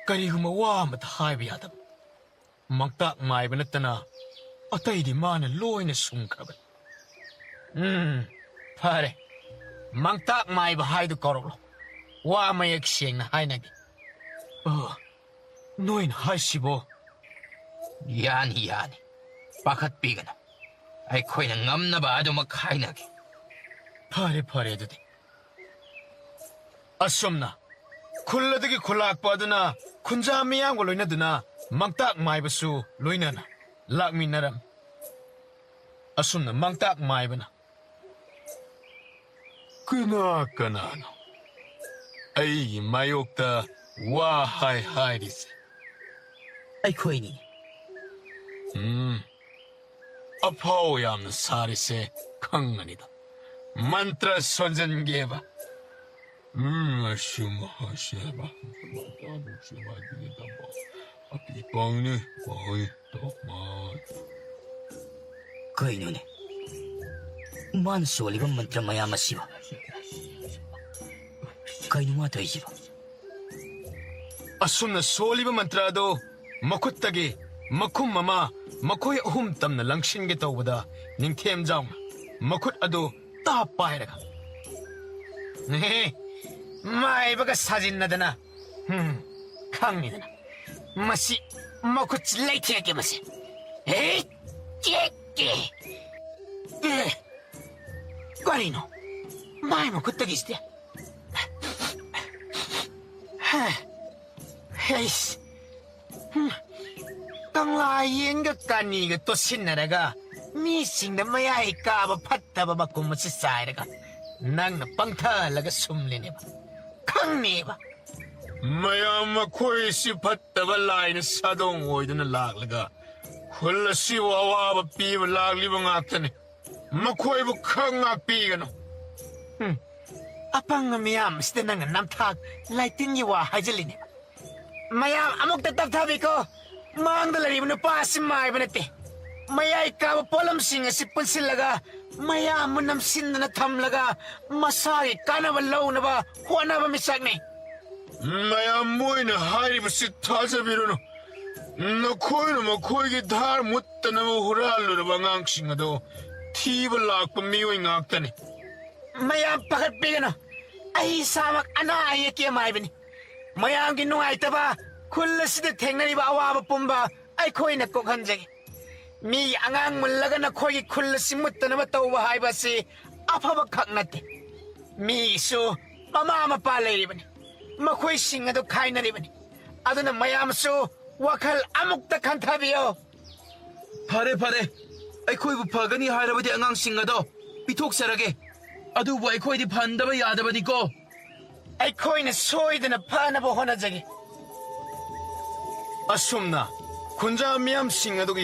[SPEAKER 1] ꯀꯔꯤꯒꯨꯝꯕ ꯋꯥ ꯑꯃꯇ ꯍꯥꯏꯕ ꯌꯥꯗꯕ ꯃꯛꯇꯥꯛ ꯃꯥꯏꯕ ꯅꯠꯇꯅ ꯑꯇꯩꯗꯤ ꯃꯥꯅ ꯂꯣꯏꯅ ꯁꯨꯡꯈ꯭ꯔꯕꯅꯤ ꯐꯔꯦ ꯃꯛꯇꯥꯛ ꯃꯥꯏꯕ ꯍꯥꯏꯗꯨ ꯀꯧꯔꯛꯂꯣ ꯋꯥ ꯃꯌꯦꯛ ꯁꯦꯡꯅ ꯍꯥꯏꯅꯒꯦ ꯅꯣꯏꯅ ꯍꯥꯏꯁꯤꯕꯣ
[SPEAKER 2] ꯌꯥꯅꯤ ꯄꯥꯈꯠꯄꯤꯒꯅꯨ ꯑꯩꯈꯣꯏꯅ ꯉꯝꯅꯕ ꯑꯗꯨꯃꯛ ꯍꯥꯏꯅꯒꯦ
[SPEAKER 1] ꯐꯔꯦ ꯐꯔꯦ ꯑꯗꯨꯗꯤ ꯑꯁꯨꯝꯅ ꯈꯨꯜ ꯑꯗꯨꯒꯤ ꯈꯨꯜꯂꯥꯛꯄ ꯑꯗꯨꯅ ꯈꯨꯟꯖꯥ ꯃꯤꯌꯥꯝꯒ ꯂꯣꯏꯅꯗꯨꯅ ꯃꯥꯡꯇꯥꯛ ꯃꯥꯏꯕꯁꯨ ꯂꯣꯏꯅꯅ ꯂꯥꯛꯃꯤꯟꯅꯔꯝꯃꯤ ꯑꯁꯨꯝꯅ ꯃꯥꯡꯇꯥꯛ ꯃꯥꯏꯕꯅ
[SPEAKER 9] ꯀꯅꯥꯅꯣ ꯑꯩꯒꯤ ꯃꯥꯌꯣꯛꯇ ꯋꯥ ꯍꯥꯏꯔꯤꯁꯦ?
[SPEAKER 7] ꯑꯩꯈꯣꯏꯅꯤ.
[SPEAKER 9] ꯑꯐꯥꯎ ꯌꯥꯝꯅ ꯁꯥꯔꯤꯁꯦ ꯈꯪꯉꯅꯤꯗ. ꯃꯟꯇ꯭ꯔ ꯁꯣꯟꯖꯟꯒꯦꯕ.
[SPEAKER 7] ꯀꯩꯅꯣꯅꯦ ꯃꯥꯅ ꯁꯣꯜꯂꯤꯕ ꯃꯟꯇ꯭ꯔ ꯃꯌꯥꯝ ꯑꯁꯤꯕ? ꯀꯩꯅꯣ ꯃꯥ ꯇꯧꯔꯤꯁꯤꯕ?
[SPEAKER 1] ꯑꯁꯨꯝꯅ ꯁꯣꯜꯂꯤꯕ ꯃꯟꯇ꯭ꯔ ꯑꯗꯨ ꯃꯈꯨꯠꯇꯒꯤ ꯃꯈꯨꯝ ꯑꯃ ꯃꯈꯣꯏ ꯑꯍꯨꯝ ꯇꯝꯅ ꯂꯪꯁꯤꯟꯒꯦ ꯇꯧꯕꯗ ꯅꯤꯡꯊꯦꯝꯖꯥꯎꯅ ꯃꯈꯨꯠ ꯑꯗꯨ ꯇꯥꯞ ꯄꯥꯏꯔꯒ ꯃꯥꯏꯕꯒ ꯁꯥꯖꯤꯟꯅꯗꯅ ꯈꯪꯉꯤꯗꯅ ꯃꯁꯤ ꯃꯈꯨꯠ ꯂꯩꯊꯦꯛꯀꯦ ꯃꯁꯤ. ꯀꯔꯤꯅꯣ ꯃꯥꯏ ꯃꯈꯨꯠꯇꯒꯤꯁꯤꯗꯤ? ꯀꯪꯂꯥ ꯌꯦꯟꯒ ꯀꯥꯅꯤꯒ ꯇꯣꯠꯁꯤꯟꯅꯔꯒ ꯃꯤꯁꯤꯡꯗ ꯃꯌꯥꯏ ꯀꯥꯕ ꯐꯠꯇꯕ ꯃꯀꯨꯝ ꯑꯁꯤ ꯆꯥꯏꯔꯒ ꯅꯪꯅ ꯄꯪꯊꯍꯜꯂꯒ ꯁꯨꯝꯂꯤꯅꯦꯕ. ꯈꯪꯅꯦꯕ.
[SPEAKER 9] ꯃꯌꯥꯝ ꯃꯈꯣꯏꯁꯤ ꯐꯠꯇꯕ ꯂꯥꯏꯅ ꯁꯥꯗꯣꯡ ꯑꯣꯏꯗꯨꯅ ꯂꯥꯛꯂꯒ ꯈꯨꯜ ꯑꯁꯤꯕꯨ ꯑꯋꯥꯕ ꯄꯤꯕ ꯂꯥꯛꯂꯤꯕ ꯉꯥꯛꯇꯅꯤ. ꯃꯈꯣꯏꯕꯨ ꯈꯔ ꯉꯥꯛꯄꯤꯒꯅꯨ.
[SPEAKER 1] ꯑꯄꯪꯕ ꯃꯤꯌꯥꯝ ꯑꯁꯤꯗ ꯅꯪꯅ ꯅꯝꯊꯥꯛ ꯂꯥꯏꯇꯤꯟꯒꯤ ꯋꯥ ꯍꯥꯏꯖꯤꯜꯂꯤꯅꯦ. ꯃꯌꯥꯝ ꯑꯃꯨꯛꯇ ꯇꯞꯊꯕꯤꯀꯣ. ꯃꯥꯡꯗ ꯂꯩꯔꯤꯕ ꯅꯨꯄꯥ ꯑꯁꯤ ꯃꯥꯏꯕ ꯅꯠꯇꯦ. ꯃꯌꯥꯏ ꯀꯥꯕ ꯄꯣꯠꯂꯝꯁꯤꯡ ꯑꯁꯤ ꯄꯨꯟꯁꯤꯜꯂꯒ ꯃꯌꯥꯝꯕꯨ ꯅꯝꯁꯤꯟꯗꯅ ꯊꯝꯂꯒ ꯃꯁꯥꯒꯤ ꯀꯥꯟꯅꯕ ꯂꯧꯅꯕ ꯍꯣꯠꯅꯕ ꯃꯤꯁꯛꯅꯤ.
[SPEAKER 9] ꯃꯌꯥꯝ ꯃꯣꯏꯅ ꯍꯥꯏꯔꯤꯕꯁꯤ ꯊꯥꯖꯕꯤꯔꯨꯅꯨ. ꯅꯈꯣꯏꯅ ꯃꯈꯣꯏꯒꯤ ꯙꯥꯔ ꯃꯨꯠꯇꯅꯕ ꯍꯨꯔꯥꯜꯂꯨꯔꯕ ꯑꯉꯥꯡꯁꯤꯡ ꯑꯗꯣ ꯊꯤꯕ ꯂꯥꯛꯄ ꯃꯤꯑꯣꯏ ꯉꯥꯛꯇꯅꯤ.
[SPEAKER 1] ꯃꯌꯥꯝ ꯄꯥꯈꯠꯄꯤꯒꯅꯨ. ꯑꯩ ꯏꯁꯥꯃꯛ ꯑꯅꯥ ꯑꯌꯦꯛꯀꯤ ꯃꯥꯏꯕꯅꯤ. ꯃꯌꯥꯝꯒꯤ ꯅꯨꯡꯉꯥꯏꯇꯕ ꯈꯨꯜ ꯑꯁꯤꯗ ꯊꯦꯡꯅꯔꯤꯕ ꯑꯋꯥꯕ ꯄꯨꯝꯕ ꯑꯩꯈꯣꯏꯅ ꯀꯣꯛꯍꯟꯖꯒꯦ. ꯃꯤꯒꯤ ꯑꯉꯥꯡ ꯃꯨꯜꯂꯒ ꯅꯈꯣꯏꯒꯤ ꯈꯨꯜ ꯑꯁꯤ ꯃꯨꯠꯇꯅꯕ ꯇꯧꯕ ꯍꯥꯏꯕ ꯑꯁꯤ ꯑꯐꯕ ꯈꯛ ꯅꯠꯇꯦ. ꯃꯤꯒꯤꯁꯨ ꯃꯃꯥ ꯃꯄꯥ ꯂꯩꯔꯤꯕꯅꯤ. ꯃꯈꯣꯏꯁꯤꯡ ꯑꯗꯨ ꯈꯥꯏꯅꯔꯤꯕꯅꯤ. ꯑꯗꯨꯅ ꯃꯌꯥꯝꯁꯨ ꯋꯥꯈꯜ ꯑꯃꯨꯛꯇ ꯈꯟꯊꯕꯤꯌꯣ.
[SPEAKER 2] ꯐꯔꯦ ꯐꯔꯦ. ꯑꯩꯈꯣꯏꯕꯨ ꯐꯒꯅꯤ ꯍꯥꯏꯔꯕꯗꯤ ꯑꯉꯥꯡꯁꯤꯡ ꯑꯗꯣ ꯄꯤꯊꯣꯛꯆꯔꯒꯦ. ꯑꯗꯨꯕꯨ ꯑꯩꯈꯣꯏꯗꯤ ꯐꯍꯟꯗꯕ ꯌꯥꯗꯕꯅꯤꯀꯣ.
[SPEAKER 1] ꯑꯩꯈꯣꯏꯅ ꯁꯣꯏꯗꯅ ꯐꯅꯕ ꯍꯣꯠꯅꯖꯒꯦ. ꯑꯁꯨꯝꯅ ꯈꯨꯟꯖꯥ ꯃꯤꯌꯥꯝꯁꯤꯡ ꯑꯗꯨꯒꯤ